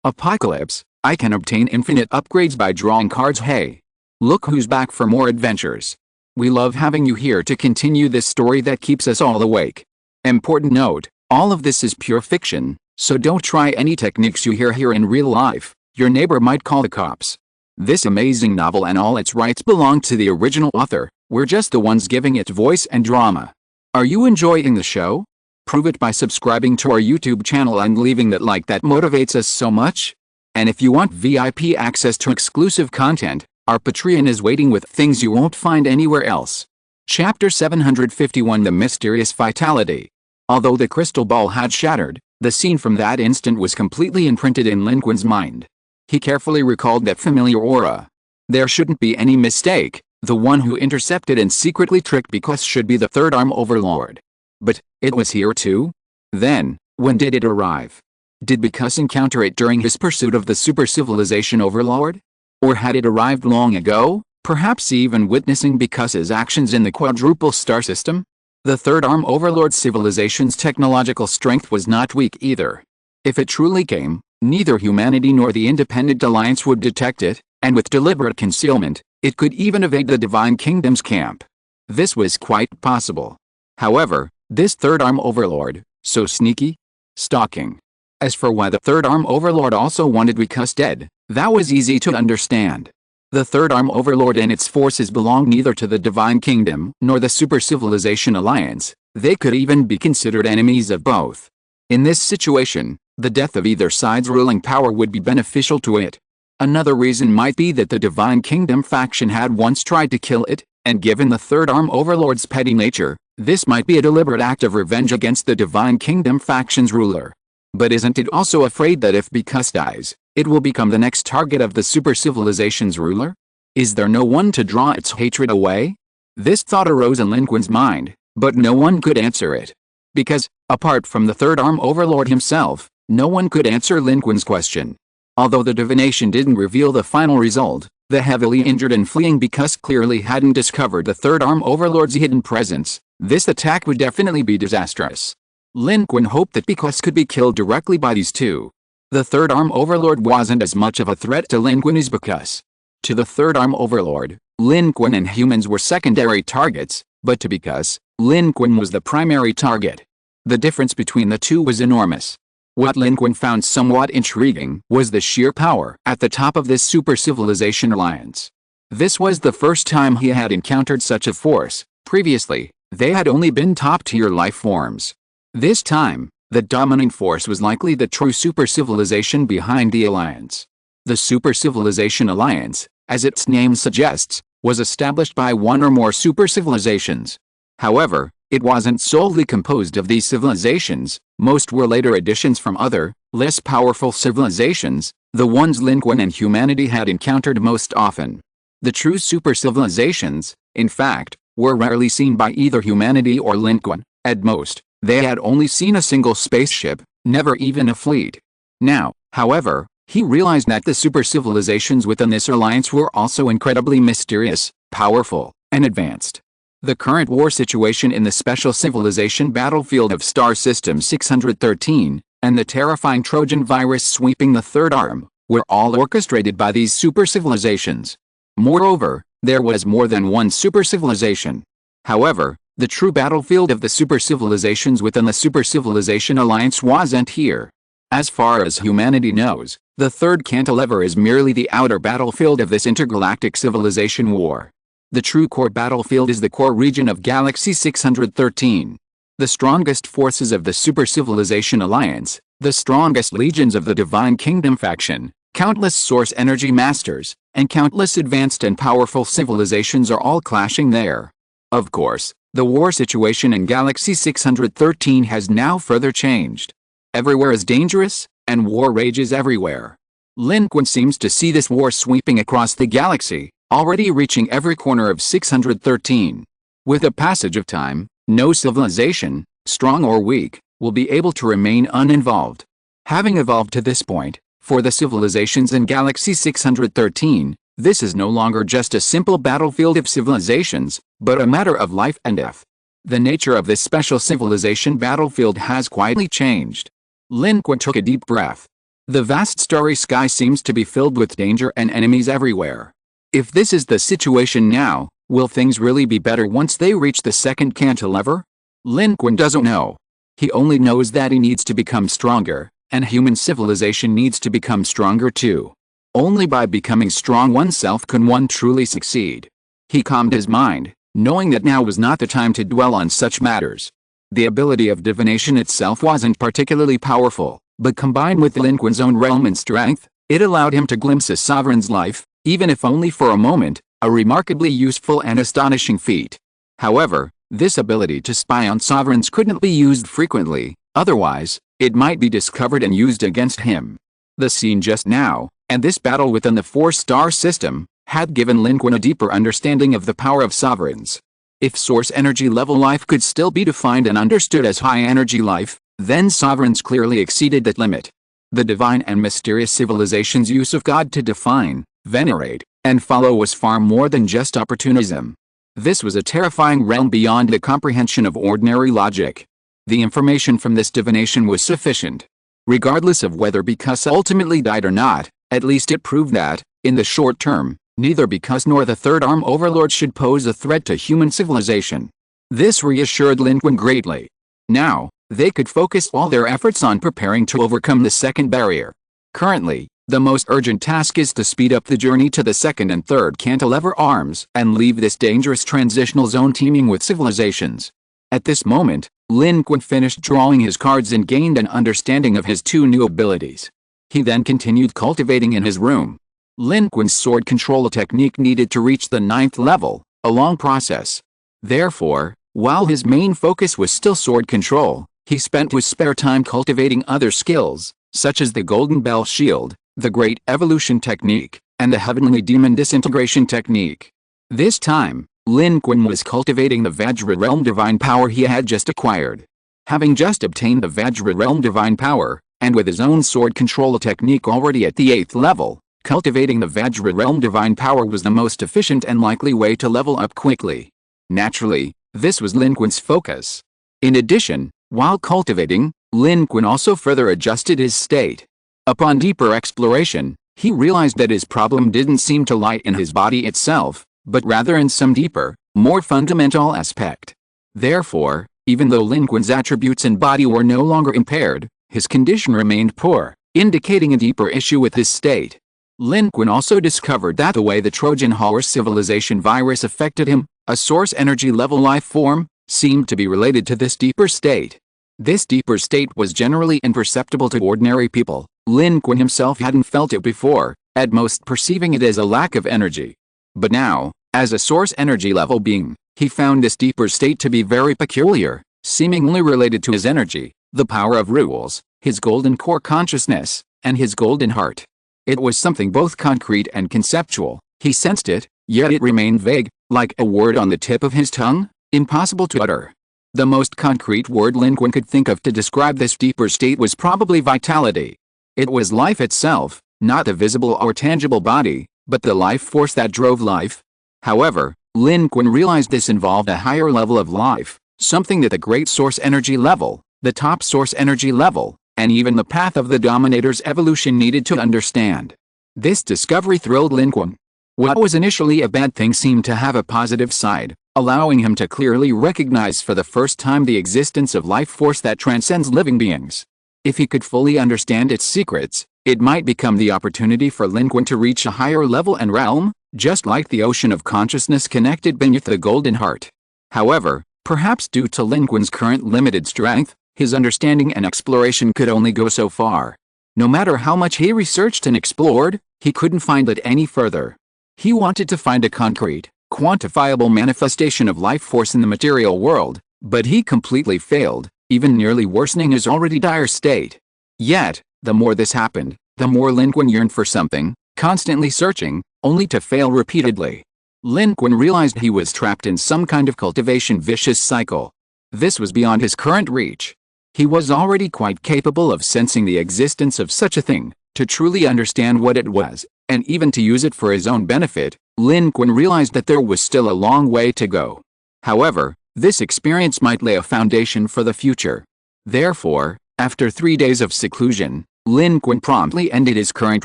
Apocalypse, I can obtain infinite upgrades by drawing cards. Hey! Look who's back for more adventures. We love having you here to continue this story that keeps us all awake. Important note, all of this is pure fiction, so don't try any techniques you hear here in real life. Your neighbor might call the cops. This amazing novel and all its rights belong to the original author. We're just the ones giving it voice and drama. Are you enjoying the show? Prove it by subscribing to our YouTube channel and leaving that like that motivates us so much. And if you want VIP access to exclusive content, our Patreon is waiting with things you won't find anywhere else. Chapter 751 The Mysterious Vitality. Although the crystal ball had shattered, the scene from that instant was completely imprinted in Lin Qun's mind. He carefully recalled that familiar aura. There shouldn't be any mistake, the one who intercepted and secretly tricked Because should be the third arm overlord. But, it was here too? Then, when did it arrive? Did Because encounter it during his pursuit of the super civilization overlord? Or had it arrived long ago, perhaps even witnessing Bikuse's actions in the quadruple star system? The third arm overlord civilization's technological strength was not weak either. If it truly came, neither humanity nor the Independent Alliance would detect it, and with deliberate concealment, it could even evade the Divine Kingdom's camp. This was quite possible. However, this third arm overlord, so sneaky? Stalking. As for why the third arm overlord also wanted Bikuse dead, that was easy to understand. The third arm overlord and its forces belonged neither to the Divine Kingdom nor the Super Civilization Alliance. They could even be considered enemies of both. In this situation, the death of either side's ruling power would be beneficial to it. Another reason might be that the Divine Kingdom faction had once tried to kill it, and given the third arm overlord's petty nature, this might be a deliberate act of revenge against the Divine Kingdom faction's ruler. But isn't it also afraid that if Bikuse dies, it will become the next target of the super civilization's ruler? Is there no one to draw its hatred away? This thought arose in Lin Qun's mind, but no one could answer it. Because, apart from the third arm overlord himself, no one could answer Lin Qun's question. Although the divination didn't reveal the final result, the heavily injured and fleeing Bikuse clearly hadn't discovered the third arm overlord's hidden presence. This attack would definitely be disastrous. Lin Qun hoped that Bikuse could be killed directly by these two. The third arm overlord wasn't as much of a threat to Lin Qun as Bikuse. To the third arm overlord, Lin Qun and humans were secondary targets, but to Bikuse, Lin Qun was the primary target. The difference between the two was enormous. What Lin Qun found somewhat intriguing was the sheer power at the top of this super civilization alliance. This was the first time he had encountered such a force. Previously, they had only been top-tier life forms. This time, the dominant force was likely the true super civilization behind the alliance. The Super Civilization Alliance, as its name suggests, was established by one or more super civilizations. However, it wasn't solely composed of these civilizations. Most were later additions from other, less powerful civilizations, the ones Lin Qun and humanity had encountered most often. The true super civilizations, in fact, were rarely seen by either humanity or Lin Qun. At most, they had only seen a single spaceship, never even a fleet. Now, however, he realized that the super civilizations within this alliance were also incredibly mysterious, powerful, and advanced. The current war situation in the special civilization battlefield of Star System 613, and the terrifying Trojan virus sweeping the third arm, were all orchestrated by these super civilizations. Moreover, there was more than one super civilization. However, the true battlefield of the super civilizations within the Super Civilization Alliance wasn't here. As far as humanity knows, the third cantilever is merely the outer battlefield of this intergalactic civilization war. The true core battlefield is the core region of Galaxy 613. The strongest forces of the Super Civilization Alliance, the strongest legions of the Divine Kingdom faction, countless source energy masters, and countless advanced and powerful civilizations are all clashing there. Of course, the war situation in Galaxy 613 has now further changed. Everywhere is dangerous, and war rages everywhere. Lin Qun seems to see this war sweeping across the galaxy, already reaching every corner of 613. With the passage of time, no civilization, strong or weak, will be able to remain uninvolved. Having evolved to this point, for the civilizations in Galaxy 613, this is no longer just a simple battlefield of civilizations, but a matter of life and death. The nature of this special civilization battlefield has quietly changed. Lin Qun took a deep breath. The vast starry sky seems to be filled with danger and enemies everywhere. If this is the situation now, will things really be better once they reach the second cantilever? Lin Qun doesn't know. He only knows that he needs to become stronger, and human civilization needs to become stronger too. Only by becoming strong oneself can one truly succeed. He calmed his mind, knowing that now was not the time to dwell on such matters. The ability of divination itself wasn't particularly powerful, but combined with Lin Qun's own realm and strength, it allowed him to glimpse a sovereign's life, even if only for a moment, a remarkably useful and astonishing feat. However, this ability to spy on sovereigns couldn't be used frequently, otherwise, it might be discovered and used against him. The scene just now, and this battle within the 4-star system, had given Lin Qun a deeper understanding of the power of sovereigns. If source energy level life could still be defined and understood as high energy life, then sovereigns clearly exceeded that limit. The divine and mysterious civilization's use of God to define, venerate, and follow was far more than just opportunism. This was a terrifying realm beyond the comprehension of ordinary logic. The information from this divination was sufficient. Regardless of whether Bicus ultimately died or not, at least it proved that, in the short term, neither Bicus nor the Third Arm Overlord should pose a threat to human civilization. This reassured Lin Qun greatly. Now, they could focus all their efforts on preparing to overcome the second barrier. Currently, the most urgent task is to speed up the journey to the second and third cantilever arms and leave this dangerous transitional zone teeming with civilizations. At this moment, Lin Qun finished drawing his cards and gained an understanding of his 2 new abilities. He then continued cultivating in his room. Lin Qun's sword control technique needed to reach the 9th level, a long process. Therefore, while his main focus was still sword control, he spent his spare time cultivating other skills, such as the Golden Bell Shield, the Great Evolution Technique, and the Heavenly Demon Disintegration Technique. This time, Lin Qun was cultivating the Vajra Realm Divine Power he had just acquired. Having just obtained the Vajra Realm Divine Power, and with his own sword control technique already at the 8th level, cultivating the Vajra Realm Divine Power was the most efficient and likely way to level up quickly. Naturally, this was Lin Qun's focus. In addition, while cultivating, Lin Qun also further adjusted his state. Upon deeper exploration, he realized that his problem didn't seem to lie in his body itself, but rather in some deeper, more fundamental aspect. Therefore, even though Lin Qun's attributes and body were no longer impaired, his condition remained poor, indicating a deeper issue with his state. Lin Qun also discovered that the way the Trojan horse civilization virus affected him, a source energy level life form, seemed to be related to this deeper state. This deeper state was generally imperceptible to ordinary people. Lin Qun himself hadn't felt it before, at most perceiving it as a lack of energy. But now, as a source energy level being, he found this deeper state to be very peculiar, seemingly related to his energy, the power of rules, his golden core consciousness, and his golden heart. It was something both concrete and conceptual. He sensed it, yet it remained vague, like a word on the tip of his tongue, impossible to utter. The most concrete word Lin Qun could think of to describe this deeper state was probably vitality. It was life itself, not the visible or tangible body, but the life force that drove life. However, Lin Qun realized this involved a higher level of life, something that the great source energy level, the top source energy level, and even the path of the Dominator's evolution needed to understand. This discovery thrilled Lin Qun. What was initially a bad thing seemed to have a positive side, allowing him to clearly recognize for the first time the existence of life force that transcends living beings. If he could fully understand its secrets, it might become the opportunity for Lin Qun to reach a higher level and realm, just like the ocean of consciousness connected beneath the golden heart. However, perhaps due to Lin Qun's current limited strength, his understanding and exploration could only go so far. No matter how much he researched and explored, he couldn't find it any further. He wanted to find a concrete, quantifiable manifestation of life force in the material world, but he completely failed, even nearly worsening his already dire state. Yet, the more this happened, the more Lin Qun yearned for something, constantly searching, only to fail repeatedly. Lin Qun realized he was trapped in some kind of cultivation vicious cycle. This was beyond his current reach. He was already quite capable of sensing the existence of such a thing, to truly understand what it was, and even to use it for his own benefit. Lin Qun realized that there was still a long way to go. However, this experience might lay a foundation for the future. Therefore, after 3 days of seclusion, Lin Qun promptly ended his current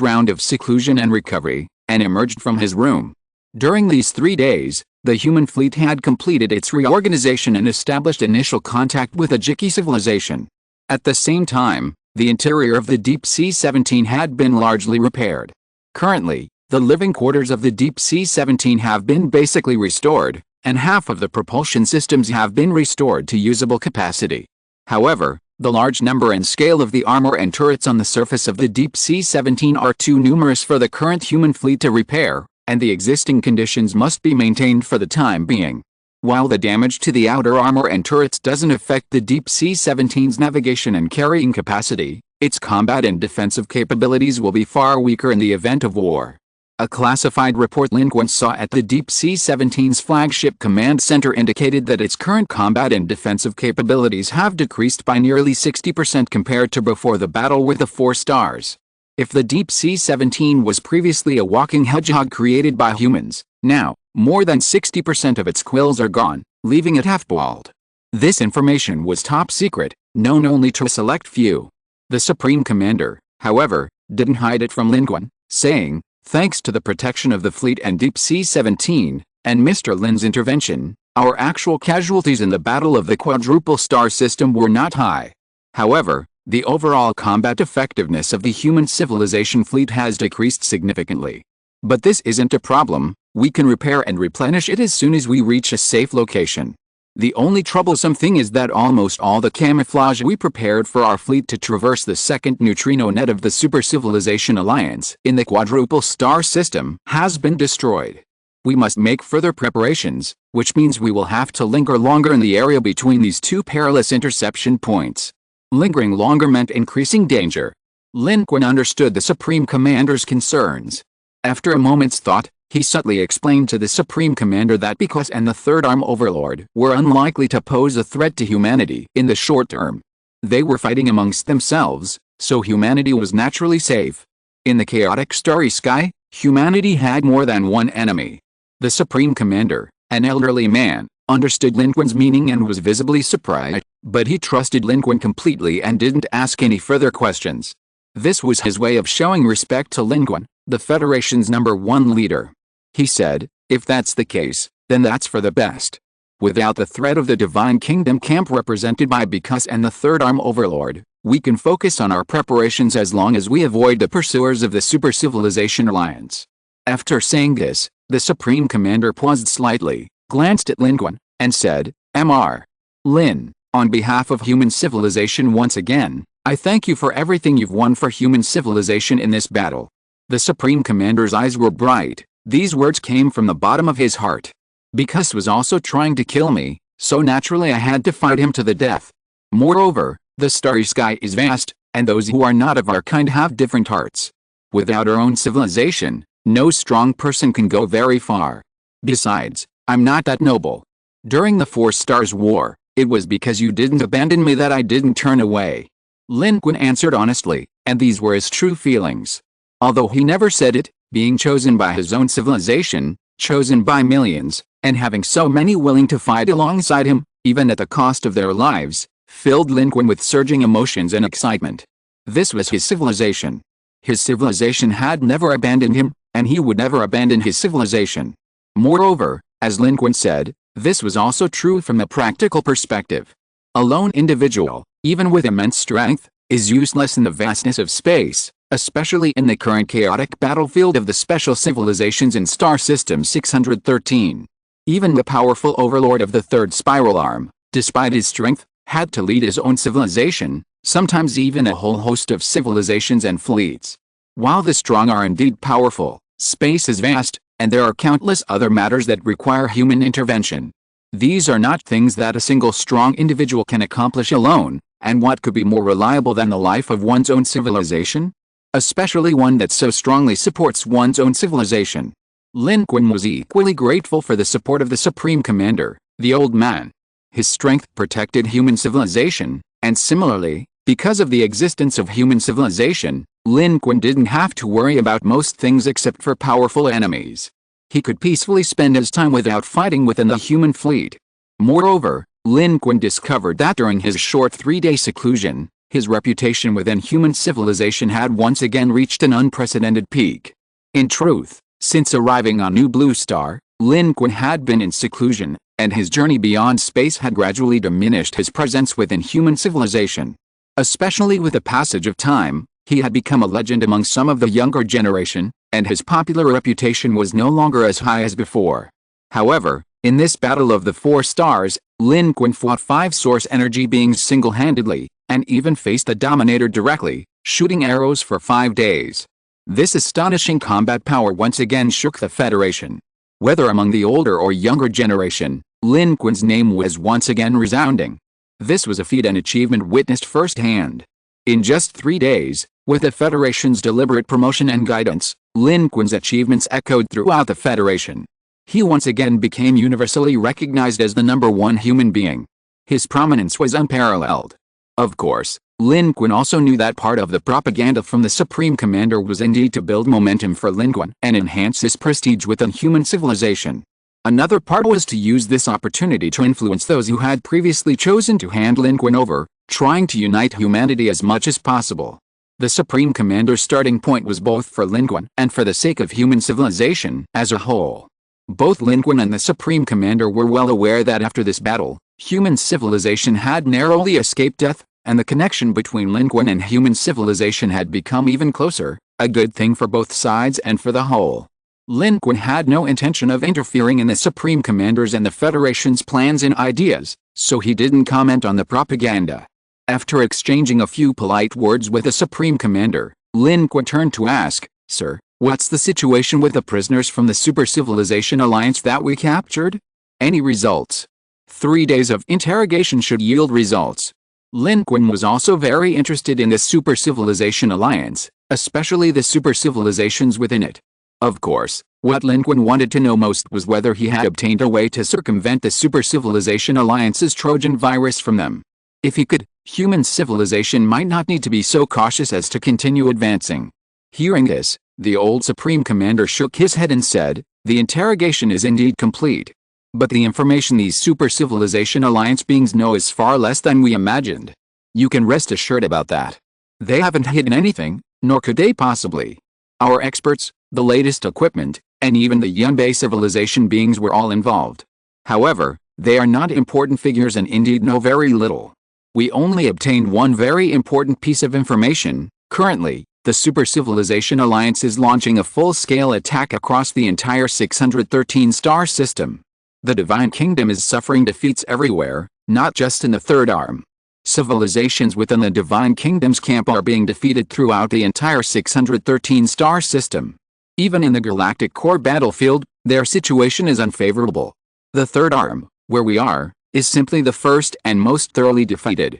round of seclusion and recovery, and emerged from his room. During these 3 days, the human fleet had completed its reorganization and established initial contact with a Jiki civilization. At the same time, the interior of the Deep Sea 17 had been largely repaired. Currently, the living quarters of the Deep Sea 17 have been basically restored, and half of the propulsion systems have been restored to usable capacity. However, the large number and scale of the armor and turrets on the surface of the Deep Sea 17 are too numerous for the current human fleet to repair, and the existing conditions must be maintained for the time being. While the damage to the outer armor and turrets doesn't affect the Deep Sea 17's navigation and carrying capacity, its combat and defensive capabilities will be far weaker in the event of war. A classified report Lin Qun saw at the Deep Sea 17's flagship command center indicated that its current combat and defensive capabilities have decreased by nearly 60% compared to before the battle with the 4 stars. If the Deep Sea 17 was previously a walking hedgehog created by humans, now, more than 60% of its quills are gone, leaving it half-bald. This information was top secret, known only to a select few. The Supreme Commander, however, didn't hide it from Lin Qun, saying, "Thanks to the protection of the fleet and Deep Sea 17, and Mr. Lin's intervention, our actual casualties in the Battle of the Quadruple Star System were not high. However, the overall combat effectiveness of the human civilization fleet has decreased significantly. But this isn't a problem, we can repair and replenish it as soon as we reach a safe location. The only troublesome thing is that almost all the camouflage we prepared for our fleet to traverse the second neutrino net of the Super Civilization Alliance in the Quadruple Star System has been destroyed. We must make further preparations, which means we will have to linger longer in the area between these 2 perilous interception points." Lingering longer meant increasing danger. Lin Qun understood the Supreme Commander's concerns. After a moment's thought, he subtly explained to the Supreme Commander that because and the Third Arm Overlord were unlikely to pose a threat to humanity in the short term. They were fighting amongst themselves, so humanity was naturally safe. In the chaotic starry sky, humanity had more than one enemy. The Supreme Commander, an elderly man, understood Lin Qun's meaning and was visibly surprised, but he trusted Lin Qun completely and didn't ask any further questions. This was his way of showing respect to Lin Qun, the Federation's #1 leader. He said, "If that's the case, then that's for the best. Without the threat of the Divine Kingdom camp represented by Bikus and the Third Arm Overlord, we can focus on our preparations as long as we avoid the pursuers of the Super Civilization Alliance." After saying this, the Supreme Commander paused slightly, glanced at Lin Qun, and said, "Mr. Lin, on behalf of human civilization once again, I thank you for everything you've won for human civilization in this battle." The Supreme Commander's eyes were bright. These words came from the bottom of his heart. Bikus was also trying to kill me, so naturally I had to fight him to the death. Moreover, the starry sky is vast, and those who are not of our kind have different hearts. Without our own civilization, no strong person can go very far. Besides, I'm not that noble. During the 4 Stars War, it was because you didn't abandon me that I didn't turn away. Lin Qun answered honestly, and these were his true feelings. Although he never said it, being chosen by his own civilization, chosen by millions, and having so many willing to fight alongside him, even at the cost of their lives, filled Lin Qun with surging emotions and excitement. This was his civilization. His civilization had never abandoned him, and he would never abandon his civilization. Moreover, as Lin Qun said, this was also true from a practical perspective. A lone individual, even with immense strength, is useless in the vastness of space, especially in the current chaotic battlefield of the special civilizations in Star System 613. Even the powerful overlord of the Third Spiral Arm, despite his strength, had to lead his own civilization, sometimes even a whole host of civilizations and fleets. While the strong are indeed powerful, space is vast, and there are countless other matters that require human intervention. These are not things that a single strong individual can accomplish alone, and what could be more reliable than the life of one's own civilization? Especially one that so strongly supports one's own civilization. Lin Qun was equally grateful for the support of the Supreme Commander, the old man. His strength protected human civilization, and similarly, because of the existence of human civilization, Lin Qun didn't have to worry about most things except for powerful enemies. He could peacefully spend his time without fighting within the human fleet. Moreover, Lin Qun discovered that during his short 3-day seclusion, His reputation within human civilization had once again reached an unprecedented peak. In truth, since arriving on New Blue Star, Lin Qun had been in seclusion, and his journey beyond space had gradually diminished his presence within human civilization. Especially with the passage of time, he had become a legend among some of the younger generation, and his popular reputation was no longer as high as before. However, in this battle of the 4 stars, Lin Qun fought 5 source energy beings single-handedly, and even faced the Dominator directly, shooting arrows for 5 days. This astonishing combat power once again shook the Federation. Whether among the older or younger generation, Lin Qun's name was once again resounding. This was a feat and achievement witnessed firsthand. In just 3 days, with the Federation's deliberate promotion and guidance, Lin Qun's achievements echoed throughout the Federation. He once again became universally recognized as the #1 human being. His prominence was unparalleled. Of course, Lin Qun also knew that part of the propaganda from the Supreme Commander was indeed to build momentum for Lin Qun and enhance his prestige within human civilization. Another part was to use this opportunity to influence those who had previously chosen to hand Lin Qun over, trying to unite humanity as much as possible. The Supreme Commander's starting point was both for Lin Qun and for the sake of human civilization as a whole. Both Lin Qun and the Supreme Commander were well aware that after this battle, human civilization had narrowly escaped death, and the connection between Lin Qun and human civilization had become even closer, a good thing for both sides and for the whole. Lin Qun had no intention of interfering in the Supreme Commander's and the Federation's plans and ideas, so he didn't comment on the propaganda. After exchanging a few polite words with the Supreme Commander, Lin Qun turned to ask, "Sir, what's the situation with the prisoners from the Super Civilization Alliance that we captured? Any results?" 3 days of interrogation should yield results. Lin Qun was also very interested in the Super Civilization Alliance, especially the super civilizations within it. Of course, what Lin Qun wanted to know most was whether he had obtained a way to circumvent the Super Civilization Alliance's Trojan virus from them. If he could, human civilization might not need to be so cautious as to continue advancing. Hearing this, the old Supreme Commander shook his head and said, "The interrogation is indeed complete. But the information these Super Civilization Alliance beings know is far less than we imagined. You can rest assured about that. They haven't hidden anything, nor could they possibly. Our experts, the latest equipment, and even the Yunbei civilization beings were all involved. However, they are not important figures and indeed know very little. We only obtained one very important piece of information. Currently, the Super Civilization Alliance is launching a full-scale attack across the entire 613-star system. The Divine Kingdom is suffering defeats everywhere, not just in the Third Arm. Civilizations within the Divine Kingdom's camp are being defeated throughout the entire 613-star system. Even in the galactic core battlefield, their situation is unfavorable. The Third Arm, where we are, is simply the first and most thoroughly defeated.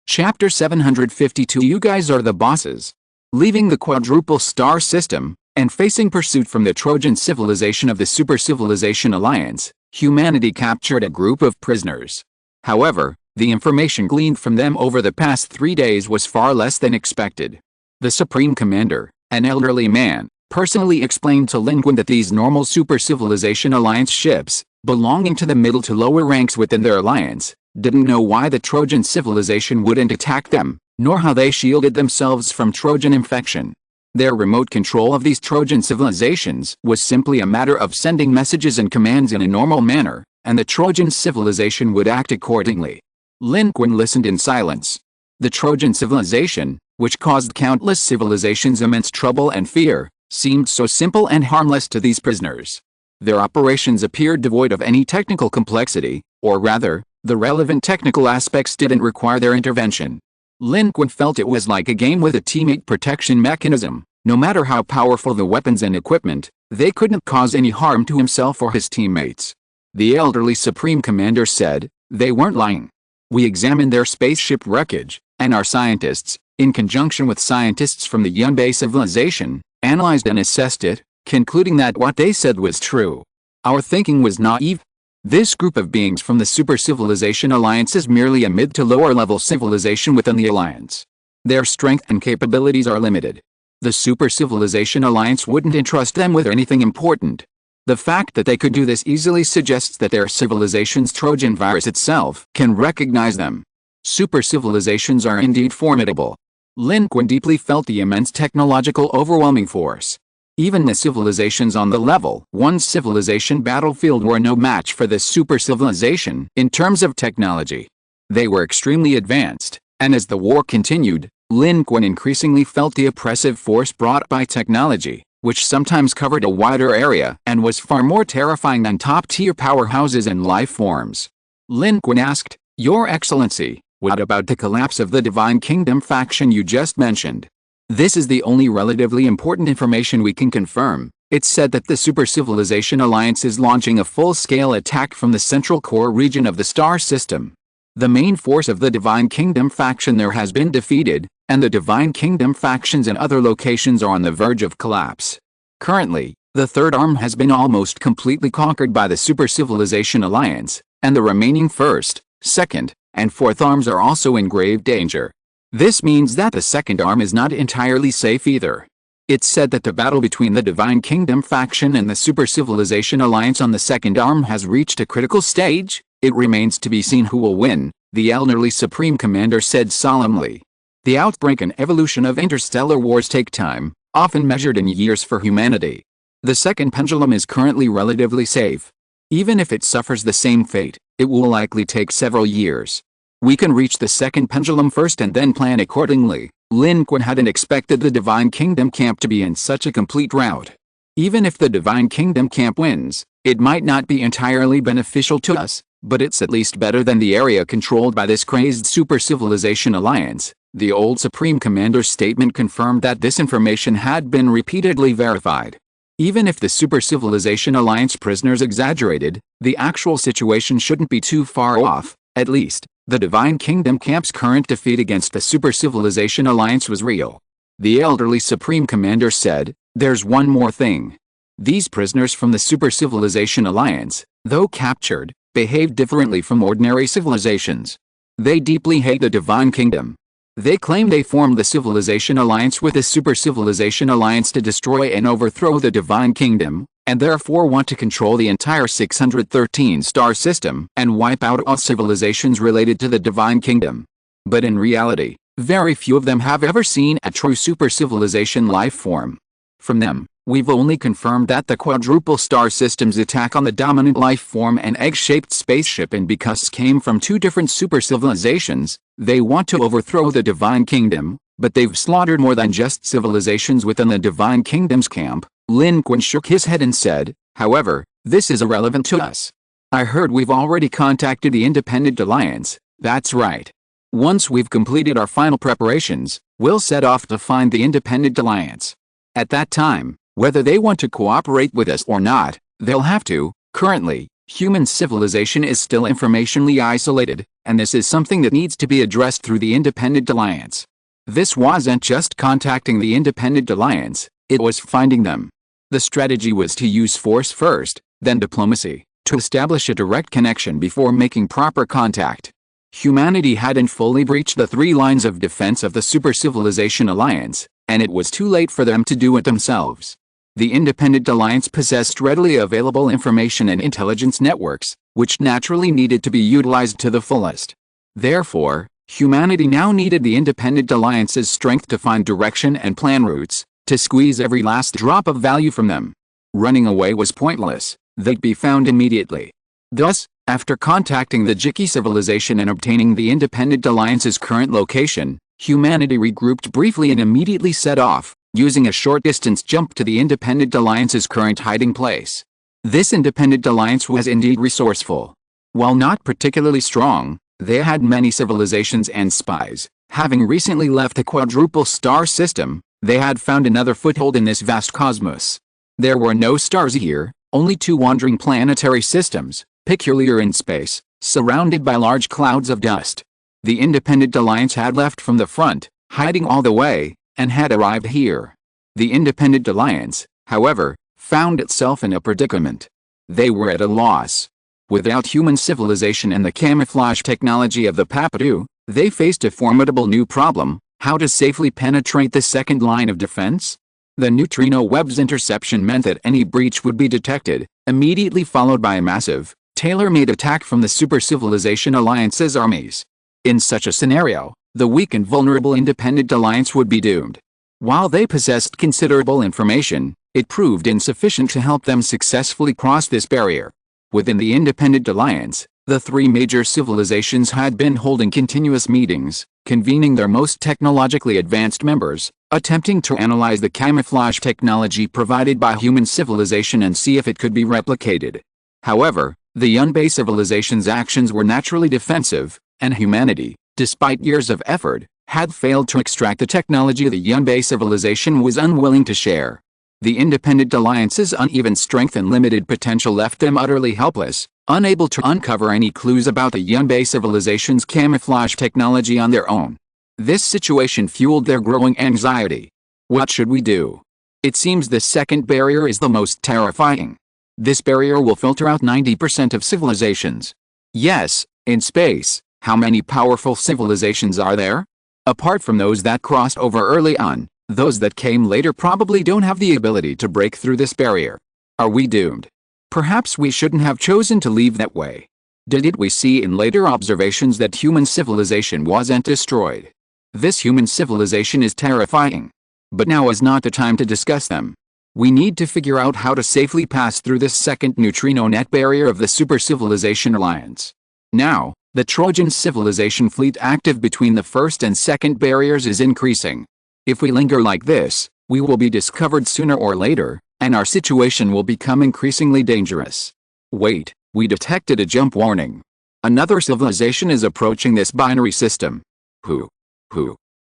Chapter 752. You guys are the bosses. Leaving the quadruple star system, and facing pursuit from the Trojan civilization of the Super Civilization Alliance, humanity captured a group of prisoners. However, the information gleaned from them over the past 3 days was far less than expected. The Supreme Commander, an elderly man, personally explained to Lin Qun that these normal Super Civilization Alliance ships, belonging to the middle to lower ranks within their alliance, didn't know why the Trojan civilization wouldn't attack them, nor how they shielded themselves from Trojan infection. Their remote control of these Trojan civilizations was simply a matter of sending messages and commands in a normal manner, and the Trojan civilization would act accordingly. Lin Qun listened in silence. The Trojan civilization, which caused countless civilizations immense trouble and fear, seemed so simple and harmless to these prisoners. Their operations appeared devoid of any technical complexity, or rather, the relevant technical aspects didn't require their intervention. Lin Qun felt it was like a game with a teammate protection mechanism. No matter how powerful the weapons and equipment, they couldn't cause any harm to himself or his teammates. The elderly Supreme Commander said, "They weren't lying. We examined their spaceship wreckage, and our scientists, in conjunction with scientists from the Yunbei civilization, analyzed and assessed it, concluding that what they said was true. Our thinking was naive. This group of beings from the Super Civilization Alliance is merely a mid to lower level civilization within the Alliance. Their strength and capabilities are limited. The Super Civilization Alliance wouldn't entrust them with anything important. The fact that they could do this easily suggests that their civilization's Trojan virus itself can recognize them. Super civilizations are indeed formidable. Lin Qun deeply felt the immense technological overwhelming force. Even the civilizations on the level 1 civilization battlefield were no match for this super civilization in terms of technology. They were extremely advanced, and as the war continued, Lin Qun increasingly felt the oppressive force brought by technology, which sometimes covered a wider area and was far more terrifying than top-tier powerhouses and life forms. Lin Qun asked, "Your Excellency, what about the collapse of the Divine Kingdom faction you just mentioned?" This is the only relatively important information we can confirm. It's said that the Super Civilization Alliance is launching a full-scale attack from the central core region of the star system. The main force of the Divine Kingdom faction there has been defeated, and the Divine Kingdom factions in other locations are on the verge of collapse. Currently, the third arm has been almost completely conquered by the Super Civilization Alliance, and the remaining first, second, and fourth arms are also in grave danger. This means that the second arm is not entirely safe either. It's said that the battle between the Divine Kingdom faction and the Super Civilization Alliance on the second arm has reached a critical stage. It remains to be seen who will win, the elderly Supreme Commander said solemnly. The outbreak and evolution of interstellar wars take time, often measured in years for humanity. The second pendulum is currently relatively safe. Even if it suffers the same fate, it will likely take several years. We can reach the second pendulum first and then plan accordingly. Lin Qun hadn't expected the Divine Kingdom camp to be in such a complete rout. Even if the Divine Kingdom camp wins, it might not be entirely beneficial to us, but it's at least better than the area controlled by this crazed Super Civilization Alliance. The old Supreme Commander's statement confirmed that this information had been repeatedly verified. Even if the Super Civilization Alliance prisoners exaggerated, the actual situation shouldn't be too far off. At least, the Divine Kingdom camp's current defeat against the Super Civilization Alliance was real. The elderly Supreme Commander said, "There's one more thing. These prisoners from the Super Civilization Alliance, though captured, behave differently from ordinary civilizations. They deeply hate the Divine Kingdom. They claim they formed the Civilization Alliance with the Super Civilization Alliance to destroy and overthrow the Divine Kingdom, and therefore want to control the entire 613 star system and wipe out all civilizations related to the Divine Kingdom. But in reality, very few of them have ever seen a true super civilization life form. From them, we've only confirmed that the quadruple star system's attack on the dominant life form and egg-shaped spaceship and because came from two different super civilizations. They want to overthrow the Divine Kingdom, but they've slaughtered more than just civilizations within the Divine Kingdom's camp." Lin Qun shook his head and said, "However, this is irrelevant to us. I heard we've already contacted the Independent Alliance." "That's right. Once we've completed our final preparations, we'll set off to find the Independent Alliance. At that time, whether they want to cooperate with us or not, they'll have to. Currently, human civilization is still informationally isolated, and this is something that needs to be addressed through the Independent Alliance." This wasn't just contacting the Independent Alliance, it was finding them. The strategy was to use force first, then diplomacy, to establish a direct connection before making proper contact. Humanity hadn't fully breached the 3 lines of defense of the Super Civilization Alliance, and it was too late for them to do it themselves. The Independent Alliance possessed readily available information and intelligence networks, which naturally needed to be utilized to the fullest. Therefore, humanity now needed the Independent Alliance's strength to find direction and plan routes, to squeeze every last drop of value from them. Running away was pointless, they'd be found immediately. Thus, after contacting the Jiki civilization and obtaining the Independent Alliance's current location, humanity regrouped briefly and immediately set off, using a short-distance jump to the Independent Alliance's current hiding place. This Independent Alliance was indeed resourceful. While not particularly strong, they had many civilizations and spies. Having recently left the quadruple star system, they had found another foothold in this vast cosmos. There were no stars here, only 2 wandering planetary systems, peculiar in space, surrounded by large clouds of dust. The Independent Alliance had left from the front, hiding all the way, and had arrived here. The Independent Alliance, however, found itself in a predicament. They were at a loss. Without human civilization and the camouflage technology of the Papadu, they faced a formidable new problem: how to safely penetrate the second line of defense? The neutrino web's interception meant that any breach would be detected, immediately followed by a massive, tailor-made attack from the Super Civilization Alliance's armies. In such a scenario, the weak and vulnerable Independent Alliance would be doomed. While they possessed considerable information, it proved insufficient to help them successfully cross this barrier. Within the Independent Alliance, the three major civilizations had been holding continuous meetings, convening their most technologically advanced members, attempting to analyze the camouflage technology provided by human civilization and see if it could be replicated. However, the Yunbei civilization's actions were naturally defensive, and humanity, despite years of effort, had failed to extract the technology the Yunbei civilization was unwilling to share. The Independent Alliance's uneven strength and limited potential left them utterly helpless, unable to uncover any clues about the Yunbei civilization's camouflage technology on their own. This situation fueled their growing anxiety. What should we do? It seems the second barrier is the most terrifying. This barrier will filter out 90% of civilizations. Yes, in space, how many powerful civilizations are there? Apart from those that crossed over early on, those that came later probably don't have the ability to break through this barrier. Are we doomed? Perhaps we shouldn't have chosen to leave that way. Did we see in later observations that human civilization wasn't destroyed? This human civilization is terrifying. But now is not the time to discuss them. We need to figure out how to safely pass through this second neutrino net barrier of the Super Civilization Alliance. Now, the Trojan civilization fleet active between the first and second barriers is increasing. If we linger like this, we will be discovered sooner or later, and our situation will become increasingly dangerous. Wait, we detected a jump warning. Another civilization is approaching this binary system. Who?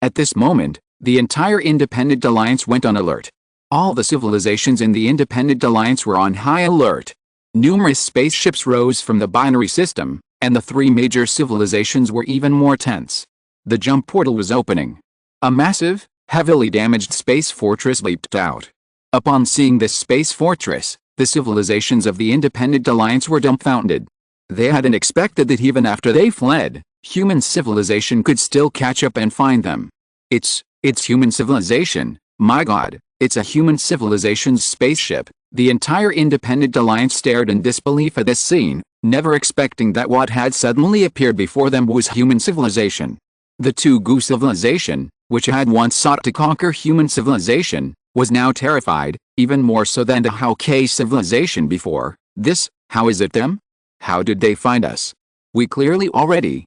At this moment, the entire Independent Alliance went on alert. All the civilizations in the Independent Alliance were on high alert. Numerous spaceships rose from the binary system, and the three major civilizations were even more tense. The jump portal was opening. A massive, heavily damaged space fortress leaped out. Upon seeing this space fortress, the civilizations of the Independent Alliance were dumbfounded. They hadn't expected that even after they fled, human civilization could still catch up and find them. It's human civilization, my god, it's a human civilization's spaceship. The entire Independent Alliance stared in disbelief at this scene, never expecting that what had suddenly appeared before them was human civilization. The Tugu civilization, which had once sought to conquer human civilization, was now terrified, even more so than the Haokei civilization before. How is it them? How did they find us? We clearly already,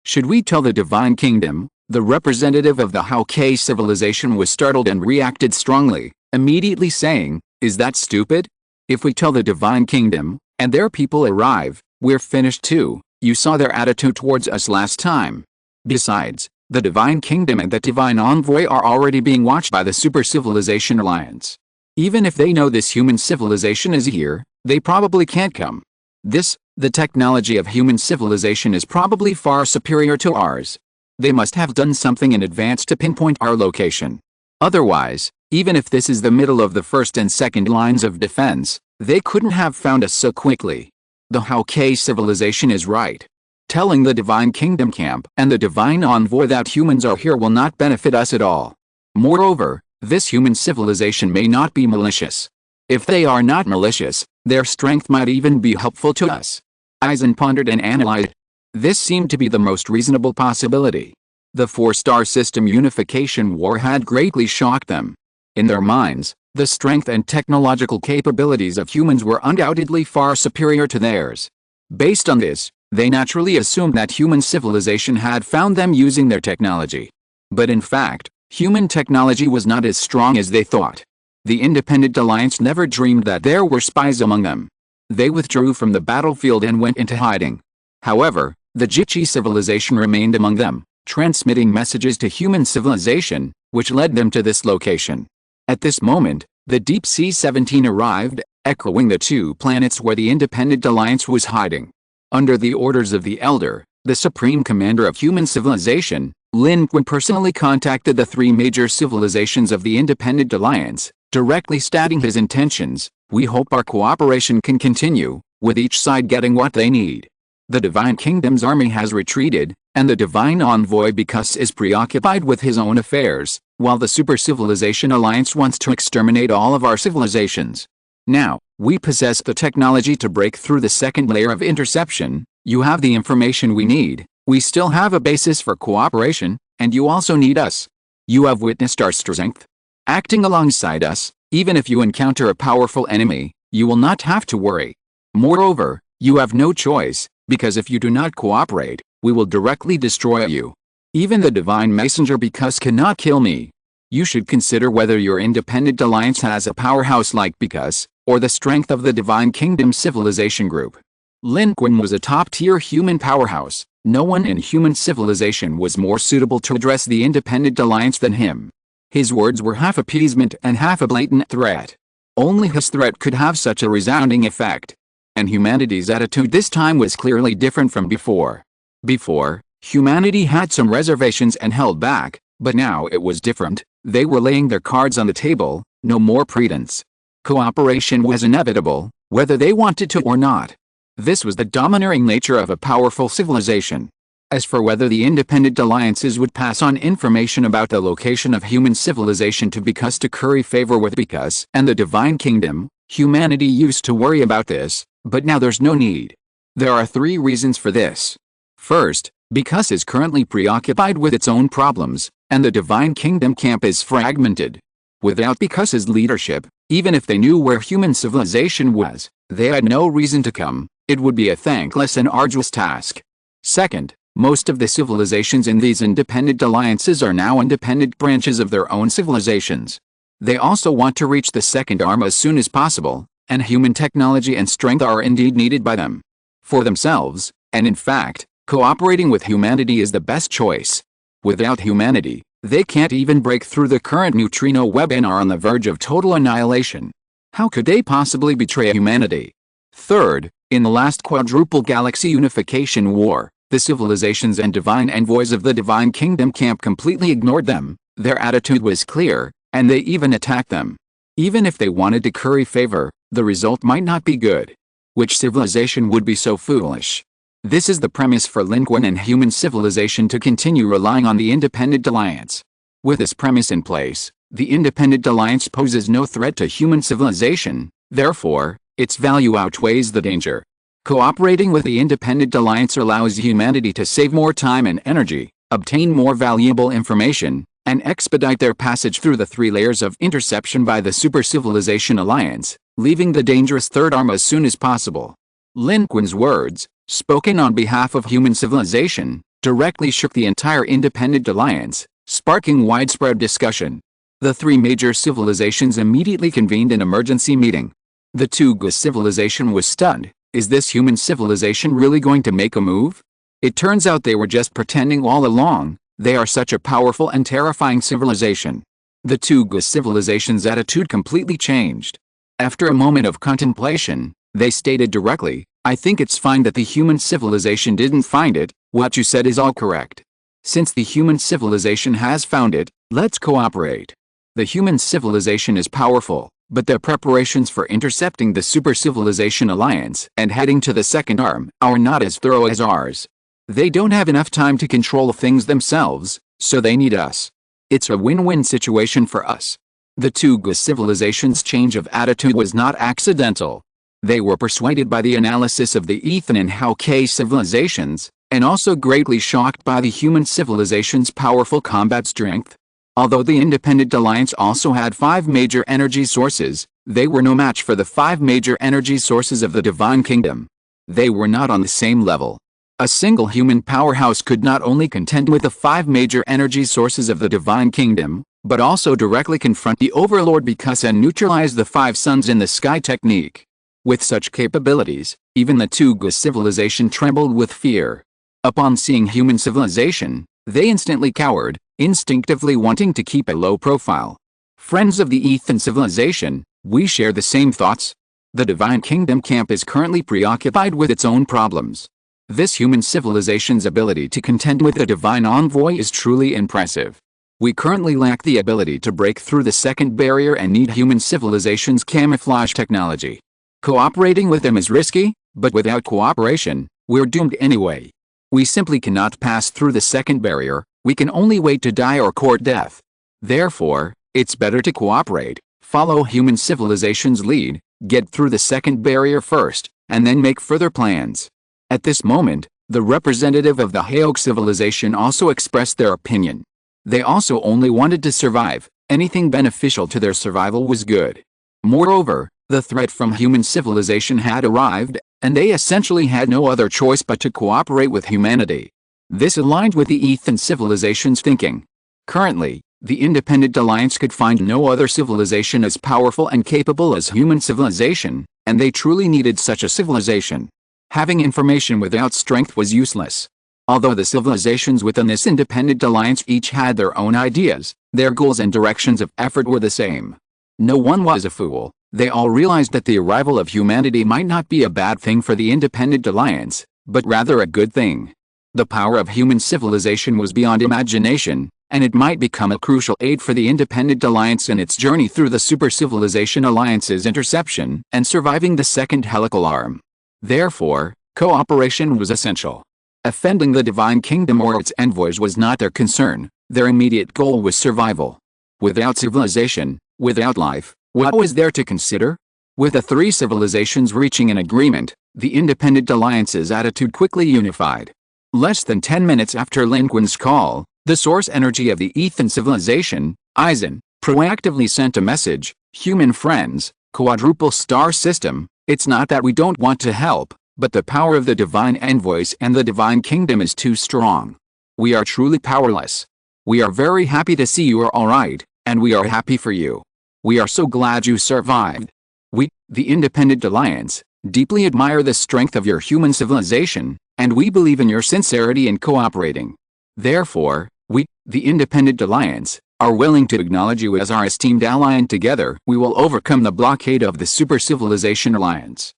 should we tell the Divine Kingdom? The representative of the Haokei civilization was startled and reacted strongly, immediately saying, is that stupid? If we tell the Divine Kingdom, and their people arrive, we're finished too. You saw their attitude towards us last time. Besides, the Divine Kingdom and the Divine Envoy are already being watched by the Super Civilization Alliance. Even if they know this human civilization is here, they probably can't come. The technology of human civilization is probably far superior to ours. They must have done something in advance to pinpoint our location. Otherwise, even if this is the middle of the first and second lines of defense, they couldn't have found us so quickly. The Haokei civilization is right. Telling the Divine Kingdom camp and the Divine Envoy that humans are here will not benefit us at all. Moreover, this human civilization may not be malicious. If they are not malicious, their strength might even be helpful to us. Eisen pondered and analyzed. This seemed to be the most reasonable possibility. The four-star system unification war had greatly shocked them. In their minds, the strength and technological capabilities of humans were undoubtedly far superior to theirs. Based on this, they naturally assumed that human civilization had found them using their technology. But in fact, human technology was not as strong as they thought. The Independent Alliance never dreamed that there were spies among them. They withdrew from the battlefield and went into hiding. However, the Jichi civilization remained among them, transmitting messages to human civilization, which led them to this location. At this moment, the Deep Sea 17 arrived, echoing the two planets where the Independent Alliance was hiding. Under the orders of the Elder, the Supreme Commander of Human Civilization, Lin Qun personally contacted the three major civilizations of the Independent Alliance, directly stating his intentions. We hope our cooperation can continue, with each side getting what they need. The Divine Kingdom's army has retreated, and the Divine Envoy is preoccupied with his own affairs, while the Super Civilization Alliance wants to exterminate all of our civilizations. Now, we possess the technology to break through the second layer of interception. You have the information we need, We still have a basis for cooperation, and you also need us. You have witnessed our strength. Acting alongside us, even if you encounter a powerful enemy, you will not have to worry. Moreover, you have no choice, because if you do not cooperate, we will directly destroy you. Even the divine messenger because cannot kill me. You should consider whether your independent alliance has a powerhouse like because, or the strength of the Divine Kingdom Civilization Group. Lin Qun was a top-tier human powerhouse. No one in human civilization was more suitable to address the independent alliance than him. His words were half appeasement and half a blatant threat. Only his threat could have such a resounding effect. And humanity's attitude this time was clearly different from before. Before, humanity had some reservations and held back, but now it was different. They were laying their cards on the table, no more pretense. Cooperation was inevitable, whether they wanted to or not. This was the domineering nature of a powerful civilization. As for whether the independent alliances would pass on information about the location of human civilization to because to curry favor with because and the Divine Kingdom, humanity used to worry about this, but now there's no need. There are 3 reasons for this. First, because is currently preoccupied with its own problems, and the Divine Kingdom camp is fragmented. Without Bicas's leadership, even if they knew where human civilization was, they had no reason to come. It would be a thankless and arduous task. Second, most of the civilizations in these independent alliances are now independent branches of their own civilizations. They also want to reach the second arm as soon as possible, and human technology and strength are indeed needed by them. For themselves, and in fact, cooperating with humanity is the best choice. Without humanity, they can't even break through the current neutrino web and are on the verge of total annihilation. How could they possibly betray humanity? Third, in the last quadruple galaxy unification war, the civilizations and divine envoys of the Divine Kingdom camp completely ignored them. Their attitude was clear, and they even attacked them. Even if they wanted to curry favor, the result might not be good. Which civilization would be so foolish? This is the premise for Lin Qun and human civilization to continue relying on the Independent Alliance. With this premise in place, the Independent Alliance poses no threat to human civilization, therefore, its value outweighs the danger. Cooperating with the Independent Alliance allows humanity to save more time and energy, obtain more valuable information, and expedite their passage through the 3 layers of interception by the Super Civilization Alliance, leaving the dangerous third arm as soon as possible. Lin Qun's words, spoken on behalf of human civilization, directly shook the entire Independent Alliance, sparking widespread discussion. The 3 major civilizations immediately convened an emergency meeting. The Tuga civilization was stunned. Is this human civilization really going to make a move? It turns out they were just pretending all along. They are such a powerful and terrifying civilization. The Tuga civilization's attitude completely changed. After a moment of contemplation, they stated directly, I think it's fine that the human civilization didn't find it. What you said is all correct. Since the human civilization has found it, let's cooperate. The human civilization is powerful, but their preparations for intercepting the Super Civilization Alliance and heading to the second arm are not as thorough as ours. They don't have enough time to control things themselves, so they need us. It's a win-win situation for us. The Tuga civilization's change of attitude was not accidental. They were persuaded by the analysis of the Ethan and Hao-K civilizations, and also greatly shocked by the human civilization's powerful combat strength. Although the Independent Alliance also had 5 major energy sources, they were no match for the 5 major energy sources of the Divine Kingdom. They were not on the same level. A single human powerhouse could not only contend with the 5 major energy sources of the Divine Kingdom, but also directly confront the Overlord because and neutralize the 5 suns in the sky technique. With such capabilities, even the Tuga civilization trembled with fear. Upon seeing human civilization, they instantly cowered, instinctively wanting to keep a low profile. Friends of the Ethan civilization, we share the same thoughts. The Divine Kingdom camp is currently preoccupied with its own problems. This human civilization's ability to contend with a divine envoy is truly impressive. We currently lack the ability to break through the second barrier and need human civilization's camouflage technology. Cooperating with them is risky, but without cooperation, we're doomed anyway. We simply cannot pass through the second barrier. We can only wait to die or court death. Therefore, it's better to cooperate, follow human civilization's lead, get through the second barrier first, and then make further plans. At this moment, The representative of the Hayok civilization also expressed their opinion. They also only wanted to survive. Anything beneficial to their survival was good. Moreover, the threat from human civilization had arrived, and they essentially had no other choice but to cooperate with humanity. This aligned with the Ethan civilization's thinking. Currently, the Independent Alliance could find no other civilization as powerful and capable as human civilization, and they truly needed such a civilization. Having information without strength was useless. Although the civilizations within this Independent Alliance each had their own ideas, their goals and directions of effort were the same. No one was a fool. They all realized that the arrival of humanity might not be a bad thing for the Independent Alliance, but rather a good thing. The power of human civilization was beyond imagination, and it might become a crucial aid for the Independent Alliance in its journey through the Super Civilization Alliance's interception and surviving the second helical arm. Therefore, cooperation was essential. Offending the Divine Kingdom or its envoys was not their concern. Their immediate goal was survival. Without civilization, without life, what was there to consider? With the three civilizations reaching an agreement, the Independent Alliance's attitude quickly unified. Less than 10 minutes after Lin Qun's call, the source energy of the Ethan civilization, Aizen, proactively sent a message: "Human friends, quadruple star system, it's not that we don't want to help, but the power of the divine envoys and the divine kingdom is too strong. We are truly powerless. We are very happy to see you are alright, and we are happy for you. We are so glad you survived. We, the Independent Alliance, deeply admire the strength of your human civilization, and we believe in your sincerity in cooperating. Therefore, we, the Independent Alliance, are willing to acknowledge you as our esteemed ally, and together we will overcome the blockade of the Super Civilization Alliance."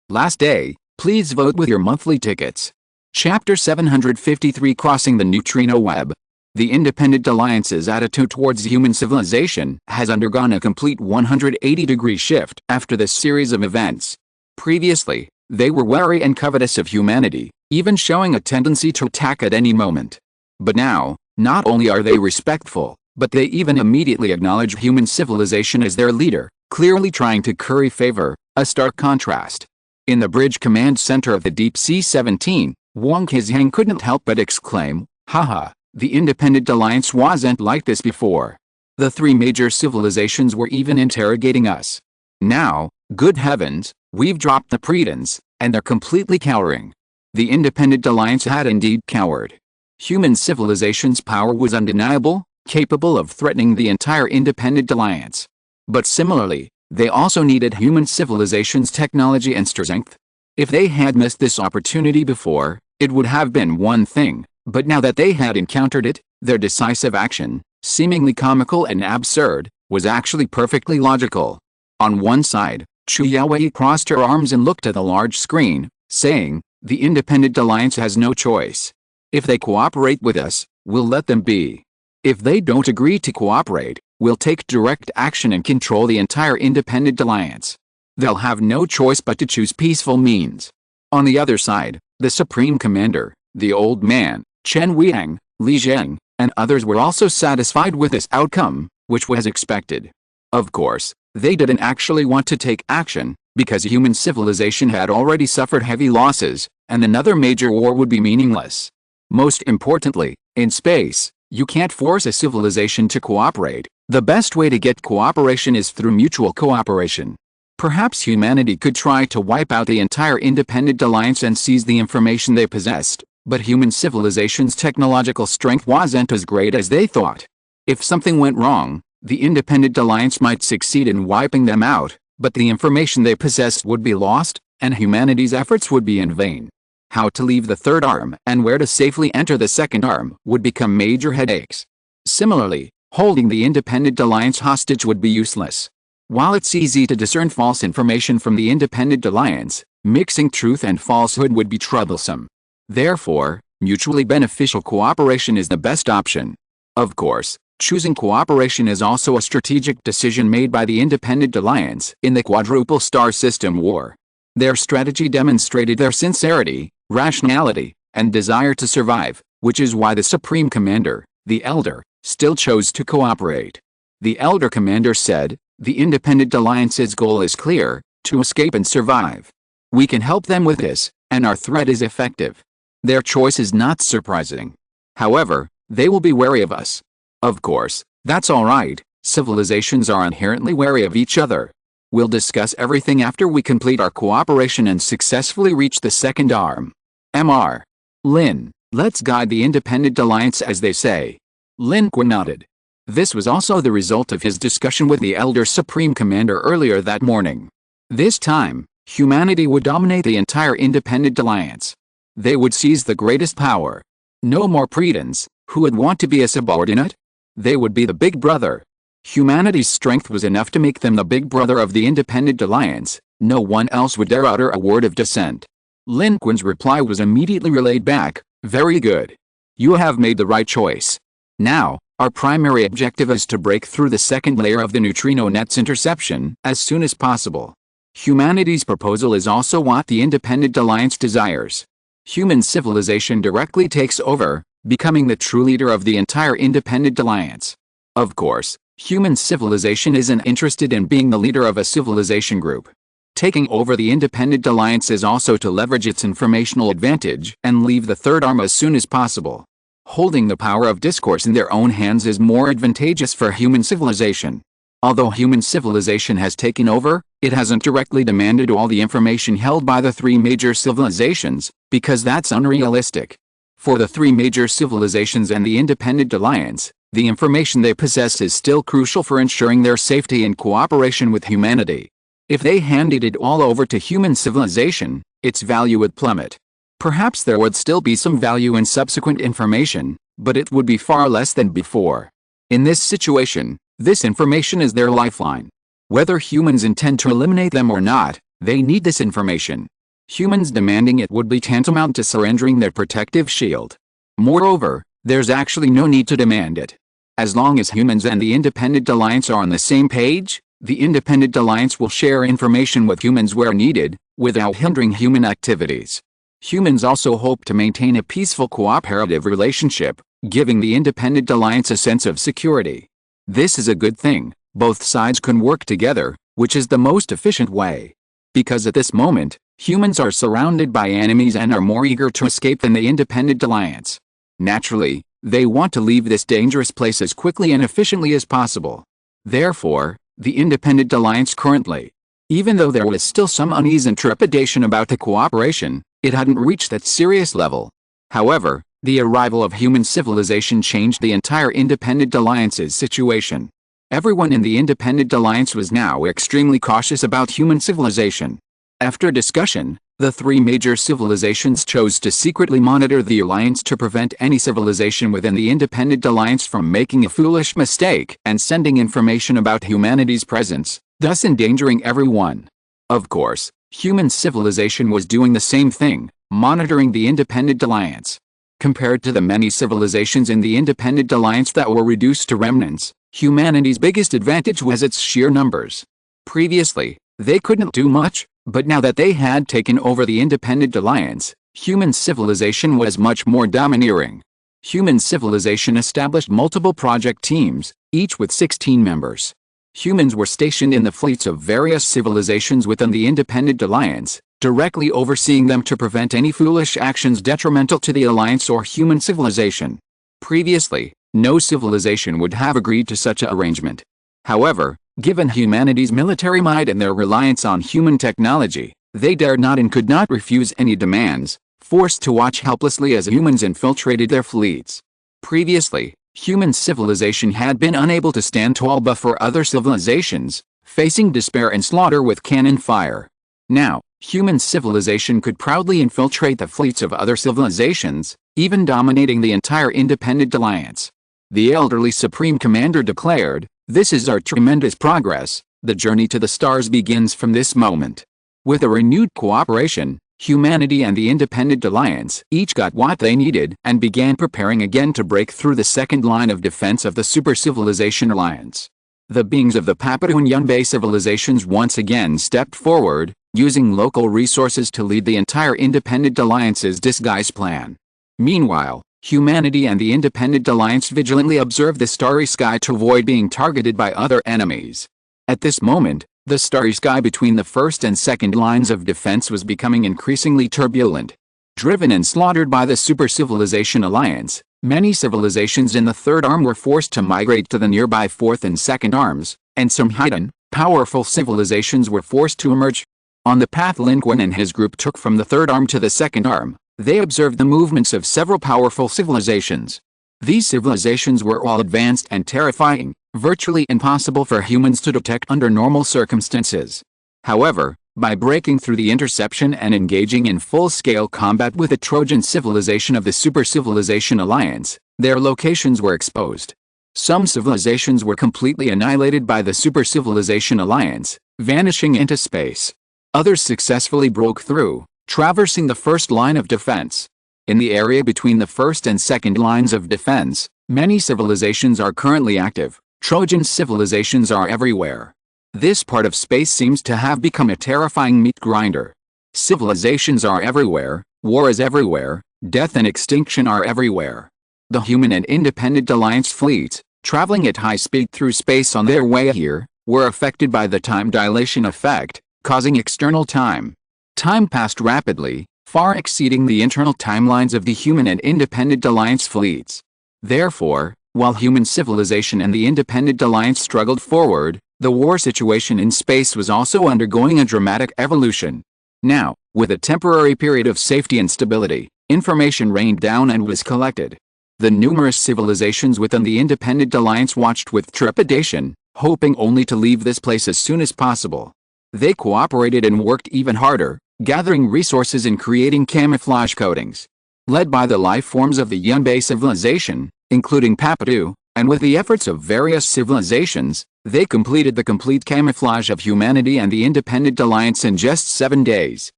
Last day, please vote with your monthly tickets. Chapter 753: Crossing the Neutrino Web. The Independent Alliance's attitude towards human civilization has undergone a complete 180-degree shift after this series of events. Previously, they were wary and covetous of humanity, even showing a tendency to attack at any moment. But now, not only are they respectful, but they even immediately acknowledge human civilization as their leader, clearly trying to curry favor, a stark contrast. In the bridge command center of the Deep Sea 17, Wang Qizhang couldn't help but exclaim, "Haha, the Independent Alliance wasn't like this before. The three major civilizations were even interrogating us. Now, good heavens, we've dropped the pretense, and they're completely cowering." The Independent Alliance had indeed cowered. Human civilization's power was undeniable, capable of threatening the entire Independent Alliance. But similarly, they also needed human civilization's technology and strength. If they had missed this opportunity before, it would have been one thing, but now that they had encountered it, their decisive action, seemingly comical and absurd, was actually perfectly logical. On one side, Chu Yaowei crossed her arms and looked at the large screen, saying, "The Independent Alliance has no choice. If they cooperate with us, we'll let them be. If they don't agree to cooperate, we'll take direct action and control the entire Independent Alliance. They'll have no choice but to choose peaceful means." On the other side, the Supreme Commander, the old man, Chen Weiang, Li Zheng, and others were also satisfied with this outcome, which was expected. Of course, they didn't actually want to take action, because human civilization had already suffered heavy losses, and another major war would be meaningless. Most importantly, in space, you can't force a civilization to cooperate. The best way to get cooperation is through mutual cooperation. Perhaps humanity could try to wipe out the entire Independent Alliance and seize the information they possessed, but human civilization's technological strength wasn't as great as they thought. If something went wrong, the Independent Alliance might succeed in wiping them out, but the information they possessed would be lost, and humanity's efforts would be in vain. How to leave the third arm and where to safely enter the second arm would become major headaches. Similarly, holding the Independent Alliance hostage would be useless. While it's easy to discern false information from the Independent Alliance, mixing truth and falsehood would be troublesome. Therefore, mutually beneficial cooperation is the best option. Of course, choosing cooperation is also a strategic decision made by the Independent Alliance in the Quadruple Star System War. Their strategy demonstrated their sincerity, rationality, and desire to survive, which is why the Supreme Commander, the Elder, still chose to cooperate. The Elder Commander said, "The Independent Alliance's goal is clear, to escape and survive. We can help them with this, and our threat is effective. Their choice is not surprising. However, they will be wary of us. Of course, that's alright, civilizations are inherently wary of each other. We'll discuss everything after we complete our cooperation and successfully reach the second arm. Mr. Lin, let's guide the Independent Alliance as they say. Lin Qun nodded. This was also the result of his discussion with the Elder Supreme Commander earlier that morning. This time, humanity would dominate the entire Independent Alliance. They would seize the greatest power. No more pretends, who would want to be a subordinate? They would be the big brother. Humanity's strength was enough to make them the big brother of the Independent Alliance. No one else would dare utter a word of dissent. Lin Qun's reply was immediately relayed back. Very good. You have made the right choice. Now, our primary objective is to break through the second layer of the neutrino net's interception as soon as possible. Humanity's proposal is also what the Independent Alliance desires. Human civilization directly takes over, becoming the true leader of the entire Independent Alliance. Of course, human civilization isn't interested in being the leader of a civilization group. Taking over the Independent Alliance is also to leverage its informational advantage and leave the third arm as soon as possible. Holding the power of discourse in their own hands is more advantageous for human civilization. Although human civilization has taken over, it hasn't directly demanded all the information held by the three major civilizations, because that's unrealistic. For the three major civilizations and the Independent Alliance, the information they possess is still crucial for ensuring their safety and cooperation with humanity. If they handed it all over to human civilization, its value would plummet. Perhaps there would still be some value in subsequent information, but it would be far less than before. In this situation, this information is their lifeline. Whether humans intend to eliminate them or not, they need this information. Humans demanding it would be tantamount to surrendering their protective shield. Moreover, there's actually no need to demand it. As long as humans and the Independent Alliance are on the same page, the Independent Alliance will share information with humans where needed, without hindering human activities. Humans also hope to maintain a peaceful cooperative relationship, giving the Independent Alliance a sense of security. This is a good thing. Both sides can work together, which is the most efficient way. Because at this moment, humans are surrounded by enemies and are more eager to escape than the Independent Alliance. Naturally, they want to leave this dangerous place as quickly and efficiently as possible. Therefore, the Independent Alliance currently, even though there was still some unease and trepidation about the cooperation, it hadn't reached that serious level. However, the arrival of human civilization changed the entire Independent Alliance's situation. Everyone in the Independent Alliance was now extremely cautious about human civilization. After discussion, the three major civilizations chose to secretly monitor the alliance to prevent any civilization within the Independent Alliance from making a foolish mistake and sending information about humanity's presence, thus endangering everyone. Of course, human civilization was doing the same thing, monitoring the Independent Alliance. Compared to the many civilizations in the Independent Alliance that were reduced to remnants, humanity's biggest advantage was its sheer numbers. Previously, they couldn't do much, but now that they had taken over the Independent Alliance, human civilization was much more domineering. Human civilization established multiple project teams, each with 16 members. Humans were stationed in the fleets of various civilizations within the Independent Alliance, directly overseeing them to prevent any foolish actions detrimental to the Alliance or human civilization. Previously, no civilization would have agreed to such an arrangement. However, given humanity's military might and their reliance on human technology, they dared not and could not refuse any demands, forced to watch helplessly as humans infiltrated their fleets. Previously, human civilization had been unable to stand tall before other civilizations, facing despair and slaughter with cannon fire. Now, human civilization could proudly infiltrate the fleets of other civilizations, even dominating the entire Independent Alliance. The elderly Supreme Commander declared, "This is our tremendous progress. The journey to the stars begins from this moment." With a renewed cooperation, humanity and the Independent Alliance each got what they needed and began preparing again to break through the second line of defense of the Super Civilization Alliance. The beings of the Papua and Yunbei civilizations once again stepped forward, using local resources to lead the entire Independent Alliance's disguise plan. Meanwhile, humanity and the Independent Alliance vigilantly observed the starry sky to avoid being targeted by other enemies. At this moment, The starry sky between the first and second lines of defense was becoming increasingly turbulent. Driven and slaughtered by the Super-Civilization Alliance, many civilizations in the third arm were forced to migrate to the nearby fourth and second arms, and some hidden, powerful civilizations were forced to emerge. On the path Lin Qun and his group took from the third arm to the second arm, they observed the movements of several powerful civilizations. These civilizations were all advanced and terrifying, virtually impossible for humans to detect under normal circumstances. However, by breaking through the interception and engaging in full-scale combat with the Trojan civilization of the Super-Civilization Alliance, their locations were exposed. Some civilizations were completely annihilated by the Super-Civilization Alliance, vanishing into space. Others successfully broke through, traversing the first line of defense. In the area between the first and second lines of defense, many civilizations are currently active. Trojan civilizations are everywhere. This part of space seems to have become a terrifying meat grinder. Civilizations are everywhere, war is everywhere, death and extinction are everywhere. The human and independent alliance fleets, traveling at high speed through space on their way here, were affected by the time dilation effect, causing external time. Time passed rapidly, far exceeding the internal timelines of the human and independent alliance fleets. Therefore, while human civilization and the independent alliance struggled forward, the war situation in space was also undergoing a dramatic evolution. Now, with a temporary period of safety and stability, information rained down and was collected. The numerous civilizations within the independent alliance watched with trepidation, hoping only to leave this place as soon as possible. They cooperated and worked even harder, gathering resources and creating camouflage coatings. Led by the life forms of the Yunbei civilization, including Papadu, and with the efforts of various civilizations, they completed the complete camouflage of humanity and the independent alliance in just 7 days.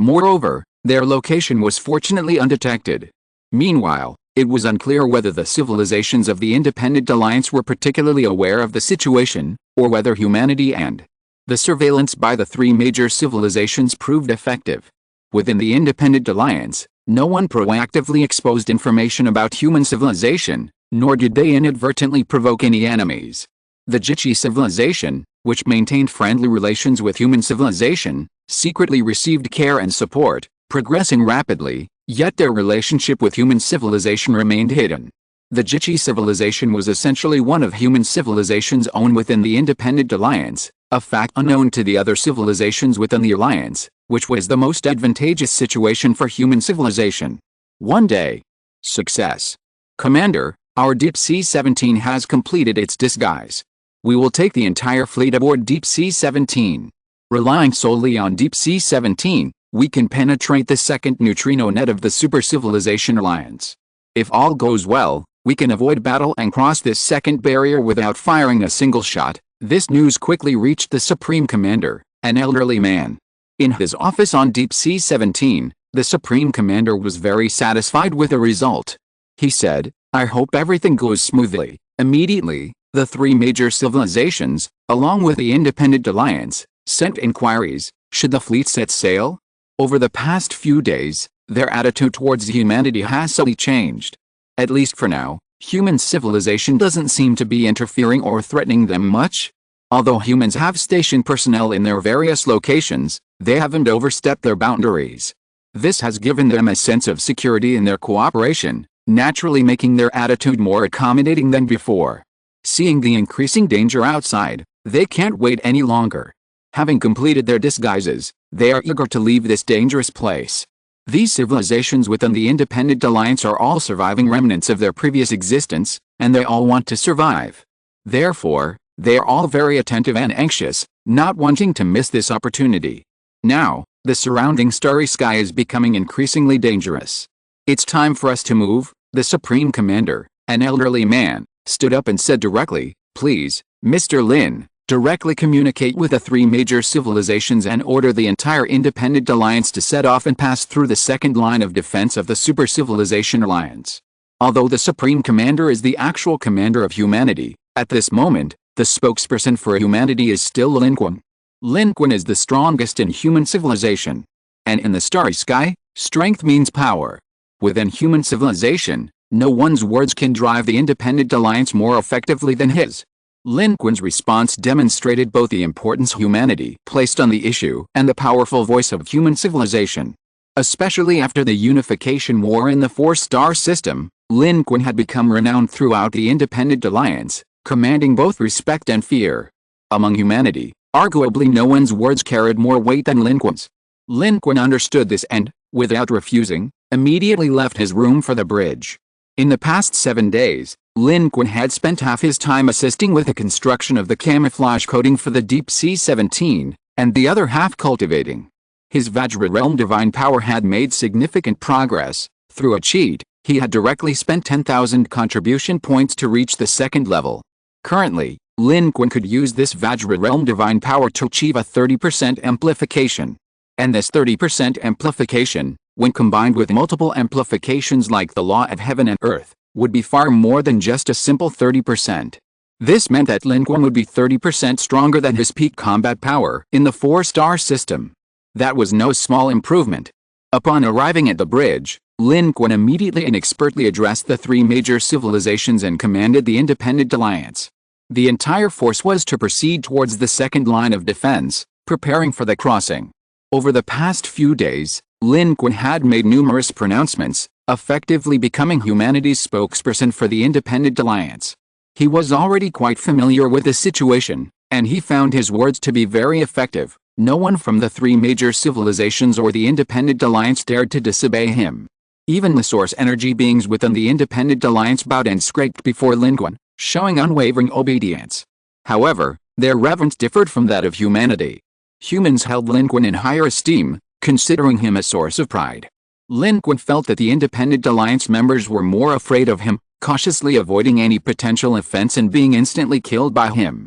Moreover, their location was fortunately undetected. Meanwhile, it was unclear whether the civilizations of the independent alliance were particularly aware of the situation, or whether humanity and the surveillance by the three major civilizations proved effective. Within the independent alliance, no one proactively exposed information about human civilization, nor did they inadvertently provoke any enemies. The Jichi civilization, which maintained friendly relations with human civilization, secretly received care and support, progressing rapidly, yet their relationship with human civilization remained hidden. The Jichi civilization was essentially one of human civilization's own within the independent alliance, a fact unknown to the other civilizations within the alliance, which was the most advantageous situation for human civilization. One day. Success. Commander, our Deep Sea 17 has completed its disguise. We will take the entire fleet aboard Deep Sea 17. Relying solely on Deep Sea 17, we can penetrate the second neutrino net of the Super-Civilization Alliance. If all goes well, we can avoid battle and cross this second barrier without firing a single shot. This news quickly reached the Supreme Commander, an elderly man. In his office on Deep Sea 17, the Supreme Commander was very satisfied with the result. He said, "I hope everything goes smoothly." Immediately, the three major civilizations, along with the Independent Alliance, sent inquiries, should the fleet set sail? Over the past few days, their attitude towards humanity has subtly changed. At least for now, human civilization doesn't seem to be interfering or threatening them much. Although humans have stationed personnel in their various locations, they haven't overstepped their boundaries. This has given them a sense of security in their cooperation, naturally making their attitude more accommodating than before. Seeing the increasing danger outside, they can't wait any longer. Having completed their disguises, they are eager to leave this dangerous place. These civilizations within the Independent Alliance are all surviving remnants of their previous existence, and they all want to survive. Therefore, they are all very attentive and anxious, not wanting to miss this opportunity. Now, the surrounding starry sky is becoming increasingly dangerous. It's time for us to move. The Supreme Commander, an elderly man, stood up and said directly, "Please, Mr. Lin, directly communicate with the three major civilizations and order the entire Independent Alliance to set off and pass through the second line of defense of the Super-Civilization Alliance." Although the Supreme Commander is the actual commander of humanity, at this moment, the spokesperson for humanity is still Lin Qun. Lin Qun is the strongest in human civilization. And in the starry sky, strength means power. Within human civilization, no one's words can drive the Independent Alliance more effectively than his. Lin Qun's response demonstrated both the importance humanity placed on the issue and the powerful voice of human civilization. Especially after the unification war in the four-star system, Lin Qun had become renowned throughout the Independent Alliance, commanding both respect and fear. Among humanity, arguably no one's words carried more weight than Lin Qun's. Lin Qun understood this and, without refusing, immediately left his room for the bridge. In the past 7 days, Lin Qun had spent half his time assisting with the construction of the camouflage coating for the Deep Sea 17, and the other half cultivating. His Vajra realm divine power had made significant progress. Through a cheat, he had directly spent 10,000 contribution points to reach the second level. Currently, Lin Qun could use this Vajra realm divine power to achieve a 30% amplification. And this 30% amplification, when combined with multiple amplifications like the law of heaven and earth, would be far more than just a simple 30%. This meant that Lin Qun would be 30% stronger than his peak combat power in the four-star system. That was no small improvement. Upon arriving at the bridge, Lin Qun immediately and expertly addressed the three major civilizations and commanded the Independent Alliance. The entire force was to proceed towards the second line of defense, preparing for the crossing. Over the past few days, Lin Qun had made numerous pronouncements, effectively becoming humanity's spokesperson for the Independent Alliance. He was already quite familiar with the situation, and he found his words to be very effective. No one from the three major civilizations or the Independent Alliance dared to disobey him. Even the source energy beings within the Independent Alliance bowed and scraped before Lin Qun, showing unwavering obedience. However, their reverence differed from that of humanity. Humans held Lin Qun in higher esteem, considering him a source of pride. Lin Qun felt that the Independent Alliance members were more afraid of him, cautiously avoiding any potential offense and being instantly killed by him.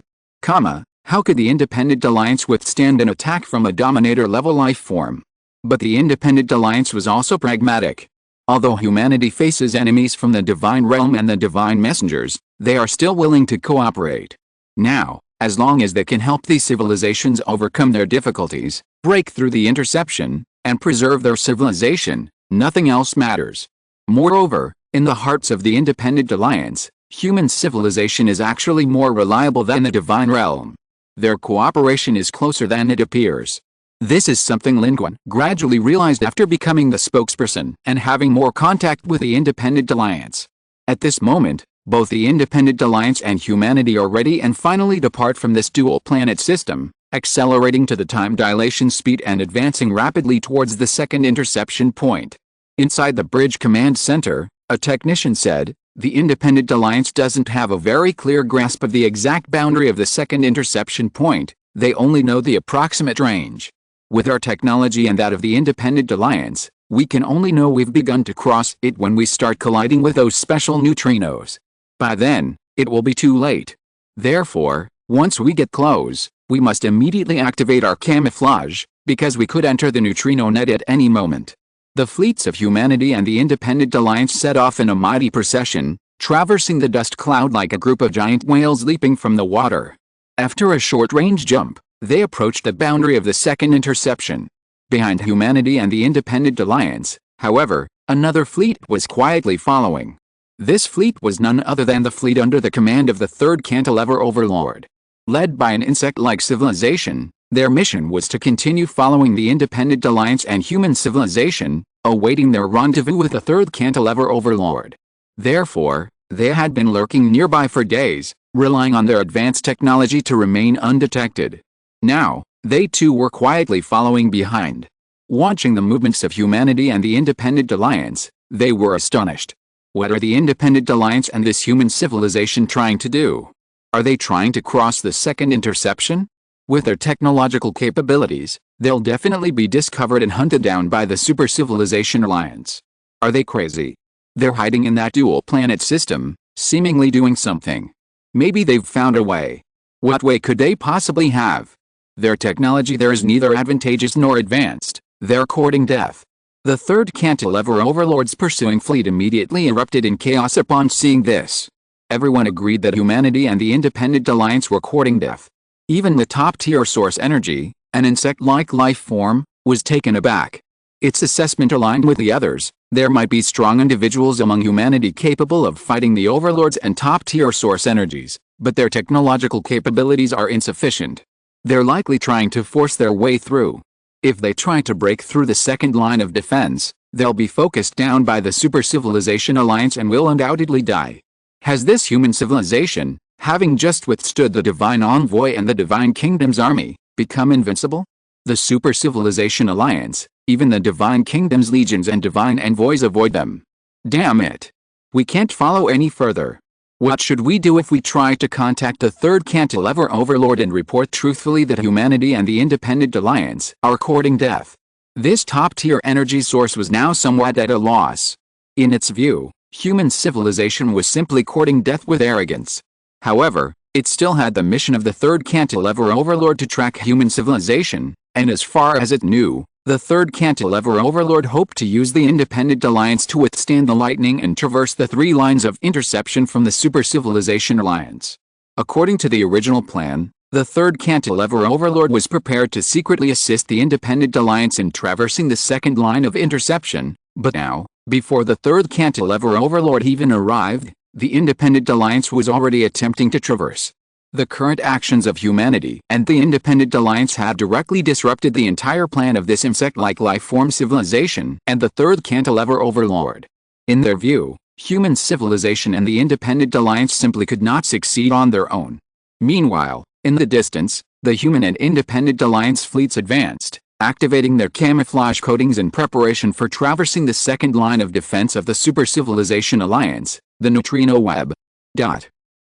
How could the Independent Alliance withstand an attack from a Dominator-level life form? But the Independent Alliance was also pragmatic. Although humanity faces enemies from the Divine Realm and the Divine Messengers, they are still willing to cooperate. Now, as long as they can help these civilizations overcome their difficulties, break through the interception, and preserve their civilization, nothing else matters. Moreover, in the hearts of the Independent Alliance, human civilization is actually more reliable than the Divine Realm. Their cooperation is closer than it appears. This is something Lin Qun gradually realized after becoming the spokesperson and having more contact with the Independent Alliance. At this moment, both the Independent Alliance and humanity are ready and finally depart from this dual-planet system, accelerating to the time dilation speed and advancing rapidly towards the second interception point. Inside the bridge command center, a technician said, "The Independent Alliance doesn't have a very clear grasp of the exact boundary of the second interception point, they only know the approximate range. With our technology and that of the Independent Alliance, we can only know we've begun to cross it when we start colliding with those special neutrinos. By then, it will be too late. Therefore, once we get close, we must immediately activate our camouflage, because we could enter the neutrino net at any moment." The fleets of humanity and the Independent Alliance set off in a mighty procession, traversing the dust cloud like a group of giant whales leaping from the water. After a short-range jump, they approached the boundary of the second interception. Behind humanity and the Independent Alliance, however, another fleet was quietly following. This fleet was none other than the fleet under the command of the third cantilever overlord. Led by an insect-like civilization, their mission was to continue following the Independent Alliance and human civilization, awaiting their rendezvous with the third cantilever overlord. Therefore, they had been lurking nearby for days, relying on their advanced technology to remain undetected. Now, they too were quietly following behind. Watching the movements of humanity and the Independent Alliance, they were astonished. What are the Independent Alliance and this human civilization trying to do? Are they trying to cross the second interception? With their technological capabilities, they'll definitely be discovered and hunted down by the Super Civilization Alliance. Are they crazy? They're hiding in that dual-planet system, seemingly doing something. Maybe they've found a way. What way could they possibly have? Their technology there is neither advantageous nor advanced, they're courting death. The third cantilever overlord's pursuing fleet immediately erupted in chaos upon seeing this. Everyone agreed that humanity and the Independent Alliance were courting death. Even the top-tier source energy, an insect-like life form, was taken aback. Its assessment aligned with the others. There might be strong individuals among humanity capable of fighting the overlords and top-tier source energies, but their technological capabilities are insufficient. They're likely trying to force their way through. If they try to break through the second line of defense, they'll be focused down by the Super Civilization Alliance and will undoubtedly die. Has this human civilization, having just withstood the Divine Envoy and the Divine Kingdom's army, become invincible? The Super Civilization Alliance, even the Divine Kingdom's legions and Divine Envoys avoid them. Damn it. We can't follow any further. What should we do if we try to contact the third cantilever overlord and report truthfully that humanity and the Independent Alliance are courting death? This top-tier energy source was now somewhat at a loss. In its view, human civilization was simply courting death with arrogance. However, it still had the mission of the third cantilever overlord to track human civilization, and as far as it knew, the third cantilever overlord hoped to use the Independent Alliance to withstand the lightning and traverse the 3 lines of interception from the Super Civilization Alliance. According to the original plan, the third cantilever overlord was prepared to secretly assist the Independent Alliance in traversing the second line of interception, but now, before the third cantilever overlord even arrived, the Independent Alliance was already attempting to traverse. The current actions of humanity and the Independent Alliance had directly disrupted the entire plan of this insect-like life-form civilization and the third cantilever overlord. In their view, human civilization and the Independent Alliance simply could not succeed on their own. Meanwhile, in the distance, the human and Independent Alliance fleets advanced, activating their camouflage coatings in preparation for traversing the second line of defense of the Super Civilization Alliance, the neutrino web.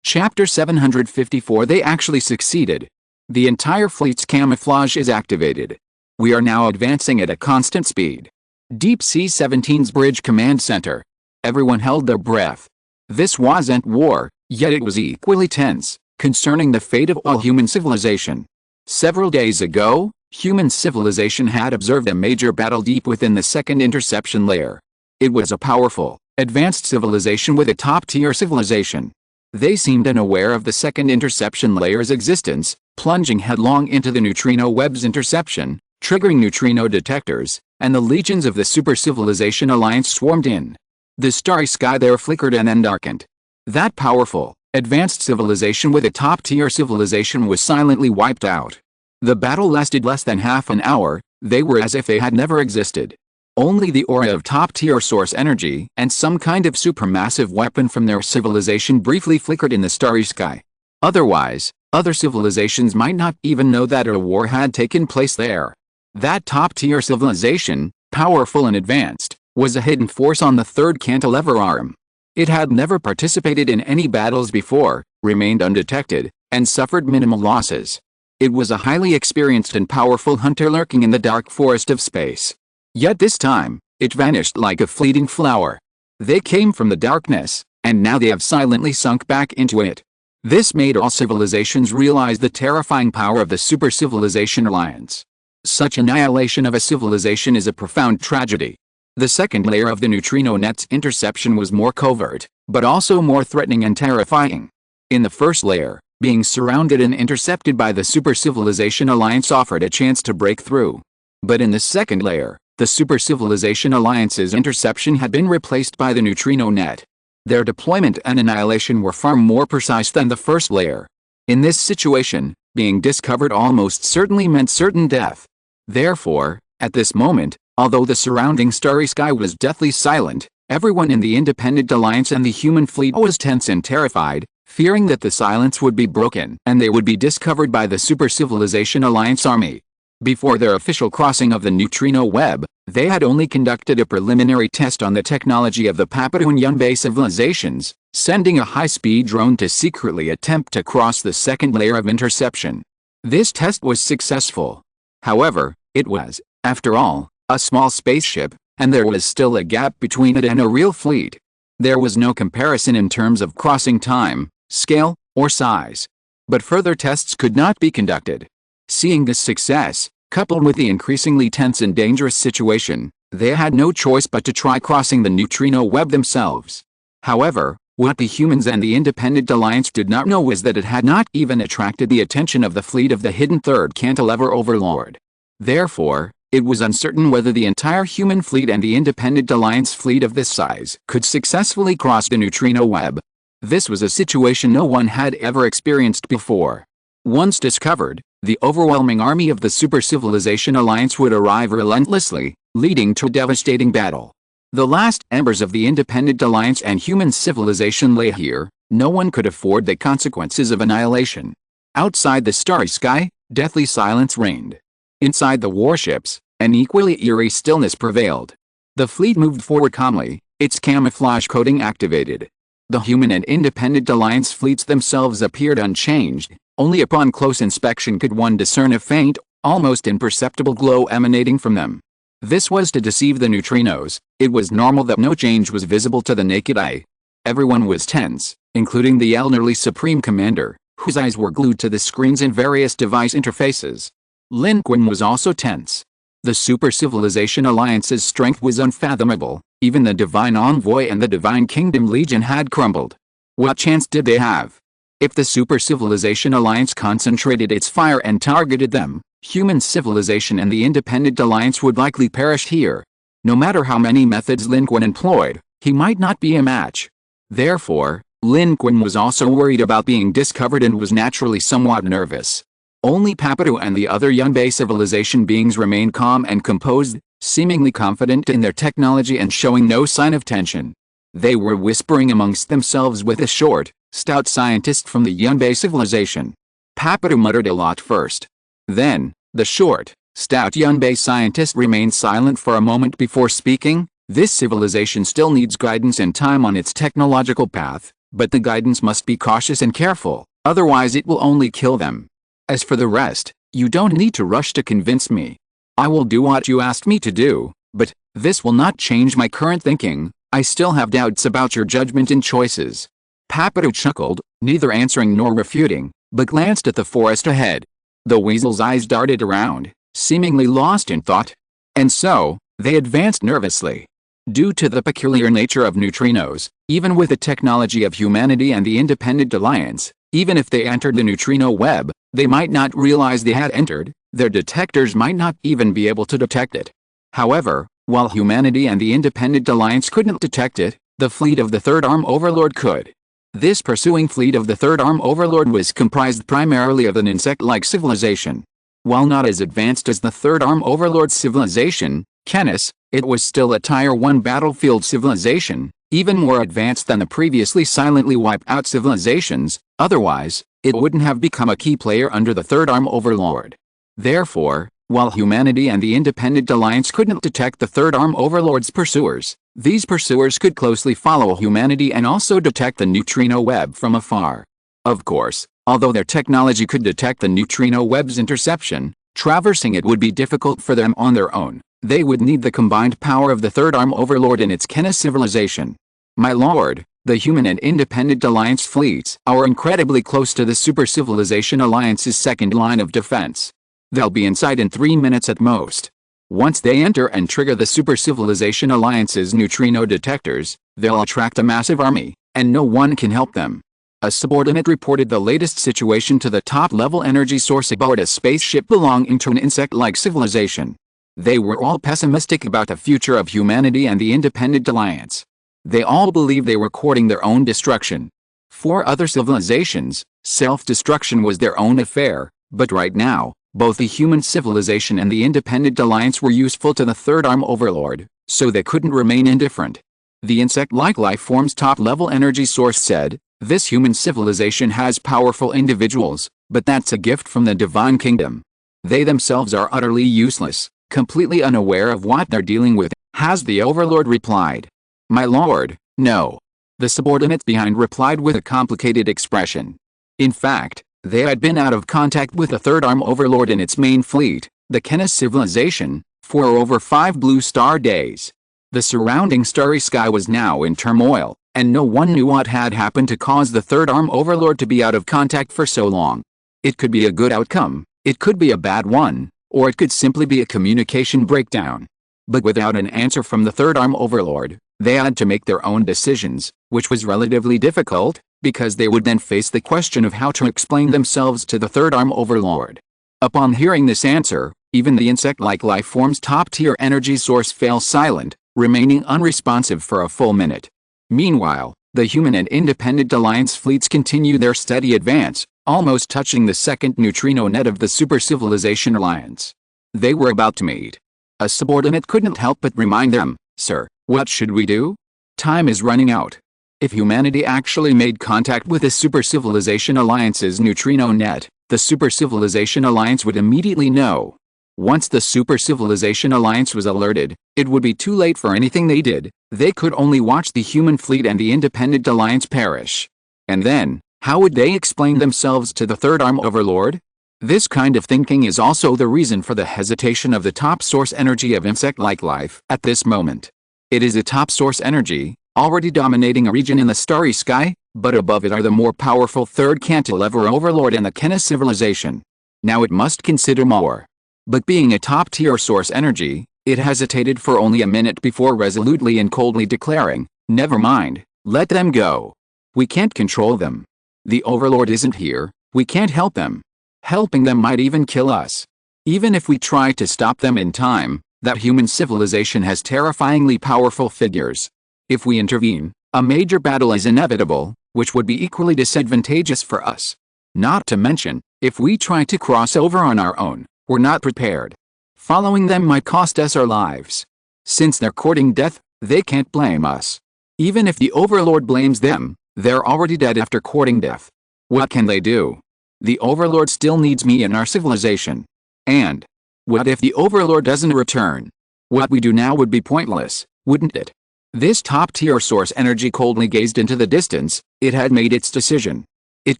Chapter 754. They actually succeeded. The entire fleet's camouflage is activated. We are now advancing at a constant speed. Deep Sea 17's Bridge Command Center. Everyone held their breath. This wasn't war, yet it was equally tense, concerning the fate of all human civilization. Several days ago, human civilization had observed a major battle deep within the second interception layer. It was a powerful, advanced civilization with a top-tier civilization. They seemed unaware of the second interception layer's existence, plunging headlong into the neutrino web's interception, triggering neutrino detectors, and the legions of the Super Civilization Alliance swarmed in. The starry sky there flickered and then darkened. That powerful, advanced civilization with a top-tier civilization was silently wiped out. The battle lasted less than half an hour. They were as if they had never existed. Only the aura of top-tier source energy and some kind of supermassive weapon from their civilization briefly flickered in the starry sky. Otherwise, other civilizations might not even know that a war had taken place there. That top-tier civilization, powerful and advanced, was a hidden force on the third cantilever arm. It had never participated in any battles before, remained undetected, and suffered minimal losses. It was a highly experienced and powerful hunter lurking in the dark forest of space. Yet this time, it vanished like a fleeting flower. They came from the darkness, and now they have silently sunk back into it. This made all civilizations realize the terrifying power of the Super Civilization Alliance. Such annihilation of a civilization is a profound tragedy. The second layer of the neutrino net's interception was more covert, but also more threatening and terrifying. In the first layer, being surrounded and intercepted by the Super Civilization Alliance offered a chance to break through. But in the second layer, the Super Civilization Alliance's interception had been replaced by the neutrino net. Their deployment and annihilation were far more precise than the first layer. In this situation, being discovered almost certainly meant certain death. Therefore, at this moment, although the surrounding starry sky was deathly silent, everyone in the Independent Alliance and the human fleet was tense and terrified, fearing that the silence would be broken and they would be discovered by the Super Civilization Alliance army. Before their official crossing of the neutrino web, they had only conducted a preliminary test on the technology of the Papatoon Yunbei civilizations, sending a high-speed drone to secretly attempt to cross the second layer of interception. This test was successful. However, it was, after all, a small spaceship, and there was still a gap between it and a real fleet. There was no comparison in terms of crossing time, scale, or size. But further tests could not be conducted. Seeing this success, coupled with the increasingly tense and dangerous situation, they had no choice but to try crossing the neutrino web themselves. However, what the humans and the Independent Alliance did not know was that it had not even attracted the attention of the fleet of the hidden third cantilever overlord. Therefore, it was uncertain whether the entire human fleet and the Independent Alliance fleet of this size could successfully cross the neutrino web. This was a situation no one had ever experienced before. Once discovered, the overwhelming army of the Super Civilization Alliance would arrive relentlessly, leading to a devastating battle. The last embers of the Independent Alliance and human civilization lay here. No one could afford the consequences of annihilation. Outside the starry sky, deathly silence reigned. Inside the warships, an equally eerie stillness prevailed. The fleet moved forward calmly, its camouflage coating activated. The human and Independent Alliance fleets themselves appeared unchanged. Only upon close inspection could one discern a faint, almost imperceptible glow emanating from them. This was to deceive the neutrinos. It was normal that no change was visible to the naked eye. Everyone was tense, including the elderly Supreme Commander, whose eyes were glued to the screens in various device interfaces. Lin Qun was also tense. The Super Civilization Alliance's strength was unfathomable. Even the Divine Envoy and the Divine Kingdom Legion had crumbled. What chance did they have? If the Super Civilization Alliance concentrated its fire and targeted them, human civilization and the Independent Alliance would likely perish here. No matter how many methods Lin Qun employed, he might not be a match. Therefore, Lin Qun was also worried about being discovered and was naturally somewhat nervous. Only Papadu and the other Yunbei civilization beings remained calm and composed, seemingly confident in their technology and showing no sign of tension. They were whispering amongst themselves with a short, stout scientist from the Yunbei civilization. Papadu muttered a lot first. Then, the short, stout Yunbei scientist remained silent for a moment before speaking. This civilization still needs guidance and time on its technological path, but the guidance must be cautious and careful, otherwise it will only kill them. As for the rest, you don't need to rush to convince me. I will do what you asked me to do, but this will not change my current thinking. I still have doubts about your judgment and choices. Papadu chuckled, neither answering nor refuting, but glanced at the forest ahead. The weasel's eyes darted around, seemingly lost in thought. And so, they advanced nervously. Due to the peculiar nature of neutrinos, even with the technology of humanity and the Independent Alliance, even if they entered the neutrino web, they might not realize they had entered. Their detectors might not even be able to detect it. However, while humanity and the Independent Alliance couldn't detect it, the fleet of the Third Arm Overlord could. This pursuing fleet of the Third Arm Overlord was comprised primarily of an insect-like civilization. While not as advanced as the Third Arm Overlord civilization, Canis, it was still a Tier 1 battlefield civilization, even more advanced than the previously silently wiped out civilizations. Otherwise, it wouldn't have become a key player under the Third Arm Overlord. Therefore, while humanity and the Independent Alliance couldn't detect the Third Arm Overlord's pursuers, these pursuers could closely follow humanity and also detect the neutrino web from afar. Of course, although their technology could detect the neutrino web's interception, traversing it would be difficult for them on their own. They would need the combined power of the Third Arm Overlord and its Canis civilization. My lord, the human and Independent Alliance fleets are incredibly close to the Super Civilization Alliance's second line of defense. They'll be inside in 3 minutes at most. Once they enter and trigger the Super Civilization Alliance's neutrino detectors, they'll attract a massive army, and no one can help them. A subordinate reported the latest situation to the top-level energy source aboard a spaceship belonging to an insect-like civilization. They were all pessimistic about the future of humanity and the Independent Alliance. They all believed they were courting their own destruction. For other civilizations, self-destruction was their own affair, but right now, both the human civilization and the Independent Alliance were useful to the Third Arm Overlord, so they couldn't remain indifferent. The insect-like life form's top-level energy source said, "This human civilization has powerful individuals, but that's a gift from the Divine Kingdom. They themselves are utterly useless, completely unaware of what they're dealing with," has the Overlord replied. "My lord, no." The subordinate behind replied with a complicated expression. In fact, they had been out of contact with the Third Arm Overlord and its main fleet, the Canis civilization, for over 5 blue star days. The surrounding starry sky was now in turmoil, and no one knew what had happened to cause the Third Arm Overlord to be out of contact for so long. It could be a good outcome, it could be a bad one, or it could simply be a communication breakdown. But without an answer from the Third Arm Overlord, they had to make their own decisions, which was relatively difficult, because they would then face the question of how to explain themselves to the Third Arm Overlord. Upon hearing this answer, even the insect-like life form's top-tier energy source fell silent, remaining unresponsive for a full minute. Meanwhile, The human and independent alliance fleets continue their steady advance, almost touching the second neutrino net of the Super Civilization Alliance. They were about to meet. A subordinate couldn't help but remind them, "Sir, what should we do? Time is running out." If humanity actually made contact with the Super Civilization Alliance's neutrino net, the Super Civilization Alliance would immediately know. Once the Super Civilization Alliance was alerted, it would be too late for anything they did. They could only watch the human fleet and the independent alliance perish. And then, how would they explain themselves to the Third Arm Overlord? This kind of thinking is also the reason for the hesitation of the top source energy of insect-like life at this moment. It is a top source energy, already dominating a region in the starry sky, but above it are the more powerful Third Cantilever Overlord and the Kenna civilization. Now it must consider more. But being a top-tier source energy, it hesitated for only a minute before resolutely and coldly declaring, "Never mind, let them go. We can't control them. The Overlord isn't here, we can't help them. Helping them might even kill us. Even if we try to stop them in time, that human civilization has terrifyingly powerful figures. If we intervene, a major battle is inevitable, which would be equally disadvantageous for us. Not to mention, if we try to cross over on our own, we're not prepared. Following them might cost us our lives. Since they're courting death, they can't blame us. Even if the Overlord blames them, they're already dead after courting death. What can they do? The Overlord still needs me in our civilization. And what if the Overlord doesn't return? What we do now would be pointless, wouldn't it?" This top-tier source energy coldly gazed into the distance. It had made its decision. It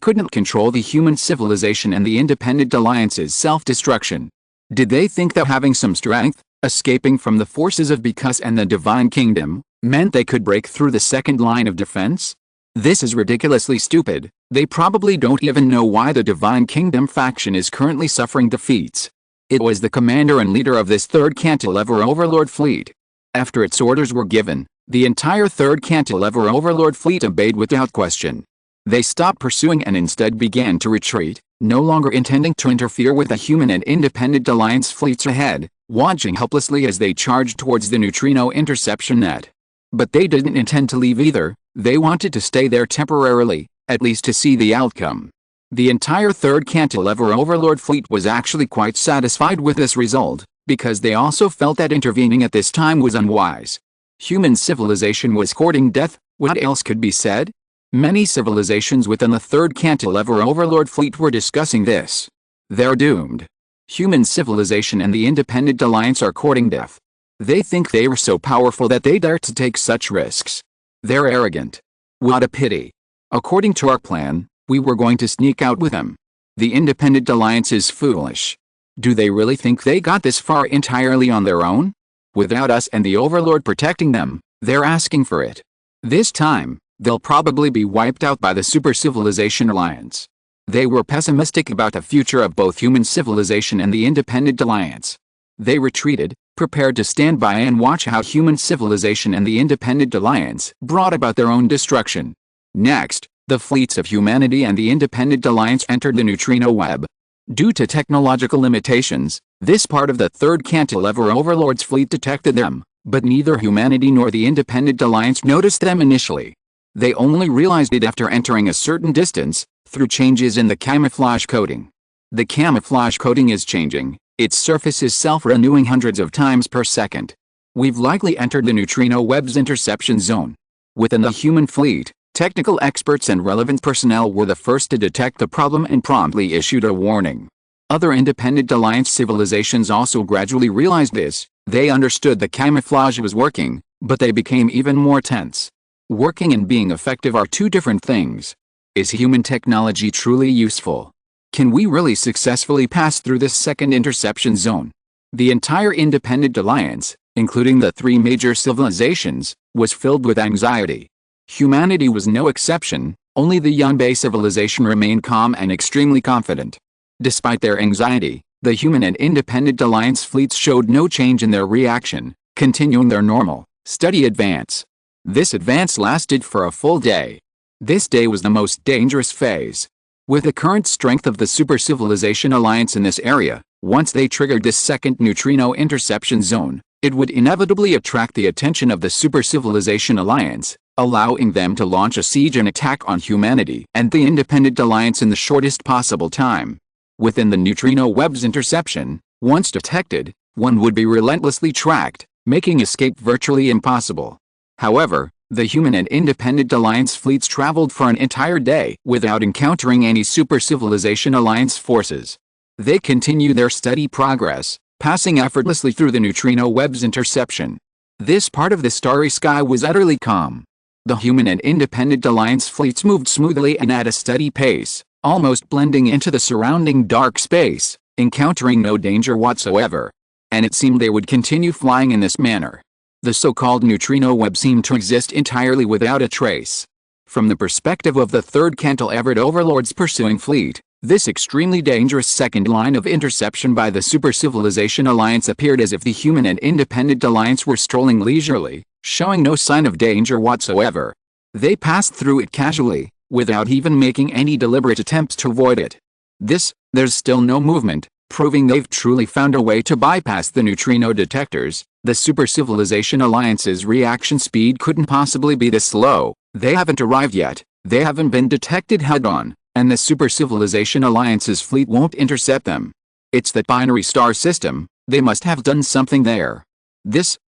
couldn't control the human civilization and the independent alliance's self-destruction. Did they think that having some strength, escaping from the forces of Because and the Divine Kingdom, meant they could break through the second line of defense? This is ridiculously stupid. They probably don't even know why the Divine Kingdom faction is currently suffering defeats. It was the commander and leader of this Third Cantilever Overlord fleet. After its orders were given, the entire Third Cantilever Overlord fleet obeyed without question. They stopped pursuing and instead began to retreat, no longer intending to interfere with the human and independent alliance fleets ahead, watching helplessly as they charged towards the neutrino interception net. But they didn't intend to leave either. They wanted to stay there temporarily, at least to see the outcome. The entire Third Cantilever Overlord fleet was actually quite satisfied with this result, because they also felt that intervening at this time was unwise. Human civilization was courting death. What else could be said? Many civilizations within the Third Cantilever Overlord fleet were discussing this. They're doomed. Human civilization and the independent alliance are courting death. They think they are so powerful that they dare to take such risks. They're arrogant. What a pity. According to our plan, we were going to sneak out with them. The independent alliance is foolish. Do they really think they got this far entirely on their own? Without us and the Overlord protecting them, they're asking for it. This time, they'll probably be wiped out by the Super Civilization Alliance. They were pessimistic about the future of both human civilization and the independent alliance. They retreated, prepared to stand by and watch how human civilization and the independent alliance brought about their own destruction. Next, the fleets of humanity and the independent alliance entered the neutrino web. Due to technological limitations, this part of the Third Cantilever Overlord's fleet detected them, but neither humanity nor the independent alliance noticed them initially. They only realized it after entering a certain distance, through changes in the camouflage coating. The camouflage coating is changing. Its surface is self-renewing hundreds of times per second. We've likely entered the neutrino web's interception zone. Within the human fleet, technical experts and relevant personnel were the first to detect the problem and promptly issued a warning. Other independent alliance civilizations also gradually realized this. They understood the camouflage was working, but they became even more tense. Working and being effective are two different things. Is human technology truly useful? Can we really successfully pass through this second interception zone? The entire independent alliance, including the three major civilizations, was filled with anxiety. Humanity was no exception. Only the Yunbei civilization remained calm and extremely confident. Despite their anxiety, the human and independent alliance fleets showed no change in their reaction, continuing their normal, steady advance. This advance lasted for a full day. This day was the most dangerous phase. With the current strength of the Super Civilization Alliance in this area, once they triggered this second neutrino interception zone, it would inevitably attract the attention of the Super Civilization Alliance. allowing them to launch a siege and attack on humanity and the Independent Alliance in the shortest possible time. Within the neutrino web's interception, once detected, one would be relentlessly tracked, making escape virtually impossible. However, the human and Independent Alliance fleets traveled for an entire day without encountering any Super Civilization Alliance forces. They continue their steady progress, passing effortlessly through the neutrino web's interception. This part of the starry sky was utterly calm. The human and Independent Alliance fleets moved smoothly and at a steady pace, almost blending into the surrounding dark space, encountering no danger whatsoever. And it seemed they would continue flying in this manner. The so-called neutrino web seemed to exist entirely without a trace. From the perspective of the third cantilevered overlord's pursuing fleet, this extremely dangerous second line of interception by the Super Civilization Alliance appeared as if the human and Independent Alliance were strolling leisurely, showing no sign of danger whatsoever. They passed through it casually, without even making any deliberate attempts to avoid it. There's still no movement, proving they've truly found a way to bypass the neutrino detectors. The Super Civilization Alliance's reaction speed couldn't possibly be this slow. They haven't arrived yet, they haven't been detected head-on, and the Super Civilization Alliance's fleet won't intercept them. It's that binary star system, they must have done something there.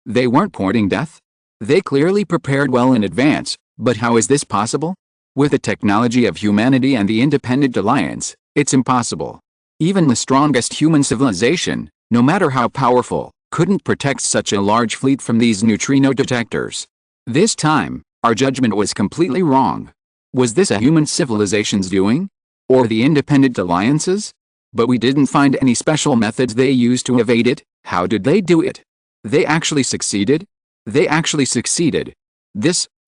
They weren't courting death? They clearly prepared well in advance, but how is this possible? With the technology of humanity and the Independent Alliance, it's impossible. Even the strongest human civilization, no matter how powerful, couldn't protect such a large fleet from these neutrino detectors. This time, our judgment was completely wrong. Was this a human civilization's doing? Or the Independent Alliance's? But we didn't find any special methods they used to evade it. How did they do it? They actually succeeded?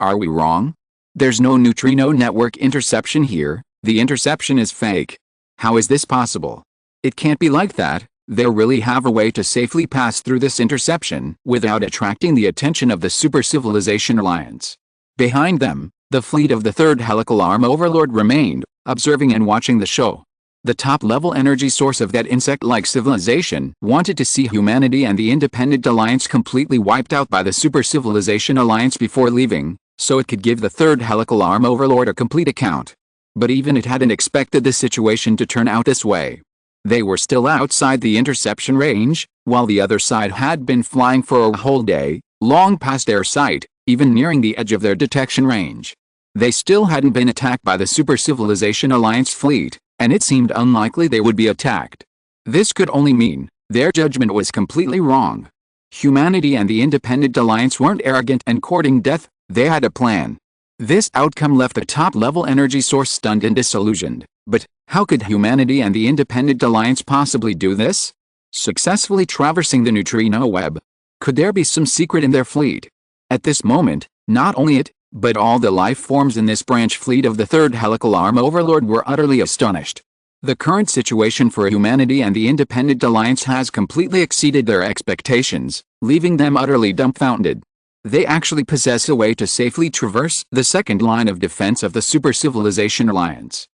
Are we wrong? There's no neutrino network interception here, the interception is fake. How is this possible? It can't be like that. They really have a way to safely pass through this interception without attracting the attention of the Super Civilization Alliance. Behind them, the fleet of the third helical arm overlord remained, observing and watching the show. The top-level energy source of that insect-like civilization wanted to see humanity and the Independent Alliance completely wiped out by the Super Civilization Alliance before leaving, so it could give the third helical arm overlord a complete account. But even it hadn't expected the situation to turn out this way. They were still outside the interception range, while the other side had been flying for a whole day, long past their sight, even nearing the edge of their detection range. They still hadn't been attacked by the Super Civilization Alliance fleet, and it seemed unlikely they would be attacked. This could only mean their judgment was completely wrong. Humanity and the Independent Alliance weren't arrogant and courting death, they had a plan. This outcome left the top-level energy source stunned and disillusioned. But how could humanity and the Independent Alliance possibly do this? Successfully traversing the neutrino web? Could there be some secret in their fleet? At this moment, not only it, but all the life forms in this branch fleet of the third helical arm overlord were utterly astonished. The current situation for humanity and the Independent Alliance has completely exceeded their expectations, leaving them utterly dumbfounded. They actually possess a way to safely traverse the second line of defense of the Super Civilization Alliance.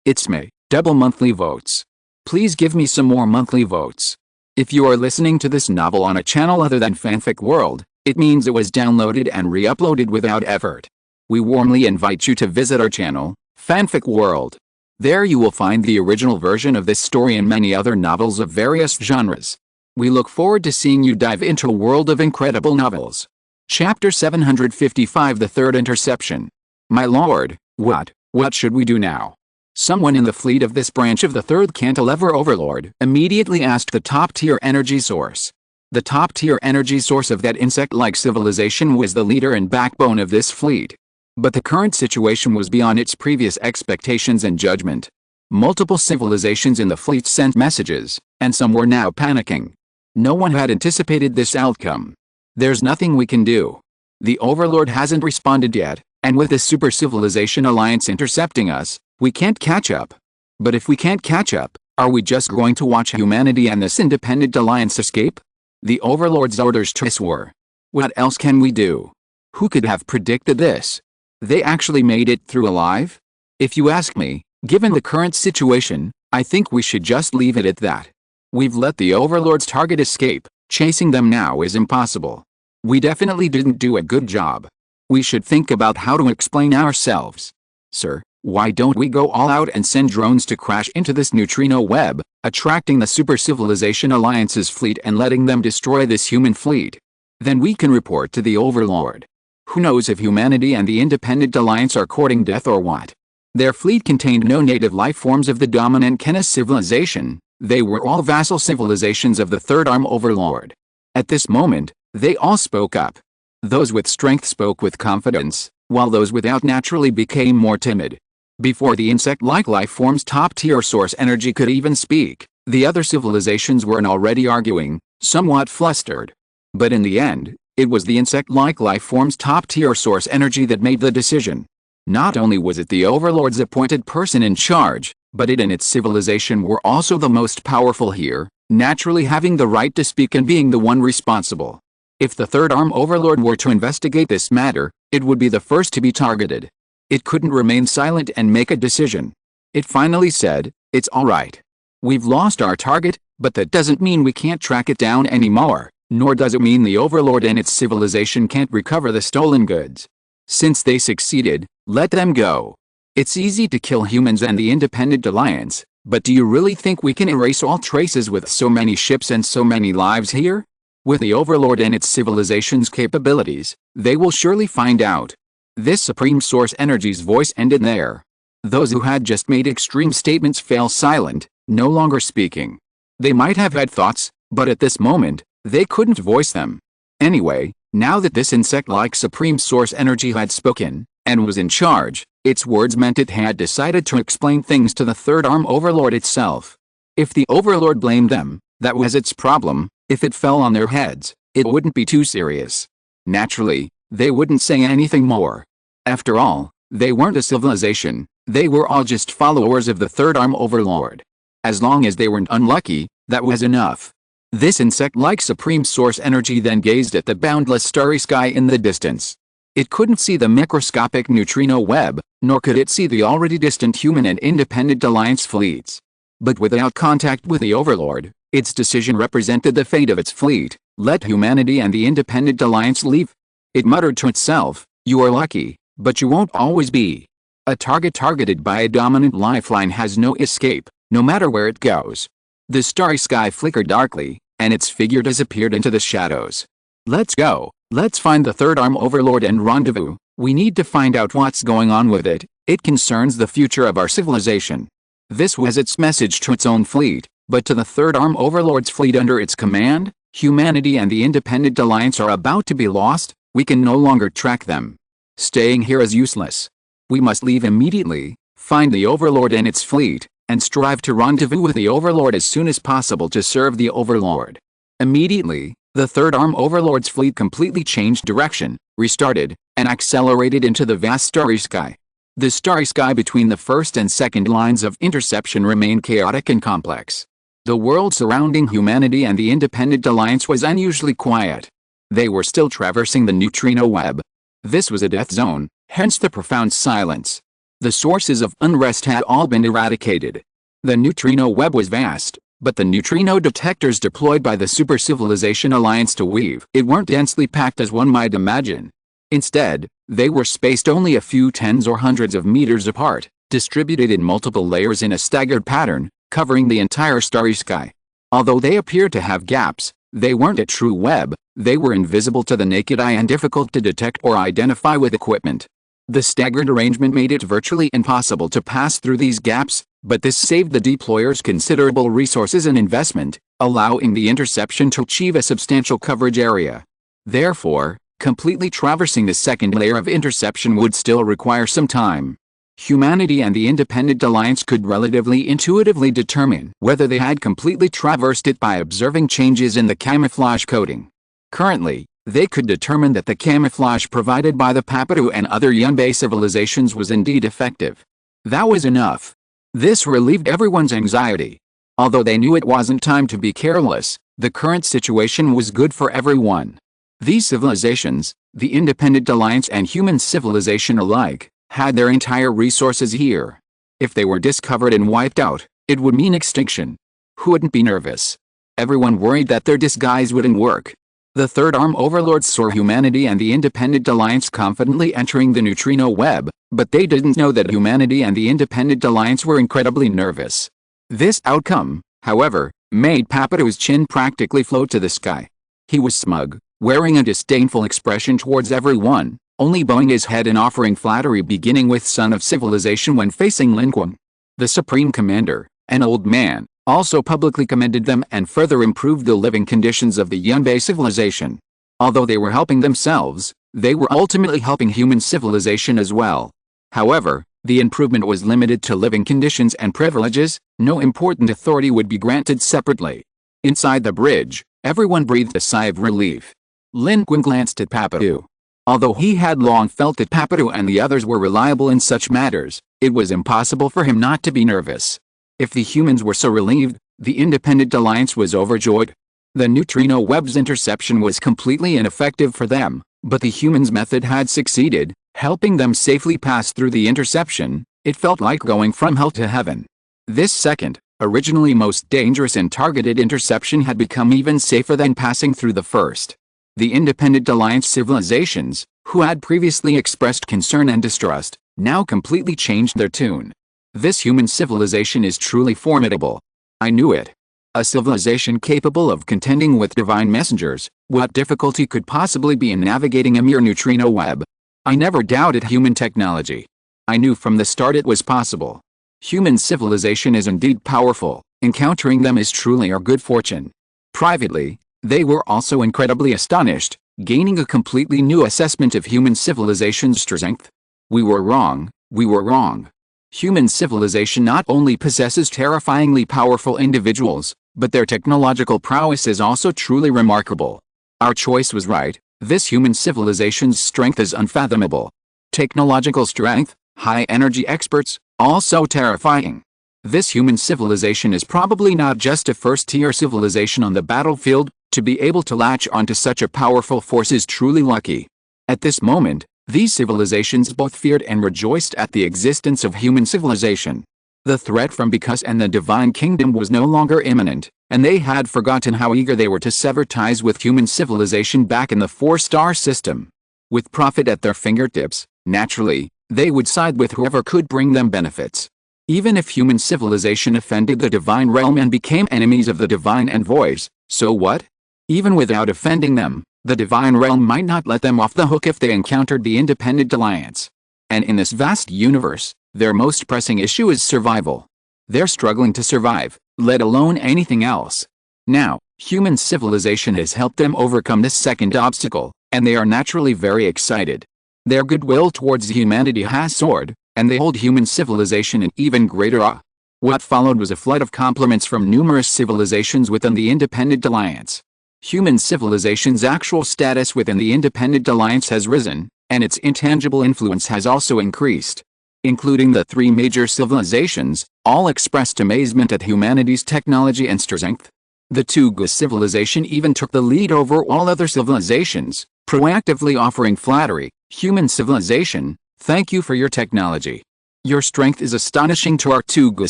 It's me, double monthly votes. Please give me some more monthly votes. If you are listening to this novel on a channel other than Fanfic World, it means it was downloaded and re-uploaded without effort. We warmly invite you to visit our channel, Fanfic World. There you will find the original version of this story and many other novels of various genres. We look forward to seeing you dive into a world of incredible novels. Chapter 755 The Third Interception. My lord, what should we do now? Someone in the fleet of this branch of the third cantilever overlord immediately asked the top-tier energy source. The top-tier energy source of that insect-like civilization was the leader and backbone of this fleet. But the current situation was beyond its previous expectations and judgment. Multiple civilizations in the fleet sent messages, and some were now panicking. No one had anticipated this outcome. There's nothing we can do. The overlord hasn't responded yet, and with the Super Civilization Alliance intercepting us, we can't catch up. But if we can't catch up, are we just going to watch humanity and this Independent Alliance escape? The overlord's orders to us were. What else can we do? Who could have predicted this? They actually made it through alive? If you ask me, given the current situation, I think we should just leave it at that. We've let the overlord's target escape. Chasing them now is impossible. We definitely didn't do a good job. We should think about how to explain ourselves. Sir, why don't we go all out and send drones to crash into this neutrino web, attracting the Super Civilization Alliance's fleet and letting them destroy this human fleet? Then we can report to the Overlord. Who knows if humanity and the Independent Alliance are courting death or what? Their fleet contained no native life forms of the dominant Kenna civilization. They were all vassal civilizations of the Third Arm Overlord. At this moment, they all spoke up. Those with strength spoke with confidence, while those without naturally became more timid. Before the insect-like life form's top-tier source energy could even speak, the other civilizations were already arguing, somewhat flustered. But in the end, it was the insect-like life form's top-tier source energy that made the decision. Not only was it the Overlord's appointed person in charge, but it and its civilization were also the most powerful here, naturally having the right to speak and being the one responsible. If the Third Arm Overlord were to investigate this matter, it would be the first to be targeted. It couldn't remain silent and make a decision. It finally said, "It's all right. We've lost our target, but that doesn't mean we can't track it down anymore, nor does it mean the Overlord and its civilization can't recover the stolen goods. Since they succeeded, let them go. It's easy to kill humans and the Independent Alliance, but do you really think we can erase all traces with so many ships and so many lives here? With the Overlord and its civilization's capabilities, they will surely find out." This Supreme Source Energy's voice ended there. Those who had just made extreme statements fell silent, no longer speaking. They might have had thoughts, but at this moment, they couldn't voice them. Anyway, now that this insect-like Supreme Source Energy had spoken, and was in charge, its words meant it had decided to explain things to the Third Arm Overlord itself. If the Overlord blamed them, that was its problem. If it fell on their heads, it wouldn't be too serious. Naturally, they wouldn't say anything more. After all, they weren't a civilization, they were all just followers of the Third Arm Overlord. As long as they weren't unlucky, that was enough. This insect-like Supreme Source Energy then gazed at the boundless starry sky in the distance. It couldn't see the microscopic neutrino web, nor could it see the already distant human and Independent Alliance fleets. But without contact with the Overlord, its decision represented the fate of its fleet. Let humanity and the Independent Alliance leave. It muttered to itself, "You are lucky, but you won't always be. A target targeted by a dominant lifeline has no escape, no matter where it goes." The starry sky flickered darkly, and its figure disappeared into the shadows. "Let's go. Let's find the Third Arm Overlord and rendezvous. We need to find out what's going on with it. It concerns the future of our civilization." This was its message to its own fleet, but to the Third Arm Overlord's fleet under its command. Humanity and the Independent Alliance are about to be lost. We can no longer track them. Staying here is useless. We must leave immediately, find the Overlord and its fleet, and strive to rendezvous with the Overlord as soon as possible to serve the Overlord. Immediately, the Third Arm Overlord's fleet completely changed direction, restarted, and accelerated into the vast starry sky. The starry sky between the first and second lines of interception remained chaotic and complex. The world surrounding humanity and the Independent Alliance was unusually quiet. They were still traversing the neutrino web. This was a death zone, hence the profound silence. The sources of unrest had all been eradicated. The neutrino web was vast, but the neutrino detectors deployed by the Super Civilization Alliance to weave it weren't densely packed as one might imagine. Instead, they were spaced only a few tens or hundreds of meters apart, distributed in multiple layers in a staggered pattern, covering the entire starry sky. Although they appeared to have gaps, they weren't a true web. They were invisible to the naked eye and difficult to detect or identify with equipment. The staggered arrangement made it virtually impossible to pass through these gaps, but this saved the deployers considerable resources and investment, allowing the interception to achieve a substantial coverage area. Therefore, completely traversing the second layer of interception would still require some time. Humanity and the Independent Alliance could relatively intuitively determine whether they had completely traversed it by observing changes in the camouflage coating. Currently, they could determine that the camouflage provided by the Papadu and other Yunbei civilizations was indeed effective. That was enough. This relieved everyone's anxiety. Although they knew it wasn't time to be careless, the current situation was good for everyone. These civilizations, the Independent Alliance and human civilization alike, had their entire resources here. If they were discovered and wiped out, it would mean extinction. Who wouldn't be nervous? Everyone worried that their disguise wouldn't work. The Third Arm overlords saw humanity and the Independent Alliance confidently entering the neutrino web, but they didn't know that humanity and the Independent Alliance were incredibly nervous. This outcome, however, made Papatou's chin practically float to the sky. He was smug, wearing a disdainful expression towards everyone, only bowing his head and offering flattery, beginning with Son of Civilization when facing Lin Qun. The Supreme Commander, an old man, also publicly commended them and further improved the living conditions of the Yunbei civilization. Although they were helping themselves, they were ultimately helping human civilization as well. However, the improvement was limited to living conditions and privileges. No important authority would be granted separately. Inside the bridge, everyone breathed a sigh of relief. Lin Qun glanced at Papatou. Although he had long felt that Papatou and the others were reliable in such matters, it was impossible for him not to be nervous. If the humans were so relieved, the Independent Alliance was overjoyed. The neutrino web's interception was completely ineffective for them, but the humans' method had succeeded, helping them safely pass through the interception. It felt like going from hell to heaven. This second, originally most dangerous and targeted interception had become even safer than passing through the first. The Independent Alliance civilizations, who had previously expressed concern and distrust, now completely changed their tune. This human civilization is truly formidable. I knew it. A civilization capable of contending with divine messengers. What difficulty could possibly be in navigating a mere neutrino web? I never doubted human technology. I knew from the start it was possible. Human civilization is indeed powerful. Encountering them is truly our good fortune. Privately, they were also incredibly astonished, gaining a completely new assessment of human civilization's strength. We were wrong, we were wrong. Human civilization not only possesses terrifyingly powerful individuals, but their technological prowess is also truly remarkable. Our choice was right. This human civilization's strength is unfathomable. Technological strength, high-energy experts, also terrifying. This human civilization is probably not just a first-tier civilization on the battlefield. To be able to latch onto such a powerful force is truly lucky. At this moment, these civilizations both feared and rejoiced at the existence of human civilization. The threat from Because and the Divine Kingdom was no longer imminent, and they had forgotten how eager they were to sever ties with human civilization back in the 4-star system. With profit at their fingertips, naturally, they would side with whoever could bring them benefits. Even if human civilization offended the divine realm and became enemies of the divine envoys, so what? Even without offending them, the divine realm might not let them off the hook if they encountered the Independent Alliance. And in this vast universe, their most pressing issue is survival. They're struggling to survive, let alone anything else. Now, human civilization has helped them overcome this second obstacle, and they are naturally very excited. Their goodwill towards humanity has soared, and they hold human civilization in even greater awe. What followed was a flood of compliments from numerous civilizations within the Independent Alliance. Human civilization's actual status within the Independent Alliance has risen, and its intangible influence has also increased. Including the 3 major civilizations, all expressed amazement at humanity's technology and strength. The Tuga civilization even took the lead over all other civilizations, proactively offering flattery. Human civilization, thank you for your technology. Your strength is astonishing to our Tuga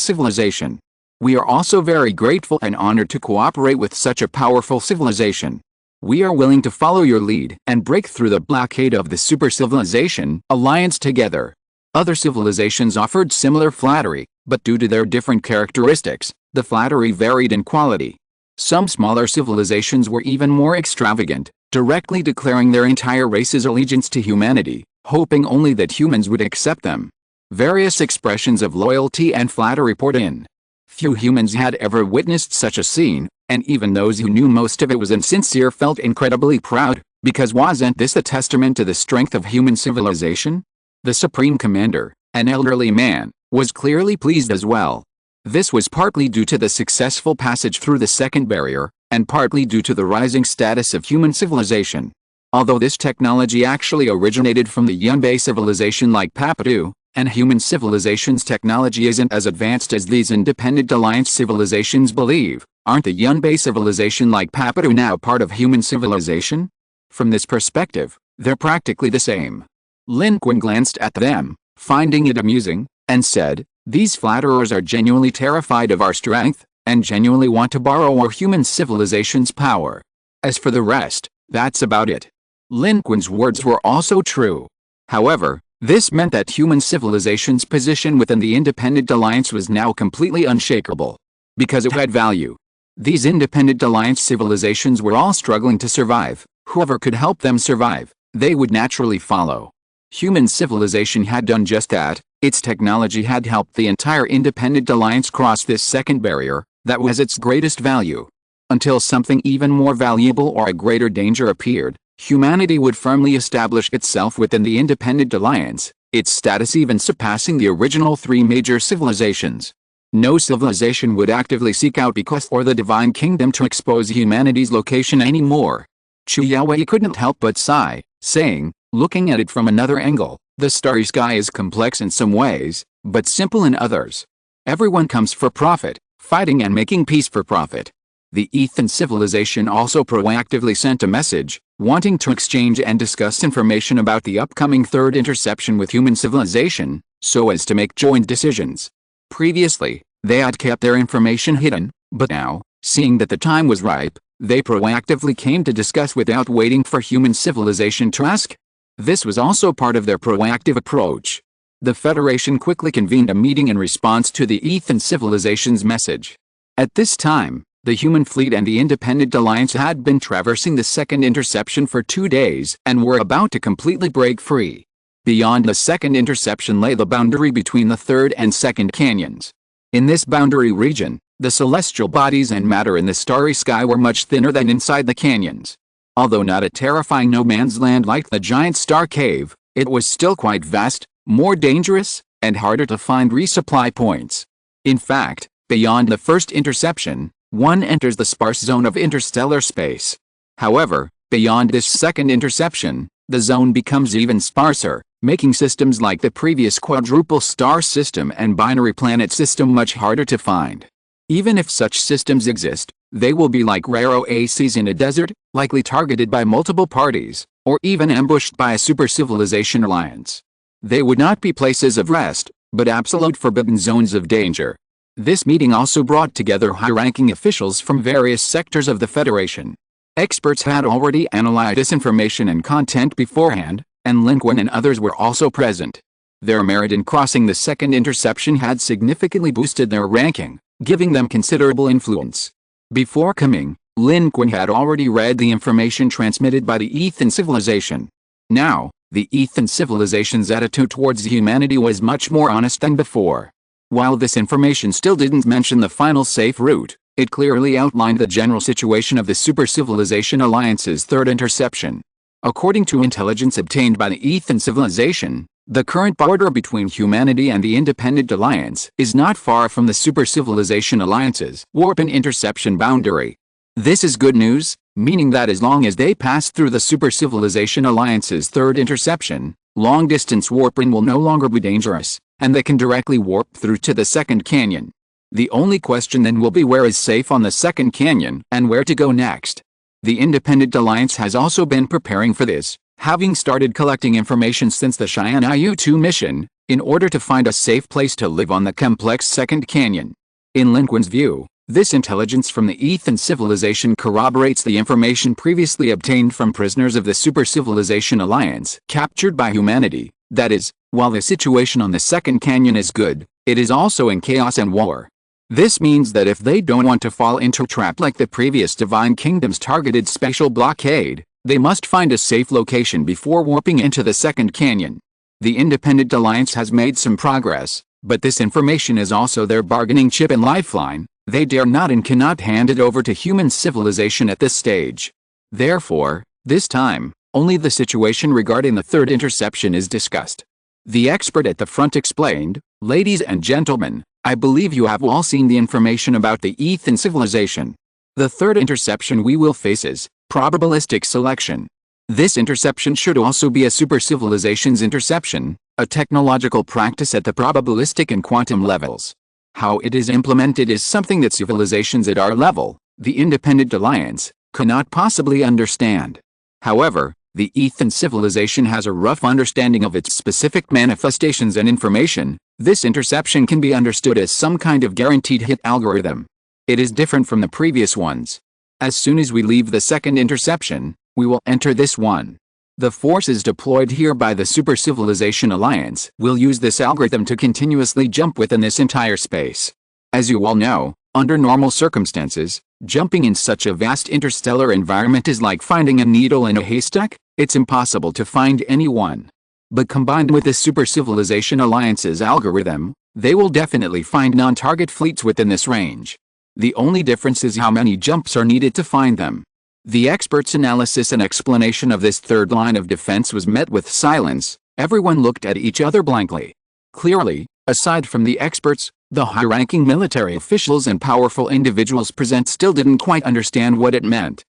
civilization. We are also very grateful and honored to cooperate with such a powerful civilization. We are willing to follow your lead and break through the blockade of the super civilization alliance together. Other civilizations offered similar flattery, but due to their different characteristics, the flattery varied in quality. Some smaller civilizations were even more extravagant, directly declaring their entire race's allegiance to humanity, hoping only that humans would accept them. Various expressions of loyalty and flattery poured in. Few humans had ever witnessed such a scene, and even those who knew most of it was insincere felt incredibly proud, because wasn't this a testament to the strength of human civilization? The Supreme Commander, an elderly man, was clearly pleased as well. This was partly due to the successful passage through the second barrier, and partly due to the rising status of human civilization. Although this technology actually originated from the Yunbei civilization like Papatou, and human civilization's technology isn't as advanced as these Independent Alliance civilizations believe, aren't the Yunbei civilization like Papatou now part of human civilization? From this perspective, they're practically the same. Lin Qun glanced at them, finding it amusing, and said, "These flatterers are genuinely terrified of our strength, and genuinely want to borrow our human civilization's power. As for the rest, That's about it. Lin Qun's words were also true. However, this meant that human civilization's position within the Independent Alliance was now completely unshakable. Because it had value. These Independent Alliance civilizations were all struggling to survive. Whoever could help them survive, they would naturally follow. Human civilization had done just that. Its technology had helped the entire Independent Alliance cross this second barrier, that was its greatest value. Until something even more valuable or a greater danger appeared, humanity would firmly establish itself within the Independent Alliance, its status even surpassing the original three major civilizations. No civilization would actively seek out bequest or the Divine Kingdom to expose humanity's location anymore. Chu Yaowei couldn't help but sigh, saying, looking at it from another angle, the starry sky is complex in some ways, but simple in others. Everyone comes for profit, fighting and making peace for profit. The Ethan civilization also proactively sent a message, wanting to exchange and discuss information about the upcoming third interception with human civilization, so as to make joint decisions. Previously, they had kept their information hidden, but now, seeing that the time was ripe, they proactively came to discuss without waiting for human civilization to ask. This was also part of their proactive approach. The Federation quickly convened a meeting in response to the Ethan civilization's message. At this time, the human fleet and the Independent Alliance had been traversing the second interception for 2 days and were about to completely break free. Beyond the second interception lay the boundary between the third and second canyons. In this boundary region, the celestial bodies and matter in the starry sky were much thinner than inside the canyons. Although not a terrifying no-man's land like the giant star cave, it was still quite vast, more dangerous, and harder to find resupply points. In fact, beyond the first interception, one enters the sparse zone of interstellar space. However, beyond this second interception, the zone becomes even sparser, making systems like the previous quadruple star system and binary planet system much harder to find. Even if such systems exist, they will be like rare oases in a desert, likely targeted by multiple parties, or even ambushed by a super-civilization alliance. They would not be places of rest, but absolute forbidden zones of danger. This meeting also brought together high-ranking officials from various sectors of the Federation. Experts had already analyzed this information and content beforehand, and Lin Qun and others were also present. Their merit in crossing the second interception had significantly boosted their ranking, giving them considerable influence. Before coming, Lin Qun had already read the information transmitted by the Ethan civilization. Now, the Ethan civilization's attitude towards humanity was much more honest than before. While this information still didn't mention the final safe route, it clearly outlined the general situation of the Super-Civilization Alliance's third interception. According to intelligence obtained by the Ethan civilization, the current border between humanity and the Independent Alliance is not far from the Super-Civilization Alliance's warp and interception boundary. This is good news, meaning that as long as they pass through the Super-Civilization Alliance's third interception, long-distance warping will no longer be dangerous, and they can directly warp through to the second canyon. The only question then will be where is safe on the second canyon and where to go next. The Independent Alliance has also been preparing for this, having started collecting information since the Cheyenne IU-2 mission, in order to find a safe place to live on the complex second canyon. In Lin Qun's view, this intelligence from the Ethan civilization corroborates the information previously obtained from prisoners of the Super-Civilization Alliance captured by humanity. That is, while the situation on the second canyon is good, it is also in chaos and war. This means that if they don't want to fall into a trap like the previous Divine Kingdom's targeted spatial blockade, they must find a safe location before warping into the second canyon. The Independent Alliance has made some progress, but this information is also their bargaining chip and lifeline. They dare not and cannot hand it over to human civilization at this stage. Therefore, this time, only the situation regarding the third interception is discussed. The expert at the front explained, "Ladies and gentlemen, I believe you have all seen the information about the Ethan civilization. The third interception we will face is probabilistic selection. This interception should also be a super-civilization's interception, a technological practice at the probabilistic and quantum levels. How it is implemented is something that civilizations at our level, the Independent Alliance, cannot possibly understand. However, the Ethan civilization has a rough understanding of its specific manifestations and information. This interception can be understood as some kind of guaranteed hit algorithm. It is different from the previous ones. As soon as we leave the second interception, We will enter this one. The forces deployed here by the Super Civilization Alliance will use this algorithm to continuously jump within this entire space. As you all know, under normal circumstances, jumping in such a vast interstellar environment is like finding a needle in a haystack. It's impossible to find anyone. But combined with the Super Civilization Alliance's algorithm, they will definitely find non-target fleets within this range. The only difference is how many jumps are needed to find them. The experts' analysis and explanation of this third line of defense was met with silence. Everyone looked at each other blankly. Clearly, aside from the experts, the high-ranking military officials and powerful individuals present still didn't quite understand what it meant.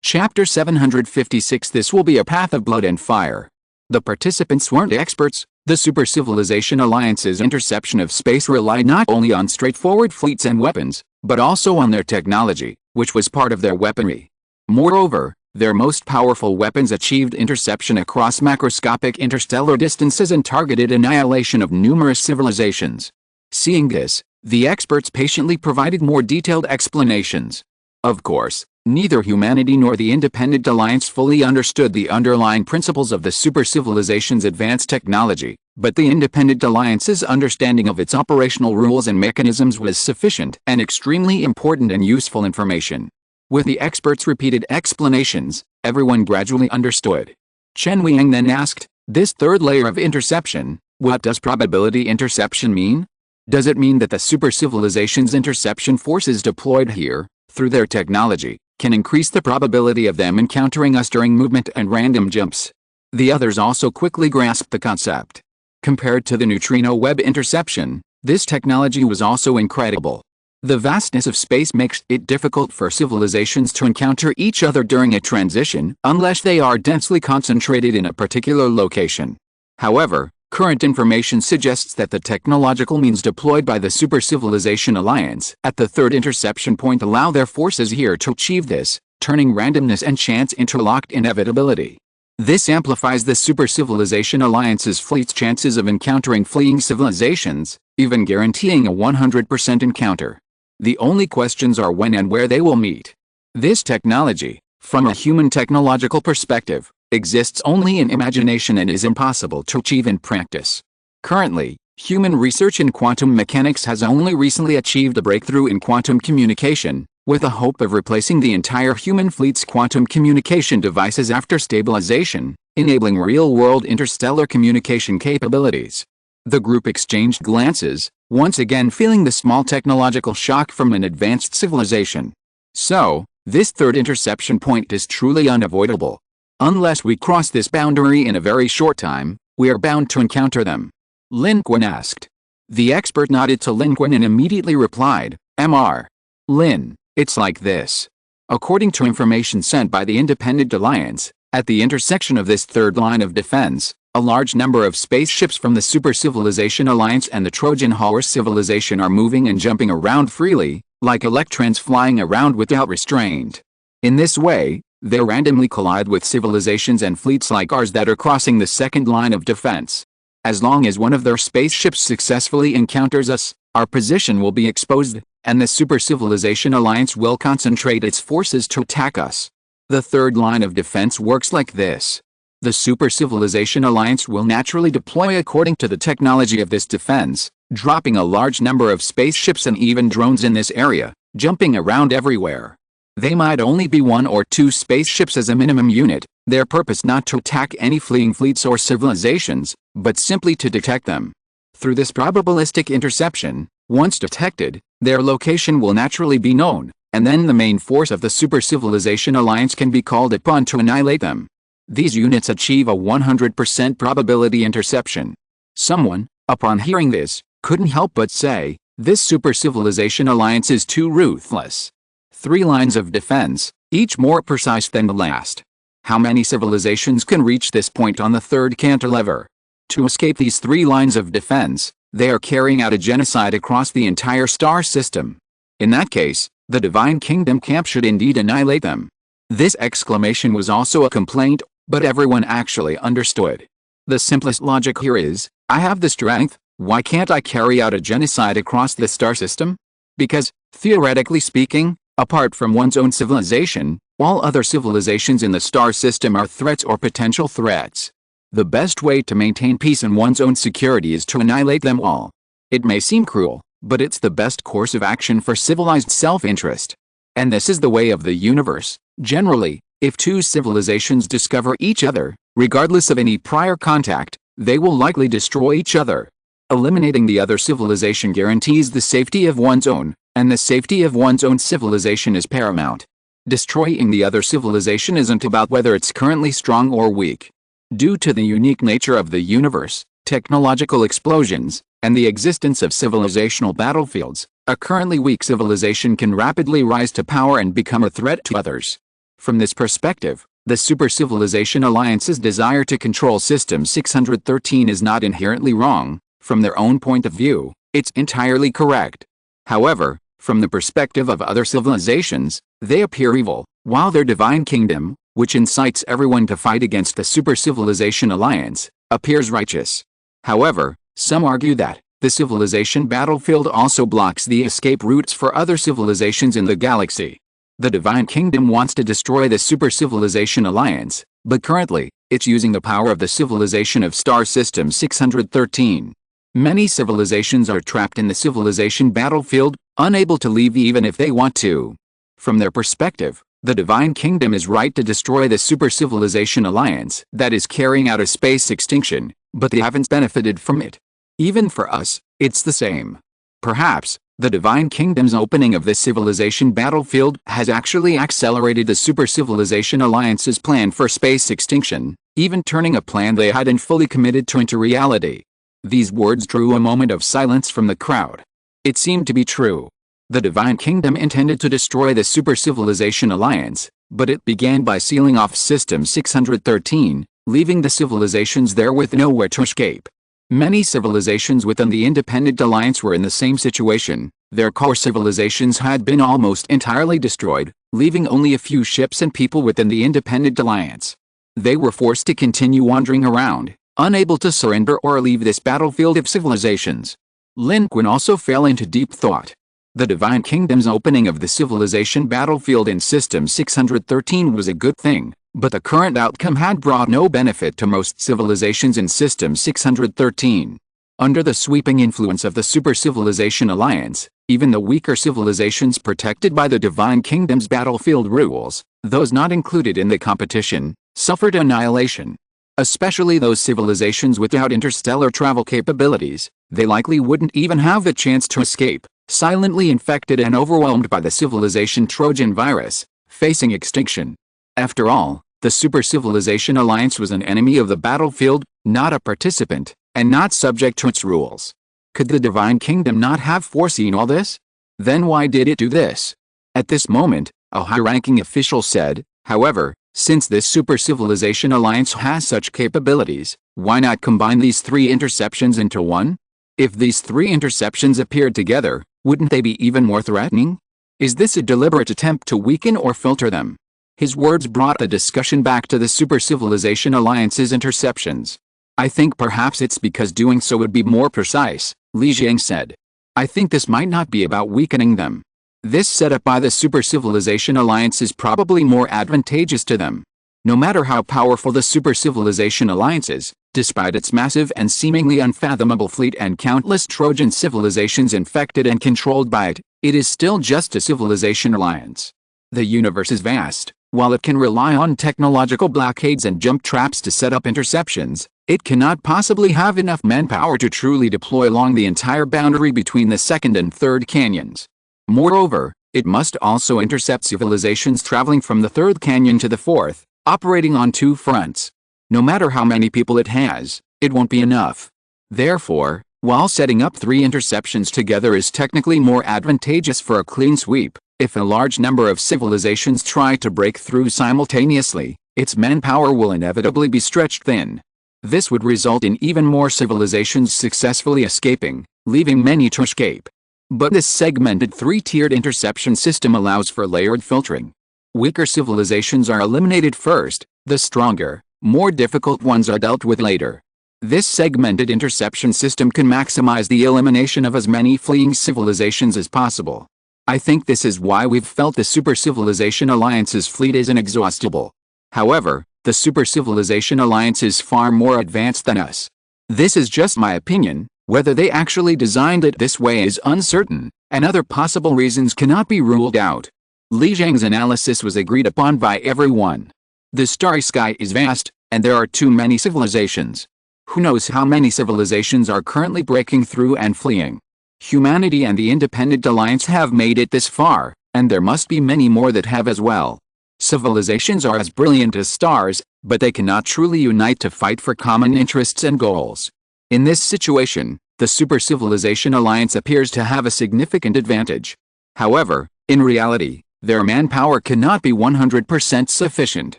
Chapter 756. This will be a path of blood and fire. The participants weren't experts. The Super Civilization Alliance's interception of space relied not only on straightforward fleets and weapons, but also on their technology, which was part of their weaponry. Moreover, their most powerful weapons achieved interception across macroscopic interstellar distances and targeted annihilation of numerous civilizations. Seeing this, the experts patiently provided more detailed explanations. Of course, neither humanity nor the Independent Alliance fully understood the underlying principles of the Super Civilization's advanced technology, but the Independent Alliance's understanding of its operational rules and mechanisms was sufficient and extremely important and useful information. With the experts' repeated explanations, everyone gradually understood. Chen Weiyang then asked, "This third layer of interception, what does probability interception mean? Does it mean that the Super Civilization's interception forces deployed here, through their technology, can increase the probability of them encountering us during movement and random jumps?" The others also quickly grasped the concept. Compared to the neutrino web interception, this technology was also incredible. The vastness of space makes it difficult for civilizations to encounter each other during a transition unless they are densely concentrated in a particular location. However, current information suggests that the technological means deployed by the Super Civilization Alliance at the third interception point allow their forces here to achieve this, turning randomness and chance into locked inevitability. This amplifies the Super Civilization Alliance's fleet's chances of encountering fleeing civilizations, even guaranteeing a 100% encounter. The only questions are when and where they will meet. This technology, from a human technological perspective, exists only in imagination and is impossible to achieve in practice. Currently, human research in quantum mechanics has only recently achieved a breakthrough in quantum communication, with the hope of replacing the entire human fleet's quantum communication devices after stabilization, enabling real-world interstellar communication capabilities. The group exchanged glances, once again feeling the small technological shock from an advanced civilization. So, this third interception point is truly unavoidable. Unless we cross this boundary in a very short time, we are bound to encounter them. Lin Qun asked. The expert nodded to Lin Qun and immediately replied, "Mr. Lin, it's like this. According to information sent by the Independent Alliance, at the intersection of this third line of defense, a large number of spaceships from the Super Civilization Alliance and the Trojan Horse Civilization are moving and jumping around freely, like electrons flying around without restraint. In this way, they randomly collide with civilizations and fleets like ours that are crossing the second line of defense. As long as one of their spaceships successfully encounters us, our position will be exposed, and the Super Civilization Alliance will concentrate its forces to attack us. The third line of defense works like this. The Super Civilization Alliance will naturally deploy according to the technology of this defense, dropping a large number of spaceships and even drones in this area, jumping around everywhere. They might only be 1 or 2 spaceships as a minimum unit, their purpose not to attack any fleeing fleets or civilizations, but simply to detect them. Through this probabilistic interception, once detected, their location will naturally be known, and then the main force of the Super Civilization Alliance can be called upon to annihilate them. These units achieve a 100% probability interception. Someone, upon hearing this, couldn't help but say, "This Super Civilization Alliance is too ruthless." 3 lines of defense, each more precise than the last. How many civilizations can reach this point on the third cantilever? To escape these 3 lines of defense, they are carrying out a genocide across the entire star system. In that case, the Divine Kingdom camp should indeed annihilate them. This exclamation was also a complaint, but everyone actually understood. The simplest logic here is, I have the strength, why can't I carry out a genocide across the star system? Because, theoretically speaking, apart from one's own civilization, While other civilizations in the star system are threats or potential threats, the best way to maintain peace and one's own security is to annihilate them all. It may seem cruel, but it's the best course of action for civilized self-interest. And this is the way of the universe. Generally, if two civilizations discover each other, regardless of any prior contact, they will likely destroy each other. Eliminating the other civilization guarantees the safety of one's own, and the safety of one's own civilization is paramount. Destroying the other civilization isn't about whether it's currently strong or weak. Due to the unique nature of the universe, technological explosions, and the existence of civilizational battlefields, a currently weak civilization can rapidly rise to power and become a threat to others. From this perspective, the Super Civilization Alliance's desire to control System 613 is not inherently wrong. From their own point of view, it's entirely correct. However, from the perspective of other civilizations, they appear evil, while their divine kingdom, which incites everyone to fight against the Super Civilization Alliance, appears righteous. However, some argue that the civilization battlefield also blocks the escape routes for other civilizations in the galaxy. The Divine Kingdom wants to destroy the Super Civilization Alliance, but currently, it's using the power of the civilization of Star System 613. Many civilizations are trapped in the civilization battlefield, unable to leave even if they want to. From their perspective, the Divine Kingdom is right to destroy the Super Civilization Alliance that is carrying out a space extinction, but they haven't benefited from it. Even for us, it's the same. Perhaps, the Divine Kingdom's opening of this civilization battlefield has actually accelerated the Super Civilization Alliance's plan for space extinction, even turning a plan they hadn't fully committed to into reality. These words drew a moment of silence from the crowd. It seemed to be true. The Divine Kingdom intended to destroy the Super Civilization Alliance, but it began by sealing off System 613, leaving the civilizations there with nowhere to escape. Many civilizations within the Independent Alliance were in the same situation. Their core civilizations had been almost entirely destroyed, leaving only a few ships and people within the Independent Alliance. They were forced to continue wandering around, unable to surrender or leave this battlefield of civilizations. Lin Qun also fell into deep thought. The Divine Kingdom's opening of the civilization battlefield in System 613 was a good thing, but the current outcome had brought no benefit to most civilizations in System 613. Under the sweeping influence of the Super Civilization Alliance, even the weaker civilizations protected by the Divine Kingdom's battlefield rules, those not included in the competition, suffered annihilation. Especially those civilizations without interstellar travel capabilities, they likely wouldn't even have the chance to escape, silently infected and overwhelmed by the civilization Trojan virus, facing extinction. After all, the Super Civilization Alliance was an enemy of the battlefield, not a participant, and not subject to its rules. Could the Divine Kingdom not have foreseen all this? Then why did it do this? At this moment, a high-ranking official said, however, since this Super Civilization Alliance has such capabilities, why not combine these three interceptions into one? If these three interceptions appeared together, wouldn't they be even more threatening? Is this a deliberate attempt to weaken or filter them? His words brought the discussion back to the Super Civilization Alliance's interceptions. I think perhaps it's because doing so would be more precise, Li Jiang said. I think this might not be about weakening them. This setup by the Super Civilization Alliance is probably more advantageous to them. No matter how powerful the Super Civilization Alliance is, despite its massive and seemingly unfathomable fleet and countless Trojan civilizations infected and controlled by it, it is still just a civilization alliance. The universe is vast. While it can rely on technological blockades and jump traps to set up interceptions, it cannot possibly have enough manpower to truly deploy along the entire boundary between the second and third canyons. Moreover, it must also intercept civilizations traveling from the third canyon to the fourth, operating on two fronts. No matter how many people it has, it won't be enough. Therefore, while setting up three interceptions together is technically more advantageous for a clean sweep, if a large number of civilizations try to break through simultaneously, its manpower will inevitably be stretched thin. This would result in even more civilizations successfully escaping, leaving many to escape. But this segmented three-tiered interception system allows for layered filtering. Weaker civilizations are eliminated first, the stronger, more difficult ones are dealt with later. This segmented interception system can maximize the elimination of as many fleeing civilizations as possible. I think this is why we've felt the Super Civilization Alliance's fleet is inexhaustible. However, the Super Civilization Alliance is far more advanced than us. This is just my opinion. Whether they actually designed it this way is uncertain, and other possible reasons cannot be ruled out. Li Zhang's analysis was agreed upon by everyone. The starry sky is vast, and there are too many civilizations. Who knows how many civilizations are currently breaking through and fleeing? Humanity and the Independent Alliance have made it this far, and there must be many more that have as well. Civilizations are as brilliant as stars, but they cannot truly unite to fight for common interests and goals. In this situation, the Super Civilization Alliance appears to have a significant advantage. However, in reality, their manpower cannot be 100% sufficient.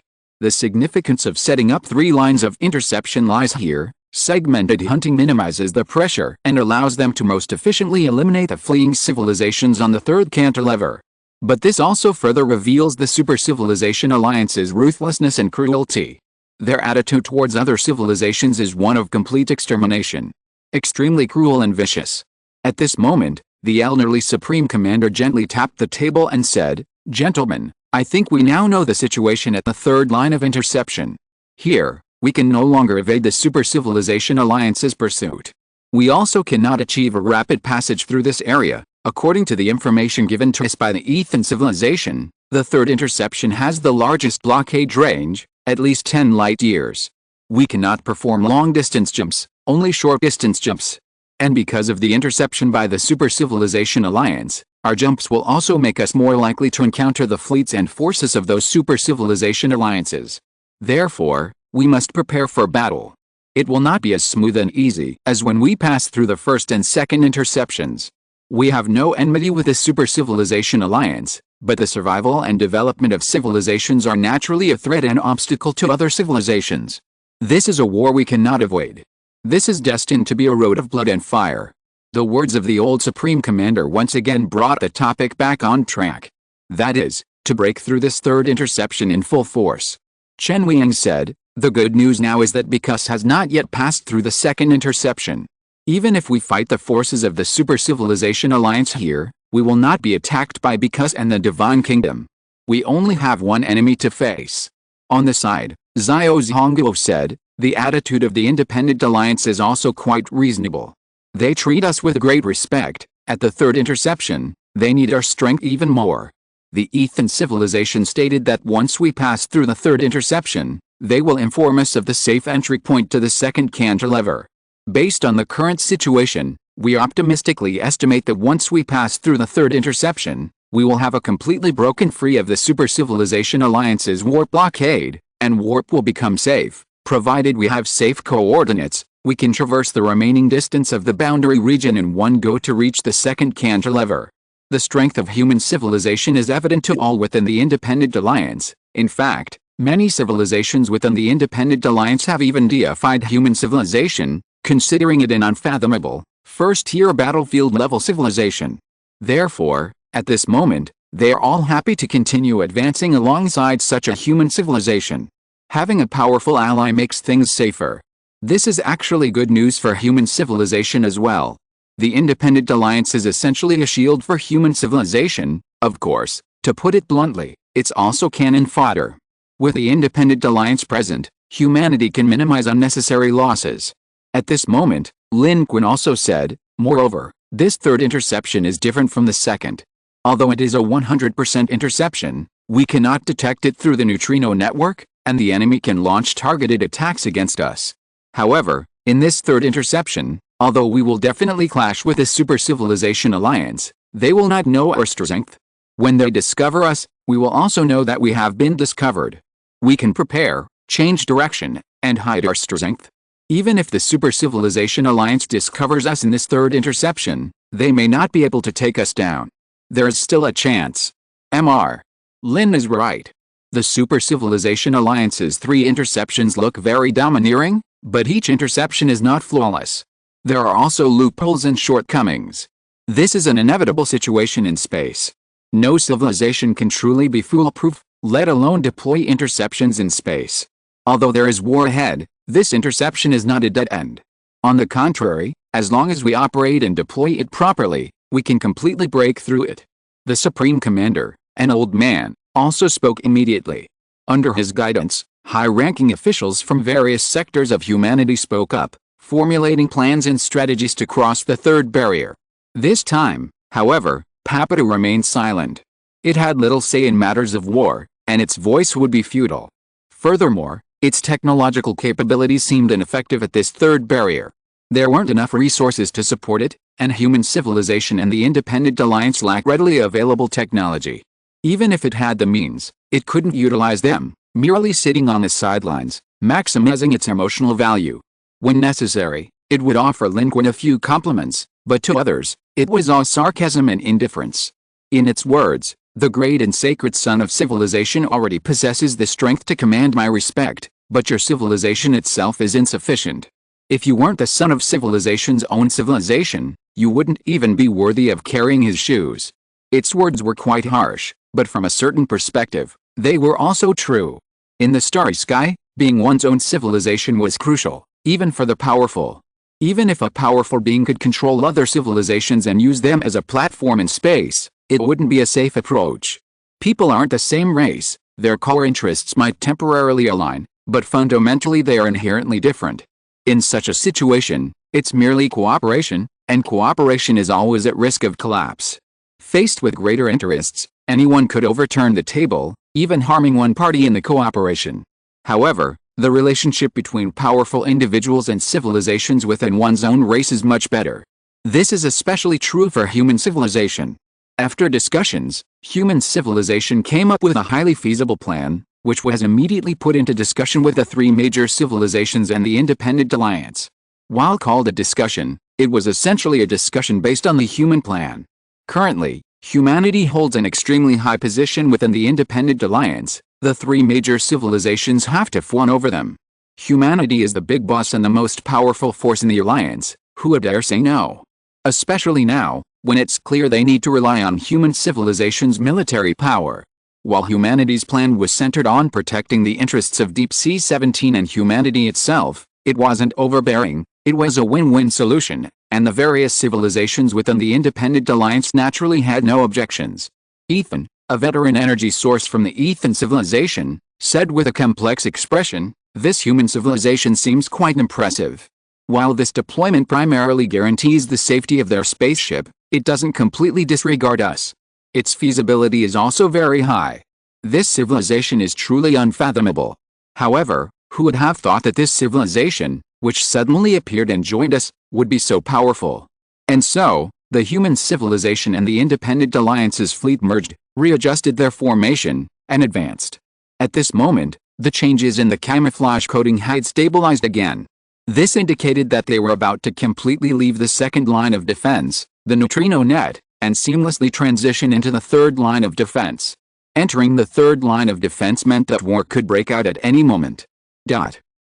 The significance of setting up 3 lines of interception lies here. Segmented hunting minimizes the pressure and allows them to most efficiently eliminate the fleeing civilizations on the 3rd cantilever. But this also further reveals the Super Civilization Alliance's ruthlessness and cruelty. Their attitude towards other civilizations is one of complete extermination. Extremely cruel and vicious. At this moment, the elderly Supreme Commander gently tapped the table and said, "Gentlemen, I think we now know the situation at the 3rd line of interception. Here, we can no longer evade the Super Civilization Alliance's pursuit. We also cannot achieve a rapid passage through this area. According to the information given to us by the Ethan civilization, the 3rd interception has the largest blockade range, at least 10 light years. We cannot perform long-distance jumps, only short-distance jumps. And because of the interception by the Super Civilization Alliance, our jumps will also make us more likely to encounter the fleets and forces of those Super Civilization Alliances. Therefore, we must prepare for battle. It will not be as smooth and easy as when we pass through the 1st and 2nd interceptions. We have no enmity with the Super Civilization Alliance, but the survival and development of civilizations are naturally a threat and obstacle to other civilizations. This is a war we cannot avoid. This is destined to be a road of blood and fire." The words of the old Supreme Commander once again brought the topic back on track. That is, to break through this 3rd interception in full force. Chen Weiyang said, "The good news now is that Bikus has not yet passed through the 2nd interception. Even if we fight the forces of the Super Civilization Alliance here, we will not be attacked by Bikus and the Divine Kingdom. We only have one enemy to face." On the side, Xiao Zhongguo said, "The attitude of the Independent Alliance is also quite reasonable. They treat us with great respect. At the 3rd interception, they need our strength even more." The Ethan civilization stated that once we pass through the 3rd interception, they will inform us of the safe entry point to the 2nd cantilever. Based on the current situation, we optimistically estimate that once we pass through the 3rd interception, we will have a completely broken free of the Super Civilization Alliance's warp blockade, and warp will become safe. Provided we have safe coordinates, we can traverse the remaining distance of the boundary region in one go to reach the 2nd cantilever. The strength of human civilization is evident to all within the Independent Alliance. In fact, many civilizations within the Independent Alliance have even deified human civilization, considering it an unfathomable, first-tier battlefield-level civilization. Therefore, at this moment, they are all happy to continue advancing alongside such a human civilization. Having a powerful ally makes things safer. This is actually good news for human civilization as well. The Independent Alliance is essentially a shield for human civilization. Of course, to put it bluntly, it's also cannon fodder. With the Independent Alliance present, humanity can minimize unnecessary losses. At this moment, Lin Qun also said, "Moreover, this 3rd interception is different from the 2nd. Although it is a 100% interception, we cannot detect it through the neutrino network, and the enemy can launch targeted attacks against us. However, in this 3rd interception, although we will definitely clash with the Super Civilization Alliance, they will not know our strength. When they discover us, we will also know that we have been discovered. We can prepare, change direction, and hide our strength. Even if the Super Civilization Alliance discovers us in this 3rd interception, they may not be able to take us down. There is still a chance." Mr. Lin is right. The Super Civilization Alliance's 3 interceptions look very domineering, but each interception is not flawless. There are also loopholes and shortcomings. This is an inevitable situation in space. No civilization can truly be foolproof, let alone deploy interceptions in space. Although there is war ahead, this interception is not a dead end. On the contrary, as long as we operate and deploy it properly, we can completely break through it. The Supreme Commander, an old man, also spoke immediately. Under his guidance, high-ranking officials from various sectors of humanity spoke up, formulating plans and strategies to cross the third barrier. This time, however, Papadu remained silent. It had little say in matters of war, and its voice would be futile. Furthermore, its technological capabilities seemed ineffective at this third barrier. There weren't enough resources to support it, and human civilization and the Independent Alliance lacked readily available technology. Even if it had the means, it couldn't utilize them, merely sitting on the sidelines, maximizing its emotional value. When necessary, it would offer Lin Qun a few compliments, but to others, it was all sarcasm and indifference. In its words, the great and sacred son of civilization already possesses the strength to command my respect, but your civilization itself is insufficient. If you weren't the son of civilization's own civilization, you wouldn't even be worthy of carrying his shoes. Its words were quite harsh, but from a certain perspective, they were also true. In the starry sky, being one's own civilization was crucial, even for the powerful. Even if a powerful being could control other civilizations and use them as a platform in space, it wouldn't be a safe approach. People aren't the same race, their core interests might temporarily align, but fundamentally they are inherently different. In such a situation, it's merely cooperation, and cooperation is always at risk of collapse. Faced with greater interests, anyone could overturn the table, even harming one party in the cooperation. However, the relationship between powerful individuals and civilizations within one's own race is much better. This is especially true for human civilization. After discussions, human civilization came up with a highly feasible plan, which was immediately put into discussion with the three major civilizations and the Independent Alliance. While called a discussion, it was essentially a discussion based on the human plan. Currently, humanity holds an extremely high position within the Independent Alliance. The three major civilizations have to fawn over them. Humanity is the big boss and the most powerful force in the Alliance. Who would dare say no? Especially now, when it's clear they need to rely on human civilization's military power. While humanity's plan was centered on protecting the interests of Deep Sea 17 and humanity itself, it wasn't overbearing, it was a win-win solution, and the various civilizations within the Independent Alliance naturally had no objections. Ethan, a veteran energy source from the Ethan civilization, said with a complex expression, "This human civilization seems quite impressive. While this deployment primarily guarantees the safety of their spaceship, it doesn't completely disregard us. Its feasibility is also very high. This civilization is truly unfathomable. However, who would have thought that this civilization, which suddenly appeared and joined us, would be so powerful?" And so, the human civilization and the Independent Alliance's fleet merged, readjusted their formation, and advanced. At this moment, the changes in the camouflage coating had stabilized again. This indicated that they were about to completely leave the second line of defense, the neutrino net, and seamlessly transition into the third line of defense. Entering the third line of defense meant that war could break out at any moment.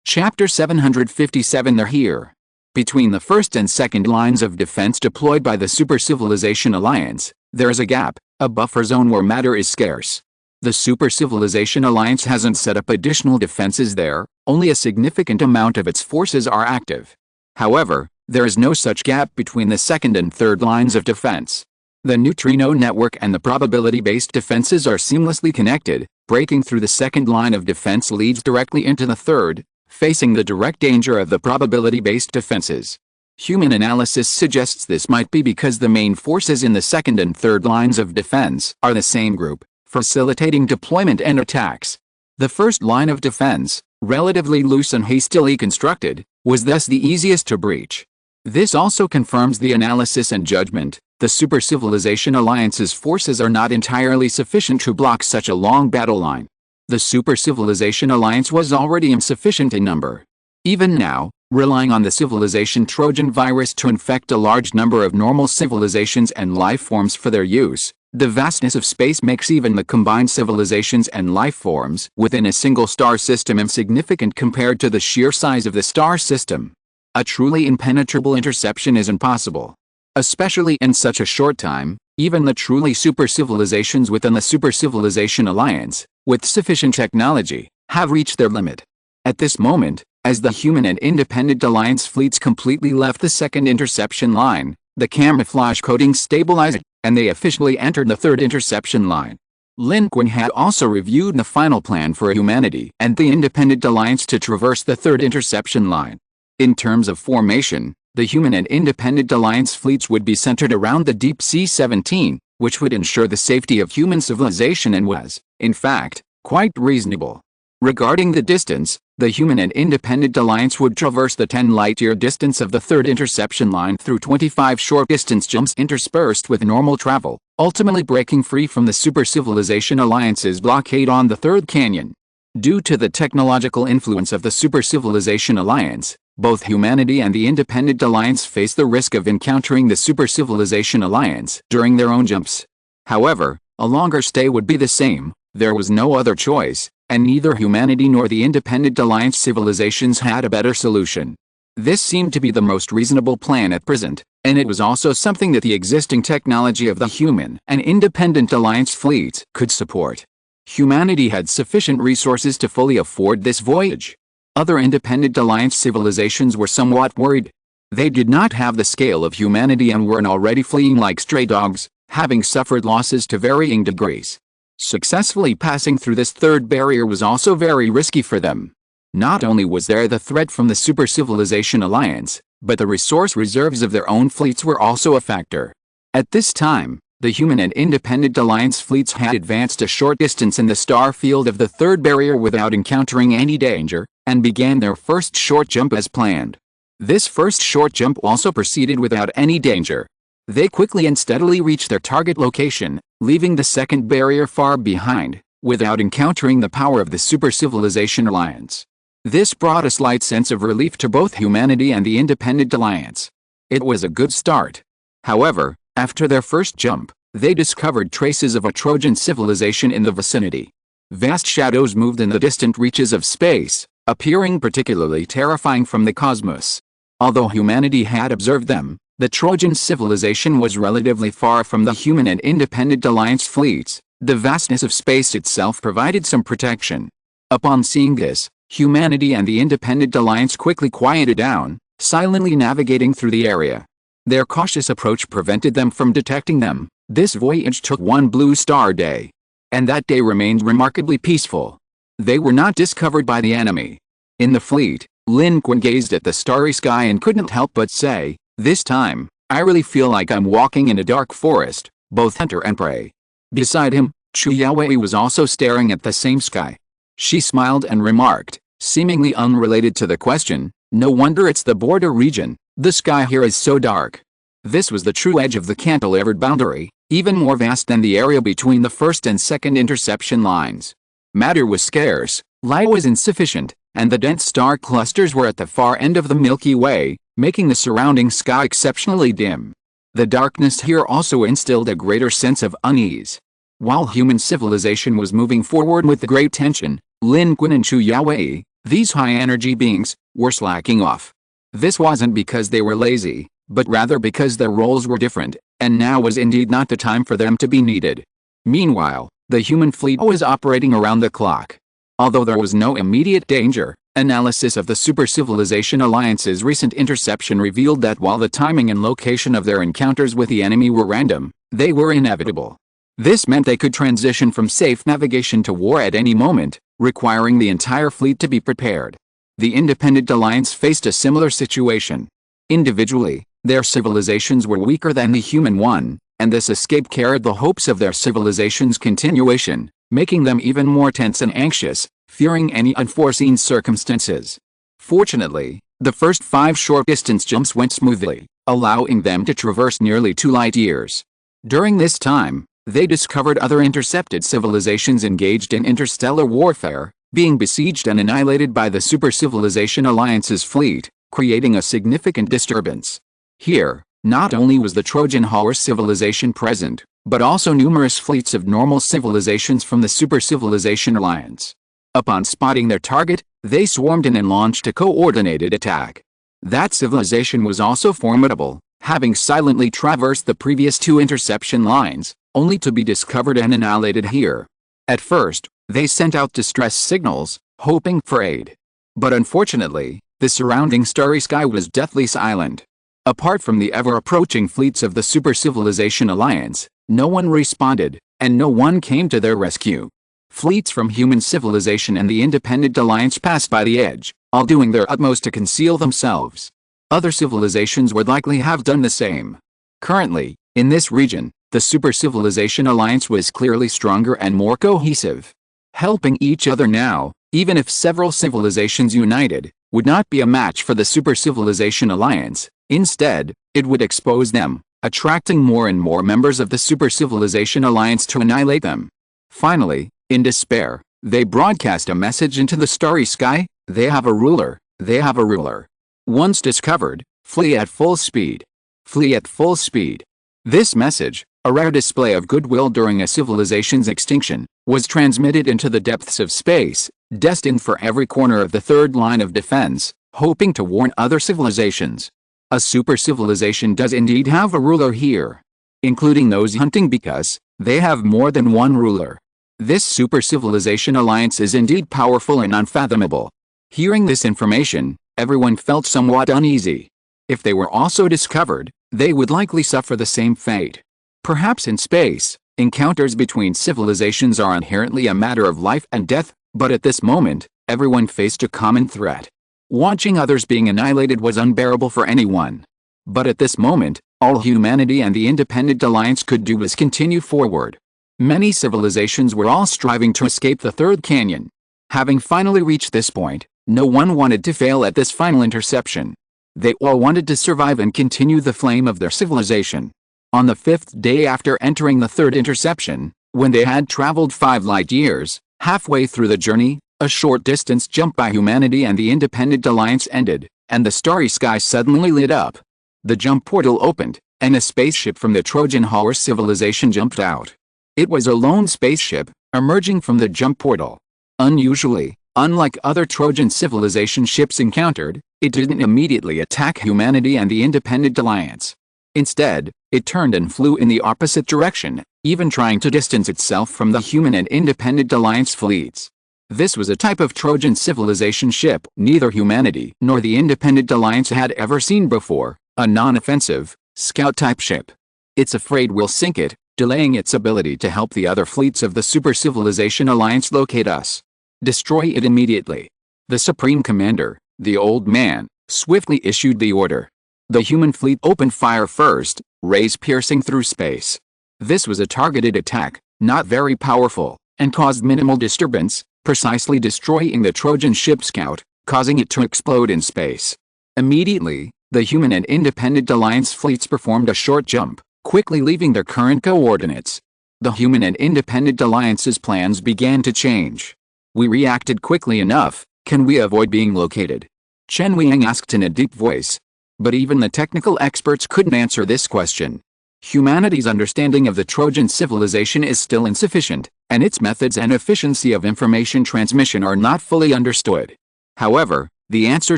Chapter 757. They're here. Between the first and second lines of defense deployed by the Super Civilization Alliance, there is a gap, a buffer zone where matter is scarce. The Super Civilization Alliance hasn't set up additional defenses there, only a significant amount of its forces are active. However, there is no such gap between the second and third lines of defense. The neutrino network and the probability-based defenses are seamlessly connected. Breaking through the second line of defense leads directly into the third, facing the direct danger of the probability-based defenses. Human analysis suggests this might be because the main forces in the second and third lines of defense are the same group, facilitating deployment and attacks. The first line of defense, relatively loose and hastily constructed, was thus the easiest to breach. This also confirms the analysis and judgment. The Super Civilization Alliance's forces are not entirely sufficient to block such a long battle line. The Super Civilization Alliance was already insufficient in number. Even now, relying on the civilization Trojan virus to infect a large number of normal civilizations and life forms for their use, the vastness of space makes even the combined civilizations and life forms within a single star system insignificant compared to the sheer size of the star system. A truly impenetrable interception is impossible. Especially in such a short time, even the truly super civilizations within the Super Civilization Alliance, with sufficient technology, have reached their limit. At this moment, as the human and Independent Alliance fleets completely left the second interception line, the camouflage coating stabilized, and they officially entered the third interception line. Lin Qun had also reviewed the final plan for humanity and the Independent Alliance to traverse the third interception line. In terms of formation, the human and Independent Alliance fleets would be centered around the Deep Sea 17, which would ensure the safety of human civilization and was, in fact, quite reasonable. Regarding the distance, the human and Independent Alliance would traverse the 10 light-year distance of the third interception line through 25 short-distance jumps interspersed with normal travel, ultimately breaking free from the Super Civilization Alliance's blockade on the third canyon. Due to the technological influence of the Super Civilization Alliance, both humanity and the Independent Alliance face the risk of encountering the Super Civilization Alliance during their own jumps. However, a longer stay would be the same. There was no other choice, and neither humanity nor the Independent Alliance civilizations had a better solution. This seemed to be the most reasonable plan at present, and it was also something that the existing technology of the human and Independent Alliance fleets could support. Humanity had sufficient resources to fully afford this voyage. Other Independent Alliance civilizations were somewhat worried. They did not have the scale of humanity and were already fleeing like stray dogs, having suffered losses to varying degrees. Successfully passing through this third barrier was also very risky for them. Not only was there the threat from the Super Civilization Alliance, but the resource reserves of their own fleets were also a factor. At this time, the human and Independent Alliance fleets had advanced a short distance in the star field of the third barrier without encountering any danger, and began their first short jump as planned. This first short jump also proceeded without any danger. They quickly and steadily reached their target location, leaving the second barrier far behind, without encountering the power of the Super Civilization Alliance. This brought a slight sense of relief to both humanity and the Independent Alliance. It was a good start. However, after their first jump, they discovered traces of a Trojan civilization in the vicinity. Vast shadows moved in the distant reaches of space, appearing particularly terrifying from the cosmos. Although humanity had observed them, the Trojan civilization was relatively far from the human and Independent Alliance fleets. The vastness of space itself provided some protection. Upon seeing this, humanity and the Independent Alliance quickly quieted down, silently navigating through the area. Their cautious approach prevented them from detecting them. This voyage took one blue star day, and that day remained remarkably peaceful. They were not discovered by the enemy. In the fleet, Lin Qun gazed at the starry sky and couldn't help but say, "This time, I really feel like I'm walking in a dark forest, both hunter and prey." Beside him, Chu Yaowei was also staring at the same sky. She smiled and remarked, seemingly unrelated to the question, "No wonder it's the border region, the sky here is so dark." This was the true edge of the cantilevered boundary, even more vast than the area between the first and second interception lines. Matter was scarce, light was insufficient, and the dense star clusters were at the far end of the Milky Way, making the surrounding sky exceptionally dim. The darkness here also instilled a greater sense of unease. While human civilization was moving forward with great tension, Lin Qun and Chu Yaowei, these high-energy beings, were slacking off. This wasn't because they were lazy, but rather because their roles were different, and now was indeed not the time for them to be needed. Meanwhile, the human fleet was operating around the clock. Although there was no immediate danger, analysis of the Super Civilization Alliance's recent interception revealed that while the timing and location of their encounters with the enemy were random, they were inevitable. This meant they could transition from safe navigation to war at any moment, requiring the entire fleet to be prepared. The Independent Alliance faced a similar situation. Individually, their civilizations were weaker than the human one, and this escape carried the hopes of their civilization's continuation, making them even more tense and anxious, fearing any unforeseen circumstances. Fortunately, the first 5 short-distance jumps went smoothly, allowing them to traverse nearly 2 light-years. During this time, they discovered other intercepted civilizations engaged in interstellar warfare, being besieged and annihilated by the Super Civilization Alliance's fleet, creating a significant disturbance. Here, not only was the Trojan horse civilization present, but also numerous fleets of normal civilizations from the Super Civilization Alliance. Upon spotting their target, they swarmed in and launched a coordinated attack. That civilization was also formidable, having silently traversed the previous 2 interception lines, only to be discovered and annihilated here. At first, they sent out distress signals, hoping for aid. But unfortunately, the surrounding starry sky was deathly silent. Apart from the ever-approaching fleets of the Super Civilization Alliance, no one responded, and no one came to their rescue. Fleets from human civilization and the Independent Alliance passed by the edge, all doing their utmost to conceal themselves. Other civilizations would likely have done the same. Currently, in this region, the Super Civilization Alliance was clearly stronger and more cohesive. Helping each other now, even if several civilizations united, would not be a match for the Super Civilization Alliance. Instead, it would expose them, attracting more and more members of the Super Civilization Alliance to annihilate them. Finally, in despair, they broadcast a message into the starry sky: they have a ruler, they have a ruler. Once discovered, flee at full speed. Flee at full speed. This message, a rare display of goodwill during a civilization's extinction, was transmitted into the depths of space, destined for every corner of the third line of defense, hoping to warn other civilizations. A super civilization does indeed have a ruler here, including those hunting, because they have more than one ruler. This Super Civilization Alliance is indeed powerful and unfathomable. Hearing this information, everyone felt somewhat uneasy. If they were also discovered, they would likely suffer the same fate. Perhaps in space, encounters between civilizations are inherently a matter of life and death, but at this moment, everyone faced a common threat. Watching others being annihilated was unbearable for anyone. But at this moment, all humanity and the Independent Alliance could do was continue forward. Many civilizations were all striving to escape the third canyon. Having finally reached this point, no one wanted to fail at this final interception. They all wanted to survive and continue the flame of their civilization. On the 5th day after entering the third interception, when they had traveled 5 light years, halfway through the journey, a short distance jump by humanity and the Independent Alliance ended, and the starry sky suddenly lit up. The jump portal opened, and a spaceship from the Trojan horse civilization jumped out. It was a lone spaceship, emerging from the jump portal. Unusually, unlike other Trojan civilization ships encountered, it didn't immediately attack humanity and the Independent Alliance. Instead, it turned and flew in the opposite direction, even trying to distance itself from the human and Independent Alliance fleets. This was a type of Trojan civilization ship neither humanity nor the Independent Alliance had ever seen before, a non-offensive, scout-type ship. It's afraid we'll sink it, delaying its ability to help the other fleets of the Super Civilization Alliance locate us. Destroy it immediately. The Supreme Commander, the Old Man, swiftly issued the order. The human fleet opened fire first, rays piercing through space. This was a targeted attack, not very powerful, and caused minimal disturbance, precisely destroying the Trojan ship Scout, causing it to explode in space. Immediately, the human and Independent Alliance fleets performed a short jump, quickly leaving their current coordinates. The human and Independent Alliance's plans began to change. We reacted quickly enough. Can we avoid being located? Chen Weiyang asked in a deep voice. But even the technical experts couldn't answer this question. Humanity's understanding of the Trojan civilization is still insufficient, and its methods and efficiency of information transmission are not fully understood. However, the answer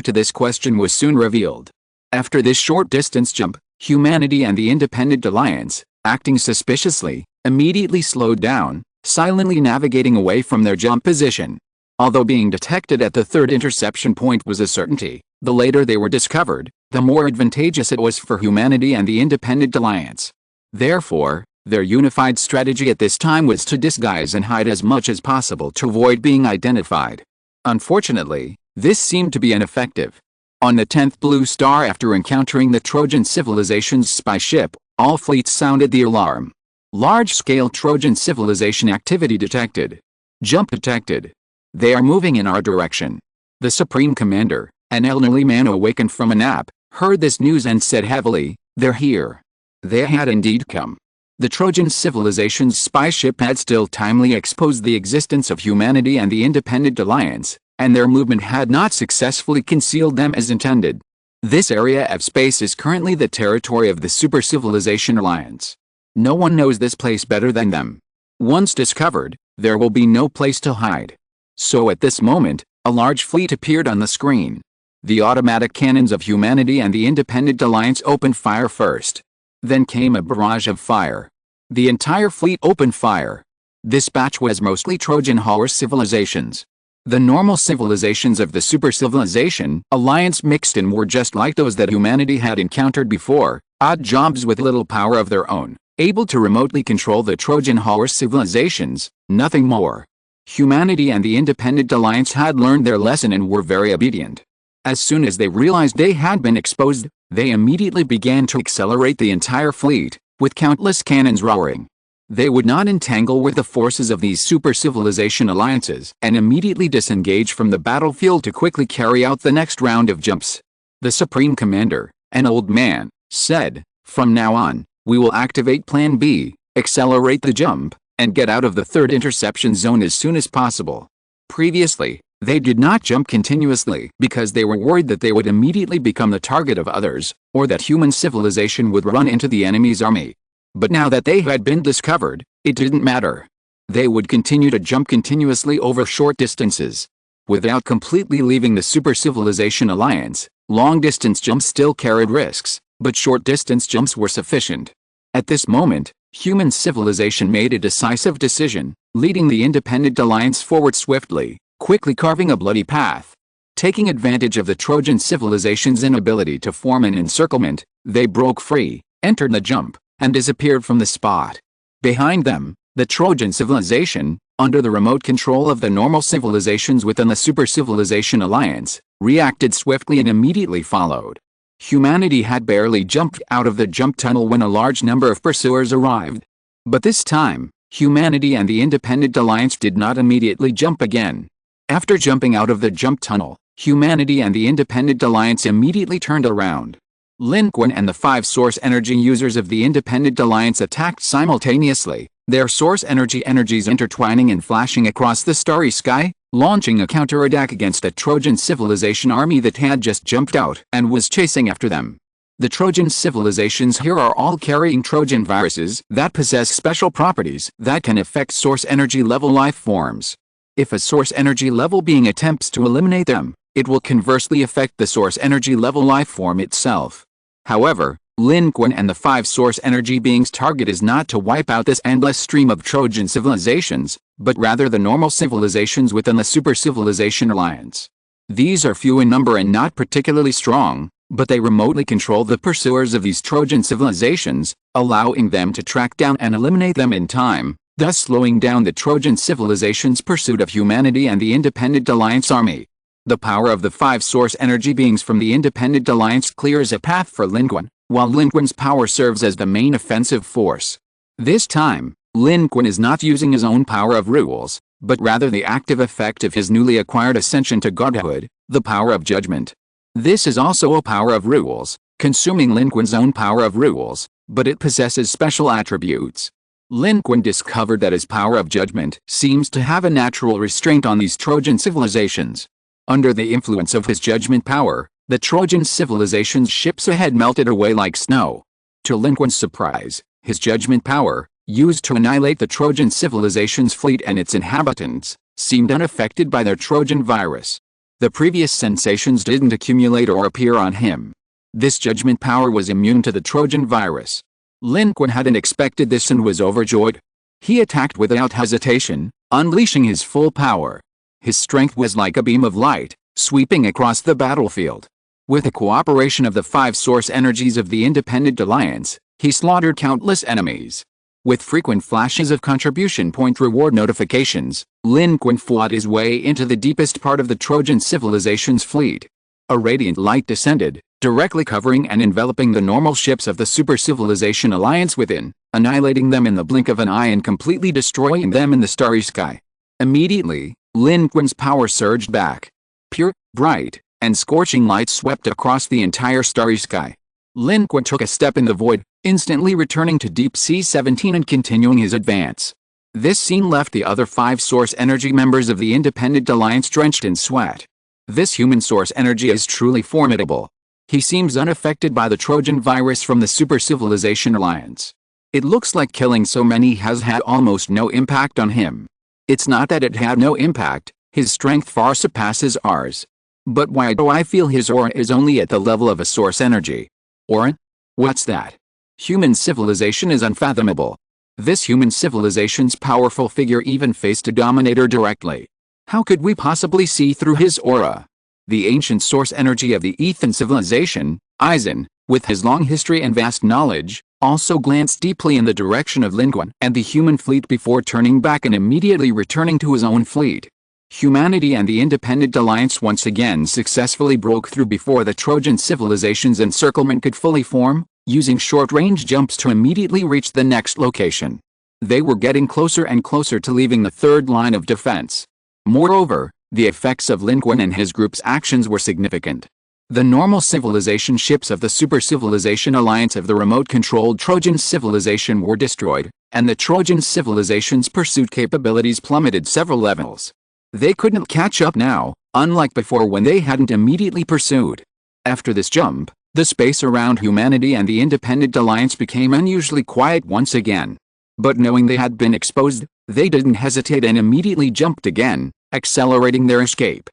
to this question was soon revealed. After this short distance jump, humanity and the Independent Alliance, acting suspiciously, immediately slowed down, silently navigating away from their jump position. Although being detected at the third interception point was a certainty, the later they were discovered, the more advantageous it was for humanity and the Independent Alliance. Therefore, their unified strategy at this time was to disguise and hide as much as possible to avoid being identified. Unfortunately, this seemed to be ineffective. On the 10th blue star after encountering the Trojan civilization's spy ship, all fleets sounded the alarm. Large-scale Trojan civilization activity detected. Jump detected. They are moving in our direction. The Supreme Commander, an elderly man awakened from a nap, heard this news and said heavily, "They're here." They had indeed come. The Trojan civilization's spy ship had still timely exposed the existence of humanity and the Independent Alliance, and their movement had not successfully concealed them as intended. This area of space is currently the territory of the Super Civilization Alliance. No one knows this place better than them. Once discovered, there will be no place to hide. So at this moment, a large fleet appeared on the screen. The automatic cannons of humanity and the Independent Alliance opened fire first. Then came a barrage of fire. The entire fleet opened fire. This batch was mostly Trojan horse civilizations. The normal civilizations of the super-civilization alliance mixed in were just like those that humanity had encountered before, odd jobs with little power of their own, able to remotely control the Trojan horse civilizations, nothing more. Humanity and the Independent Alliance had learned their lesson and were very obedient. As soon as they realized they had been exposed, they immediately began to accelerate the entire fleet, with countless cannons roaring. They would not entangle with the forces of these super-civilization alliances and immediately disengage from the battlefield to quickly carry out the next round of jumps. The Supreme Commander, an old man, said, "From now on, we will activate Plan B, accelerate the jump, and get out of the third interception zone as soon as possible." Previously, they did not jump continuously because they were worried that they would immediately become the target of others, or that human civilization would run into the enemy's army. But now that they had been discovered, it didn't matter. They would continue to jump continuously over short distances. Without completely leaving the super-civilization alliance, long-distance jumps still carried risks, but short-distance jumps were sufficient. At this moment, human civilization made a decisive decision, leading the Independent Alliance forward swiftly, quickly carving a bloody path. Taking advantage of the Trojan civilization's inability to form an encirclement, they broke free, entered the jump, and disappeared from the spot. Behind them, the Trojan civilization, under the remote control of the normal civilizations within the super-civilization alliance, reacted swiftly and immediately followed. Humanity had barely jumped out of the jump tunnel when a large number of pursuers arrived. But this time, humanity and the Independent Alliance did not immediately jump again. After jumping out of the jump tunnel, humanity and the Independent Alliance immediately turned around. Lin Qun and the 5 source energy users of the Independent Alliance attacked simultaneously, their source energies intertwining and flashing across the starry sky, launching a counterattack against a Trojan civilization army that had just jumped out and was chasing after them. The Trojan civilizations here are all carrying Trojan viruses that possess special properties that can affect source energy level life forms. If a source energy level being attempts to eliminate them, it will conversely affect the source energy level life form itself. However, Lin Qun and the 5 source energy beings' target is not to wipe out this endless stream of Trojan civilizations, but rather the normal civilizations within the super-civilization alliance. These are few in number and not particularly strong, but they remotely control the pursuers of these Trojan civilizations, allowing them to track down and eliminate them in time, thus slowing down the Trojan civilization's pursuit of humanity and the Independent Alliance army. The power of the 5 source energy beings from the Independent Alliance clears a path for Lin Qun, while Lin Qun's power serves as the main offensive force. This time, Lin Qun is not using his own power of rules, but rather the active effect of his newly acquired ascension to godhood, the power of judgment. This is also a power of rules, consuming Lin Qun's own power of rules, but it possesses special attributes. Lin Qun discovered that his power of judgment seems to have a natural restraint on these Trojan civilizations. Under the influence of his judgment power, the Trojan civilization's ships ahead melted away like snow. To Lin Qun's surprise, his judgment power, used to annihilate the Trojan civilization's fleet and its inhabitants, seemed unaffected by their Trojan virus. The previous sensations didn't accumulate or appear on him. This judgment power was immune to the Trojan virus. Lin Qun hadn't expected this and was overjoyed. He attacked without hesitation, unleashing his full power. His strength was like a beam of light, sweeping across the battlefield. With the cooperation of the 5 source energies of the Independent Alliance, he slaughtered countless enemies. With frequent flashes of contribution point reward notifications, Lin Qun fought his way into the deepest part of the Trojan civilization's fleet. A radiant light descended, directly covering and enveloping the normal ships of the super-civilization alliance within, annihilating them in the blink of an eye and completely destroying them in the starry sky. Immediately, Lin Qun's power surged back. Pure, bright, and scorching light swept across the entire starry sky. Lin Qun took a step in the void, instantly returning to Deep Sea 17 and continuing his advance. This scene left the other 5 source energy members of the Independent Alliance drenched in sweat. This human source energy is truly formidable. He seems unaffected by the Trojan virus from the super-civilization alliance. It looks like killing so many has had almost no impact on him. It's not that it had no impact, his strength far surpasses ours. But why do I feel his aura is only at the level of a source energy? Aura? What's that? Human civilization is unfathomable. This human civilization's powerful figure even faced a dominator directly. How could we possibly see through his aura? The ancient source energy of the Ethan civilization, Aizen, with his long history and vast knowledge, also glanced deeply in the direction of Lin Qun and the human fleet before turning back and immediately returning to his own fleet. Humanity and the Independent Alliance once again successfully broke through before the Trojan civilization's encirclement could fully form, using short-range jumps to immediately reach the next location. They were getting closer and closer to leaving the third line of defense. Moreover, the effects of Lin Qun and his group's actions were significant. The normal civilization ships of the Super Civilization Alliance of the remote-controlled Trojan civilization were destroyed, and the Trojan civilization's pursuit capabilities plummeted several levels. They couldn't catch up now, unlike before when they hadn't immediately pursued. After this jump, the space around humanity and the Independent Alliance became unusually quiet once again. But knowing they had been exposed, they didn't hesitate and immediately jumped again, accelerating their escape.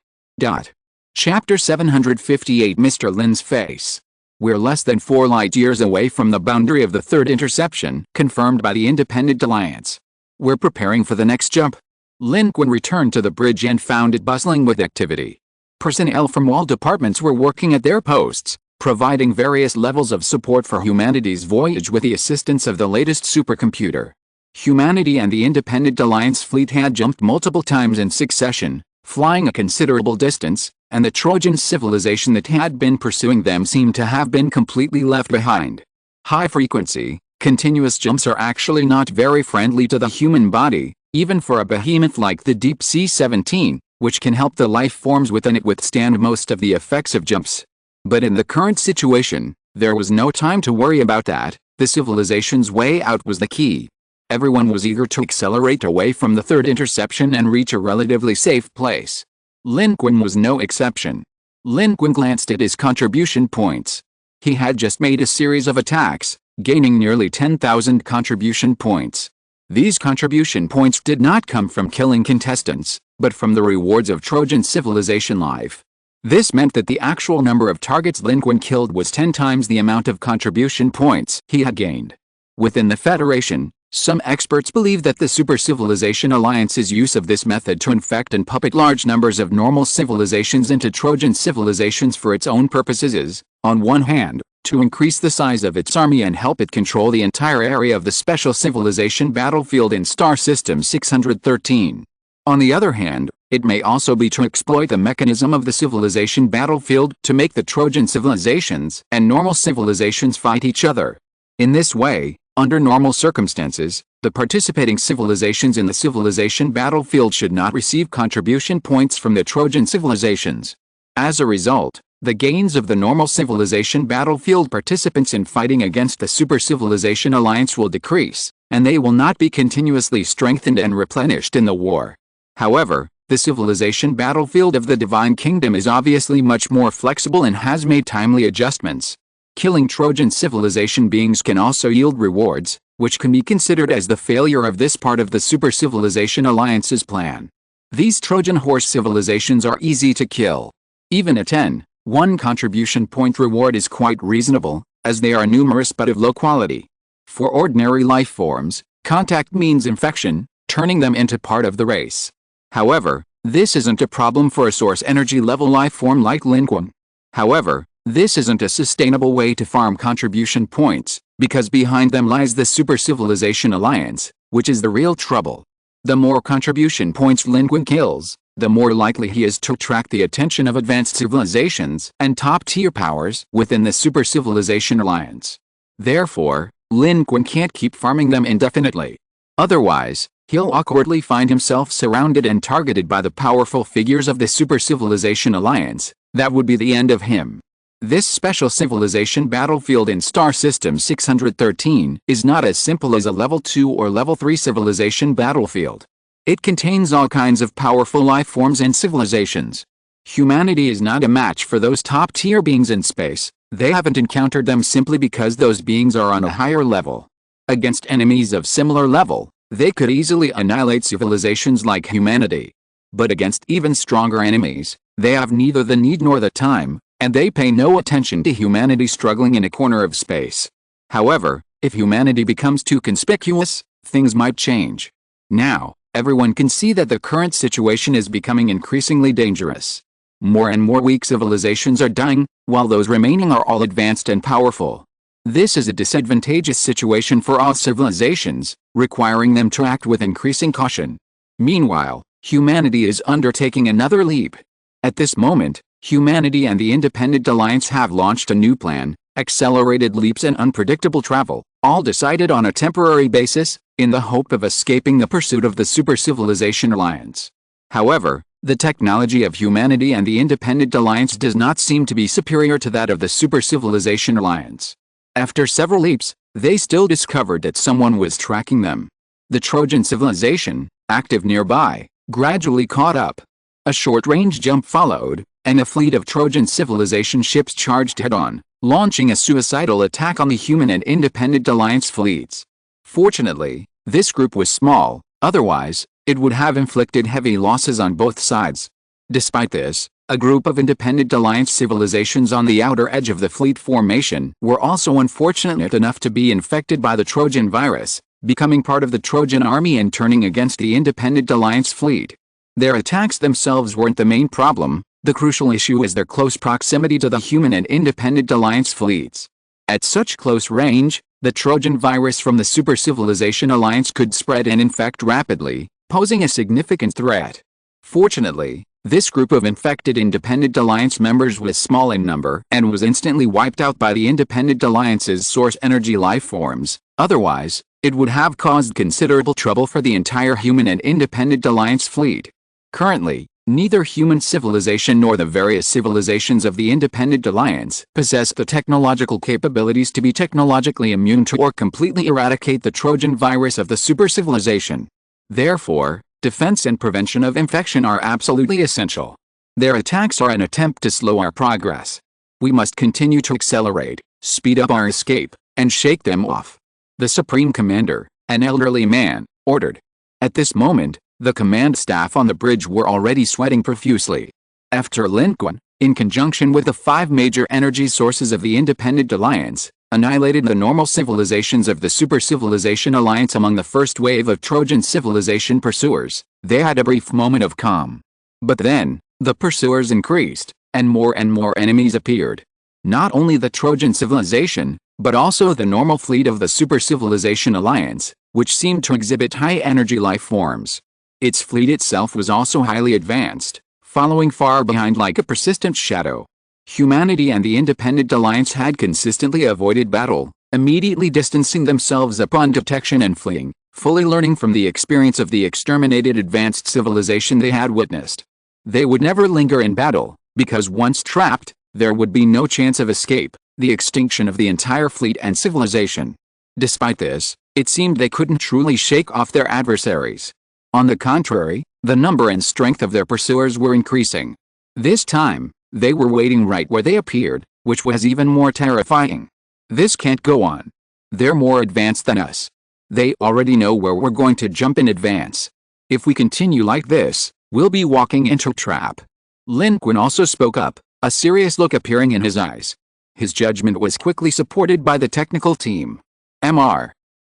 Chapter 758 Mr. Lin's face. We're less than 4 light-years away from the boundary of the third interception, confirmed by the Independent Alliance. We're preparing for the next jump. Lin Qun returned to the bridge and found it bustling with activity. Personnel from all departments were working at their posts, providing various levels of support for humanity's voyage with the assistance of the latest supercomputer. Humanity and the Independent Alliance fleet had jumped multiple times in succession, flying a considerable distance, and the Trojan civilization that had been pursuing them seemed to have been completely left behind. High-frequency, continuous jumps are actually not very friendly to the human body, even for a behemoth like the Deep Sea 17, which can help the life forms within it withstand most of the effects of jumps. But in the current situation, there was no time to worry about that. The civilization's way out was the key. Everyone was eager to accelerate away from the third interception and reach a relatively safe place. Lin Qun was no exception. Lin Qun glanced at his contribution points. He had just made a series of attacks, gaining nearly 10,000 contribution points. These contribution points did not come from killing contestants, but from the rewards of Trojan civilization life. This meant that the actual number of targets Lin Qun killed was 10 times the amount of contribution points he had gained. Within the Federation, some experts believe that the Super Civilization Alliance's use of this method to infect and puppet large numbers of normal civilizations into Trojan civilizations for its own purposes is, on one hand, to increase the size of its army and help it control the entire area of the Special Civilization battlefield in Star System 613. On the other hand, it may also be to exploit the mechanism of the civilization battlefield to make the Trojan civilizations and normal civilizations fight each other. In this way, under normal circumstances, the participating civilizations in the civilization battlefield should not receive contribution points from the Trojan civilizations. As a result, the gains of the normal civilization battlefield participants in fighting against the Super Civilization Alliance will decrease, and they will not be continuously strengthened and replenished in the war. However, the civilization battlefield of the Divine Kingdom is obviously much more flexible and has made timely adjustments. Killing Trojan civilization beings can also yield rewards, which can be considered as the failure of this part of the Super Civilization Alliance's plan. These Trojan horse civilizations are easy to kill. Even a 10-1 contribution point reward is quite reasonable, as they are numerous but of low quality. For ordinary life forms, contact means infection, turning them into part of the race. However, this isn't a problem for a source energy level life form like Lin Qun. However, this isn't a sustainable way to farm contribution points, because behind them lies the Super Civilization Alliance, which is the real trouble. The more contribution points Lin Qun kills, the more likely he is to attract the attention of advanced civilizations and top-tier powers within the Super Civilization Alliance. Therefore, Lin Qun can't keep farming them indefinitely. Otherwise, he'll awkwardly find himself surrounded and targeted by the powerful figures of the Super Civilization Alliance. That would be the end of him. This special civilization battlefield in Star System 613 is not as simple as a Level 2 or Level 3 civilization battlefield. It contains all kinds of powerful life forms and civilizations. Humanity is not a match for those top-tier beings in space. They haven't encountered them simply because those beings are on a higher level. Against enemies of similar level, they could easily annihilate civilizations like humanity. But against even stronger enemies, they have neither the need nor the time, and they pay no attention to humanity struggling in a corner of space. However, if humanity becomes too conspicuous, things might change. Now, Everyone can see that the current situation is becoming increasingly dangerous. More and more weak civilizations are dying, while those remaining are all advanced and powerful. This is a disadvantageous situation for all civilizations, requiring them to act with increasing caution. Meanwhile, humanity is undertaking another leap. At this moment, humanity and the Independent Alliance have launched a new plan: accelerated leaps and unpredictable travel, all decided on a temporary basis, in the hope of escaping the pursuit of the Super Civilization Alliance. However, the technology of humanity and the Independent Alliance does not seem to be superior to that of the Super Civilization Alliance. After several leaps, they still discovered that someone was tracking them. The Trojan civilization, active nearby, gradually caught up. A short-range jump followed, and a fleet of Trojan civilization ships charged head-on, launching a suicidal attack on the human and Independent Alliance fleets. Fortunately, this group was small, otherwise, it would have inflicted heavy losses on both sides. Despite this, a group of Independent Alliance civilizations on the outer edge of the fleet formation were also unfortunate enough to be infected by the Trojan virus, becoming part of the Trojan army and turning against the Independent Alliance fleet. Their attacks themselves weren't the main problem. The crucial issue is their close proximity to the human and Independent Alliance fleets. At such close range, the Trojan virus from the Super Civilization Alliance could spread and infect rapidly, posing a significant threat. Fortunately, this group of infected Independent Alliance members was small in number and was instantly wiped out by the Independent Alliance's source energy life forms. Otherwise, it would have caused considerable trouble for the entire human and Independent Alliance fleet. Currently, neither human civilization nor the various civilizations of the Independent Alliance possess the technological capabilities to be technologically immune to or completely eradicate the Trojan virus of the super civilization. Therefore, defense and prevention of infection are absolutely essential. Their attacks are an attempt to slow our progress. We must continue to accelerate, speed up our escape, and shake them off. The Supreme Commander, an elderly man, ordered. At this moment, the command staff on the bridge were already sweating profusely. After Lin Qun, in conjunction with the 5 major energy sources of the Independent Alliance, annihilated the normal civilizations of the Super Civilization Alliance among the first wave of Trojan civilization pursuers, they had a brief moment of calm. But then, the pursuers increased, and more enemies appeared. Not only the Trojan civilization, but also the normal fleet of the Super Civilization Alliance, which seemed to exhibit high-energy life forms. Its fleet itself was also highly advanced, following far behind like a persistent shadow. Humanity and the Independent Alliance had consistently avoided battle, immediately distancing themselves upon detection and fleeing, fully learning from the experience of the exterminated advanced civilization they had witnessed. They would never linger in battle, because once trapped, there would be no chance of escape, the extinction of the entire fleet and civilization. Despite this, it seemed they couldn't truly shake off their adversaries. On the contrary, the number and strength of their pursuers were increasing. This time, they were waiting right where they appeared, which was even more terrifying. This can't go on. They're more advanced than us. They already know where we're going to jump in advance. If we continue like this, we'll be walking into a trap. Lin Qun also spoke up, a serious look appearing in his eyes. His judgment was quickly supported by the technical team.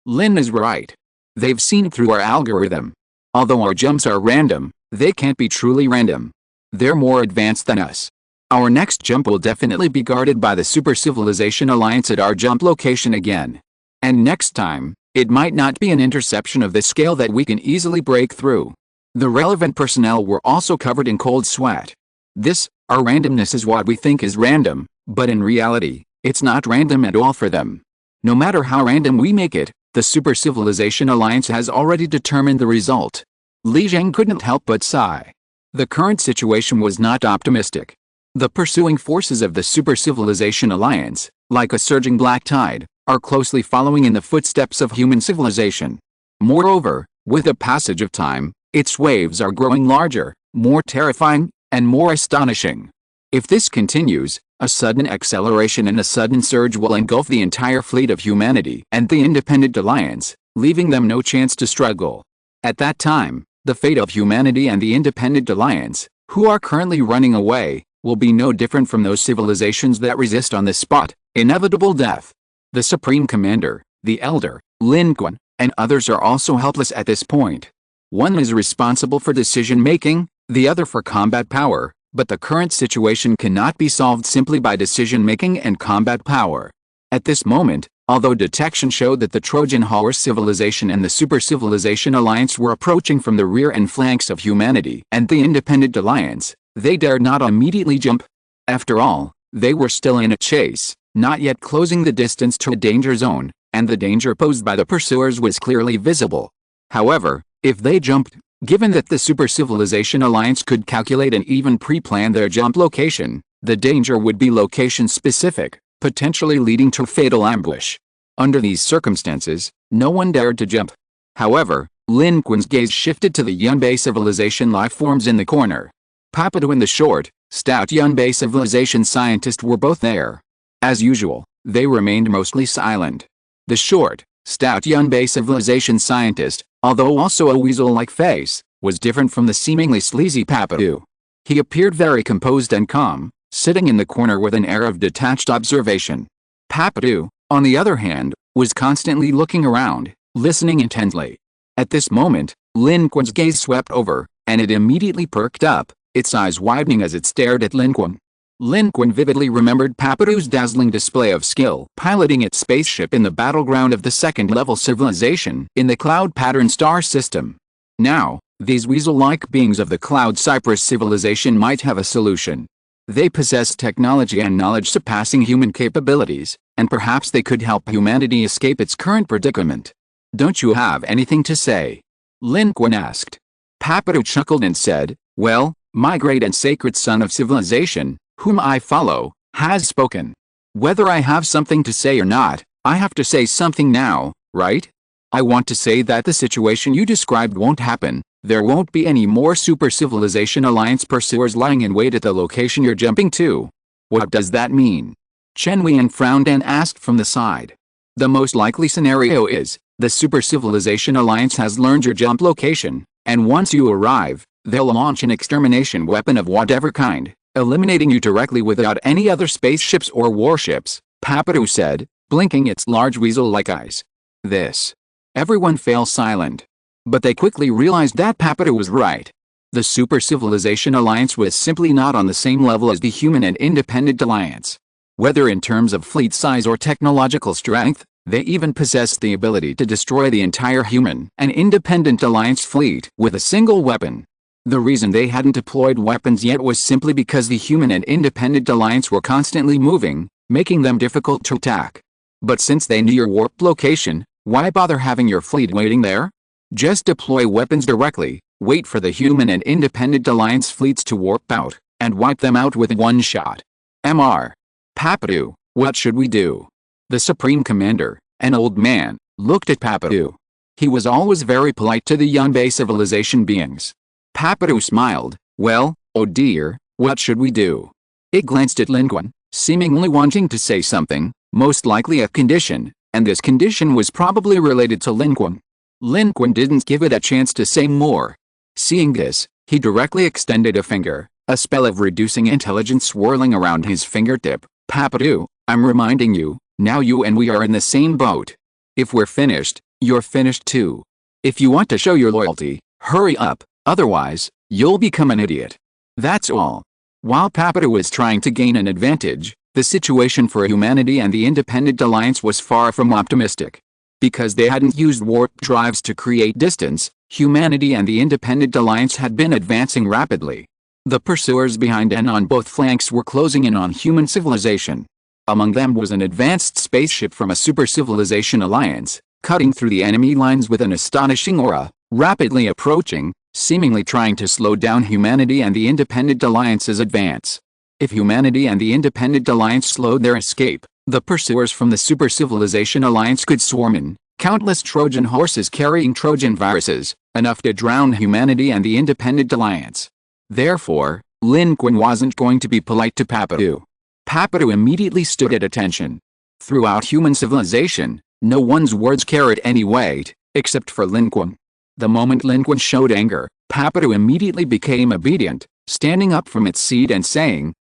Lin is right. They've seen through our algorithm. Although our jumps are random, they can't be truly random. They're more advanced than us. Our next jump will definitely be guarded by the Super Civilization Alliance at our jump location again. And next time, it might not be an interception of this scale that we can easily break through. The relevant personnel were also covered in cold sweat. Our randomness is what we think is random, but in reality, it's not random at all for them. No matter how random we make it, the Super Civilization Alliance has already determined the result. Li Zheng couldn't help but sigh. The current situation was not optimistic. The pursuing forces of the Super Civilization Alliance, like a surging black tide, are closely following in the footsteps of human civilization. Moreover, with the passage of time, its waves are growing larger, more terrifying, and more astonishing. If this continues, a sudden acceleration and a sudden surge will engulf the entire fleet of humanity and the Independent Alliance, leaving them no chance to struggle. At that time, the fate of humanity and the Independent Alliance, who are currently running away, will be no different from those civilizations that resist on the spot, inevitable death. The Supreme Commander, the Elder, Lin Qun, and others are also helpless at this point. One is responsible for decision-making, the other for combat power, but the current situation cannot be solved simply by decision-making and combat power. At this moment, although detection showed that the Trojan Horse civilization and the Super Civilization Alliance were approaching from the rear and flanks of humanity and the Independent Alliance, they dared not immediately jump. After all, they were still in a chase, not yet closing the distance to a danger zone, and the danger posed by the pursuers was clearly visible. However, if they jumped, given that the Super Civilization Alliance could calculate and even pre-plan their jump location, the danger would be location-specific, potentially leading to fatal ambush. Under these circumstances, no one dared to jump. However, Lin Qun's gaze shifted to the Yunbei civilization lifeforms in the corner. Papadu and the short, stout Yunbei civilization scientist were both there. As usual, they remained mostly silent. The short, stout Yunbei civilization scientist, although also a weasel-like face, was different from the seemingly sleazy Papadu. He appeared very composed and calm, sitting in the corner with an air of detached observation. Papadu, on the other hand, was constantly looking around, listening intently. At this moment, Lin Qun's gaze swept over, and it immediately perked up, its eyes widening as it stared at Lin Qun. Lin Qun vividly remembered Papadu's dazzling display of skill piloting its spaceship in the battleground of the second-level civilization in the Cloud Pattern star system. Now, these weasel-like beings of the Cloud Cypress civilization might have a solution. They possessed technology and knowledge surpassing human capabilities, and perhaps they could help humanity escape its current predicament. "Don't you have anything to say?" Lin Qun asked. Papadu chuckled and said, "Well, my great and sacred son of civilization, whom I follow, has spoken. Whether I have something to say or not, I have to say something now, right? I want to say that the situation you described won't happen. There won't be any more Super Civilization Alliance pursuers lying in wait at the location you're jumping to." "What does that mean?" Chen Weian frowned and asked from the side. "The most likely scenario is, the Super Civilization Alliance has learned your jump location, and once you arrive, they'll launch an extermination weapon of whatever kind, eliminating you directly without any other spaceships or warships," Papadu said, blinking its large weasel-like eyes. This. Everyone fell silent. But they quickly realized that Papadu was right. The Super Civilization Alliance was simply not on the same level as the Human and Independent Alliance. Whether in terms of fleet size or technological strength, they even possessed the ability to destroy the entire Human and Independent Alliance fleet with a single weapon. The reason they hadn't deployed weapons yet was simply because the Human and Independent Alliance were constantly moving, making them difficult to attack. But since they knew your warp location, why bother having your fleet waiting there? Just deploy weapons directly, wait for the Human and Independent Alliance fleets to warp out, and wipe them out with one shot. Mr. Papadu, what should we do? The Supreme Commander, an old man, looked at Papadu. He was always very polite to the Yunbei civilization beings. Papadu smiled. "Well, oh dear, what should we do?" It glanced at Lin Qun, seemingly wanting to say something, most likely a condition, and this condition was probably related to Lin Qun. Lin Qun didn't give it a chance to say more. Seeing this, he directly extended a finger, a spell of reducing intelligence swirling around his fingertip. "Papadu, I'm reminding you, now you and we are in the same boat. If we're finished, you're finished too. If you want to show your loyalty, hurry up, otherwise, you'll become an idiot. That's all." While Papadu was trying to gain an advantage, the situation for humanity and the Independent Alliance was far from optimistic. Because they hadn't used warp drives to create distance, humanity and the Independent Alliance had been advancing rapidly. The pursuers behind and on both flanks were closing in on human civilization. Among them was an advanced spaceship from a Super Civilization Alliance, cutting through the enemy lines with an astonishing aura, rapidly approaching, seemingly trying to slow down humanity and the Independent Alliance's advance. If humanity and the Independent Alliance slowed their escape, the pursuers from the Super Civilization Alliance could swarm in, countless Trojan horses carrying Trojan viruses, enough to drown humanity and the Independent Alliance. Therefore, Lin Qun wasn't going to be polite to Papadu. Papadu immediately stood at attention. Throughout human civilization, no one's words carried any weight, except for Lin Qun. The moment Lin Qun showed anger, Papadu immediately became obedient, standing up from its seat and saying,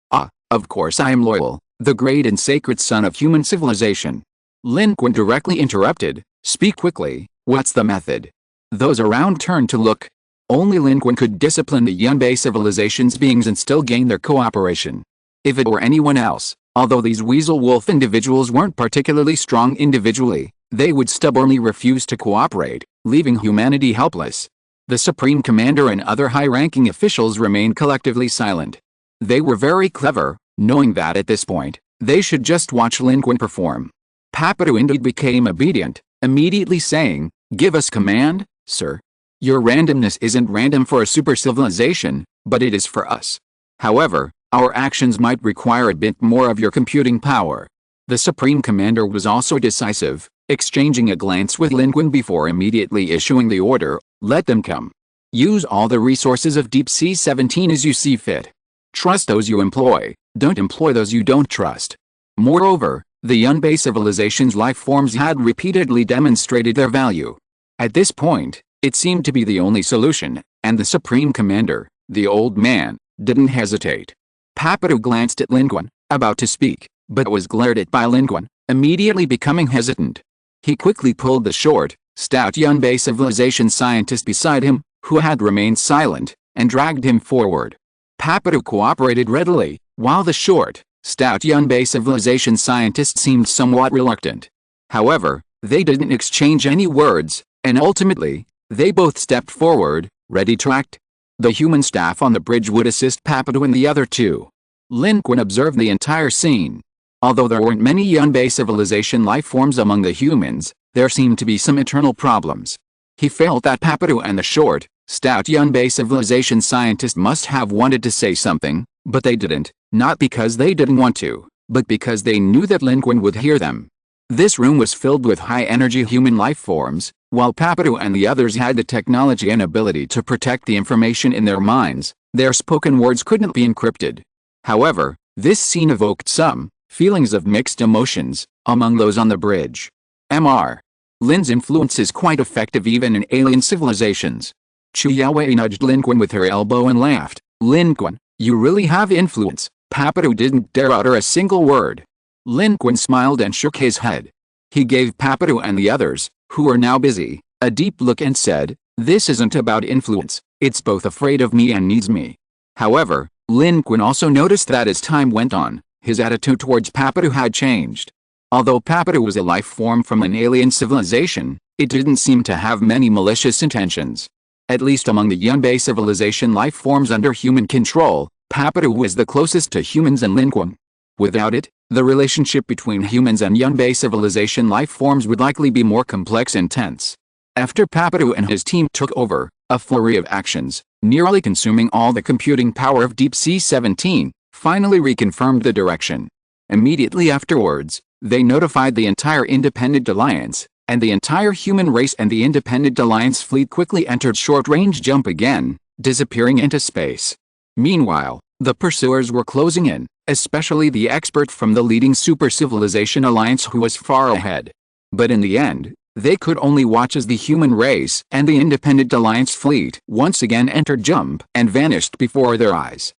"Of course I am loyal, the great and sacred son of human civilization." Lin Qun directly interrupted, "Speak quickly, what's the method?" Those around turned to look, Only Lin Qun could discipline the Yunbei civilization's beings and still gain their cooperation. If it were anyone else, although these weasel wolf individuals weren't particularly strong individually, they would stubbornly refuse to cooperate, leaving humanity helpless. The Supreme Commander and other high-ranking officials remained collectively silent. They were very clever, knowing that at this point, they should just watch Lin Qun perform. Papadu indeed became obedient, immediately saying, "Give us command, sir. Your randomness isn't random for a super civilization, but it is for us. However, our actions might require a bit more of your computing power." The Supreme Commander was also decisive, exchanging a glance with Lin Qun before immediately issuing the order, "Let them come. Use all the resources of Deep Sea 17 as you see fit. Trust those you employ, don't employ those you don't trust." Moreover, the Yunbei civilization's life forms had repeatedly demonstrated their value. At this point, it seemed to be the only solution, and the Supreme Commander, the old man, didn't hesitate. Papadu glanced at Lin Qun, about to speak, but was glared at by Lin Qun, immediately becoming hesitant. He quickly pulled the short, stout Yunbei civilization scientist beside him, who had remained silent, and dragged him forward. Papadu cooperated readily, while the short, stout Yunbei civilization scientist seemed somewhat reluctant. However, they didn't exchange any words, and ultimately, they both stepped forward, ready to act. The human staff on the bridge would assist Papadu and the other two. Lin Qun observed the entire scene. Although there weren't many Yunbei civilization life forms among the humans, there seemed to be some internal problems. He felt that Papadu and the short, stout Yunbei civilization scientist must have wanted to say something, but they didn't, not because they didn't want to, but because they knew that Lin Qun would hear them. This room was filled with high-energy human life forms, while Papadu and the others had the technology and ability to protect the information in their minds. Their spoken words couldn't be encrypted. However, this scene evoked some feelings of mixed emotions among those on the bridge. Mr. Lin's influence is quite effective even in alien civilizations. Chu Yaowei nudged Lin Qun with her elbow and laughed. "Lin Qun, you really have influence." Papadu didn't dare utter a single word. Lin Qun smiled and shook his head. He gave Papadu and the others, who were now busy, a deep look and said, "This isn't about influence, it's both afraid of me and needs me." However, Lin Qun also noticed that as time went on, his attitude towards Papadu had changed. Although Papadu was a life form from an alien civilization, it didn't seem to have many malicious intentions. At least among the Yunbei civilization life forms under human control, Papadu was the closest to humans and Lin Qun. Without it, the relationship between humans and Yunbei civilization life forms would likely be more complex and tense. After Papadu and his team took over, a flurry of actions, nearly consuming all the computing power of Deep Sea 17, finally reconfirmed the direction. Immediately afterwards, they notified the entire Independent Alliance, and the entire human race and the Independent Alliance fleet quickly entered short-range jump again, disappearing into space. Meanwhile, the pursuers were closing in, especially the expert from the leading super civilization alliance who was far ahead. But in the end, they could only watch as the human race and the Independent Alliance fleet once again entered jump and vanished before their eyes.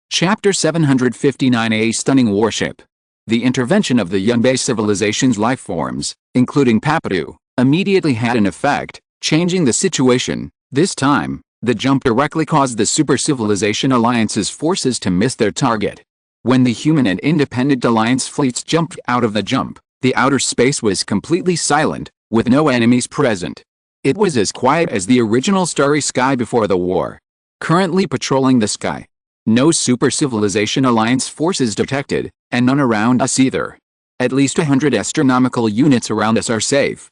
Chapter 759. A stunning warship. The intervention of the Yunbei civilization's life forms, including Papadu, immediately had an effect, changing the situation. This time, the jump directly caused the Super Civilization Alliance's forces to miss their target. When the human and Independent Alliance fleets jumped out of the jump, the outer space was completely silent, with no enemies present. It was as quiet as the original starry sky before the war. Currently patrolling the sky. No Super Civilization Alliance forces detected, and none around us either. At least 100 astronomical units around us are safe.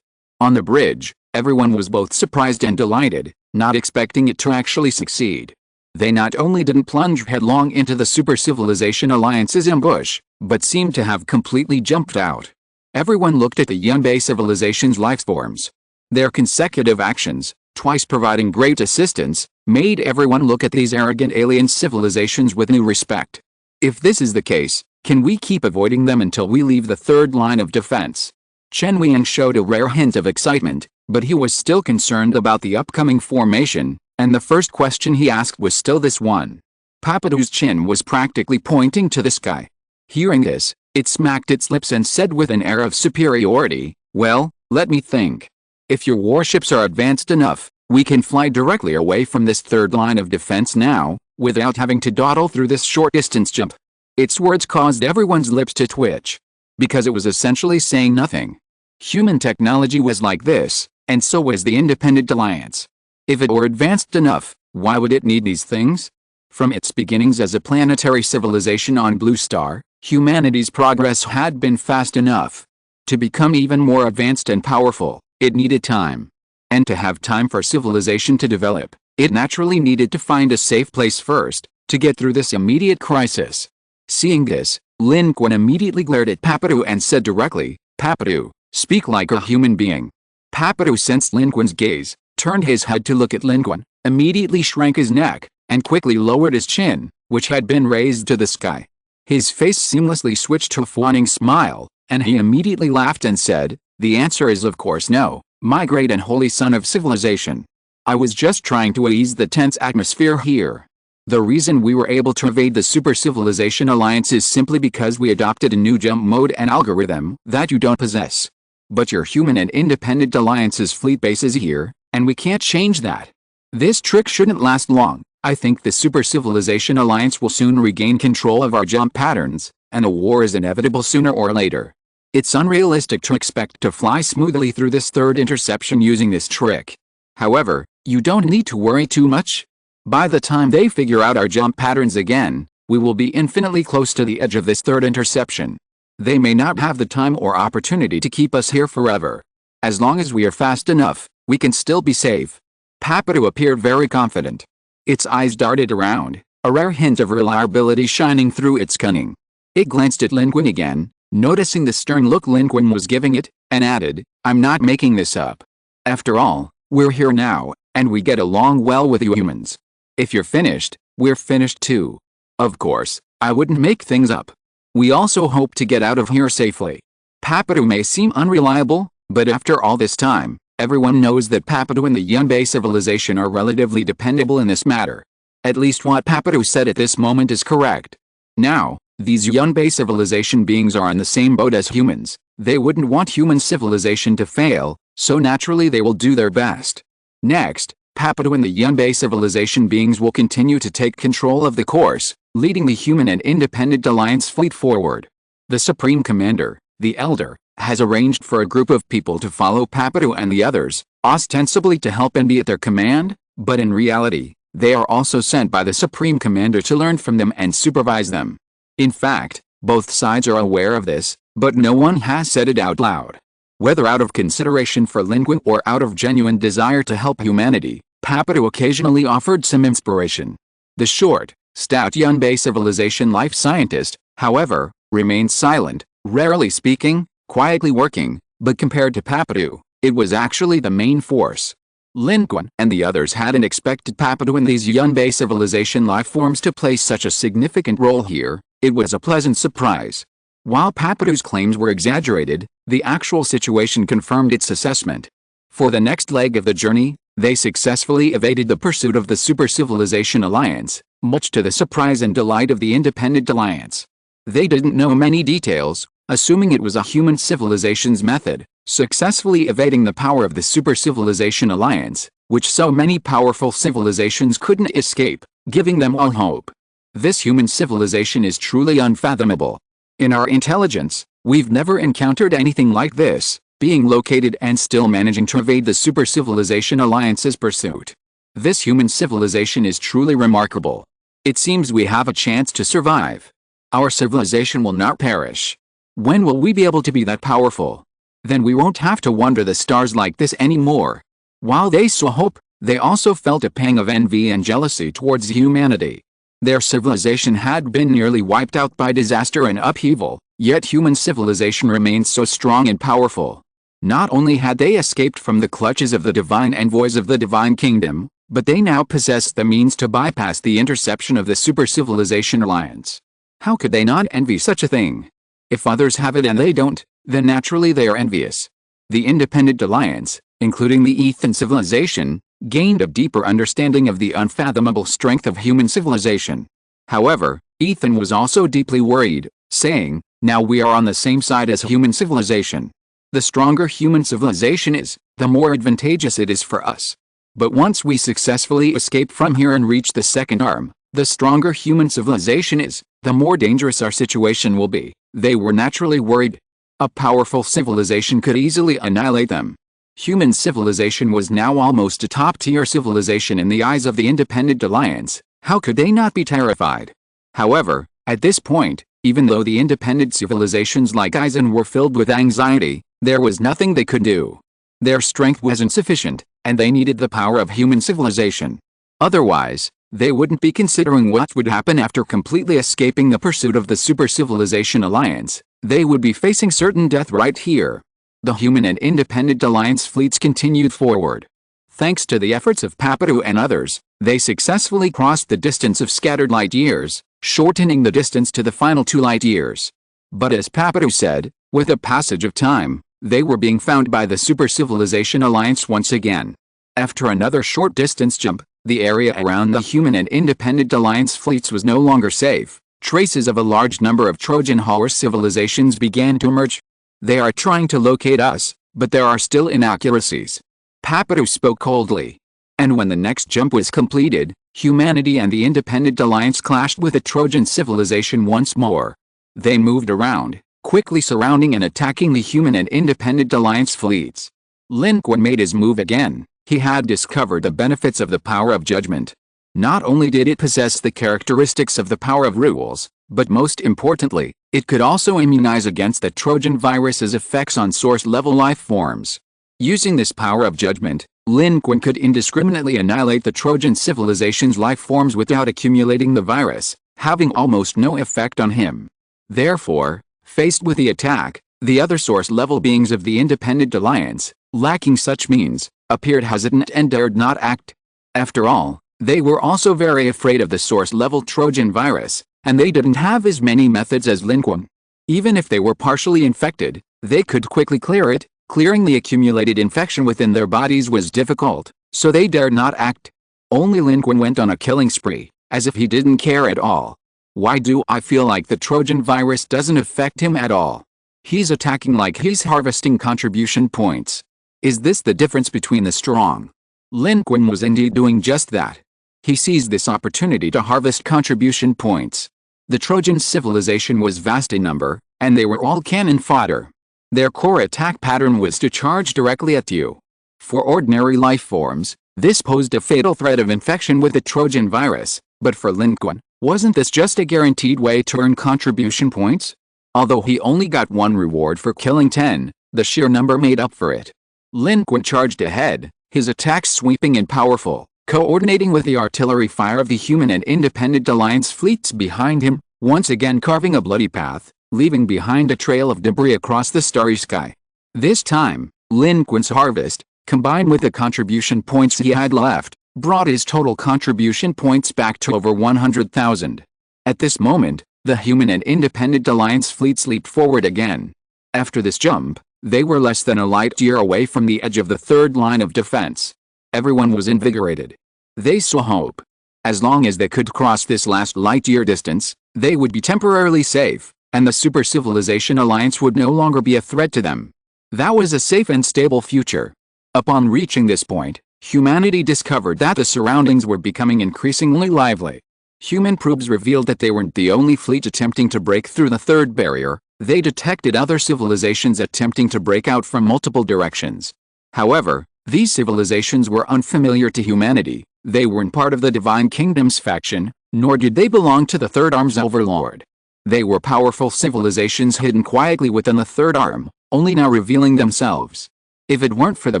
On the bridge, everyone was both surprised and delighted, not expecting it to actually succeed. They not only didn't plunge headlong into the Super Civilization Alliance's ambush, but seemed to have completely jumped out. Everyone looked at the Yunbei civilization's life forms. Their consecutive actions, twice providing great assistance, made everyone look at these arrogant alien civilizations with new respect. If this is the case, can we keep avoiding them until we leave the third line of defense? Chen Weiying showed a rare hint of excitement, but he was still concerned about the upcoming formation, and the first question he asked was still this one. Papadu's chin was practically pointing to the sky. Hearing this, it smacked its lips and said with an air of superiority, "Well, let me think. If your warships are advanced enough, We can fly directly away from this third line of defense now, without having to dawdle through this short-distance jump." Its words caused everyone's lips to twitch, because it was essentially saying nothing. Human technology was like this, and so was the Independent Alliance. If it were advanced enough, why would it need these things? From its beginnings as a planetary civilization on Blue Star, humanity's progress had been fast enough. To become even more advanced and powerful, it needed time. And to have time for civilization to develop, it naturally needed to find a safe place first, to get through this immediate crisis. Seeing this, Lin Qun immediately glared at Papadu and said directly, "Papadu, speak like a human being." Papadu sensed Lin Qun's gaze, turned his head to look at Lin Qun, immediately shrank his neck, and quickly lowered his chin, which had been raised to the sky. His face seamlessly switched to a fawning smile, and he immediately laughed and said, "The answer is of course no, my great and holy son of civilization. I was just trying to ease the tense atmosphere here. The reason we were able to evade the Super Civilization Alliance is simply because we adopted a new jump mode and algorithm that you don't possess. But your human and Independent Alliance's fleet base is here, and we can't change that. This trick shouldn't last long. I think the Super Civilization Alliance will soon regain control of our jump patterns, and a war is inevitable sooner or later. It's unrealistic to expect to fly smoothly through this third interception using this trick. However, you don't need to worry too much. By the time they figure out our jump patterns again, we will be infinitely close to the edge of this third interception. They may not have the time or opportunity to keep us here forever. As long as we are fast enough, we can still be safe." Papadu appeared very confident. Its eyes darted around, a rare hint of reliability shining through its cunning. It glanced at Lin Qun again, noticing the stern look Lin Qun was giving it, and added, "I'm not making this up. After all, we're here now, and we get along well with you humans. If you're finished, we're finished too. Of course, I wouldn't make things up. We also hope to get out of here safely." Papadu may seem unreliable, but after all this time, everyone knows that Papadu and the Yunbei civilization are relatively dependable in this matter. At least what Papadu said at this moment is correct. Now, these Yunbei civilization beings are in the same boat as humans. They wouldn't want human civilization to fail, so naturally they will do their best. Next, Papadu and the Yunbei civilization beings will continue to take control of the course, leading the human and Independent Alliance fleet forward. The Supreme Commander, the Elder, has arranged for a group of people to follow Papadu and the others, ostensibly to help and be at their command, but in reality, they are also sent by the Supreme Commander to learn from them and supervise them. In fact, both sides are aware of this, but no one has said it out loud. Whether out of consideration for Lin Qun or out of genuine desire to help humanity, Papadu occasionally offered some inspiration. The short, stout Yunbei civilization life scientist, however, remained silent, rarely speaking, quietly working, but compared to Papadu, it was actually the main force. Lin Qun and the others hadn't expected Papadu and these Yunbei civilization life forms to play such a significant role here. It was a pleasant surprise. While Papadu's claims were exaggerated, the actual situation confirmed its assessment. For the next leg of the journey, they successfully evaded the pursuit of the Super Civilization Alliance, much to the surprise and delight of the Independent Alliance. They didn't know many details, assuming it was a human civilization's method, successfully evading the power of the Super Civilization Alliance, which so many powerful civilizations couldn't escape, giving them all hope. This human civilization is truly unfathomable. In our intelligence, we've never encountered anything like this, being located and still managing to evade the Super Civilization Alliance's pursuit. This human civilization is truly remarkable. It seems we have a chance to survive. Our civilization will not perish. When will we be able to be that powerful? Then we won't have to wander the stars like this anymore. While they saw hope, they also felt a pang of envy and jealousy towards humanity. Their civilization had been nearly wiped out by disaster and upheaval, yet human civilization remained so strong and powerful. Not only had they escaped from the clutches of the divine envoys of the Divine Kingdom, but they now possessed the means to bypass the interception of the Super Civilization Alliance. How could they not envy such a thing? If others have it and they don't, then naturally they are envious. The Independent Alliance, including the Ethan civilization, gained a deeper understanding of the unfathomable strength of human civilization. However, Ethan was also deeply worried, saying, "Now we are on the same side as human civilization. The stronger human civilization is, the more advantageous it is for us. But once we successfully escape from here and reach the second arm, the stronger human civilization is, the more dangerous our situation will be. They were naturally worried. A powerful civilization could easily annihilate them. Human civilization was now almost a top-tier civilization in the eyes of the Independent Alliance. How could they not be terrified? However, at this point, even though the independent civilizations like Eisen were filled with anxiety, there was nothing they could do. Their strength wasn't sufficient, and they needed the power of human civilization. Otherwise, they wouldn't be considering what would happen after completely escaping the pursuit of the Super Civilization Alliance. They would be facing certain death right here. The Human and Independent Alliance fleets continued forward. Thanks to the efforts of Papadu and others, they successfully crossed the distance of scattered light years, shortening the distance to the final 2 light years. But as Papadu said, with the passage of time, they were being found by the Super Civilization Alliance once again. After another short distance jump, the area around the Human and Independent Alliance fleets was no longer safe. Traces of a large number of Trojan horse civilizations began to emerge. They are trying to locate us, but there are still inaccuracies. Papadu spoke coldly. And when the next jump was completed, humanity and the Independent Alliance clashed with the Trojan civilization once more. They moved around, quickly surrounding and attacking the Human and Independent Alliance fleets. Lin Qun made his move again. He had discovered the benefits of the power of judgment. Not only did it possess the characteristics of the power of rules, but most importantly, it could also immunize against the Trojan virus's effects on source-level life forms. Using this power of judgment, Lin Qun could indiscriminately annihilate the Trojan civilization's life forms without accumulating the virus, having almost no effect on him. Therefore, faced with the attack, the other source-level beings of the Independent Alliance, lacking such means, appeared hesitant and dared not act. After all, they were also very afraid of the source-level Trojan virus, and they didn't have as many methods as Lin Qun. Even if they were partially infected, they could quickly clear it. Clearing the accumulated infection within their bodies was difficult, so they dared not act. Only Lin Qun went on a killing spree, as if he didn't care at all. Why do I feel like the Trojan virus doesn't affect him at all? He's attacking like he's harvesting contribution points. Is this the difference between the strong? Lin Qun was indeed doing just that. He seized this opportunity to harvest contribution points. The Trojan civilization was vast in number, and they were all cannon fodder. Their core attack pattern was to charge directly at you. For ordinary life forms, this posed a fatal threat of infection with the Trojan virus, but for Lin Qun, wasn't this just a guaranteed way to earn contribution points? Although he only got 1 reward for killing 10, the sheer number made up for it. Lin Qun charged ahead, his attacks sweeping and powerful, coordinating with the artillery fire of the Human and Independent Alliance fleets behind him, once again carving a bloody path, leaving behind a trail of debris across the starry sky. This time, Lin Qun's harvest, combined with the contribution points he had left, brought his total contribution points back to over 100,000. At this moment, the Human and Independent Alliance fleets leaped forward again. After this jump, they were less than a light year away from the edge of the third line of defense. Everyone was invigorated. They saw hope. As long as they could cross this last light year distance, they would be temporarily safe, and the Super Civilization Alliance would no longer be a threat to them. That was a safe and stable future. Upon reaching this point, humanity discovered that the surroundings were becoming increasingly lively. Human probes revealed that they weren't the only fleet attempting to break through the third barrier. They detected other civilizations attempting to break out from multiple directions. However, these civilizations were unfamiliar to humanity. They weren't part of the Divine Kingdom's faction, nor did they belong to the Third Arm's overlord. They were powerful civilizations hidden quietly within the Third Arm, only now revealing themselves. If it weren't for the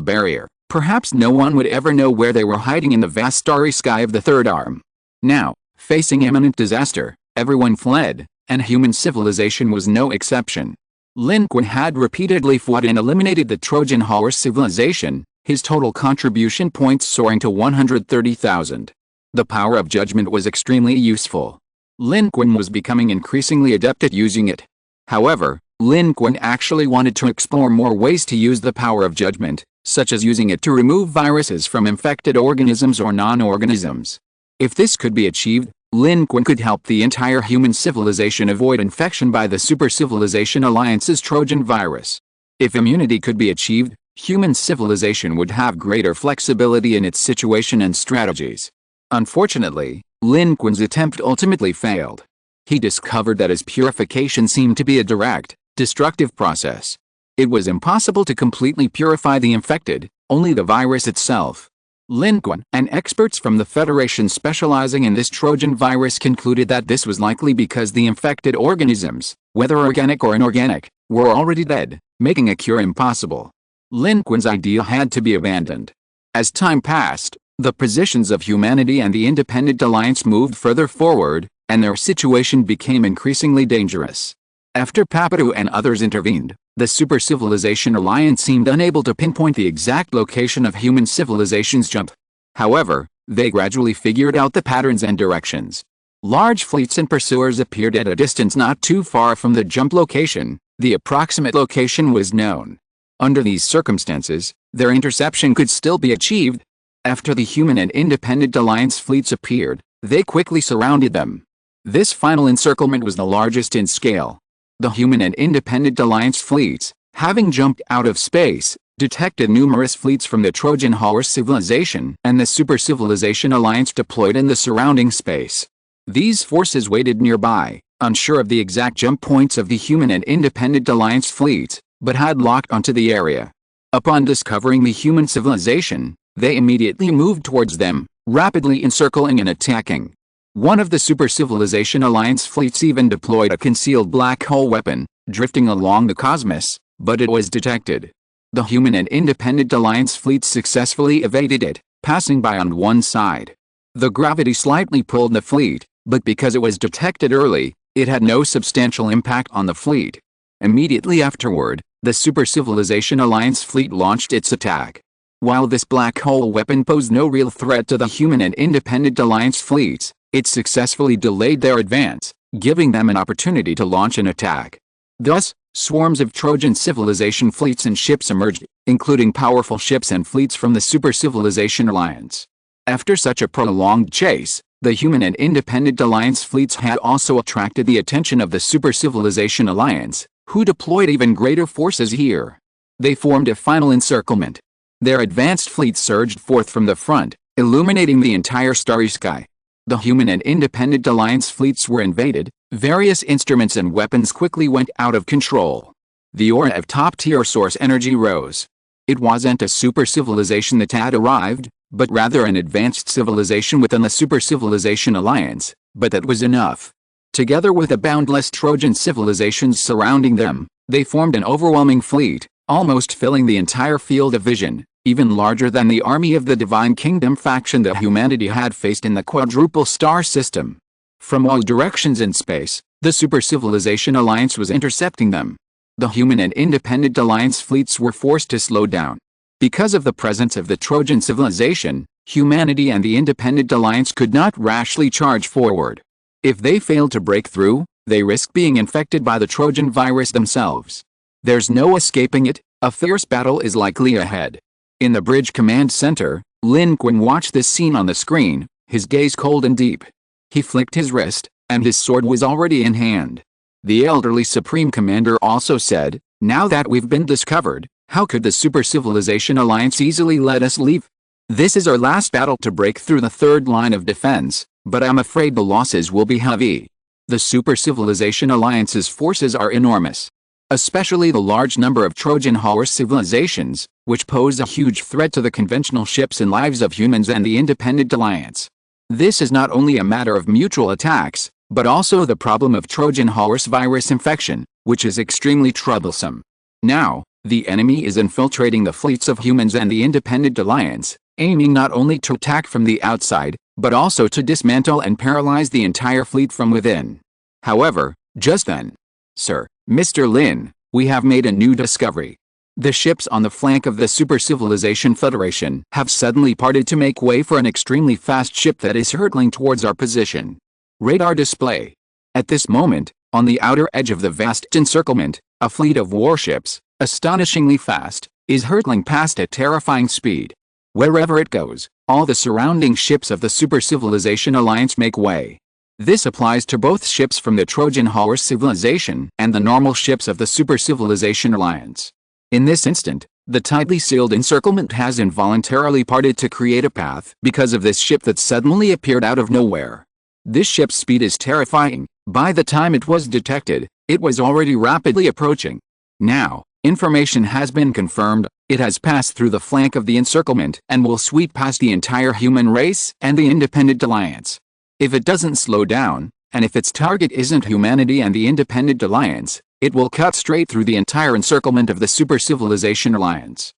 barrier, perhaps no one would ever know where they were hiding in the vast starry sky of the Third Arm. Now, facing imminent disaster, everyone fled, and human civilization was no exception. Lin Qun had repeatedly fought and eliminated the Trojan horse civilization, his total contribution points soaring to 130,000. The power of judgment was extremely useful. Lin Qun was becoming increasingly adept at using it. However, Lin Qun actually wanted to explore more ways to use the power of judgment, such as using it to remove viruses from infected organisms or non-organisms. If this could be achieved, Lin Qun could help the entire human civilization avoid infection by the Super Civilization Alliance's Trojan virus. If immunity could be achieved, human civilization would have greater flexibility in its situation and strategies. Unfortunately, Lin Qun's attempt ultimately failed. He discovered that his purification seemed to be a direct, destructive process. It was impossible to completely purify the infected, only the virus itself. Lin Qun and experts from the Federation specializing in this Trojan virus concluded that this was likely because the infected organisms, whether organic or inorganic, were already dead, making a cure impossible. Lin Qun's idea had to be abandoned. As time passed, the positions of humanity and the Independent Alliance moved further forward, and their situation became increasingly dangerous. After Papadu and others intervened, the Super-Civilization Alliance seemed unable to pinpoint the exact location of human civilization's jump. However, they gradually figured out the patterns and directions. Large fleets and pursuers appeared at a distance not too far from the jump location. The approximate location was known. Under these circumstances, their interception could still be achieved. After the human and Independent Alliance fleets appeared, they quickly surrounded them. This final encirclement was the largest in scale. The human and Independent Alliance fleets, having jumped out of space, detected numerous fleets from the Trojan horse civilization and the Super-Civilization Alliance deployed in the surrounding space. These forces waited nearby, unsure of the exact jump points of the human and Independent Alliance fleets, but had locked onto the area. Upon discovering the human civilization, they immediately moved towards them, rapidly encircling and attacking. One of the Super-Civilization Alliance fleets even deployed a concealed black hole weapon, drifting along the cosmos, but it was detected. The human and Independent Alliance fleets successfully evaded it, passing by on one side. The gravity slightly pulled the fleet, but because it was detected early, it had no substantial impact on the fleet. Immediately afterward, the Super-Civilization Alliance fleet launched its attack. While this black hole weapon posed no real threat to the human and Independent Alliance fleets, it successfully delayed their advance, giving them an opportunity to launch an attack. Thus, swarms of Trojan civilization fleets and ships emerged, including powerful ships and fleets from the Super-Civilization Alliance. After such a prolonged chase, the human and Independent Alliance fleets had also attracted the attention of the Super-Civilization Alliance, who deployed even greater forces here. They formed a final encirclement. Their advanced fleet surged forth from the front, illuminating the entire starry sky. The human and Independent Alliance fleets were invaded, various instruments and weapons quickly went out of control. The aura of top-tier source energy rose. It wasn't a super-civilization that had arrived, but rather an advanced civilization within the Super-Civilization Alliance, but that was enough. Together with the boundless Trojan civilizations surrounding them, they formed an overwhelming fleet, almost filling the entire field of vision, even larger than the army of the Divine Kingdom faction that humanity had faced in the quadruple star system. From all directions in space, the Super-Civilization Alliance was intercepting them. The human and Independent Alliance fleets were forced to slow down. Because of the presence of the Trojan civilization, humanity and the Independent Alliance could not rashly charge forward. If they failed to break through, they risked being infected by the Trojan virus themselves. There's no escaping it, a fierce battle is likely ahead. In the bridge command center, Lin Qun watched this scene on the screen, his gaze cold and deep. He flicked his wrist, and his sword was already in hand. The elderly Supreme Commander also said, "Now that we've been discovered, how could the Super-Civilization Alliance easily let us leave? This is our last battle to break through the third line of defense, but I'm afraid the losses will be heavy." The Super-Civilization Alliance's forces are enormous. Especially the large number of Trojan horse civilizations, which pose a huge threat to the conventional ships and lives of humans and the Independent Alliance. This is not only a matter of mutual attacks, but also the problem of Trojan horse virus infection, which is extremely troublesome. Now, the enemy is infiltrating the fleets of humans and the Independent Alliance, aiming not only to attack from the outside, but also to dismantle and paralyze the entire fleet from within. However, just then, "Sir, Mr. Lin, we have made a new discovery. The ships on the flank of the Super-Civilization Federation have suddenly parted to make way for an extremely fast ship that is hurtling towards our position. Radar display." At this moment, on the outer edge of the vast encirclement, a fleet of warships, astonishingly fast, is hurtling past at terrifying speed. Wherever it goes, all the surrounding ships of the Super-Civilization Alliance make way. This applies to both ships from the Trojan horse civilization and the normal ships of the Super-Civilization Alliance. In this instant, The tightly sealed encirclement has involuntarily parted to create a path because of this ship that suddenly appeared out of nowhere. This ship's speed is terrifying. By the time it was detected, it was already rapidly approaching. Now, information has been confirmed. It has passed through the flank of the encirclement and will sweep past the entire human race and the Independent Alliance. If it doesn't slow down, and if its target isn't humanity and the Independent Alliance, it will cut straight through the entire encirclement of the Super Civilization Alliance.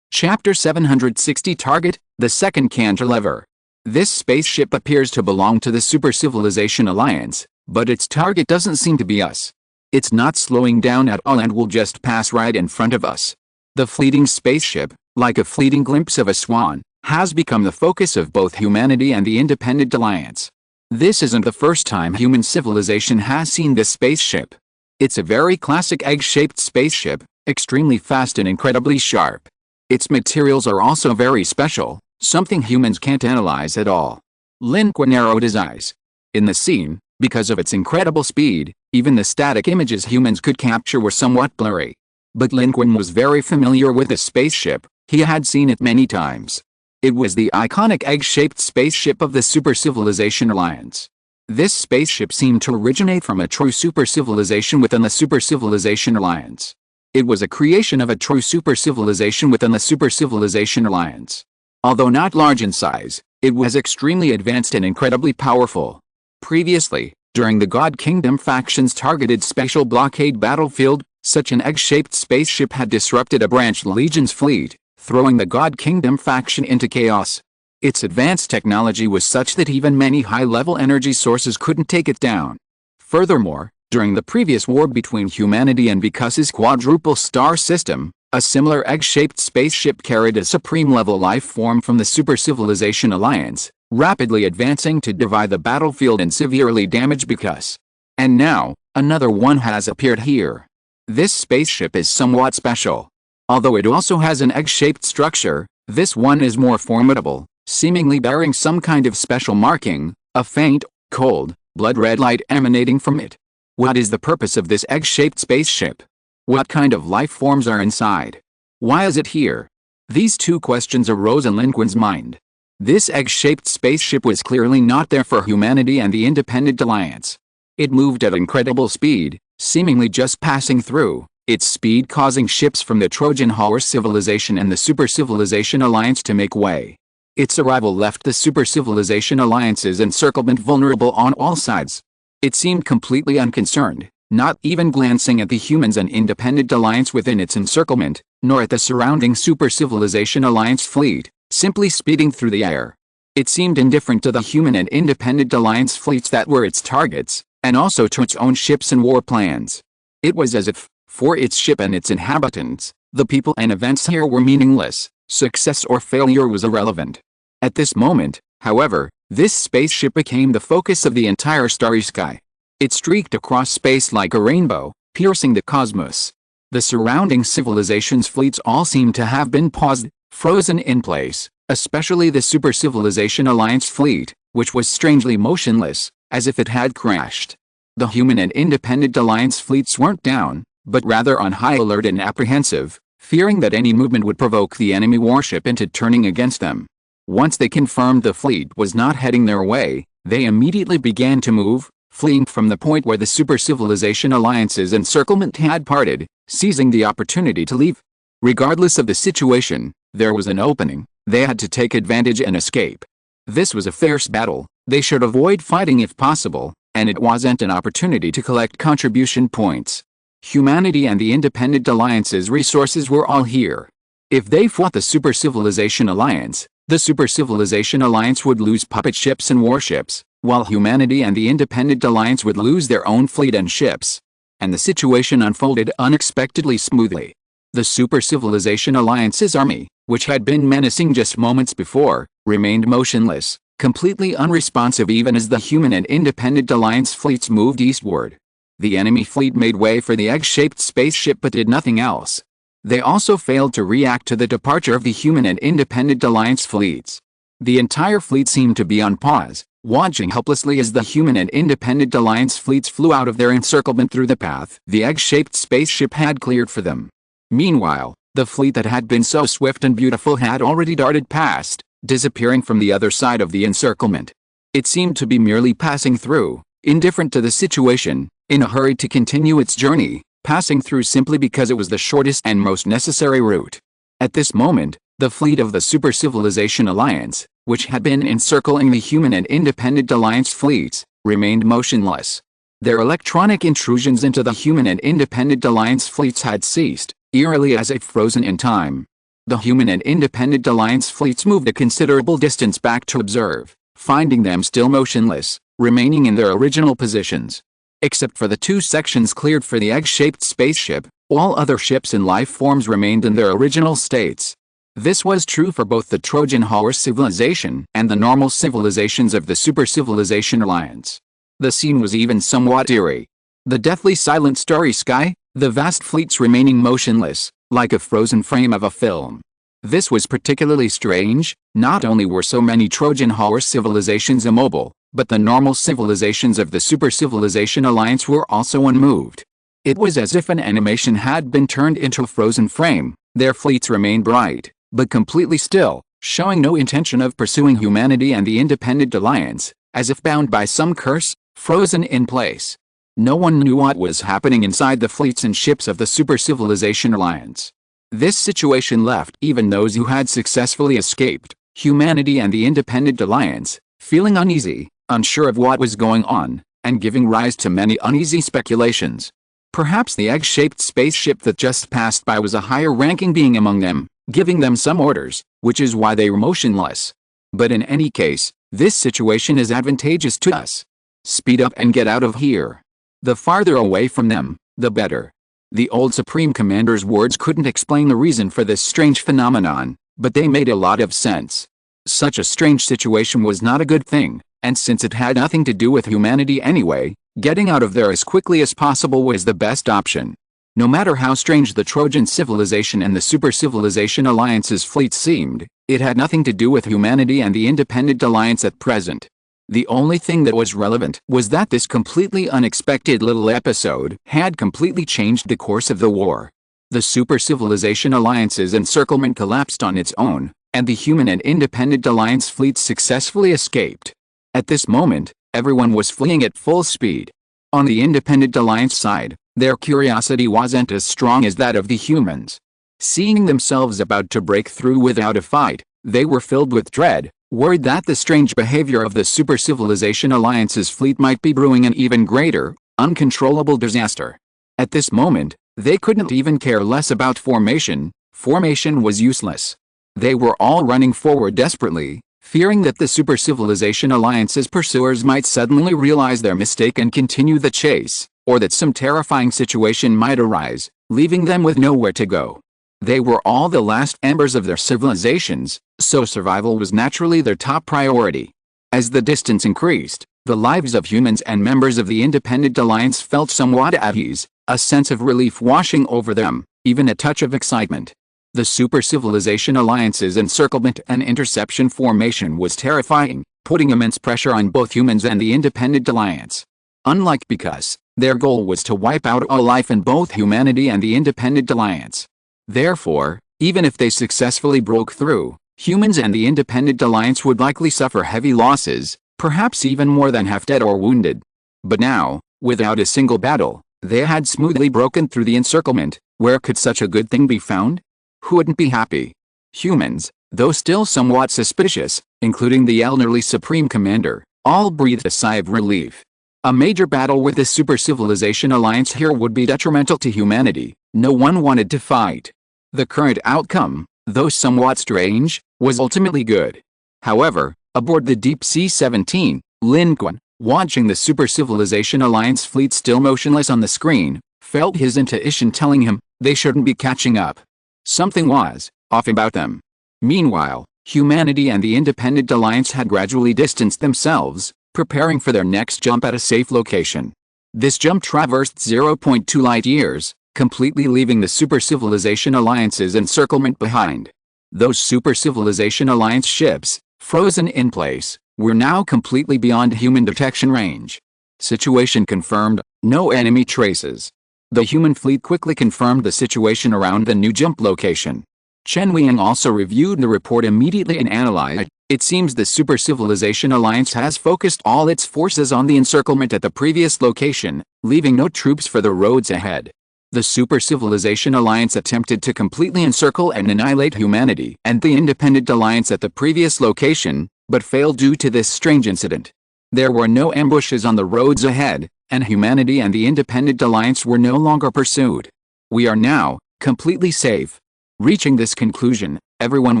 Chapter 760 Target, the second cantilever. This spaceship appears to belong to the Super Civilization Alliance, but its target doesn't seem to be us. It's not slowing down at all and will just pass right in front of us. The fleeting spaceship, like a fleeting glimpse of a swan, has become the focus of both humanity and the Independent Alliance. This isn't the first time human civilization has seen this spaceship. It's a very classic egg-shaped spaceship, extremely fast and incredibly sharp. Its materials are also very special, something humans can't analyze at all. Lin Qun narrowed his eyes. In the scene, because of its incredible speed, even the static images humans could capture were somewhat blurry. But Lin Qun was very familiar with this spaceship. He had seen it many times. It was the iconic egg-shaped spaceship of the Super Civilization Alliance. This spaceship seemed to originate from a true super civilization within the Super Civilization Alliance. It was a creation of a true super civilization within the Super Civilization Alliance. Although not large in size, it was extremely advanced and incredibly powerful. Previously, during the God Kingdom faction's targeted special blockade battlefield, such an egg-shaped spaceship had disrupted a branched Legion's fleet, throwing the God Kingdom faction into chaos. Its advanced technology was such that even many high-level energy sources couldn't take it down. Furthermore, during the previous war between humanity and Vikus's quadruple star system, a similar egg-shaped spaceship carried a supreme-level life form from the Super Civilization Alliance, rapidly advancing to divide the battlefield and severely damage Vikus. And now, another one has appeared here. This spaceship is somewhat special. Although it also has an egg-shaped structure, this one is more formidable, seemingly bearing some kind of special marking, a faint, cold, blood-red light emanating from it. What is the purpose of this egg-shaped spaceship? What kind of life forms are inside? Why is it here? These two questions arose in Lin Qun's mind. This egg-shaped spaceship was clearly not there for humanity and the Independent Alliance. It moved at incredible speed, seemingly just passing through, its speed causing ships from the Trojan Horse Civilization and the Super Civilization Alliance to make way. Its arrival left the Super Civilization Alliance's encirclement vulnerable on all sides. It seemed completely unconcerned, not even glancing at the humans and Independent Alliance within its encirclement, nor at the surrounding Super Civilization Alliance fleet, simply speeding through the air. It seemed indifferent to the human and Independent Alliance fleets that were its targets, and also to its own ships and war plans. It was as if, for its ship and its inhabitants, the people and events here were meaningless. Success or failure was irrelevant. At this moment, however, this spaceship became the focus of the entire starry sky. It streaked across space like a rainbow, piercing the cosmos. The surrounding civilizations' fleets all seemed to have been paused, frozen in place, especially the Super Civilization Alliance fleet, which was strangely motionless, as if it had crashed. The human and Independent Alliance fleets weren't down, but rather on high alert and apprehensive, fearing that any movement would provoke the enemy warship into turning against them. Once they confirmed the fleet was not heading their way, they immediately began to move, fleeing from the point where the Super Civilization Alliance's encirclement had parted, seizing the opportunity to leave. Regardless of the situation, there was an opening. They had to take advantage and escape. This was a fierce battle. They should avoid fighting if possible, and it wasn't an opportunity to collect contribution points. Humanity and the Independent Alliance's resources were all here. If they fought the Super Civilization Alliance, the Super Civilization Alliance would lose puppet ships and warships, while humanity and the Independent Alliance would lose their own fleet and ships. And the situation unfolded unexpectedly smoothly. The Super Civilization Alliance's army, which had been menacing just moments before, remained motionless, completely unresponsive even as the human and Independent Alliance fleets moved eastward. The enemy fleet made way for the egg-shaped spaceship but did nothing else. They also failed to react to the departure of the human and Independent Alliance fleets. The entire fleet seemed to be on pause, watching helplessly as the human and Independent Alliance fleets flew out of their encirclement through the path the egg-shaped spaceship had cleared for them. Meanwhile, The fleet that had been so swift and beautiful had already darted past, disappearing from the other side of the encirclement. It seemed to be merely passing through, indifferent to the situation, in a hurry to continue its journey, passing through simply because it was the shortest and most necessary route. At this moment, the fleet of the Super Civilization Alliance, which had been encircling the human and independent alliance fleets, remained motionless. Their electronic intrusions into the human and independent alliance fleets had ceased, eerily as if frozen in time. The human and independent alliance fleets moved a considerable distance back to observe, finding them still motionless, remaining in their original positions. Except for the two sections cleared for the egg-shaped spaceship, all other ships and life forms remained in their original states. This was true for both the Trojan horse civilization and the normal civilizations of the Super Civilization Alliance. The scene was even somewhat eerie. The deathly silent starry sky, the vast fleets remaining motionless, like a frozen frame of a film. This was particularly strange. Not only were so many Trojan horse civilizations immobile, but the normal civilizations of the Super Civilization Alliance were also unmoved. It was as if an animation had been turned into a frozen frame. Their fleets remained bright, but completely still, showing no intention of pursuing humanity and the Independent Alliance, as if bound by some curse, frozen in place. No one knew what was happening inside the fleets and ships of the Super Civilization Alliance. This situation left even those who had successfully escaped, humanity and the Independent Alliance, feeling uneasy, unsure of what was going on, and giving rise to many uneasy speculations. Perhaps the egg-shaped spaceship that just passed by was a higher-ranking being among them, giving them some orders, which is why they were motionless. But in any case, this situation is advantageous to us. Speed up and get out of here. The farther away from them, the better. The old Supreme Commander's words couldn't explain the reason for this strange phenomenon, but they made a lot of sense. Such a strange situation was not a good thing, and since it had nothing to do with humanity anyway, getting out of there as quickly as possible was the best option. No matter how strange the Trojan civilization and the Super Civilization Alliance's fleet seemed, it had nothing to do with humanity and the Independent Alliance at present. The only thing that was relevant was that this completely unexpected little episode had completely changed the course of the war. The Super Civilization Alliance's encirclement collapsed on its own, and the human and Independent Alliance fleets successfully escaped. At this moment, everyone was fleeing at full speed. On the Independent Alliance side, their curiosity wasn't as strong as that of the humans. Seeing themselves about to break through without a fight, they were filled with dread, worried that the strange behavior of the Super Civilization Alliance's fleet might be brewing an even greater, uncontrollable disaster. At this moment, they couldn't even care less about formation. Formation was useless. They were all running forward desperately, fearing that the Super Civilization Alliance's pursuers might suddenly realize their mistake and continue the chase, or that some terrifying situation might arise, leaving them with nowhere to go. They were all the last embers of their civilizations, so survival was naturally their top priority. As the distance increased, the lives of humans and members of the Independent Alliance felt somewhat at ease, a sense of relief washing over them, even a touch of excitement. The Super Civilization Alliance's encirclement and interception formation was terrifying, putting immense pressure on both humans and the Independent Alliance. Unlike because, their goal was to wipe out all life in both humanity and the Independent Alliance. Therefore, even if they successfully broke through, humans and the Independent Alliance would likely suffer heavy losses, perhaps even more than half dead or wounded. But now, without a single battle, they had smoothly broken through the encirclement. Where could such a good thing be found? Who wouldn't be happy? Humans, though still somewhat suspicious, including the elderly Supreme Commander, all breathed a sigh of relief. A major battle with the Super Civilization Alliance here would be detrimental to humanity. No one wanted to fight. The current outcome, though somewhat strange, was ultimately good. However, aboard the Deep Sea 17, Lin Qun, watching the Super Civilization Alliance fleet still motionless on the screen, felt his intuition telling him they shouldn't be catching up. Something was off about them. Meanwhile, humanity and the Independent Alliance had gradually distanced themselves, preparing for their next jump at a safe location. This jump traversed 0.2 light-years, completely leaving the Super Civilization Alliance's encirclement behind. Those Super Civilization Alliance ships, frozen in place, were now completely beyond human detection range. Situation confirmed, no enemy traces. The human fleet quickly confirmed the situation around the new jump location. Chen Weiying also reviewed the report immediately and analyzed. It seems the Super Civilization Alliance has focused all its forces on the encirclement at the previous location, leaving no troops for the roads ahead. The Super Civilization Alliance attempted to completely encircle and annihilate humanity and the Independent Alliance at the previous location, but failed due to this strange incident. There were no ambushes on the roads ahead, and humanity and the Independent Alliance were no longer pursued. We are now completely safe. Reaching this conclusion, everyone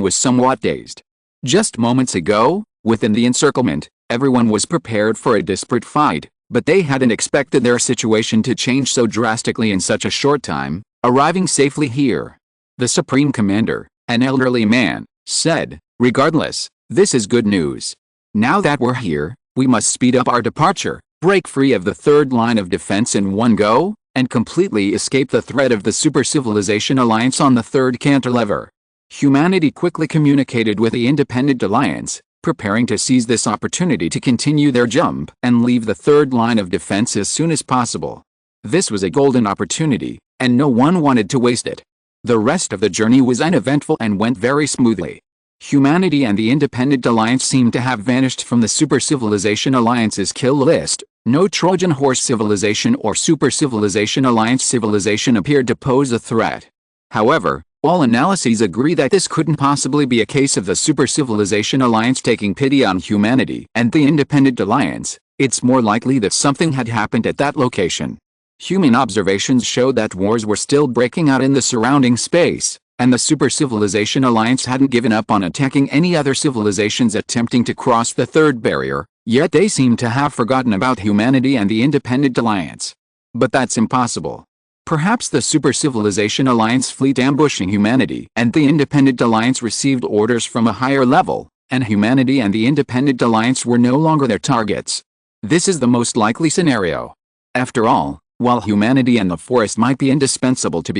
was somewhat dazed. Just moments ago, within the encirclement, everyone was prepared for a desperate fight, but they hadn't expected their situation to change so drastically in such a short time, arriving safely here. The Supreme Commander, an elderly man, said, "Regardless, this is good news. Now that we're here, we must speed up our departure, break free of the third line of defense in one go, and completely escape the threat of the Super Civilization Alliance on the third cantilever." Humanity quickly communicated with the Independent Alliance, preparing to seize this opportunity to continue their jump and leave the third line of defense as soon as possible. This was a golden opportunity, and no one wanted to waste it. The rest of the journey was uneventful and went very smoothly. Humanity and the Independent Alliance seemed to have vanished from the Super Civilization Alliance's kill list. No Trojan Horse Civilization or Super Civilization Alliance civilization appeared to pose a threat. However, all analyses agree that this couldn't possibly be a case of the Super Civilization Alliance taking pity on humanity and the Independent Alliance. It's more likely that something had happened at that location. Human observations showed that wars were still breaking out in the surrounding space, and the Super Civilization Alliance hadn't given up on attacking any other civilizations attempting to cross the third barrier, yet they seemed to have forgotten about humanity and the Independent Alliance. But that's impossible. Perhaps the Super Civilization Alliance fleet ambushing humanity and the Independent Alliance received orders from a higher level, and humanity and the Independent Alliance were no longer their targets. This is the most likely scenario. After all, while humanity and the forest might be indispensable to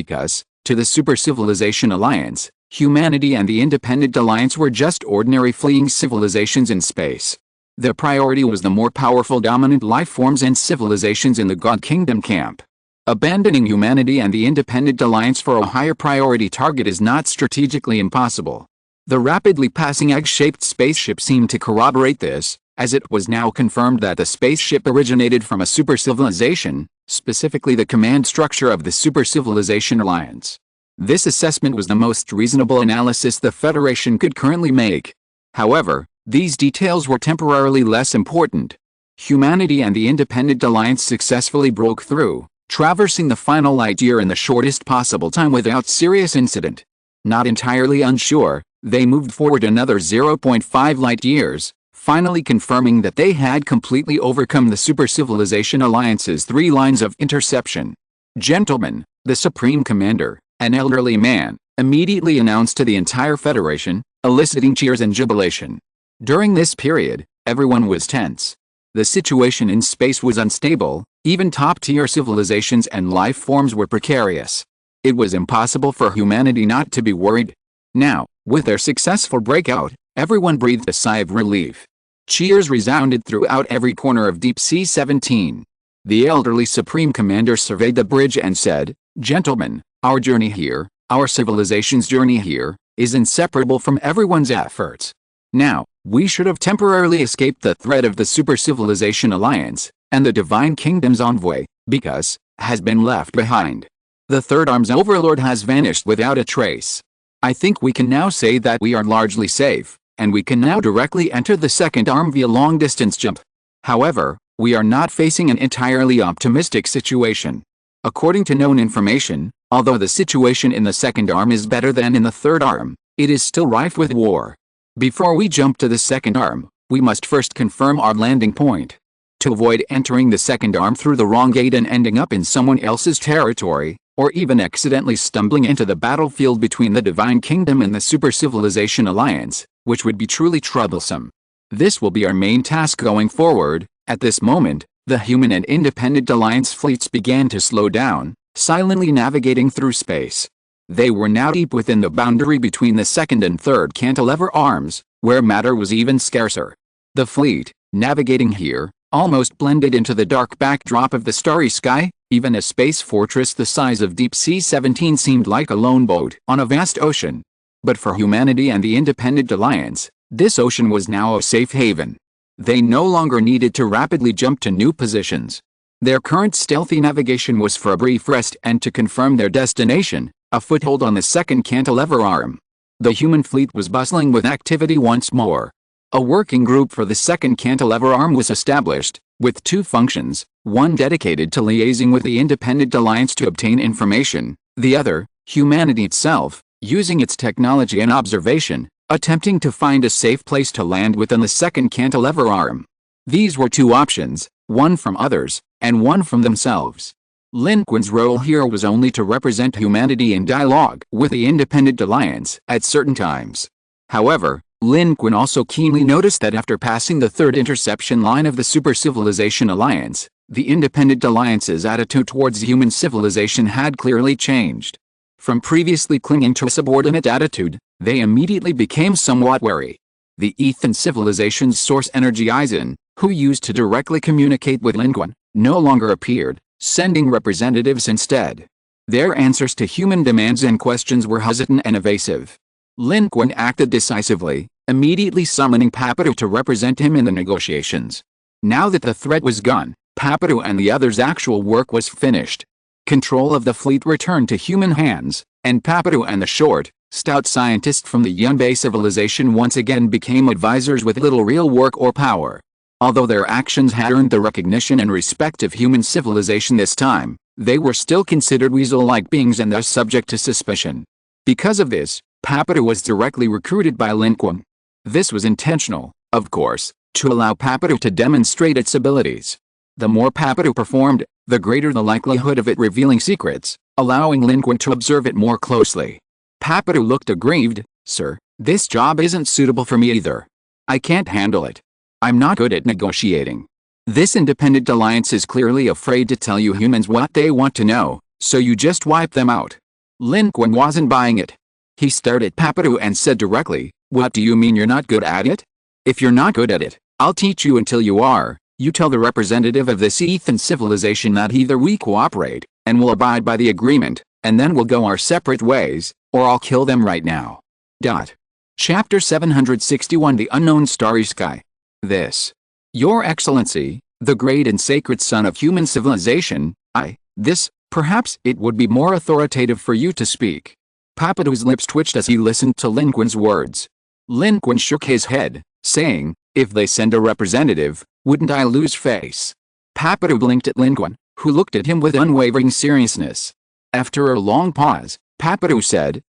the Super Civilization Alliance, humanity and the Independent Alliance were just ordinary fleeing civilizations in space. Their priority was the more powerful dominant life forms and civilizations in the God Kingdom camp. Abandoning humanity and the Independent Alliance for a higher priority target is not strategically impossible. The rapidly passing egg-shaped spaceship seemed to corroborate this, as it was now confirmed that the spaceship originated from a super civilization, specifically the command structure of the Super Civilization Alliance. This assessment was the most reasonable analysis the Federation could currently make. However, these details were temporarily less important. Humanity and the Independent Alliance successfully broke through, traversing the final light year in the shortest possible time without serious incident. Not entirely unsure, they moved forward another 0.5 light years, finally confirming that they had completely overcome the Super Civilization Alliance's 3 lines of interception. "Gentlemen," the Supreme Commander, an elderly man, immediately announced to the entire Federation, eliciting cheers and jubilation. During this period, everyone was tense. The situation in space was unstable, even top-tier civilizations and life forms were precarious. It was impossible for humanity not to be worried. Now, with their successful breakout, everyone breathed a sigh of relief. Cheers resounded throughout every corner of Deep Sea 17. The elderly Supreme Commander surveyed the bridge and said, "Gentlemen, our journey here, our civilization's journey here, is inseparable from everyone's efforts. Now, we should have temporarily escaped the threat of the Super Civilization Alliance, and the Divine Kingdom's envoy, because, has been left behind. The Third Arm's overlord has vanished without a trace. I think we can now say that we are largely safe, and we can now directly enter the Second Arm via long-distance jump. However, we are not facing an entirely optimistic situation. According to known information, although the situation in the Second Arm is better than in the Third Arm, it is still rife with war. Before we jump to the Second Arm, we must first confirm our landing point. To avoid entering the Second Arm through the wrong gate and ending up in someone else's territory, or even accidentally stumbling into the battlefield between the Divine Kingdom and the Super Civilization Alliance, which would be truly troublesome. This will be our main task going forward. At this moment, the human and Independent Alliance fleets began to slow down, silently navigating through space. They were now deep within the boundary between the second and third cantilever arms, where matter was even scarcer. The fleet, navigating here, almost blended into the dark backdrop of the starry sky. Even a space fortress the size of Deep Sea 17 seemed like a lone boat on a vast ocean. But for humanity and the Independent Alliance, this ocean was now a safe haven. They no longer needed to rapidly jump to new positions. Their current stealthy navigation was for a brief rest and to confirm their destination, a foothold on the second cantilever arm. The human fleet was bustling with activity once more. A working group for the second cantilever arm was established, with two functions, one dedicated to liaising with the Independent Alliance to obtain information, the other, humanity itself, using its technology and observation, attempting to find a safe place to land within the second cantilever arm. These were two options, one from others, and one from themselves. Lin Qun's role here was only to represent humanity in dialogue with the Independent Alliance at certain times. However, Lin Qun also keenly noticed that after passing the third interception line of the Super Civilization Alliance, the Independent Alliance's attitude towards human civilization had clearly changed. From previously clinging to a subordinate attitude, they immediately became somewhat wary. The Ethan civilization's source energy Aizen, who used to directly communicate with Lin Qun, no longer appeared, sending representatives instead. Their answers to human demands and questions were hesitant and evasive. Lin Qun acted decisively, immediately summoning Papadu to represent him in the negotiations. Now that the threat was gone, Papadu and the others' actual work was finished. Control of the fleet returned to human hands, and Papadu and the short, stout scientist from the Yunbei civilization once again became advisors with little real work or power. Although their actions had earned the recognition and respect of human civilization this time, they were still considered weasel-like beings and thus subject to suspicion. Because of this, Papadu was directly recruited by Lin Qun. This was intentional, of course, to allow Papadu to demonstrate its abilities. The more Papadu performed, the greater the likelihood of it revealing secrets, allowing Lin Qun to observe it more closely. Papadu looked aggrieved. "Sir, this job isn't suitable for me either. I can't handle it. I'm not good at negotiating. This Independent Alliance is clearly afraid to tell you humans what they want to know, so you just wipe them out." Lin Qun wasn't buying it. He stared at Papadu and said directly, "What do you mean you're not good at it? If you're not good at it, I'll teach you until you are. You tell the representative of this Ethan civilization that either we cooperate, and will abide by the agreement, and then we'll go our separate ways, or I'll kill them right now." Chapter 761 The Unknown Starry Sky. Your Excellency, the great and sacred son of human civilization, perhaps it would be more authoritative for you to speak. Papadu's lips twitched as he listened to Lin Qun's words. Lin Qun shook his head, saying, "If they send a representative, wouldn't I lose face?" Papadu blinked at Lin Qun, who looked at him with unwavering seriousness. After a long pause, Papadu said,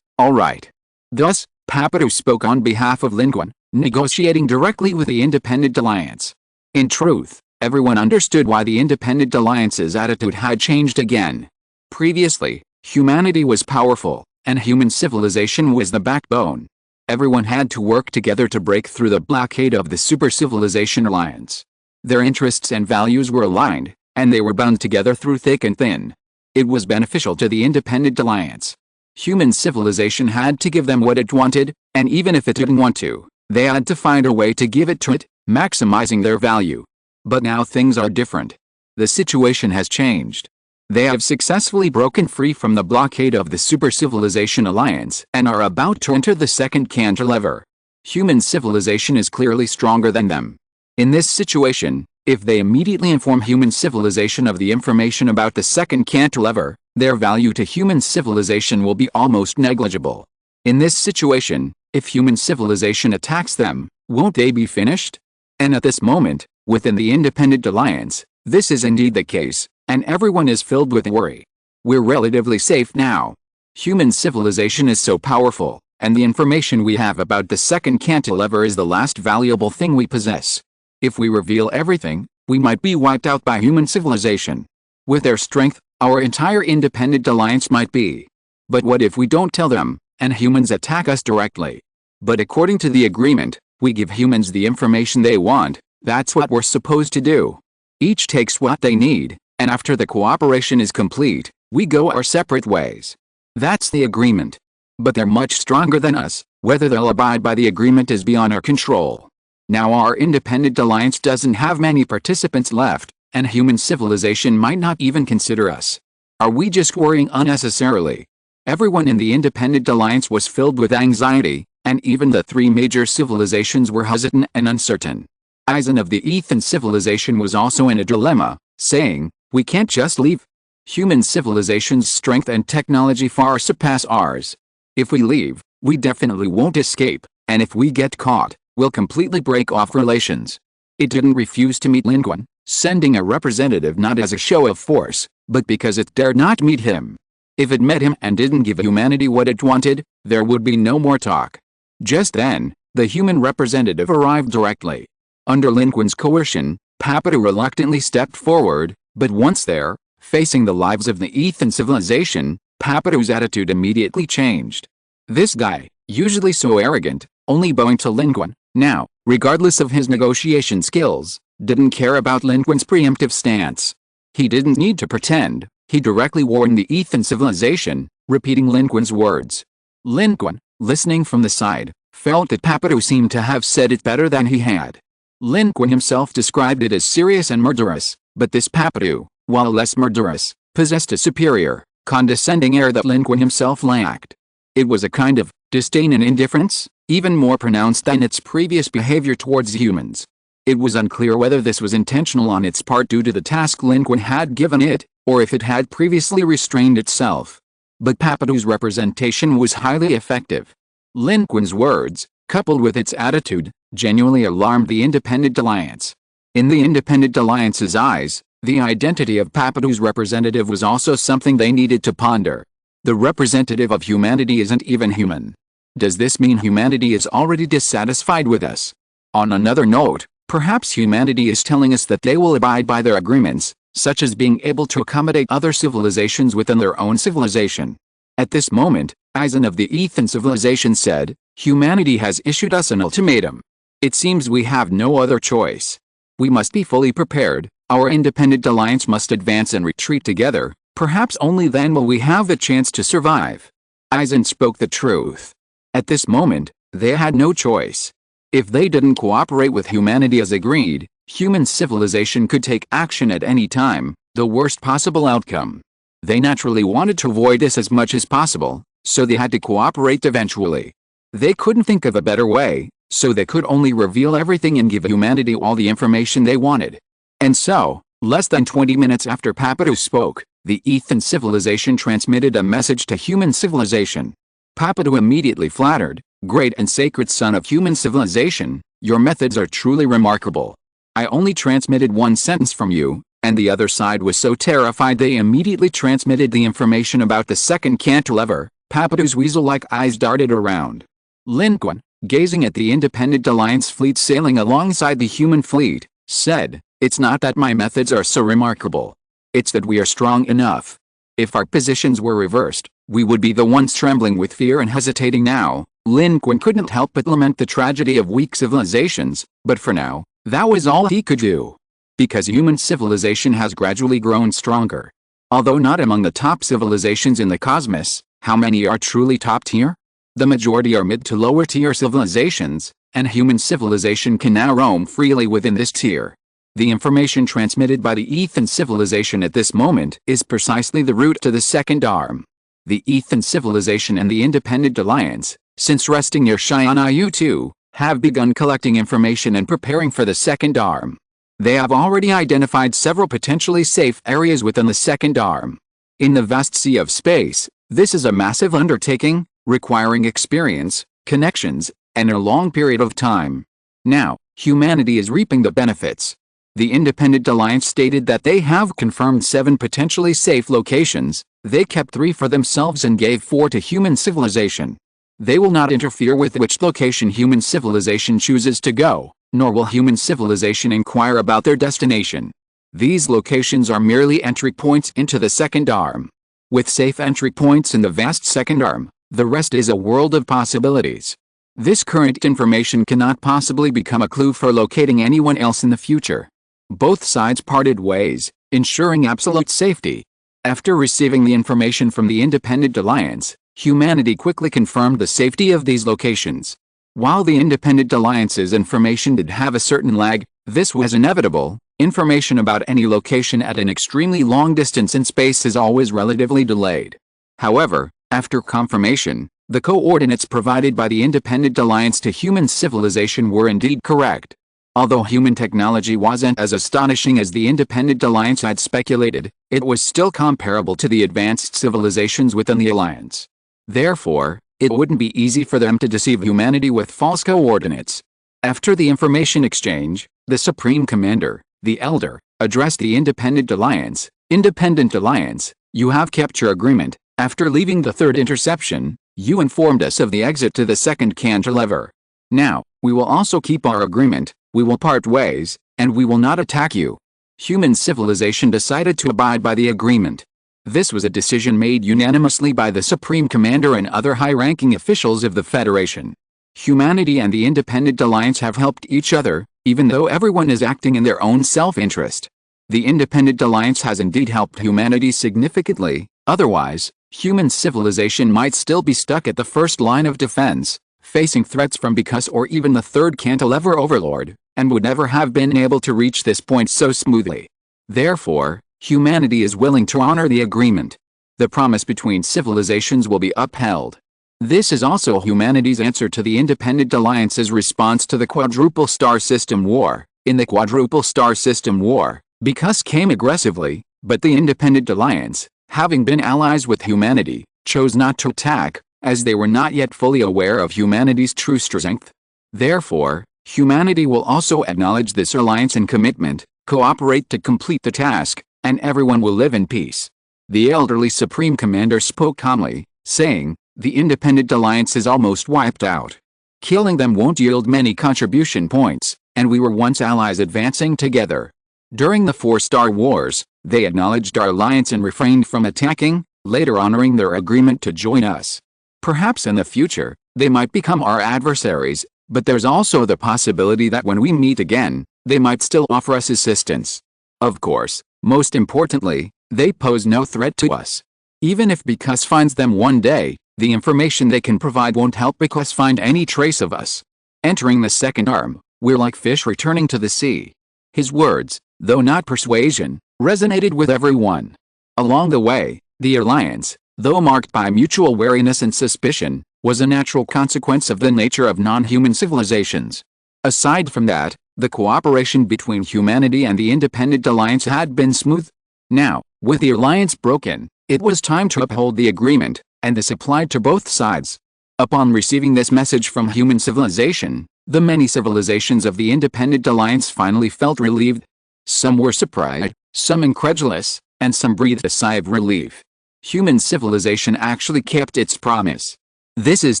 "All right." Thus, Papadu spoke on behalf of Lin Qun, negotiating directly with the Independent Alliance. In truth, everyone understood why the Independent Alliance's attitude had changed again. Previously, humanity was powerful, and human civilization was the backbone. Everyone had to work together to break through the blockade of the Super Civilization Alliance. Their interests and values were aligned, and they were bound together through thick and thin. It was beneficial to the Independent Alliance. Human civilization had to give them what it wanted, and even if it didn't want to, they had to find a way to give it to it, maximizing their value. But now things are different. The situation has changed. They have successfully broken free from the blockade of the Super Civilization Alliance and are about to enter the second cantilever. Human civilization is clearly stronger than them. In this situation, if they immediately inform human civilization of the information about the second cantilever, their value to human civilization will be almost negligible. In this situation, if human civilization attacks them, won't they be finished? And at this moment, within the Independent Alliance, this is indeed the case, and everyone is filled with worry. We're relatively safe now. Human civilization is so powerful, and the information we have about the second cantilever is the last valuable thing we possess. If we reveal everything, we might be wiped out by human civilization. With their strength, our entire Independent Alliance might be. But what if we don't tell them, and humans attack us directly? But according to the agreement, we give humans the information they want. That's what we're supposed to do. Each takes what they need, and after the cooperation is complete, we go our separate ways. That's the agreement. But they're much stronger than us. Whether they'll abide by the agreement is beyond our control. Now our independent alliance doesn't have many participants left, and human civilization might not even consider us. Are we just worrying unnecessarily? Everyone in the independent alliance was filled with anxiety, and even the three major civilizations were hesitant and uncertain. Aizen of the Ethan civilization was also in a dilemma, saying, "We can't just leave. Human civilization's strength and technology far surpass ours. If we leave, we definitely won't escape, and if we get caught, we'll completely break off relations." It didn't refuse to meet Lin Qun, sending a representative not as a show of force, but because it dared not meet him. If it met him and didn't give humanity what it wanted, there would be no more talk. Just then, the human representative arrived directly. Under Lin Qun's coercion, Papadu reluctantly stepped forward, but once there, facing the lives of the Ethan civilization, Papadu's attitude immediately changed. This guy, usually so arrogant, only bowing to Lin Qun, now, regardless of his negotiation skills, didn't care about Lin Qun's preemptive stance. He didn't need to pretend, he directly warned the Ethan civilization, repeating Lin Qun's words. Lin Qun, listening from the side, felt that Papadu seemed to have said it better than he had. Lin Qun himself described it as serious and murderous, but this Papadu, while less murderous, possessed a superior, condescending air that Lin Qun himself lacked. It was a kind of disdain and indifference, even more pronounced than its previous behavior towards humans. It was unclear whether this was intentional on its part due to the task Lin Qun had given it, or if it had previously restrained itself. But Papadu's representation was highly effective. Lin Qun's words, coupled with its attitude, genuinely alarmed the Independent Alliance. In the Independent Alliance's eyes, the identity of Papadu's representative was also something they needed to ponder. The representative of humanity isn't even human. Does this mean humanity is already dissatisfied with us? On another note, perhaps humanity is telling us that they will abide by their agreements, such as being able to accommodate other civilizations within their own civilization. At this moment, Aizen of the Ethan civilization said, "Humanity has issued us an ultimatum. It seems we have no other choice. We must be fully prepared, our independent alliance must advance and retreat together, perhaps only then will we have the chance to survive." Aizen spoke the truth. At this moment, they had no choice. If they didn't cooperate with humanity as agreed, human civilization could take action at any time, the worst possible outcome. They naturally wanted to avoid this as much as possible, so they had to cooperate eventually. They couldn't think of a better way, so they could only reveal everything and give humanity all the information they wanted. And so, less than 20 minutes after Papadu spoke, the Ethan civilization transmitted a message to human civilization. Papadu immediately flattered, "Great and sacred son of human civilization, your methods are truly remarkable. I only transmitted one sentence from you," and the other side was so terrified they immediately transmitted the information about the second cantilever. Papadu's weasel-like eyes darted around. Lin Qun, gazing at the Independent Alliance fleet sailing alongside the human fleet, said, "It's not that my methods are so remarkable. It's that we are strong enough. If our positions were reversed, we would be the ones trembling with fear and hesitating now." Lin Qun couldn't help but lament the tragedy of weak civilizations, but for now, that was all he could do. Because human civilization has gradually grown stronger. Although not among the top civilizations in the cosmos, how many are truly top tier? The majority are mid to lower tier civilizations, and human civilization can now roam freely within this tier. The information transmitted by the Ethan civilization at this moment is precisely the route to the second arm. The Ethan civilization and the Independent Alliance, since resting near Shianayu-2, have begun collecting information and preparing for the second arm. They have already identified several potentially safe areas within the second arm. In the vast sea of space, this is a massive undertaking, requiring experience, connections, and a long period of time. Now, humanity is reaping the benefits. The Independent Alliance stated that they have confirmed 7 potentially safe locations. They kept 3 for themselves and gave 4 to human civilization. They will not interfere with which location human civilization chooses to go, nor will human civilization inquire about their destination. These locations are merely entry points into the second arm. With safe entry points in the vast second arm, the rest is a world of possibilities. This current information cannot possibly become a clue for locating anyone else in the future. Both sides parted ways, ensuring absolute safety. After receiving the information from the Independent Alliance, humanity quickly confirmed the safety of these locations. While the independent alliance's information did have a certain lag, this was inevitable. Information about any location at an extremely long distance in space is always relatively delayed. However, after confirmation, the coordinates provided by the independent alliance to human civilization were indeed correct. Although human technology wasn't as astonishing as the independent alliance had speculated, it was still comparable to the advanced civilizations within the alliance. Therefore, it wouldn't be easy for them to deceive humanity with false coordinates. After the information exchange, the Supreme Commander, the Elder, addressed the Independent Alliance. Independent Alliance, you have kept your agreement. After leaving the third interception, you informed us of the exit to the second cantilever. Now, we will also keep our agreement. We will part ways, and we will not attack you. Human civilization decided to abide by the agreement. This was a decision made unanimously by the Supreme Commander and other high-ranking officials of the Federation. Humanity and the Independent Alliance have helped each other, even though everyone is acting in their own self-interest. The Independent Alliance has indeed helped humanity significantly, otherwise, human civilization might still be stuck at the first line of defense, facing threats from Because or even the third cantilever overlord, and would never have been able to reach this point so smoothly. Therefore, humanity is willing to honor the agreement. The promise between civilizations will be upheld. This is also humanity's answer to the Independent Alliance's response to the Quadruple Star System War. In the Quadruple Star System War, Because came aggressively, but the Independent Alliance, having been allies with humanity, chose not to attack, as they were not yet fully aware of humanity's true strength. Therefore, humanity will also acknowledge this alliance and commitment, cooperate to complete the task, and everyone will live in peace. The elderly Supreme Commander spoke calmly, saying, the Independent Alliance is almost wiped out. Killing them won't yield many contribution points, and we were once allies advancing together. During the 4-Star Wars, they acknowledged our alliance and refrained from attacking, later honoring their agreement to join us. Perhaps in the future, they might become our adversaries, but there's also the possibility that when we meet again, they might still offer us assistance. Of course, most importantly, they pose no threat to us. Even if Because finds them one day, the information they can provide won't help Because find any trace of us. Entering the second arm, we're like fish returning to the sea. His words, though not persuasion, resonated with everyone. Along the way, the alliance, though marked by mutual wariness and suspicion, was a natural consequence of the nature of non-human civilizations. Aside from that, the cooperation between humanity and the Independent Alliance had been smooth. Now, with the alliance broken, it was time to uphold the agreement, and this applied to both sides. Upon receiving this message from human civilization, the many civilizations of the Independent Alliance finally felt relieved. Some were surprised, some incredulous, and some breathed a sigh of relief. Human civilization actually kept its promise. This is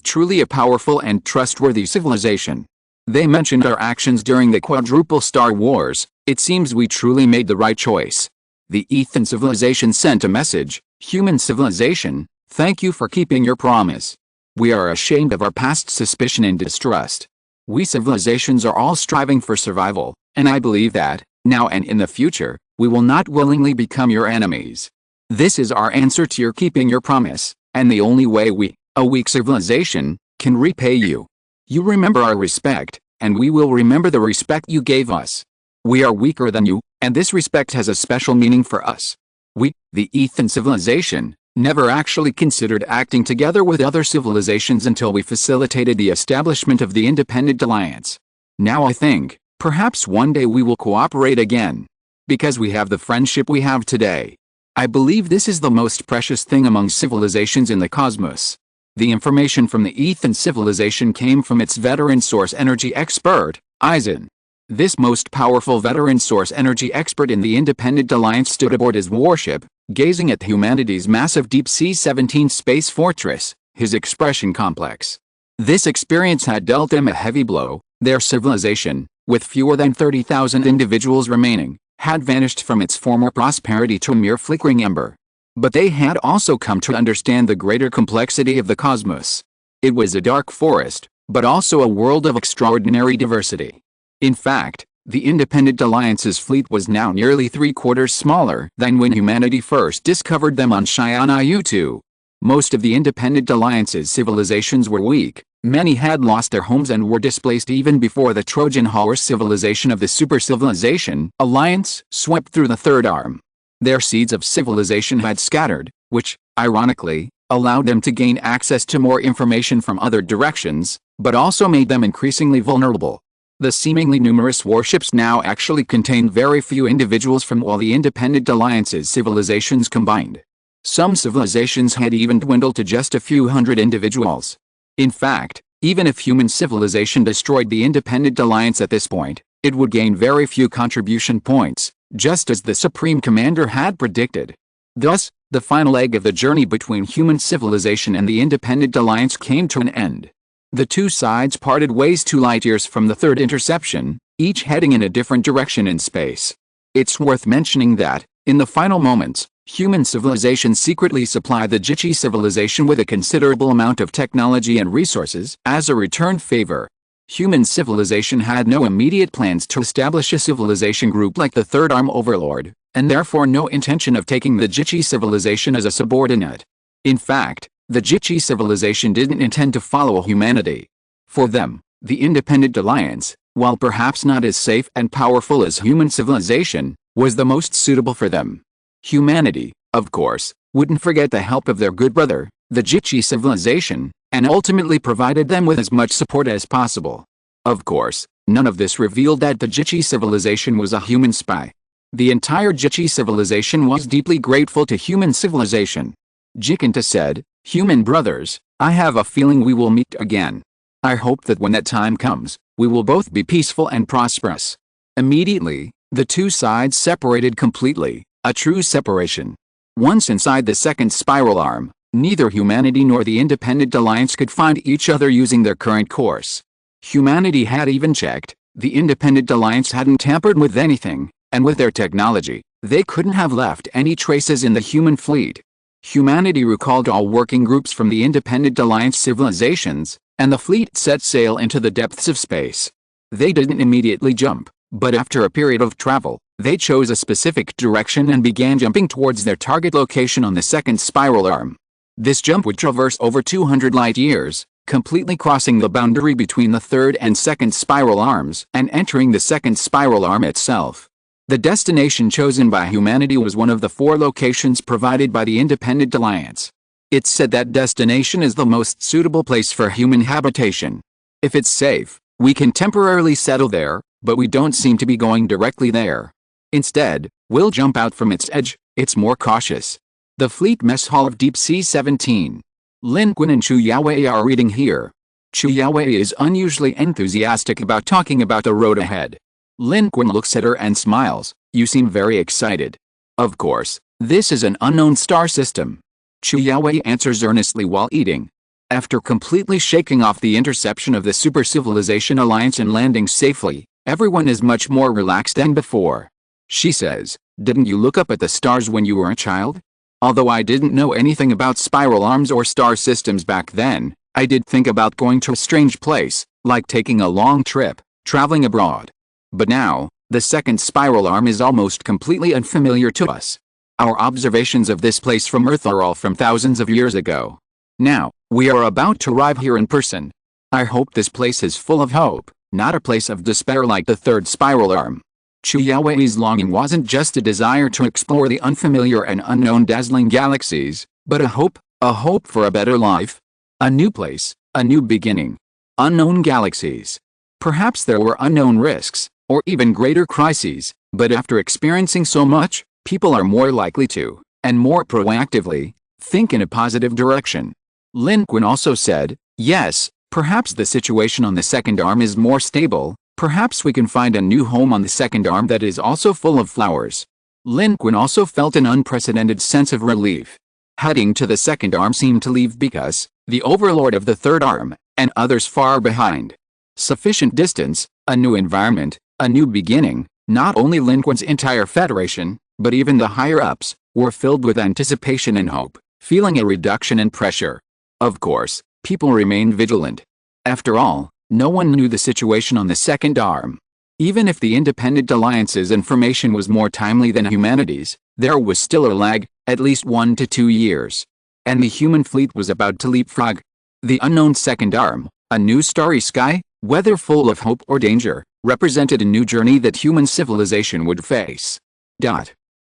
truly a powerful and trustworthy civilization. They mentioned our actions during the Quadruple Star Wars. It seems we truly made the right choice. The Ethan civilization sent a message. Human civilization, thank you for keeping your promise. We are ashamed of our past suspicion and distrust. We civilizations are all striving for survival, and I believe that, now and in the future, we will not willingly become your enemies. This is our answer to your keeping your promise, and the only way we, a weak civilization, can repay you. You remember our respect, and we will remember the respect you gave us. We are weaker than you, and this respect has a special meaning for us. We, the Ethan civilization, never actually considered acting together with other civilizations until we facilitated the establishment of the Independent Alliance. Now I think, perhaps one day we will cooperate again. Because we have the friendship we have today. I believe this is the most precious thing among civilizations in the cosmos. The information from the Ethan civilization came from its veteran source energy expert, Eisen. This most powerful veteran source energy expert in the Independent Alliance stood aboard his warship, gazing at humanity's massive deep-sea 17 space fortress, his expression complex. This experience had dealt him a heavy blow. Their civilization, with fewer than 30,000 individuals remaining, had vanished from its former prosperity to a mere flickering ember. But they had also come to understand the greater complexity of the cosmos. It was a dark forest, but also a world of extraordinary diversity. In fact, the Independent Alliance's fleet was now nearly 3/4 smaller than when humanity first discovered them on Shion IU-2. Most of the Independent Alliance's civilizations were weak, Many had lost their homes and were displaced even before the Trojan horse civilization of the super-civilization alliance swept through the third arm. Their seeds of civilization had scattered, which, ironically, allowed them to gain access to more information from other directions, but also made them increasingly vulnerable. The seemingly numerous warships now actually contained very few individuals from all the independent alliance's civilizations combined. Some civilizations had even dwindled to just a few hundred individuals. In fact, even if human civilization destroyed the independent alliance at this point, it would gain very few contribution points, just as the Supreme Commander had predicted. Thus, the final leg of the journey between human civilization and the independent alliance came to an end. The two sides parted ways 2 light-years from the third interception, each heading in a different direction in space. It's worth mentioning that, in the final moments, human civilization secretly supplied the Jichi civilization with a considerable amount of technology and resources as a return favor. Human civilization had no immediate plans to establish a civilization group like the Third Arm Overlord, and therefore no intention of taking the Jichi civilization as a subordinate. In fact, the Jichi civilization didn't intend to follow humanity. For them, the independent alliance, while perhaps not as safe and powerful as human civilization, was the most suitable for them. Humanity, of course, wouldn't forget the help of their good brother, the Jichi civilization, and ultimately provided them with as much support as possible. Of course, none of this revealed that the Jichi civilization was a human spy. The entire Jichi civilization was deeply grateful to human civilization. Jikanta said, "Human brothers, I have a feeling we will meet again. I hope that when that time comes, we will both be peaceful and prosperous." Immediately, the two sides separated completely. A true separation. Once inside the second spiral arm, neither humanity nor the independent alliance could find each other using their current course. Humanity had even checked, the independent alliance hadn't tampered with anything, and with their technology, they couldn't have left any traces in the human fleet. Humanity recalled all working groups from the independent alliance civilizations, and the fleet set sail into the depths of space. They didn't immediately jump, but after a period of travel, they chose a specific direction and began jumping towards their target location on the second spiral arm. This jump would traverse over 200 light-years, completely crossing the boundary between the third and second spiral arms and entering the second spiral arm itself. The destination chosen by humanity was one of the 4 locations provided by the Independent Alliance. It's said that destination is the most suitable place for human habitation. If it's safe, we can temporarily settle there, but we don't seem to be going directly there. Instead, we'll jump out from its edge. It's more cautious. The Fleet Mess Hall of Deep Sea 17. Lin Qun and Chu Yaowei are reading here. Chu Yaowei is unusually enthusiastic about talking about the road ahead. Lin Qun looks at her and smiles. "You seem very excited." "Of course, this is an unknown star system." Chu Yaowei answers earnestly while eating. After completely shaking off the interception of the Super Civilization Alliance and landing safely, everyone is much more relaxed than before. She says, "Didn't you look up at the stars when you were a child?" Although I didn't know anything about spiral arms or star systems back then, I did think about going to a strange place, like taking a long trip, traveling abroad. But now, the second spiral arm is almost completely unfamiliar to us. Our observations of this place from Earth are all from thousands of years ago. Now, we are about to arrive here in person. I hope this place is full of hope, not a place of despair like the third spiral arm." Chu Yaowei's longing wasn't just a desire to explore the unfamiliar and unknown dazzling galaxies, but a hope for a better life. A new place, a new beginning. Unknown galaxies. Perhaps there were unknown risks, or even greater crises, but after experiencing so much, people are more likely to, and more proactively, think in a positive direction. Lin Qun also said, "Yes, perhaps the situation on the second arm is more stable. Perhaps we can find a new home on the second arm that is also full of flowers." Lin Qun also felt an unprecedented sense of relief. Heading to the second arm seemed to leave because, the overlord of the third arm, and others far behind. Sufficient distance, a new environment, a new beginning. Not only Lin Qun's entire federation, but even the higher-ups, were filled with anticipation and hope, feeling a reduction in pressure. Of course, people remained vigilant. After all, no one knew the situation on the second arm. Even if the Independent Alliance's information was more timely than humanity's, there was still a lag, at least 1 to 2 years. And the human fleet was about to leapfrog. The unknown second arm, A new starry sky, whether full of hope or danger, represented a new journey that human civilization would face.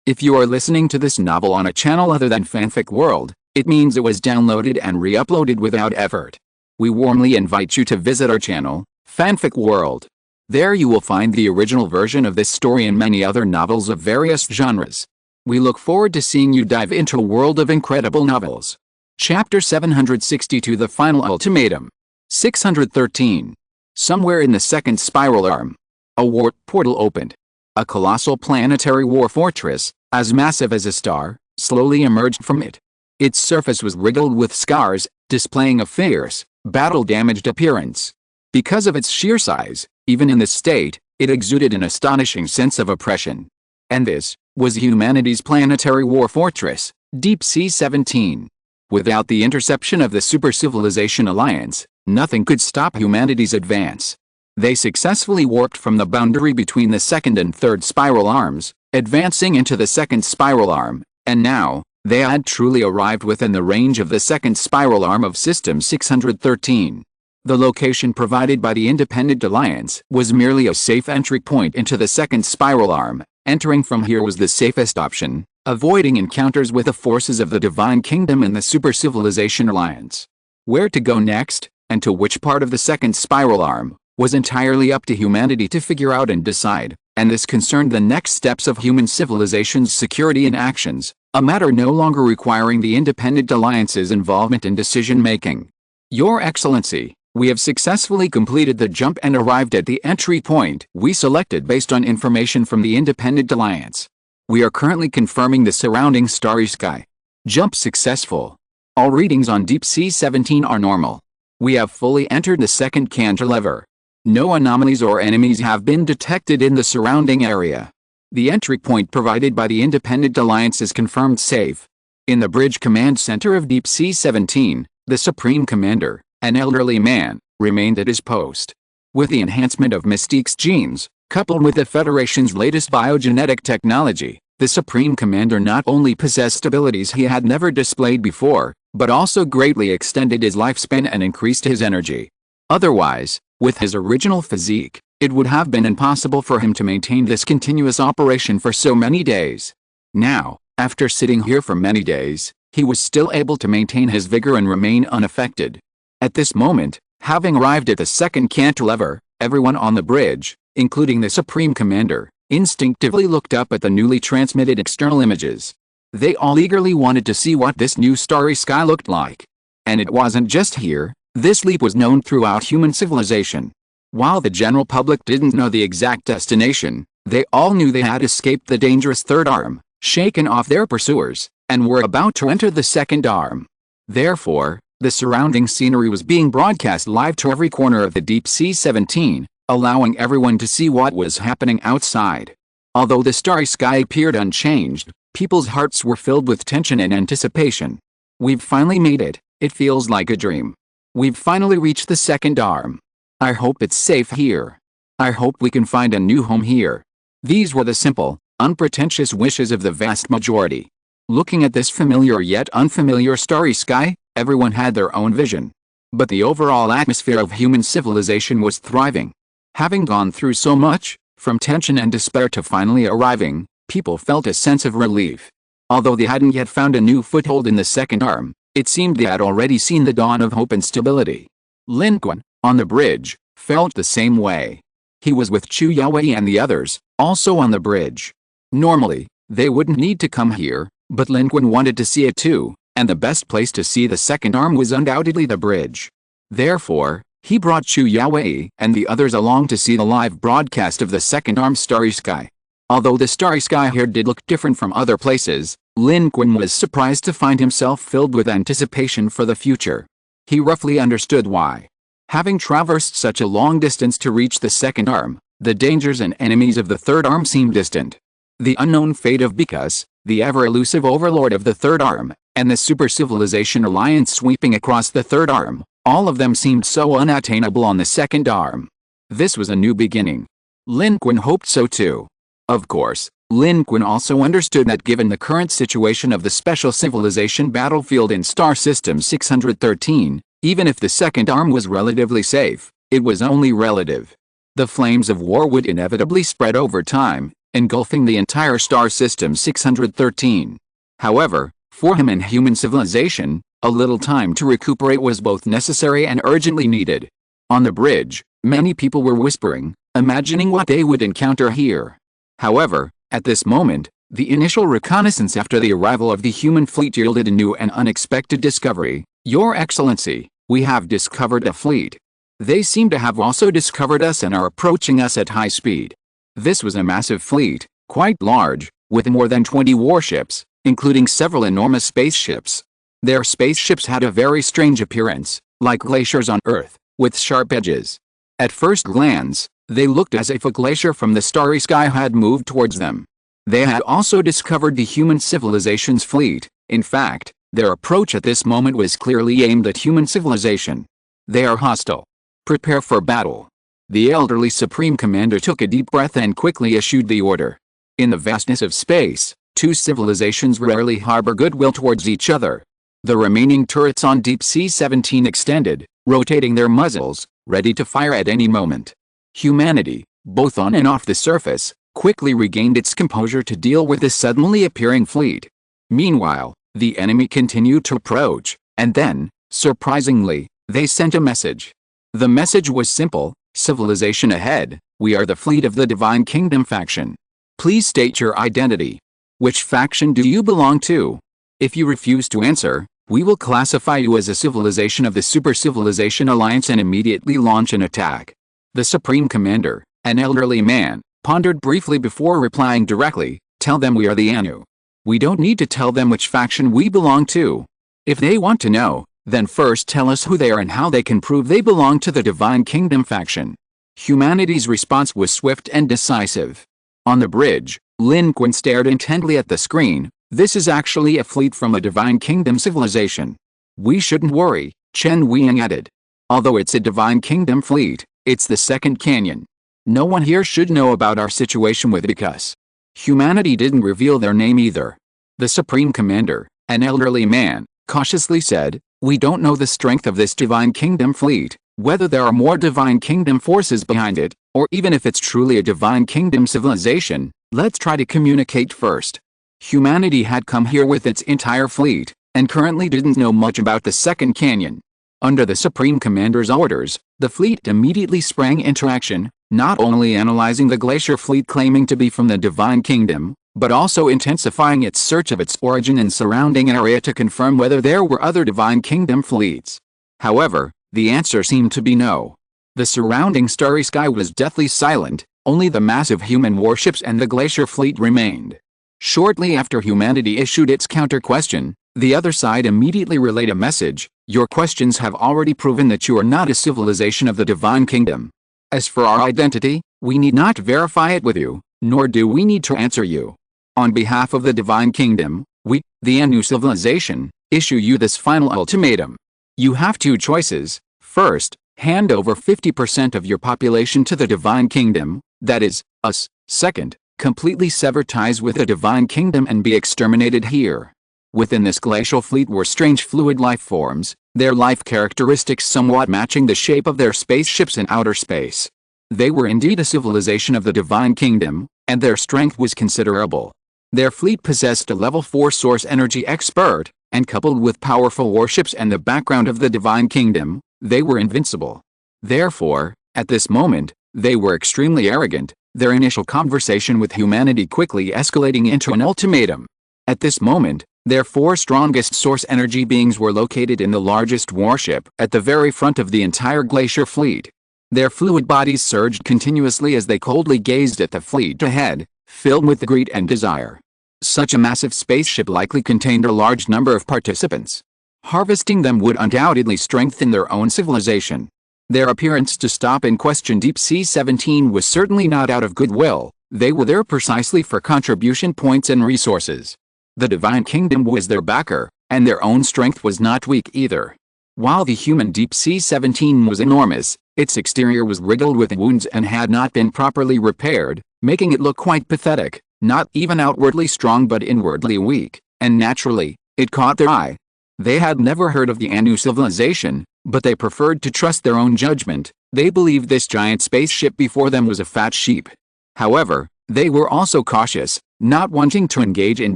If you are listening to this novel on a channel other than Fanfic World, it means it was downloaded and re-uploaded without effort. We warmly invite you to visit our channel, Fanfic World. There you will find the original version of this story and many other novels of various genres. We look forward to seeing you dive into a world of incredible novels. Chapter 762, The Final Ultimatum. 613. Somewhere in the second spiral arm, a warp portal opened. A colossal planetary war fortress, as massive as a star, slowly emerged from it. Its surface was riddled with scars, displaying a fierce, battle-damaged appearance. Because of its sheer size, even in this state, it exuded an astonishing sense of oppression. And this was humanity's planetary war fortress, Deep Sea 17. Without the interception of the Super Civilization Alliance, nothing could stop humanity's advance. They successfully warped from the boundary between the second and third spiral arms, advancing into the second spiral arm, and now, they had truly arrived within the range of the second spiral arm of System 613. The location provided by the Independent Alliance was merely a safe entry point into the second spiral arm. Entering from here was the safest option, avoiding encounters with the forces of the Divine Kingdom and the Super Civilization Alliance. Where to go next, and to which part of the second spiral arm, was entirely up to humanity to figure out and decide, and this concerned the next steps of human civilization's security and actions, a matter no longer requiring the Independent Alliance's involvement in decision-making. Your Excellency, we have successfully completed the jump and arrived at the entry point we selected based on information from the Independent Alliance. We are currently confirming the surrounding starry sky. Jump successful. All readings on Deep Sea 17 are normal. We have fully entered the second cantilever. No anomalies or enemies have been detected in the surrounding area. The entry point provided by the Independent Alliance is confirmed safe. In the bridge command center of Deep Sea 17, the Supreme Commander, an elderly man, remained at his post. With the enhancement of Mystique's genes, coupled with the Federation's latest biogenetic technology, the Supreme Commander not only possessed abilities he had never displayed before, but also greatly extended his lifespan and increased his energy. Otherwise, with his original physique, it would have been impossible for him to maintain this continuous operation for so many days. Now, after sitting here for many days, he was still able to maintain his vigor and remain unaffected. At this moment, having arrived at the second cantilever, everyone on the bridge, including the Supreme Commander, instinctively looked up at the newly transmitted external images. They all eagerly wanted to see what this new starry sky looked like. And it wasn't just here, this leap was known throughout human civilization. While the general public didn't know the exact destination, they all knew they had escaped the dangerous third arm, shaken off their pursuers, and were about to enter the second arm. Therefore, the surrounding scenery was being broadcast live to every corner of the Deep Sea 17, allowing everyone to see what was happening outside. Although the starry sky appeared unchanged, people's hearts were filled with tension and anticipation. We've finally made it, it feels like a dream. We've finally reached the second arm. I hope it's safe here. I hope we can find a new home here. These were the simple, unpretentious wishes of the vast majority. Looking at this familiar yet unfamiliar starry sky, everyone had their own vision. But the overall atmosphere of human civilization was thriving. Having gone through so much, from tension and despair to finally arriving, people felt a sense of relief. Although they hadn't yet found a new foothold in the second arm, it seemed they had already seen the dawn of hope and stability. Lin Qun, on the bridge, felt the same way. He was with Chu Yaowei and the others, also on the bridge. Normally, they wouldn't need to come here, but Lin Qun wanted to see it too, and the best place to see the second arm was undoubtedly the bridge. Therefore, he brought Chu Yaowei and the others along to see the live broadcast of the second arm starry sky. Although the starry sky here did look different from other places, Lin Qun was surprised to find himself filled with anticipation for the future. He roughly understood why. Having traversed such a long distance to reach the second arm, the dangers and enemies of the third arm seemed distant. The unknown fate of Bikas, the ever-elusive overlord of the third arm, and the Super Civilization Alliance sweeping across the third arm, all of them seemed so unattainable on the second arm. This was a new beginning. Lin Qun hoped so too. Of course, Lin Qun also understood that given the current situation of the Special Civilization battlefield in Star System 613, Even if the second arm was relatively safe, it was only relative. The flames of war would inevitably spread over time, engulfing the entire star system 613. However, for him and human civilization, a little time to recuperate was both necessary and urgently needed. On the bridge, many people were whispering, imagining what they would encounter here. However, at this moment, the initial reconnaissance after the arrival of the human fleet yielded a new and unexpected discovery. Your Excellency, we have discovered a fleet. They seem to have also discovered us and are approaching us at high speed. This was a massive fleet, quite large, with more than 20 warships, including several enormous spaceships. Their spaceships had a very strange appearance, like glaciers on Earth, with sharp edges. At first glance, they looked as if a glacier from the starry sky had moved towards them. They had also discovered the human civilization's fleet. In fact, their approach at this moment was clearly aimed at human civilization. They are hostile. Prepare for battle. The elderly Supreme Commander took a deep breath and quickly issued the order. In the vastness of space, two civilizations rarely harbor goodwill towards each other. The remaining turrets on Deep Sea 17 extended, rotating their muzzles, ready to fire at any moment. Humanity, both on and off the surface, quickly regained its composure to deal with the suddenly appearing fleet. Meanwhile, the enemy continued to approach, and then, surprisingly, they sent a message. The message was simple: civilization ahead, we are the fleet of the Divine Kingdom faction. Please state your identity. Which faction do you belong to? If you refuse to answer, we will classify you as a civilization of the Super Civilization Alliance and immediately launch an attack. The Supreme Commander, an elderly man, pondered briefly before replying directly, tell them we are the Anu. We don't need to tell them which faction we belong to. If they want to know, then first tell us who they are and how they can prove they belong to the Divine Kingdom faction. Humanity's response was swift and decisive. On the bridge, Lin Qun stared intently at the screen. This is actually a fleet from a Divine Kingdom civilization. We shouldn't worry, Chen Weiying added. Although it's a Divine Kingdom fleet, it's the second canyon. No one here should know about our situation with it because humanity didn't reveal their name either. The Supreme Commander, an elderly man, cautiously said, we don't know the strength of this Divine Kingdom fleet, whether there are more Divine Kingdom forces behind it, or even if it's truly a Divine Kingdom civilization. Let's try to communicate first. Humanity had come here with its entire fleet, and currently didn't know much about the second canyon. Under the Supreme Commander's orders, the fleet immediately sprang into action, not only analyzing the glacier fleet claiming to be from the Divine Kingdom, but also intensifying its search of its origin and surrounding area to confirm whether there were other Divine Kingdom fleets. However, the answer seemed to be no. The surrounding starry sky was deathly silent, only the massive human warships and the glacier fleet remained. Shortly after humanity issued its counter-question, the other side immediately relayed a message: your questions have already proven that you are not a civilization of the Divine Kingdom. As for our identity, we need not verify it with you, nor do we need to answer you. On behalf of the Divine Kingdom, we, the Anu civilization, issue you this final ultimatum. You have two choices. First, hand over 50% of your population to the Divine Kingdom, that is, us. Second, completely sever ties with the Divine Kingdom and be exterminated here. Within this glacial fleet were strange fluid life forms, their life characteristics somewhat matching the shape of their spaceships in outer space. They were indeed a civilization of the Divine Kingdom, and their strength was considerable. Their fleet possessed a level 4 source energy expert, and coupled with powerful warships and the background of the Divine Kingdom, they were invincible. Therefore, at this moment, they were extremely arrogant, their initial conversation with humanity quickly escalating into an ultimatum. At this moment, their 4 strongest source energy beings were located in the largest warship at the very front of the entire glacier fleet. Their fluid bodies surged continuously as they coldly gazed at the fleet ahead, filled with greed and desire. Such a massive spaceship likely contained a large number of participants. Harvesting them would undoubtedly strengthen their own civilization. Their appearance to stop and question Deep Sea 17 was certainly not out of goodwill. They were there precisely for contribution points and resources. The Divine Kingdom was their backer, and their own strength was not weak either. While the human Deep Sea 17 was enormous, its exterior was riddled with wounds and had not been properly repaired, making it look quite pathetic, not even outwardly strong but inwardly weak, and naturally, it caught their eye. They had never heard of the Anu civilization, But they preferred to trust their own judgment. They believed this giant spaceship before them was a fat sheep. However, they were also cautious, not wanting to engage in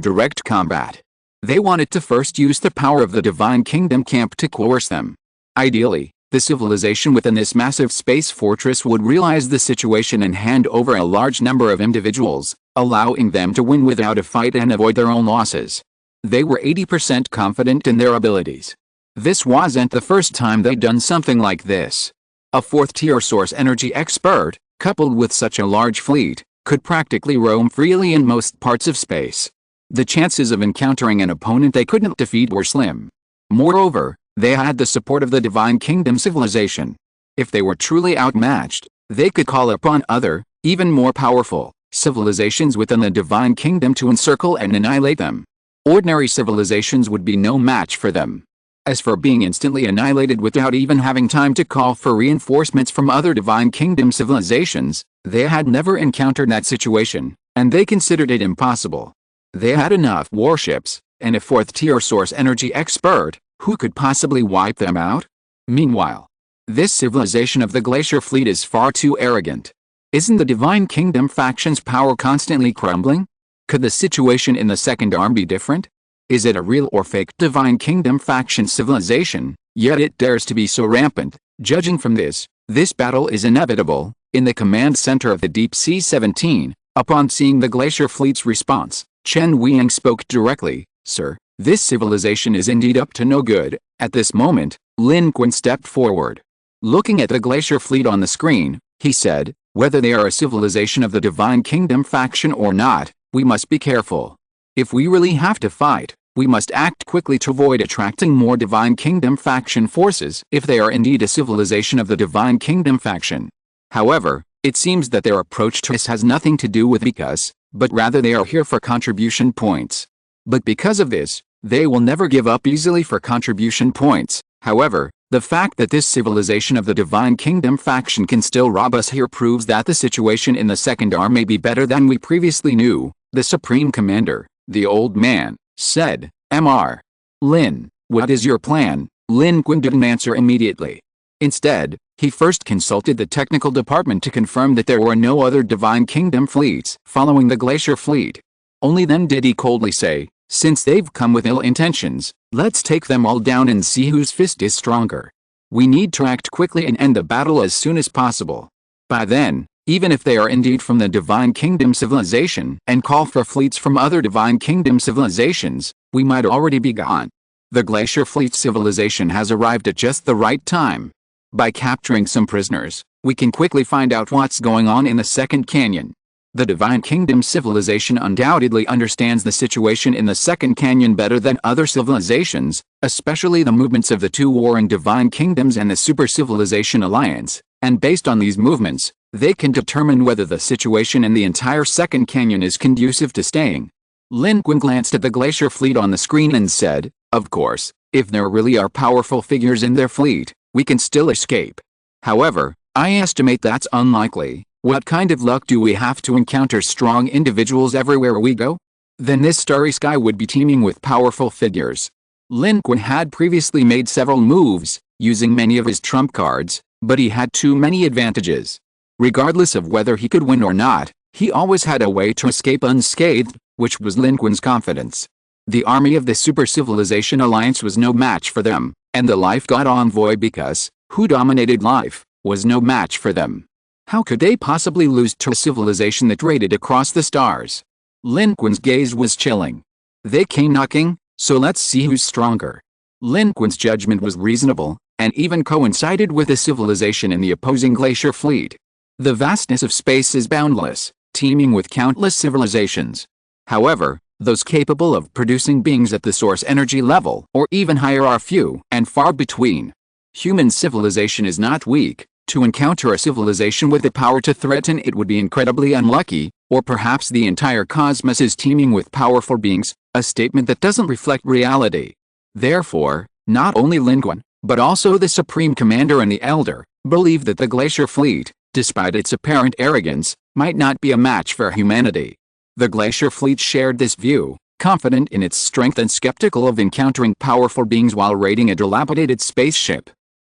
direct combat. They wanted to first use the power of the Divine Kingdom camp to coerce them. Ideally, the civilization within this massive space fortress would realize the situation and hand over a large number of individuals, allowing them to win without a fight and avoid their own losses. They were 80% confident in their abilities. This wasn't the first time they'd done something like this. A fourth-tier source energy expert, coupled with such a large fleet, could practically roam freely in most parts of space. The chances of encountering an opponent they couldn't defeat were slim. Moreover, they had the support of the Divine Kingdom civilization. If they were truly outmatched, they could call upon other, even more powerful, civilizations within the Divine Kingdom to encircle and annihilate them. Ordinary civilizations would be no match for them. As for being instantly annihilated without even having time to call for reinforcements from other Divine Kingdom civilizations, they had never encountered that situation, and they considered it impossible. They had enough warships, and a fourth-tier source energy expert, who could possibly wipe them out? Meanwhile, this civilization of the Glacier Fleet is far too arrogant. Isn't the Divine Kingdom faction's power constantly crumbling? Could the situation in the Second Arm be different? Is it a real or fake Divine Kingdom faction civilization, yet it dares to be so rampant? Judging from this battle is inevitable. In the command center of the Deep Sea 17, upon seeing the Glacier Fleet's response, Chen Weiying spoke directly, "Sir, this civilization is indeed up to no good." At this moment, Lin Qun stepped forward. Looking at the Glacier Fleet on the screen, he said, "Whether they are a civilization of the Divine Kingdom faction or not, we must be careful. If we really have to fight, we must act quickly to avoid attracting more Divine Kingdom faction forces if they are indeed a civilization of the Divine Kingdom faction." However, it seems that their approach to this has nothing to do with because, but rather they are here for contribution points. But because of this, they will never give up easily for contribution points. However, the fact that this civilization of the Divine Kingdom faction can still rob us here proves that the situation in the Second Arm may be better than we previously knew. The Supreme Commander, the old man, said, "Mr. Lin, what is your plan?" Lin Qun didn't answer immediately. Instead, he first consulted the technical department to confirm that there were no other Divine Kingdom fleets following the Glacier Fleet. Only then did he coldly say, "Since they've come with ill intentions, let's take them all down and see whose fist is stronger. We need to act quickly and end the battle as soon as possible. By then, even if they are indeed from the Divine Kingdom civilization and call for fleets from other Divine Kingdom civilizations, we might already be gone. The Glacier Fleet civilization has arrived at just the right time. By capturing some prisoners, we can quickly find out what's going on in the Second Canyon. The Divine Kingdom civilization undoubtedly understands the situation in the Second Canyon better than other civilizations, especially the movements of the two warring Divine Kingdoms and the Super Civilization Alliance, and based on these movements, they can determine whether the situation in the entire Second Canyon is conducive to staying." Lin Qun glanced at the Glacier Fleet on the screen and said, "Of course, if there really are powerful figures in their fleet, we can still escape. However, I estimate that's unlikely. What kind of luck do we have to encounter strong individuals everywhere we go? Then this starry sky would be teeming with powerful figures." Lin Qun had previously made several moves, using many of his trump cards, but he had too many advantages. Regardless of whether he could win or not, he always had a way to escape unscathed, which was Lin Qun's confidence. The army of the Super Civilization Alliance was no match for them, and the Life God Envoy because, who dominated life, was no match for them. How could they possibly lose to a civilization that raided across the stars? Lin Qun's gaze was chilling. They came knocking, so let's see who's stronger. Lin Qun's judgment was reasonable, and even coincided with the civilization in the opposing Glacier Fleet. The vastness of space is boundless, teeming with countless civilizations. However, those capable of producing beings at the source energy level or even higher are few and far between. Human civilization is not weak. To encounter a civilization with the power to threaten it would be incredibly unlucky, or perhaps the entire cosmos is teeming with powerful beings, a statement that doesn't reflect reality. Therefore, not only Lin Qun, but also the Supreme Commander and the Elder, believe that the Glacier Fleet, despite its apparent arrogance, might not be a match for humanity. The Glacier Fleet shared this view, confident in its strength and skeptical of encountering powerful beings while raiding a dilapidated spaceship.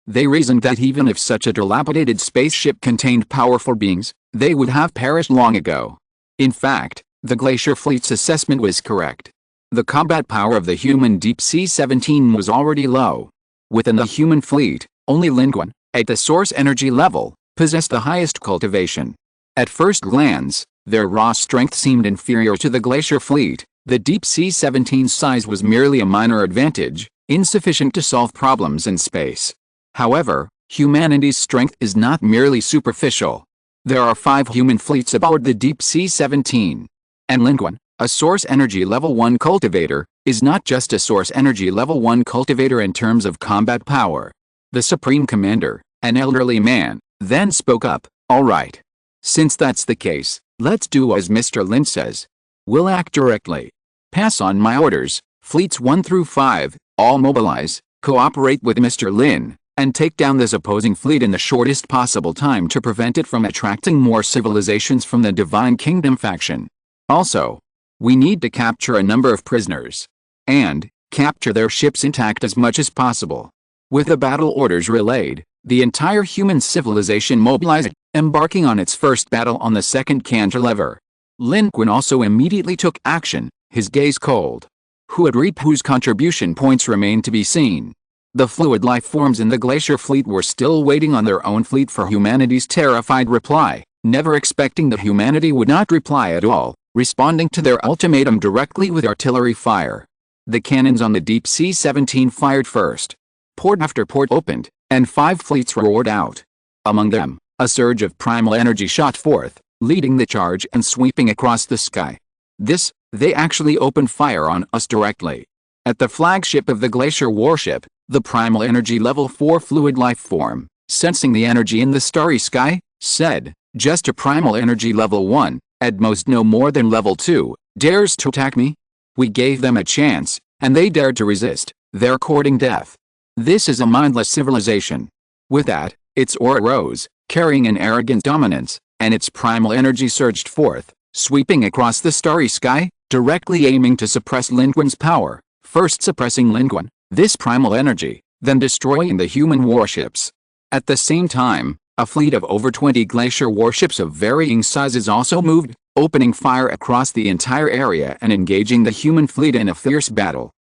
They reasoned that even if such a dilapidated spaceship contained powerful beings, they would have perished long ago. In fact, the Glacier Fleet's assessment was correct. The combat power of the human Deep Sea 17 was already low. Within the human fleet, only Lin Qun, at the source energy level, possessed the highest cultivation. At first glance, their raw strength seemed inferior to the Glacier Fleet. The Deep Sea 17's size was merely a minor advantage, insufficient to solve problems in space. However, humanity's strength is not merely superficial. There are 5 human fleets aboard the Deep Sea 17. And Lin Qun, a source energy level 1 cultivator, is not just a source energy level 1 cultivator in terms of combat power. The Supreme Commander, an elderly man, then spoke up. "All right. Since that's the case, let's do as Mr. Lin says. We'll act directly. Pass on my orders, Fleets 1 through 5, all mobilize, cooperate with Mr. Lin, and take down this opposing fleet in the shortest possible time to prevent it from attracting more civilizations from the Divine Kingdom faction. Also, we need to capture a number of prisoners. And capture their ships intact as much as possible." With the battle orders relayed, the entire human civilization mobilized, embarking on its first battle on the second cantilever. Lin Qun also immediately took action, his gaze cold. Who would reap whose contribution points remain to be seen. The fluid life forms in the Glacier Fleet were still waiting on their own fleet for humanity's terrified reply, never expecting that humanity would not reply at all, responding to their ultimatum directly with artillery fire. The cannons on the Deep Sea 17 fired first. Port after port opened, and 5 fleets roared out. Among them, a surge of primal energy shot forth, leading the charge and sweeping across the sky. They actually opened fire on us directly. At the flagship of the Glacier warship, the primal energy level 4 fluid life form, sensing the energy in the starry sky, said, "Just a primal energy level 1, at most no more than level 2, dares to attack me?" We gave them a chance, and they dared to resist. They're courting death. This is a mindless civilization. With that, its aura rose, carrying an arrogant dominance, and its primal energy surged forth, sweeping across the starry sky, directly aiming to suppress Lin Qun's power, first suppressing Lin Qun, this primal energy, then destroying the human warships. At the same time, a fleet of over 20 glacier warships of varying sizes also moved, opening fire across the entire area and engaging the human fleet in a fierce battle.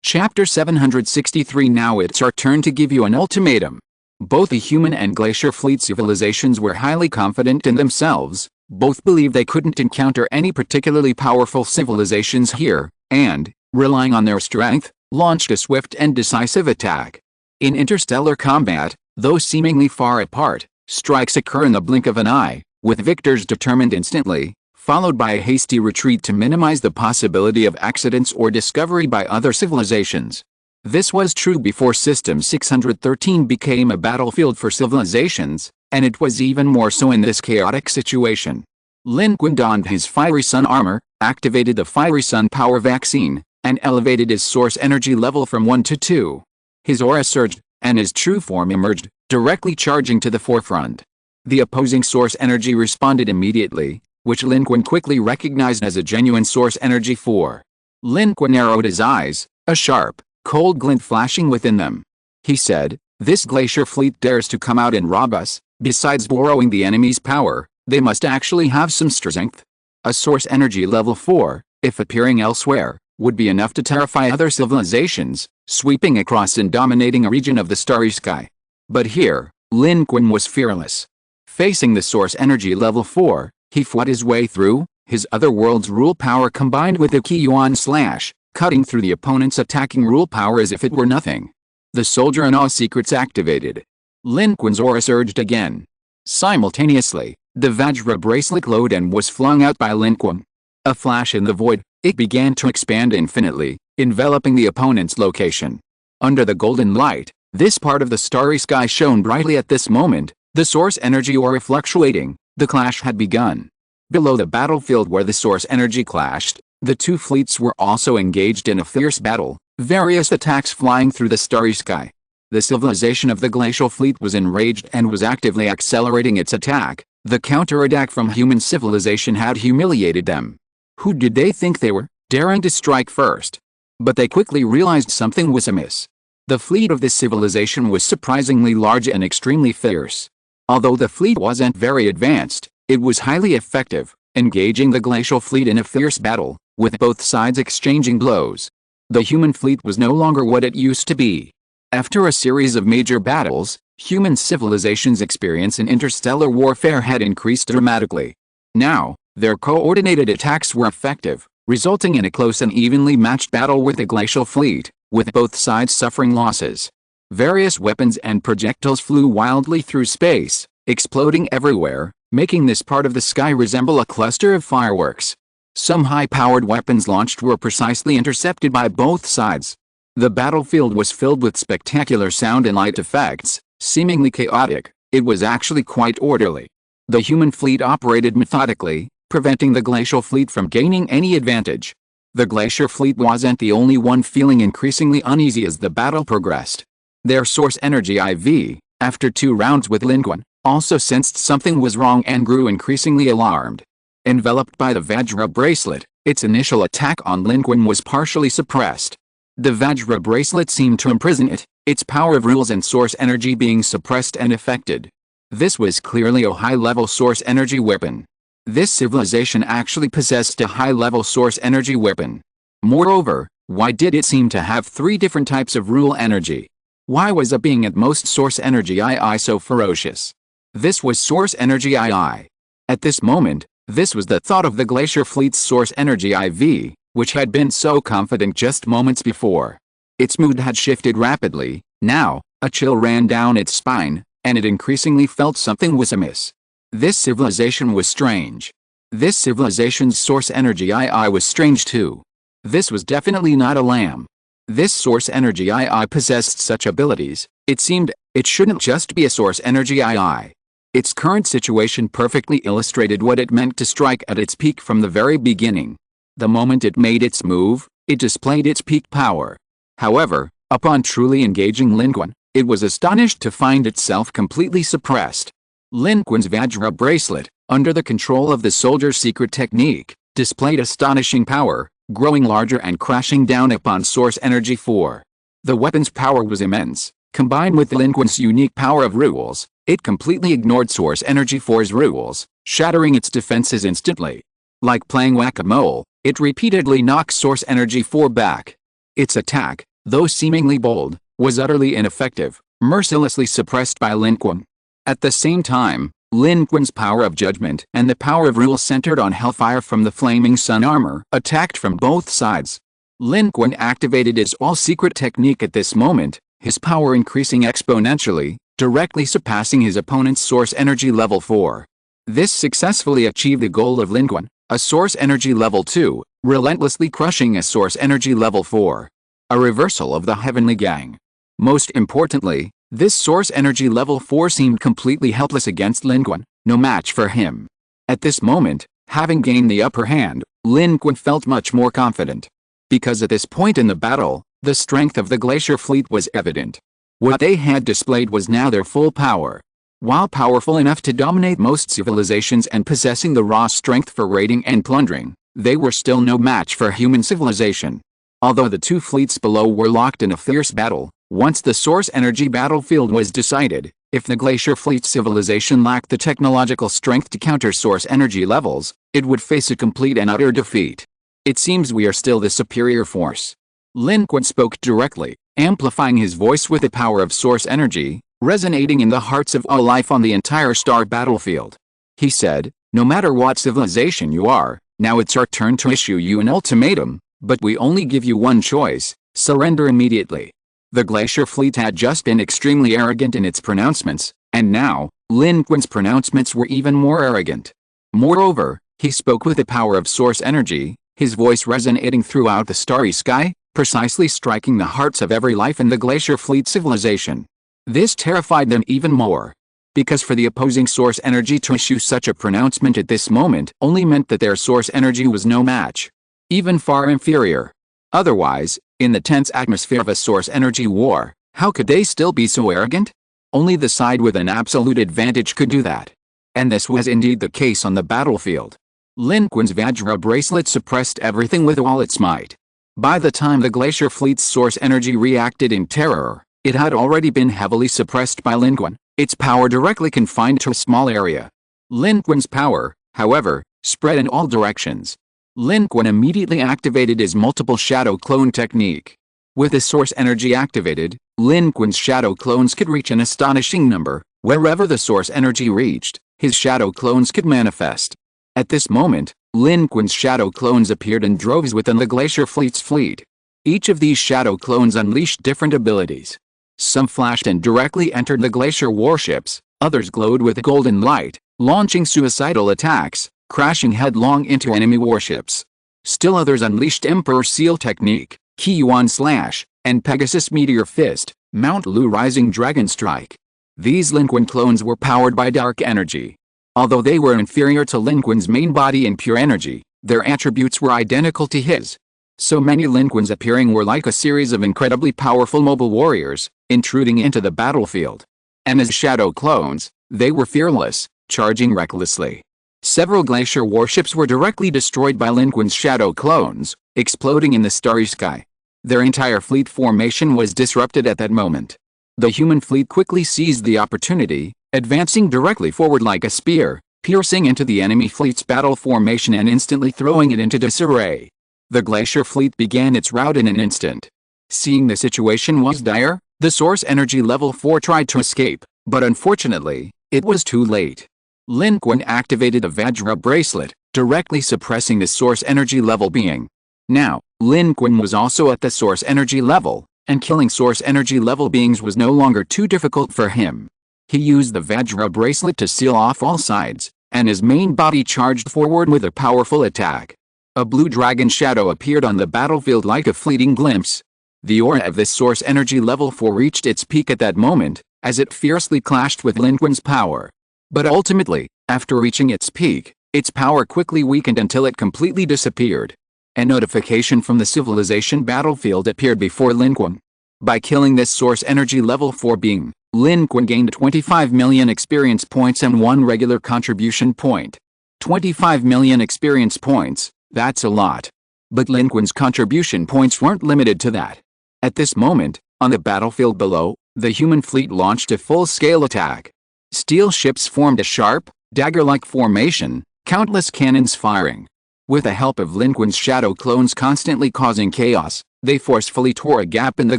Chapter 763. Now it's our turn to give you an ultimatum. Both the human and glacier fleet civilizations were highly confident in themselves, both believed they couldn't encounter any particularly powerful civilizations here, and, relying on their strength, launched a swift and decisive attack. In interstellar combat, though seemingly far apart, strikes occur in the blink of an eye, with victors determined instantly, followed by a hasty retreat to minimize the possibility of accidents or discovery by other civilizations. This was true before System 613 became a battlefield for civilizations, and it was even more so in this chaotic situation. Lin Qun donned his Fiery Sun armor, activated the Fiery Sun power vaccine, and elevated his source energy level from 1 to 2. His aura surged, and his true form emerged, directly charging to the forefront. The opposing source energy responded immediately, which Lin Qun quickly recognized as a genuine source energy 4. Lin Qun narrowed his eyes, a sharp, cold glint flashing within them. He said, "This glacier fleet dares to come out and rob us. Besides borrowing the enemy's power, they must actually have some strength. A source energy level 4, if appearing elsewhere, would be enough to terrify other civilizations, sweeping across and dominating a region of the starry sky." But here, Lin Qun was fearless. Facing the source energy level 4, he fought his way through, his other world's rule power combined with the Qi Yuan slash, cutting through the opponent's attacking rule power as if it were nothing. The soldier and all secrets activated. Lin Qun's aura surged again. Simultaneously, the Vajra bracelet glowed and was flung out by Lin Qun. A flash in the void, it began to expand infinitely, enveloping the opponent's location. Under the golden light, this part of the starry sky shone brightly at this moment, the source energy aura fluctuating. The clash had begun. Below the battlefield where the source energy clashed, the two fleets were also engaged in a fierce battle, various attacks flying through the starry sky. The civilization of the glacial fleet was enraged and was actively accelerating its attack. The counterattack from human civilization had humiliated them. Who did they think they were, daring to strike first? But they quickly realized something was amiss. The fleet of this civilization was surprisingly large and extremely fierce. Although the fleet wasn't very advanced, it was highly effective, engaging the glacial fleet in a fierce battle, with both sides exchanging blows. The human fleet was no longer what it used to be. After a series of major battles, human civilization's experience in interstellar warfare had increased dramatically. Now, their coordinated attacks were effective, resulting in a close and evenly matched battle with the glacial fleet, with both sides suffering losses. Various weapons and projectiles flew wildly through space, exploding everywhere, making this part of the sky resemble a cluster of fireworks. Some high-powered weapons launched were precisely intercepted by both sides. The battlefield was filled with spectacular sound and light effects, seemingly chaotic. It was actually quite orderly. The human fleet operated methodically, preventing the glacial fleet from gaining any advantage. The glacier fleet wasn't the only one feeling increasingly uneasy as the battle progressed. Their source energy IV, after 2 rounds with Lin Qun, also sensed something was wrong and grew increasingly alarmed. Enveloped by the Vajra bracelet, its initial attack on Lin Qun was partially suppressed. The Vajra bracelet seemed to imprison it, its power of rules and source energy being suppressed and affected. This was clearly a high-level source energy weapon. This civilization actually possessed a high-level source energy weapon. Moreover, why did it seem to have 3 different types of rule energy? Why was a being at most source energy II so ferocious? This was source energy II. At this moment, this was the thought of the glacier fleet's source energy IV, which had been so confident just moments before. Its mood had shifted rapidly. Now, a chill ran down its spine, and it increasingly felt something was amiss. This civilization was strange. This civilization's source energy II was strange too. This was definitely not a lamb. This source energy II possessed such abilities, it seemed, it shouldn't just be a source energy II. Its current situation perfectly illustrated what it meant to strike at its peak from the very beginning. The moment it made its move, it displayed its peak power. However, upon truly engaging Lin Qun, it was astonished to find itself completely suppressed. Lin Qun's Vajra bracelet, under the control of the soldier's secret technique, displayed astonishing power, growing larger and crashing down upon source energy 4. The weapon's power was immense. Combined with Lin Qun's unique power of rules, it completely ignored source energy 4's rules, shattering its defenses instantly. Like playing whack-a-mole, it repeatedly knocked source energy 4 back. Its attack, though seemingly bold, was utterly ineffective, mercilessly suppressed by Lin Qun. At the same time, Lin Qun's power of judgment and the power of rule centered on hellfire from the flaming sun armor attacked from both sides. Lin Qun activated his all-secret technique at this moment, his power increasing exponentially, directly surpassing his opponent's source energy level 4. This successfully achieved the goal of Lin Qun, a source energy level 2, relentlessly crushing a source energy level 4. A reversal of the heavenly gang. Most importantly, this source energy level 4 seemed completely helpless against Lin Qun, no match for him. At this moment, having gained the upper hand, Lin Qun felt much more confident. Because at this point in the battle, the strength of the glacier fleet was evident. What they had displayed was now their full power. While powerful enough to dominate most civilizations and possessing the raw strength for raiding and plundering, they were still no match for human civilization. Although the 2 fleets below were locked in a fierce battle, once the source energy battlefield was decided, if the glacier fleet civilization lacked the technological strength to counter source energy levels, it would face a complete and utter defeat. It seems we are still the superior force. Lin Qun spoke directly, amplifying his voice with the power of source energy, resonating in the hearts of all life on the entire star battlefield. He said, "No matter what civilization you are, now it's our turn to issue you an ultimatum, but we only give you one choice: surrender immediately." The glacier fleet had just been extremely arrogant in its pronouncements, and now, Lin Qun's pronouncements were even more arrogant. Moreover, he spoke with the power of source energy, his voice resonating throughout the starry sky, precisely striking the hearts of every life in the glacier fleet civilization. This terrified them even more. Because for the opposing source energy to issue such a pronouncement at this moment only meant that their source energy was no match. Even far inferior. Otherwise, in the tense atmosphere of a source energy war, how could they still be so arrogant? Only the side with an absolute advantage could do that. And this was indeed the case on the battlefield. Lin Qun's Vajra bracelet suppressed everything with all its might. By the time the glacier fleet's source energy reacted in terror, it had already been heavily suppressed by Lin Qun, its power directly confined to a small area. Lin Qun's power, however, spread in all directions. Lin Qun immediately activated his multiple shadow clone technique. With his source energy activated, Lin Qun's shadow clones could reach an astonishing number. Wherever the source energy reached, his shadow clones could manifest. At this moment, Lin Qun's shadow clones appeared in droves within the glacier fleet's fleet. Each of these shadow clones unleashed different abilities. Some flashed and directly entered the glacier warships, others glowed with golden light, launching suicidal attacks, crashing headlong into enemy warships. Still others unleashed Emperor Seal Technique, Qi Yuan Slash, and Pegasus Meteor Fist, Mount Lu Rising Dragon Strike. These Lin Qun clones were powered by dark energy. Although they were inferior to Lin Qun's main body in pure energy, their attributes were identical to his. So many Lin Quns appearing were like a series of incredibly powerful mobile warriors, intruding into the battlefield. And as shadow clones, they were fearless, charging recklessly. Several glacier warships were directly destroyed by Lin Qun's shadow clones, exploding in the starry sky. Their entire fleet formation was disrupted at that moment. The human fleet quickly seized the opportunity, advancing directly forward like a spear, piercing into the enemy fleet's battle formation and instantly throwing it into disarray. The glacier fleet began its rout in an instant. Seeing the situation was dire, the source energy level 4 tried to escape, but unfortunately, it was too late. Lin Qun activated a Vajra bracelet, directly suppressing the source energy level being. Now, Lin Qun was also at the source energy level, and killing source energy level beings was no longer too difficult for him. He used the Vajra bracelet to seal off all sides, and his main body charged forward with a powerful attack. A blue dragon shadow appeared on the battlefield like a fleeting glimpse. The aura of this source energy level 4 reached its peak at that moment, as it fiercely clashed with Lin Qun's power. But ultimately, after reaching its peak, its power quickly weakened until it completely disappeared. A notification from the civilization battlefield appeared before Lin Qun. By killing this source energy level 4 being, Lin Qun gained 25 million experience points and 1 regular contribution point. 25 million experience points, that's a lot. But Lin Qun's contribution points weren't limited to that. At this moment, on the battlefield below, the human fleet launched a full-scale attack. Steel ships formed a sharp, dagger-like formation, countless cannons firing. With the help of Lin Qun's shadow clones constantly causing chaos, they forcefully tore a gap in the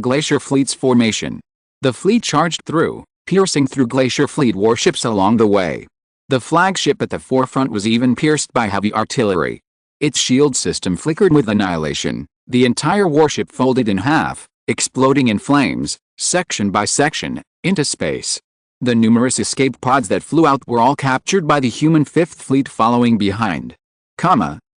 glacier fleet's formation. The fleet charged through, piercing through glacier fleet warships along the way. The flagship at the forefront was even pierced by heavy artillery. Its shield system flickered with annihilation. The entire warship folded in half, exploding in flames, section by section, into space. The numerous escape pods that flew out were all captured by the human Fifth Fleet following behind.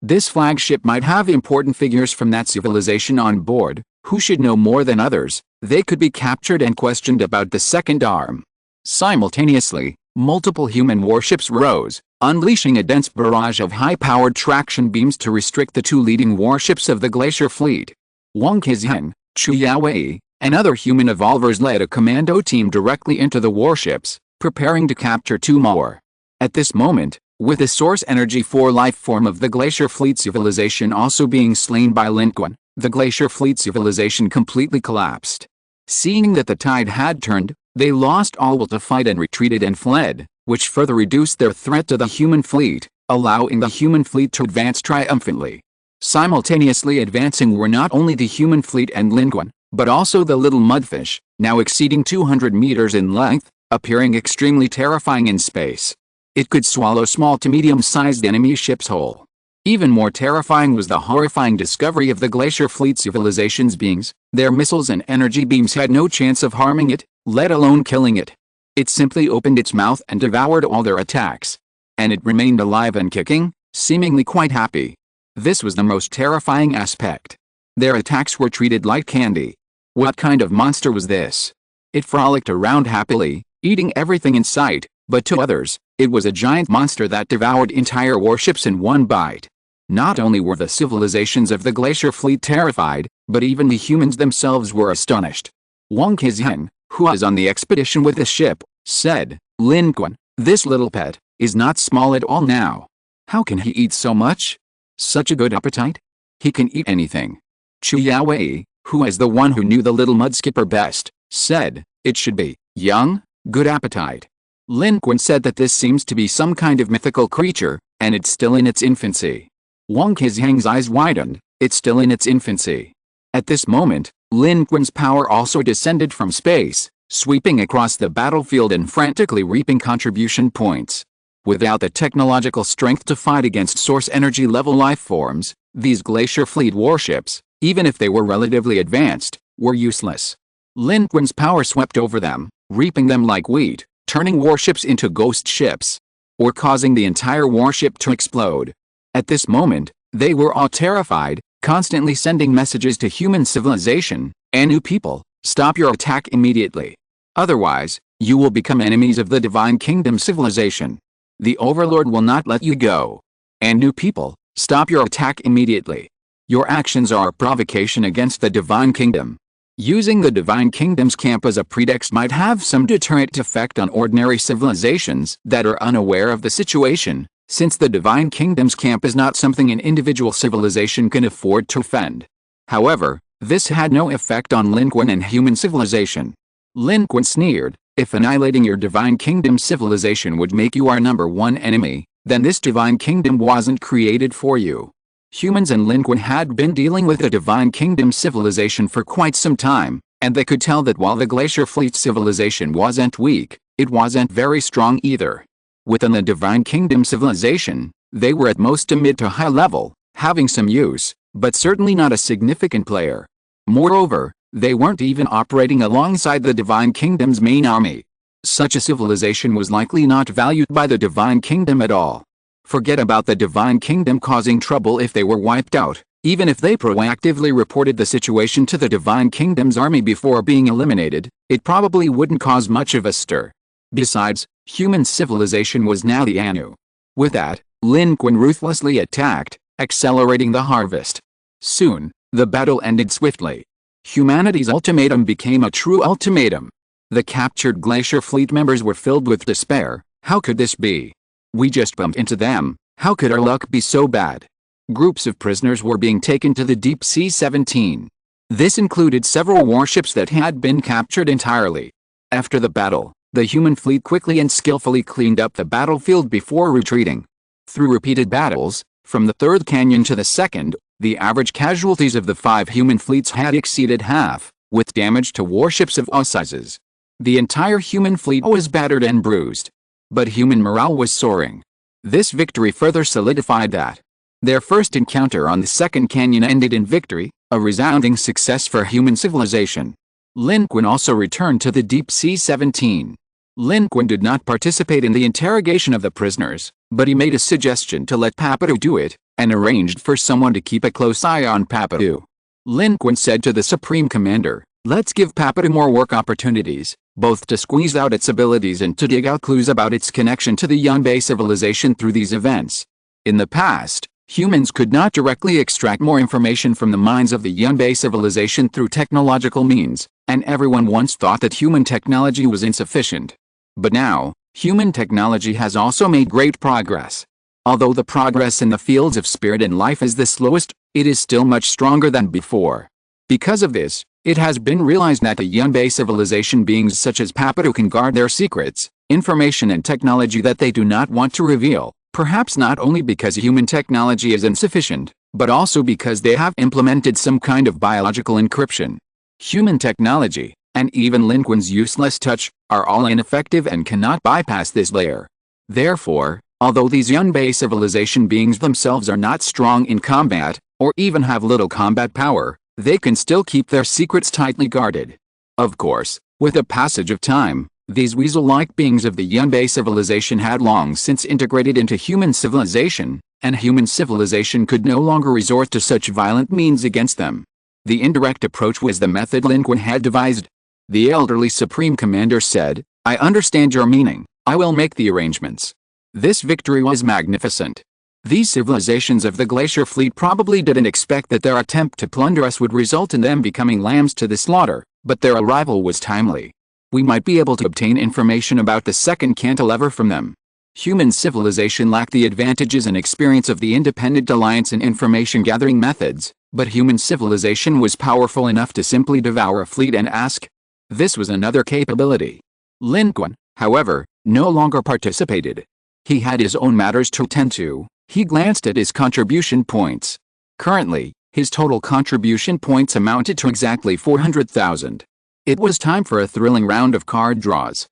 This flagship might have important figures from that civilization on board, who should know more than others. They could be captured and questioned about the second arm. Simultaneously, multiple human warships rose, unleashing a dense barrage of high-powered traction beams to restrict the 2 leading warships of the glacier fleet. Wang Qixian, Chu Yaowei, and other human evolvers led a commando team directly into the warships, preparing to capture 2 more. At this moment, with the source energy 4 life form of the glacier fleet civilization also being slain by Lin Qun, the glacier fleet civilization completely collapsed. Seeing that the tide had turned, they lost all will to fight and retreated and fled, which further reduced their threat to the human fleet, allowing the human fleet to advance triumphantly. Simultaneously advancing were not only the human fleet and Lin Qun, but also the little mudfish, now exceeding 200 meters in length, appearing extremely terrifying in space. It could swallow small to medium-sized enemy ships whole. Even more terrifying was the horrifying discovery of the glacier fleet civilization's beings. Their missiles and energy beams had no chance of harming it, let alone killing it. It simply opened its mouth and devoured all their attacks. And it remained alive and kicking, seemingly quite happy. This was the most terrifying aspect. Their attacks were treated like candy. What kind of monster was this? It frolicked around happily, eating everything in sight, but to others, it was a giant monster that devoured entire warships in one bite. Not only were the civilizations of the glacier fleet terrified, but even the humans themselves were astonished. Wang Qixian, who was on the expedition with the ship, said, "Lin Qun, this little pet, is not small at all now. How can he eat so much? Such a good appetite? He can eat anything." Chiao, who is the one who knew the little mudskipper best, said, "It should be young, good appetite." Lin Qun said that this seems to be some kind of mythical creature, and it's still in its infancy. Wang Qizhang's eyes widened, it's still in its infancy. At this moment, Lin Qun's power also descended from space, sweeping across the battlefield and frantically reaping contribution points. Without the technological strength to fight against source energy level life forms, these Glacier Fleet warships, even if they were relatively advanced, were useless. Lin Qun's power swept over them, reaping them like wheat, turning warships into ghost ships, or causing the entire warship to explode. At this moment, they were all terrified, constantly sending messages to human civilization, "Anu people, stop your attack immediately. Otherwise, you will become enemies of the Divine Kingdom civilization. The Overlord will not let you go. Anu people, stop your attack immediately. Your actions are a provocation against the Divine Kingdom." Using the Divine Kingdom's camp as a pretext might have some deterrent effect on ordinary civilizations that are unaware of the situation, since the Divine Kingdom's camp is not something an individual civilization can afford to defend. However, this had no effect on Lin Qun and human civilization. Lin Qun sneered, "If annihilating your Divine Kingdom civilization would make you our #1 enemy, then this Divine Kingdom wasn't created for you." Humans and Lin Qun had been dealing with the Divine Kingdom civilization for quite some time, and they could tell that while the Glacier Fleet civilization wasn't weak, it wasn't very strong either. Within the Divine Kingdom civilization, they were at most a mid to high level, having some use, but certainly not a significant player. Moreover, they weren't even operating alongside the Divine Kingdom's main army. Such a civilization was likely not valued by the Divine Kingdom at all. Forget about the Divine Kingdom causing trouble if they were wiped out. Even if they proactively reported the situation to the Divine Kingdom's army before being eliminated, it probably wouldn't cause much of a stir. Besides, human civilization was now the Anu. With that, Lin Qun ruthlessly attacked, accelerating the harvest. Soon, the battle ended swiftly. Humanity's ultimatum became a true ultimatum. The captured Glacier Fleet members were filled with despair. How could this be? We just bumped into them. How could our luck be so bad? Groups of prisoners were being taken to the Deep Sea 17. This included several warships that had been captured entirely. After the battle, the human fleet quickly and skillfully cleaned up the battlefield before retreating. Through repeated battles, from the third canyon to the second, the average casualties of the 5 human fleets had exceeded half, with damage to warships of all sizes. The entire human fleet was battered and bruised. But human morale was soaring. This victory further solidified that. Their first encounter on the second canyon ended in victory, a resounding success for human civilization. Lin Qun also returned to the Deep Sea 17. Lin Qun did not participate in the interrogation of the prisoners, but he made a suggestion to let Papadu do it, and arranged for someone to keep a close eye on Papadu. Lin Qun said to the Supreme Commander, "Let's give Papadu more work opportunities, both to squeeze out its abilities and to dig out clues about its connection to the Yunbei civilization through these events." In the past, humans could not directly extract more information from the minds of the Yunbei civilization through technological means, and everyone once thought that human technology was insufficient. But now, human technology has also made great progress. Although the progress in the fields of spirit and life is the slowest, it is still much stronger than before. Because of this, it has been realized that the Yunbei civilization beings such as Papadu can guard their secrets, information and technology that they do not want to reveal, perhaps not only because human technology is insufficient, but also because they have implemented some kind of biological encryption. Human technology, and even Lin Qun's useless touch, are all ineffective and cannot bypass this layer. Therefore, although these Yunbei civilization beings themselves are not strong in combat, or even have little combat power, they can still keep their secrets tightly guarded. Of course, with the passage of time, these weasel-like beings of the Yunbei civilization had long since integrated into human civilization, and human civilization could no longer resort to such violent means against them. The indirect approach was the method Lin Qun had devised. The elderly Supreme Commander said, "I understand your meaning. I will make the arrangements." This victory was magnificent. These civilizations of the Glacier Fleet probably didn't expect that their attempt to plunder us would result in them becoming lambs to the slaughter, but their arrival was timely. We might be able to obtain information about the second cantilever from them. Human civilization lacked the advantages and experience of the Independent Alliance in information gathering methods, But human civilization was powerful enough to simply devour a fleet and ask. This was another capability. Lin Qun, however, no longer participated. He had his own matters to tend to. He glanced at his contribution points. Currently, his total contribution points amounted to exactly 400,000. It was time for a thrilling round of card draws.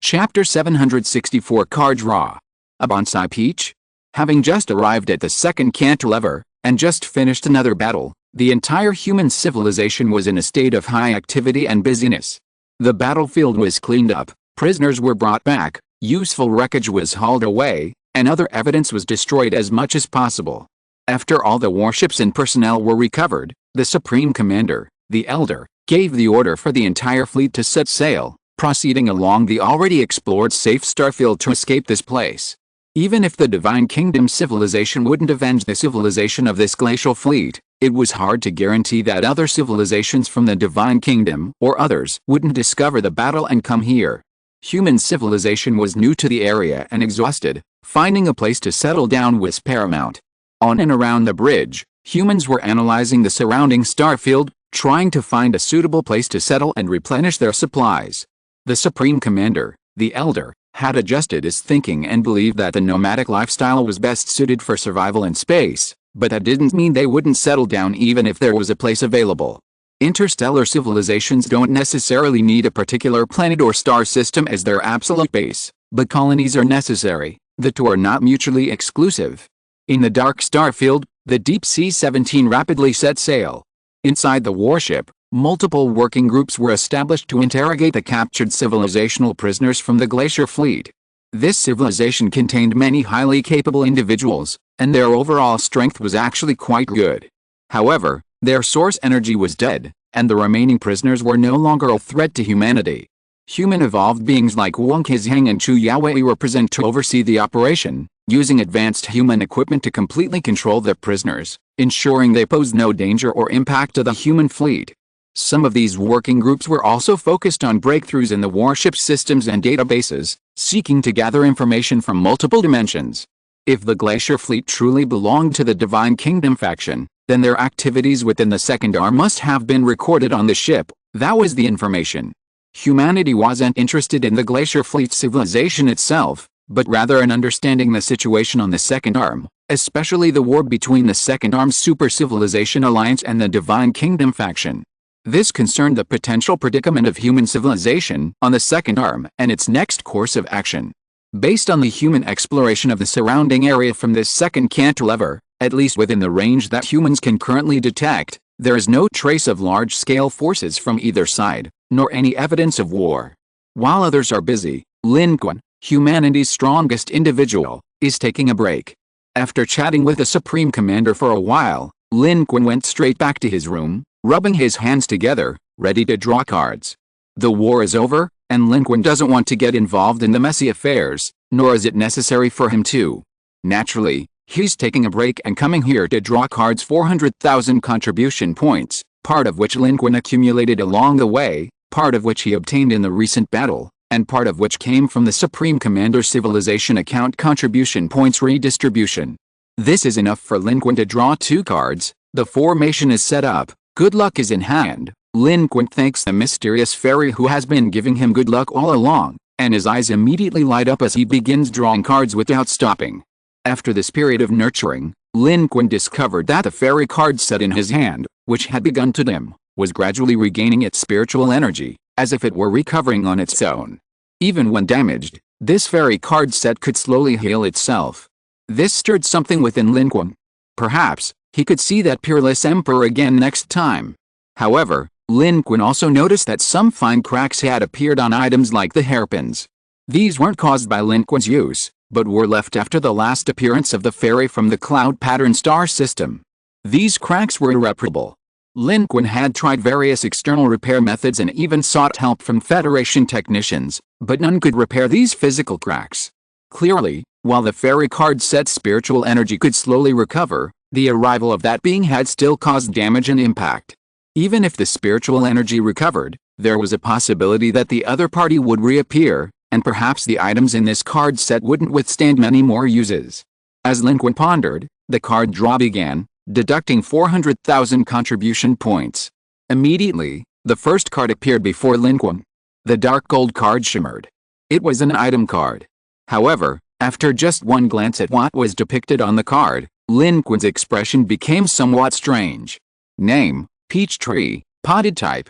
Chapter 764 Card Draw. A bonsai peach? Having just arrived at the second cantilever, and just finished another battle, the entire human civilization was in a state of high activity and busyness. The battlefield was cleaned up, prisoners were brought back, useful wreckage was hauled away, and other evidence was destroyed as much as possible. After all the warships and personnel were recovered, the Supreme Commander, the Elder, gave the order for the entire fleet to set sail, proceeding along the already explored safe starfield to escape this place. Even if the Divine Kingdom civilization wouldn't avenge the civilization of this glacial fleet, it was hard to guarantee that other civilizations from the Divine Kingdom or others wouldn't discover the battle and come here. Human civilization was new to the area and exhausted. Finding a place to settle down was paramount. On and around the bridge, humans were analyzing the surrounding starfield, trying to find a suitable place to settle and replenish their supplies. The Supreme Commander, the Elder, had adjusted his thinking and believed that the nomadic lifestyle was best suited for survival in space, but that didn't mean they wouldn't settle down even if there was a place available. Interstellar civilizations don't necessarily need a particular planet or star system as their absolute base, but colonies are necessary. The two are not mutually exclusive. In the dark starfield, the Deep Sea 17 rapidly set sail. Inside the warship, multiple working groups were established to interrogate the captured civilizational prisoners from the glacier fleet. This civilization contained many highly capable individuals, and their overall strength was actually quite good. However, their source energy was dead, and the remaining prisoners were no longer a threat to humanity. Human evolved beings like Wang Qizhang and Chu Yaowei were present to oversee the operation, using advanced human equipment to completely control their prisoners, ensuring they posed no danger or impact to the human fleet. Some of these working groups were also focused on breakthroughs in the warship systems and databases, seeking to gather information from multiple dimensions. If the Glacier Fleet truly belonged to the Divine Kingdom faction, then their activities within the Second Arm must have been recorded on the ship. That was the information. Humanity wasn't interested in the Glacier Fleet civilization itself, but rather in understanding the situation on the Second Arm, especially the war between the Second Arm's Super Civilization Alliance and the Divine Kingdom faction. This concerned the potential predicament of human civilization on the Second Arm and its next course of action. Based on the human exploration of the surrounding area from this second cantilever, at least within the range that humans can currently detect, there is no trace of large-scale forces from either side, nor any evidence of war. While others are busy, Lin Qun, humanity's strongest individual, is taking a break. After chatting with the Supreme Commander for a while, Lin Qun went straight back to his room, rubbing his hands together, ready to draw cards. The war is over, and Lin Qun doesn't want to get involved in the messy affairs, nor is it necessary for him to. Naturally, he's taking a break and coming here to draw cards 400,000 contribution points, part of which Lin Qun accumulated along the way, part of which he obtained in the recent battle, and part of which came from the Supreme Commander's Civilization account contribution points redistribution. This is enough for Lin Qun to draw 2 cards. The formation is set up, good luck is in hand. Lin Qun thanks the mysterious fairy who has been giving him good luck all along, and his eyes immediately light up as he begins drawing cards without stopping. After this period of nurturing, Lin Qun discovered that the fairy card set in his hand, which had begun to dim, was gradually regaining its spiritual energy, as if it were recovering on its own. Even when damaged, this fairy card set could slowly heal itself. This stirred something within Lin Qun. Perhaps he could see that peerless emperor again next time. However, Lin Qun also noticed that some fine cracks had appeared on items like the hairpins. These weren't caused by Lin Qun's use, but were left after the last appearance of the fairy from the cloud pattern star system. These cracks were irreparable. Lin Qun had tried various external repair methods and even sought help from Federation technicians, but none could repair these physical cracks. Clearly, while the fairy card set's spiritual energy could slowly recover, the arrival of that being had still caused damage and impact. Even if the spiritual energy recovered, there was a possibility that the other party would reappear, and perhaps the items in this card set wouldn't withstand many more uses. As Lin Qun pondered, the card draw began. deducting 400,000 contribution points. Immediately, the first card appeared before Lin Qun. The dark gold card shimmered. It was an item card. However, after just one glance at what was depicted on the card, Lin Qun's expression became somewhat strange. Name, peach tree, potted type,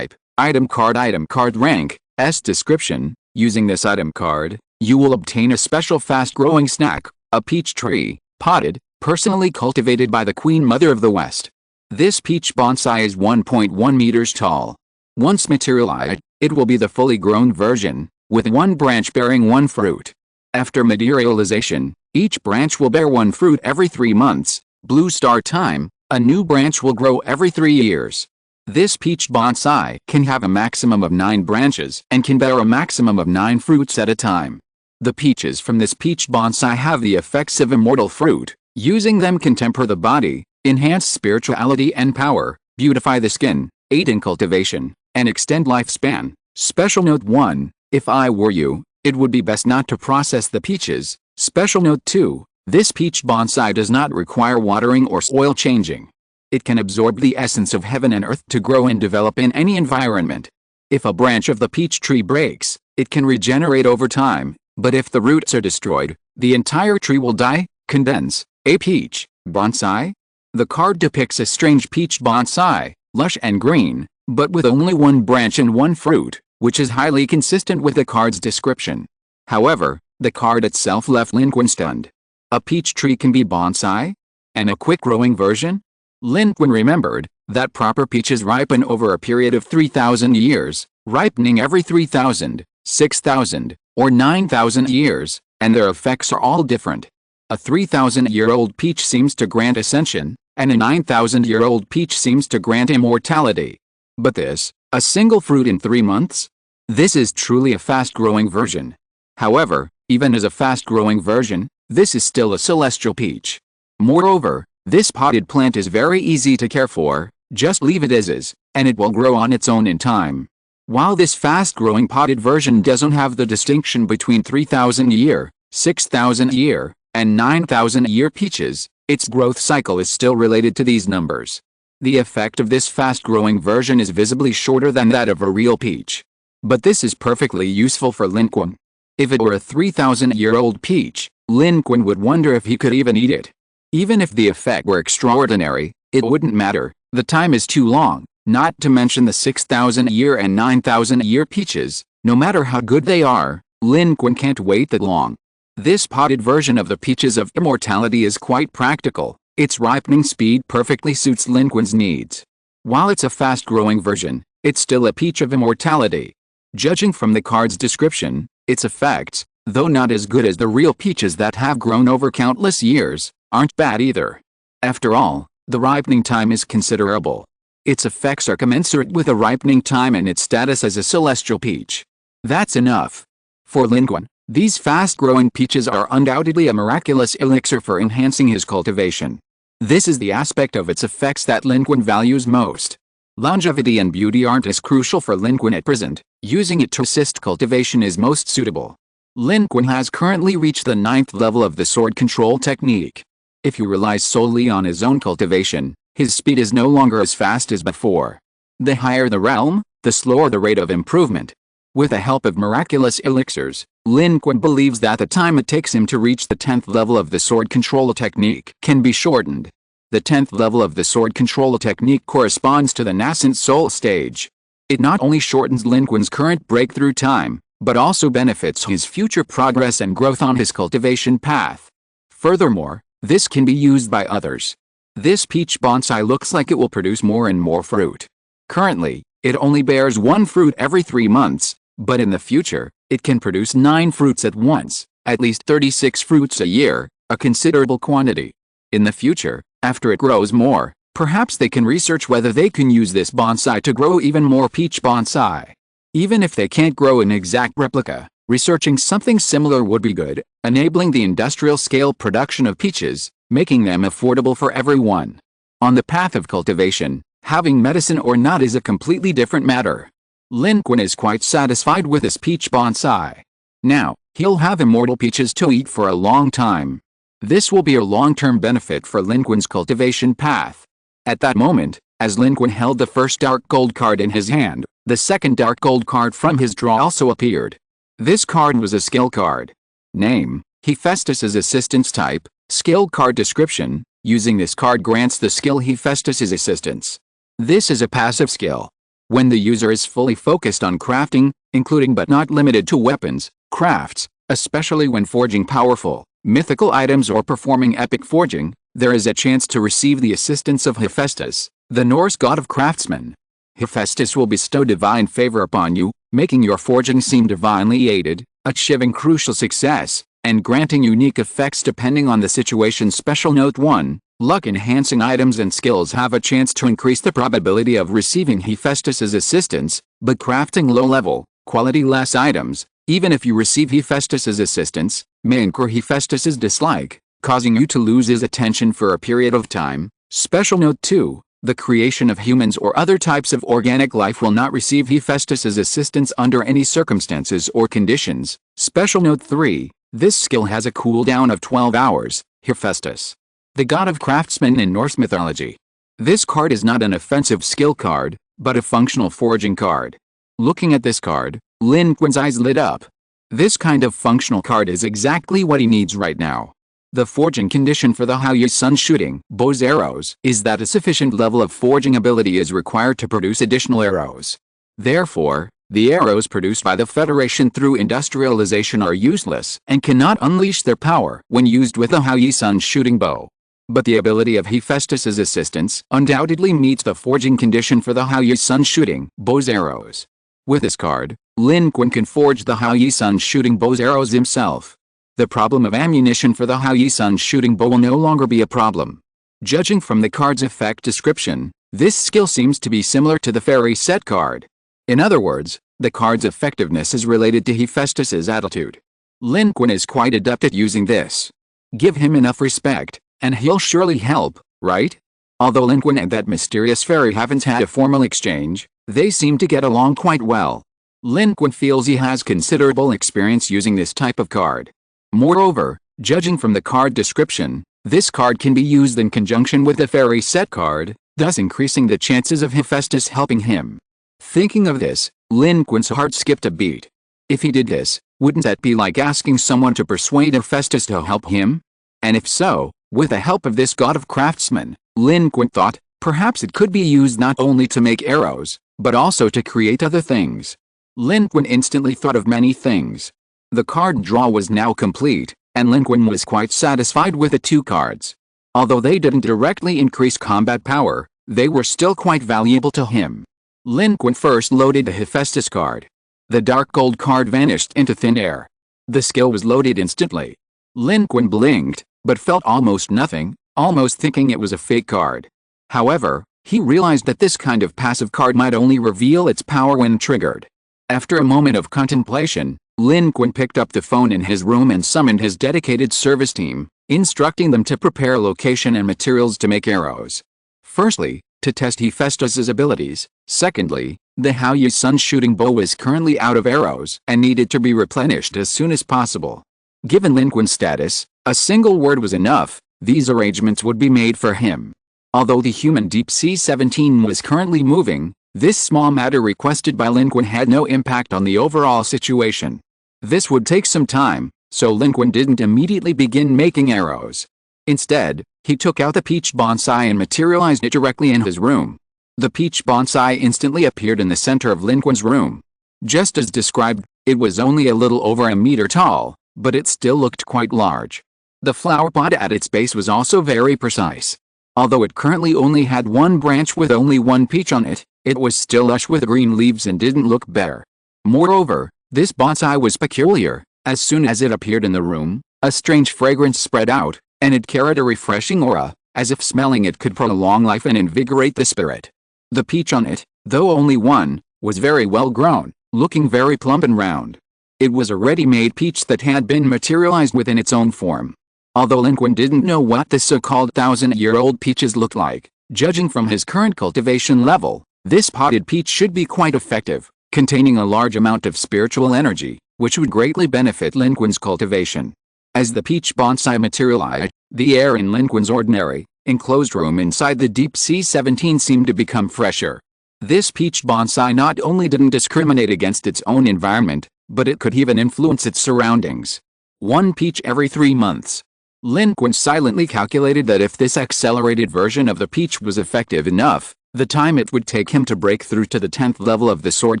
item card rank, S description. Using this item card, you will obtain a special fast-growing snack, a peach tree, potted, personally cultivated by the Queen Mother of the West. This peach bonsai is 1.1 meters tall. Once materialized, it will be the fully grown version, with one branch bearing one fruit. After materialization, each branch will bear one fruit every 3 months. Blue star time, a new branch will grow every 3 years. This peach bonsai can have a maximum of 9 branches and can bear a maximum of 9 fruits at a time. The peaches from this peach bonsai have the effects of immortal fruit. Using them can temper the body, enhance spirituality and power, beautify the skin, aid in cultivation, and extend lifespan. Special note 1. If I were you, it would be best not to process the peaches. Special note 2. This peach bonsai does not require watering or soil changing. It can absorb the essence of heaven and earth to grow and develop in any environment. If a branch of the peach tree breaks, it can regenerate over time, but if the roots are destroyed, the entire tree will die. Condense. A peach bonsai? The card depicts a strange peach bonsai, lush and green, but with only one branch and one fruit, which is highly consistent with the card's description. However, the card itself left Lin Qun stunned. A peach tree can be bonsai? And a quick-growing version? Lin Qun remembered that proper peaches ripen over a period of 3,000 years, ripening every 3,000, 6,000, or 9,000 years, and their effects are all different. A 3,000-year-old peach seems to grant ascension, and a 9,000-year-old peach seems to grant immortality. But this, a single fruit in 3 months? This is truly a fast-growing version. However, even as a fast-growing version, this is still a celestial peach. Moreover, this potted plant is very easy to care for. Just leave it as is, and it will grow on its own in time. While this fast-growing potted version doesn't have the distinction between 3,000-year, 6,000-year, and 9,000-year peaches, its growth cycle is still related to these numbers. The effect of this fast-growing version is visibly shorter than that of a real peach. But this is perfectly useful for Lin Qun. If it were a 3,000-year-old peach, Lin Qun would wonder if he could even eat it. Even if the effect were extraordinary, it wouldn't matter. The time is too long, not to mention the 6,000-year and 9,000-year peaches. No matter how good they are, Lin Qun can't wait that long. This potted version of the peaches of immortality is quite practical. Its ripening speed perfectly suits Lin Qun's needs. While it's a fast-growing version, it's still a peach of immortality. Judging from the card's description, its effects, though not as good as the real peaches that have grown over countless years, aren't bad either. After all, the ripening time is considerable. Its effects are commensurate with the ripening time and its status as a celestial peach. That's enough. For Lin Qun, these fast-growing peaches are undoubtedly a miraculous elixir for enhancing his cultivation. This is the aspect of its effects that Lin Qun values most. Longevity and beauty aren't as crucial for Lin Qun at present. Using it to assist cultivation is most suitable. Lin Qun has currently reached the 9th level of the sword control technique. If he relies solely on his own cultivation, his speed is no longer as fast as before. The higher the realm, the slower the rate of improvement. With the help of miraculous elixirs, Lin Qun believes that the time it takes him to reach the 10th level of the sword control technique can be shortened. The 10th level of the sword control technique corresponds to the nascent soul stage. It not only shortens Lin Qun's current breakthrough time, but also benefits his future progress and growth on his cultivation path. Furthermore, this can be used by others. This peach bonsai looks like it will produce more and more fruit. Currently, it only bears one fruit every 3 months, but in the future, it can produce 9 fruits at once, at least 36 fruits a year, a considerable quantity. In the future, after it grows more, perhaps they can research whether they can use this bonsai to grow even more peach bonsai. Even if they can't grow an exact replica, researching something similar would be good, enabling the industrial-scale production of peaches, making them affordable for everyone. On the path of cultivation, having medicine or not is a completely different matter. Lin Qun is quite satisfied with his peach bonsai. Now, he'll have immortal peaches to eat for a long time. This will be a long-term benefit for Lin Qun's cultivation path. At that moment, as Lin Qun held the first dark gold card in his hand, the second dark gold card from his draw also appeared. This card was a skill card. Name: Hephaestus's Assistance. Type: Skill card. Description: using this card grants the skill Hephaestus's Assistance. This is a passive skill. When the user is fully focused on crafting, including but not limited to weapons, crafts, especially when forging powerful, mythical items or performing epic forging, there is a chance to receive the assistance of Hephaestus, the Norse god of craftsmen. Hephaestus will bestow divine favor upon you, making your forging seem divinely aided, achieving crucial success, and granting unique effects depending on the situation. Special Note 1: Luck-enhancing items and skills have a chance to increase the probability of receiving Hephaestus's assistance, but crafting low-level, quality-less items, even if you receive Hephaestus's assistance, may incur Hephaestus's dislike, causing you to lose his attention for a period of time. Special Note 2: The creation of humans or other types of organic life will not receive Hephaestus's assistance under any circumstances or conditions. Special Note 3: This skill has a cooldown of 12 hours. Hephaestus, the god of craftsmen in Norse mythology. This card is not an offensive skill card, but a functional forging card. Looking at this card, Lin Qun's eyes lit up. This kind of functional card is exactly what he needs right now. The forging condition for the Sun shooting bow's arrows is that a sufficient level of forging ability is required to produce additional arrows. Therefore, the arrows produced by the Federation through industrialization are useless and cannot unleash their power when used with the Sun shooting bow. But the ability of Hephaestus's assistance undoubtedly meets the forging condition for the Sun shooting bow's arrows. With this card, Lin Qun can forge the Sun shooting bow's arrows himself. The problem of ammunition for the Sun shooting bow will no longer be a problem. Judging from the card's effect description, this skill seems to be similar to the fairy set card. In other words, the card's effectiveness is related to Hephaestus's attitude. Lin Qun is quite adept at using this. Give him enough respect, and he'll surely help, right? Although Lin Qun and that mysterious fairy haven't had a formal exchange, they seem to get along quite well. Lin Qun feels he has considerable experience using this type of card. Moreover, judging from the card description, this card can be used in conjunction with the fairy set card, thus increasing the chances of Hephaestus helping him. Thinking of this, Lin Qun's heart skipped a beat. If he did this, wouldn't that be like asking someone to persuade Hephaestus to help him? And if so, with the help of this god of craftsmen, Lin Qun thought, perhaps it could be used not only to make arrows, but also to create other things. Lin Qun instantly thought of many things. The card draw was now complete, and Lin Qun was quite satisfied with the two cards. Although they didn't directly increase combat power, they were still quite valuable to him. Lin Qun first loaded the Hephaestus card. The dark gold card vanished into thin air. The skill was loaded instantly. Lin Qun blinked, but felt almost nothing, almost thinking it was a fake card. However, he realized that this kind of passive card might only reveal its power when triggered. After a moment of contemplation, Lin Qun picked up the phone in his room and summoned his dedicated service team, instructing them to prepare location and materials to make arrows. Firstly, to test Hephaestus's abilities. Secondly, the Sun shooting bow was currently out of arrows and needed to be replenished as soon as possible. Given Lin Qun's status, a single word was enough. These arrangements would be made for him. Although the human Deep Sea 17 was currently moving, this small matter requested by Lin Qun had no impact on the overall situation. This would take some time, so Lin Qun didn't immediately begin making arrows. Instead, he took out the peach bonsai and materialized it directly in his room. The peach bonsai instantly appeared in the center of Lin Qun's room. Just as described, it was only a little over a meter tall, but it still looked quite large. The flower pot at its base was also very precise. Although it currently only had one branch with only one peach on it, it was still lush with green leaves and didn't look bare. Moreover, this bonsai was peculiar. As soon as it appeared in the room, a strange fragrance spread out, and it carried a refreshing aura, as if smelling it could prolong life and invigorate the spirit. The peach on it, though only one, was very well grown, looking very plump and round. It was a ready-made peach that had been materialized within its own form. Although Lin Qun didn't know what the so-called 1,000-year-old peaches looked like, judging from his current cultivation level, this potted peach should be quite effective, containing a large amount of spiritual energy, which would greatly benefit Lin Qun's cultivation. As the peach bonsai materialized, the air in Lin Qun's ordinary, enclosed room inside the deep sea 17 seemed to become fresher. This peach bonsai not only didn't discriminate against its own environment, but it could even influence its surroundings. One peach every 3 months. Lin Qun silently calculated that if this accelerated version of the peach was effective enough, the time it would take him to break through to the 10th level of the sword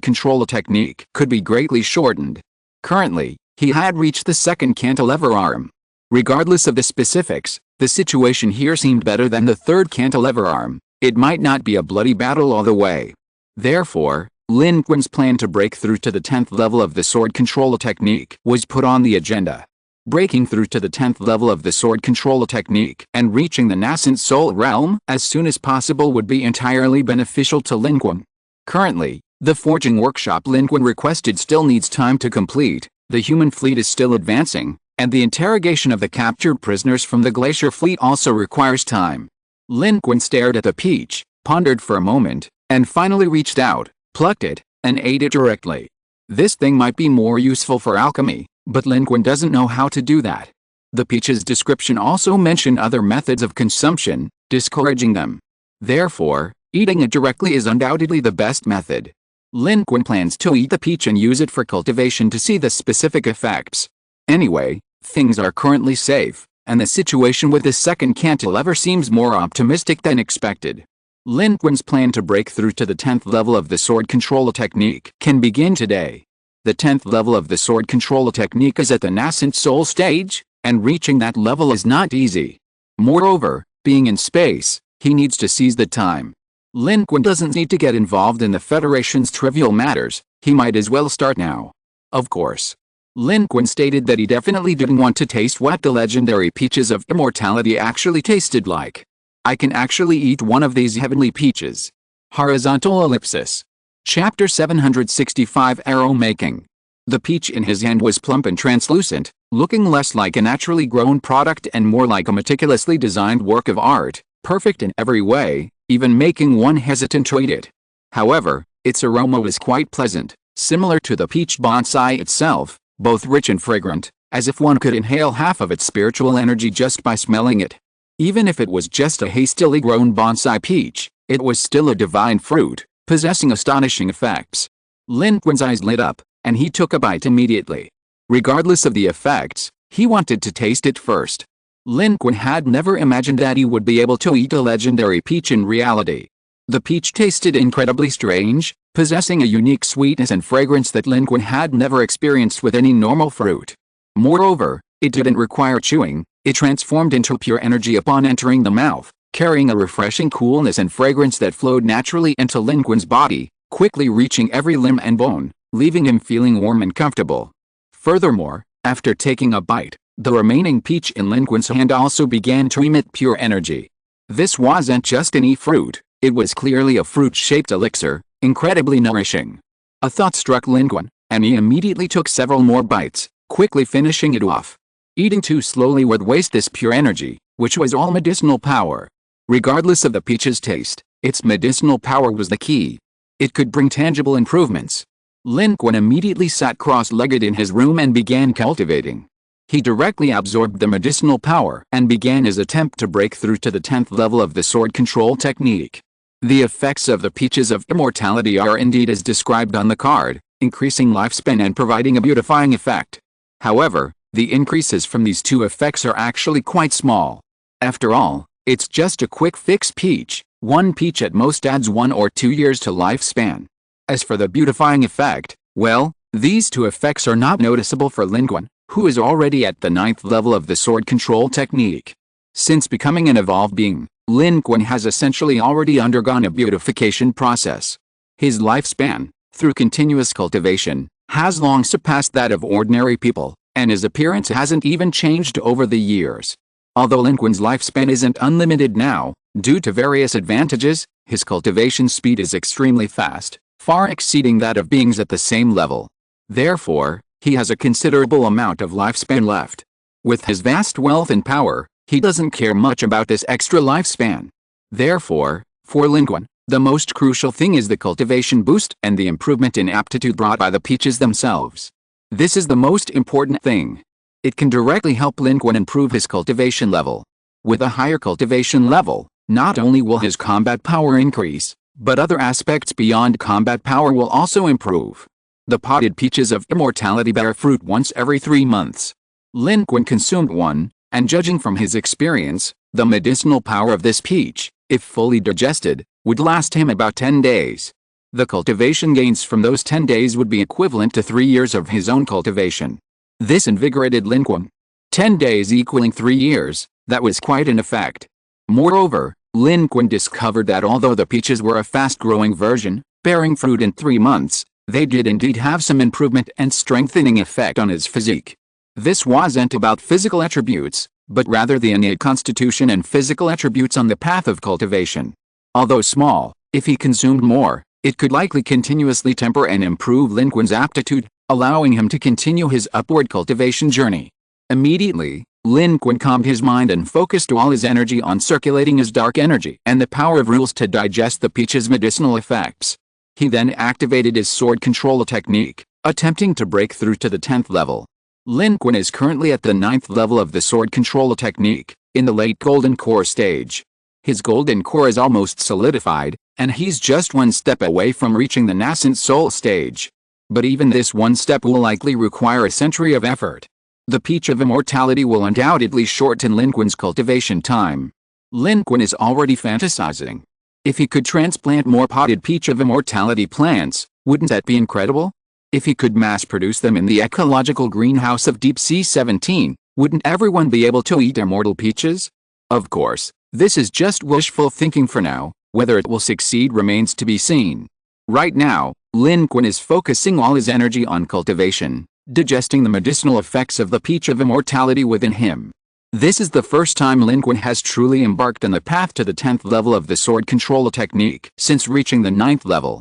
control technique could be greatly shortened. Currently, he had reached the second cantilever arm. Regardless of the specifics, the situation here seemed better than the third cantilever arm. It might not be a bloody battle all the way. Therefore, Lin Qun's plan to break through to the 10th level of the sword control technique was put on the agenda. Breaking through to the 10th level of the sword control technique and reaching the nascent soul realm as soon as possible would be entirely beneficial to Lin Qun. Currently, the forging workshop Lin Qun requested still needs time to complete, the human fleet is still advancing, and the interrogation of the captured prisoners from the glacier fleet also requires time. Lin Qun stared at the peach, pondered for a moment, and finally reached out, plucked it, and ate it directly. This thing might be more useful for alchemy, but Lin Qun doesn't know how to do that. The peach's description also mentioned other methods of consumption, discouraging them. Therefore, eating it directly is undoubtedly the best method. Lin Qun plans to eat the peach and use it for cultivation to see the specific effects. Anyway, things are currently safe, and the situation with the second cantilever seems more optimistic than expected. Lin Qun's plan to break through to the 10th level of the sword control technique can begin today. The 10th level of the sword control technique is at the nascent soul stage, and reaching that level is not easy. Moreover, being in space, he needs to seize the time. Lin Qun doesn't need to get involved in the Federation's trivial matters, he might as well start now. Of course. Lin Qun stated that he definitely didn't want to taste what the legendary peaches of immortality actually tasted like. I can actually eat one of these heavenly peaches. Horizontal ellipsis. Chapter 765 Arrow Making. The peach in his hand was plump and translucent, looking less like a naturally grown product and more like a meticulously designed work of art, perfect in every way, even making one hesitant to eat it. However, its aroma was quite pleasant, similar to the peach bonsai itself, both rich and fragrant, as if one could inhale half of its spiritual energy just by smelling it. Even if it was just a hastily grown bonsai peach, it was still a divine fruit, possessing astonishing effects. Lin Qun's eyes lit up, and he took a bite immediately. Regardless of the effects, he wanted to taste it first. Lin Qun had never imagined that he would be able to eat a legendary peach in reality. The peach tasted incredibly strange, possessing a unique sweetness and fragrance that Lin Qun had never experienced with any normal fruit. Moreover, it didn't require chewing, it transformed into pure energy upon entering the mouth, carrying a refreshing coolness and fragrance that flowed naturally into Lin Qun's body, quickly reaching every limb and bone, leaving him feeling warm and comfortable. Furthermore, after taking a bite, the remaining peach in Lin Qun's hand also began to emit pure energy. This wasn't just any fruit, it was clearly a fruit-shaped elixir, incredibly nourishing. A thought struck Lin Qun, and he immediately took several more bites, quickly finishing it off. Eating too slowly would waste this pure energy, which was all medicinal power. Regardless of the peach's taste, its medicinal power was the key. It could bring tangible improvements. Lin Qun immediately sat cross-legged in his room and began cultivating. He directly absorbed the medicinal power and began his attempt to break through to the 10th level of the sword control technique. The effects of the peaches of immortality are indeed as described on the card, increasing lifespan and providing a beautifying effect. However, the increases from these two effects are actually quite small. After all, it's just a quick fix peach. One peach at most adds 1 or 2 years to lifespan. As for the beautifying effect, well, these two effects are not noticeable for Lin Qun, who is already at the 9th level of the sword control technique. Since becoming an evolved being, Lin Qun has essentially already undergone a beautification process. His lifespan, through continuous cultivation, has long surpassed that of ordinary people, and his appearance hasn't even changed over the years. Although Lin Qun's lifespan isn't unlimited now, due to various advantages, his cultivation speed is extremely fast, far exceeding that of beings at the same level. Therefore, he has a considerable amount of lifespan left. With his vast wealth and power, he doesn't care much about this extra lifespan. Therefore, for Lin Qun, the most crucial thing is the cultivation boost and the improvement in aptitude brought by the peaches themselves. This is the most important thing. It can directly help Lin Qun improve his cultivation level. With a higher cultivation level, not only will his combat power increase, but other aspects beyond combat power will also improve. The potted peaches of immortality bear fruit once every 3 months. Lin Qun consumed one, and judging from his experience, the medicinal power of this peach, if fully digested, would last him about 10 days. The cultivation gains from those 10 days would be equivalent to 3 years of his own cultivation. This invigorated Lin Qun. 10 days equaling 3 years, that was quite an effect. Moreover, Lin Qun discovered that although the peaches were a fast-growing version, bearing fruit in 3 months, they did indeed have some improvement and strengthening effect on his physique. This wasn't about physical attributes, but rather the innate constitution and physical attributes on the path of cultivation. Although small, if he consumed more, it could likely continuously temper and improve Lin Qun's aptitude, allowing him to continue his upward cultivation journey. Immediately, Lin Qun calmed his mind and focused all his energy on circulating his dark energy and the power of rules to digest the peach's medicinal effects. He then activated his sword control technique, attempting to break through to the 10th level. Lin Qun is currently at the 9th level of the sword control technique, in the late golden core stage. His golden core is almost solidified, and he's just one step away from reaching the nascent soul stage. But even this one step will likely require a century of effort. The peach of immortality will undoubtedly shorten Lin Qun's cultivation time. Lin Qun is already fantasizing. If he could transplant more potted peach of immortality plants, wouldn't that be incredible? If he could mass-produce them in the ecological greenhouse of Deep Sea 17, wouldn't everyone be able to eat immortal peaches? Of course, this is just wishful thinking for now. Whether it will succeed remains to be seen. Right now, Lin Qun is focusing all his energy on cultivation, digesting the medicinal effects of the peach of immortality within him. This is the first time Lin Qun has truly embarked on the path to the 10th level of the sword control technique since reaching the 9th level.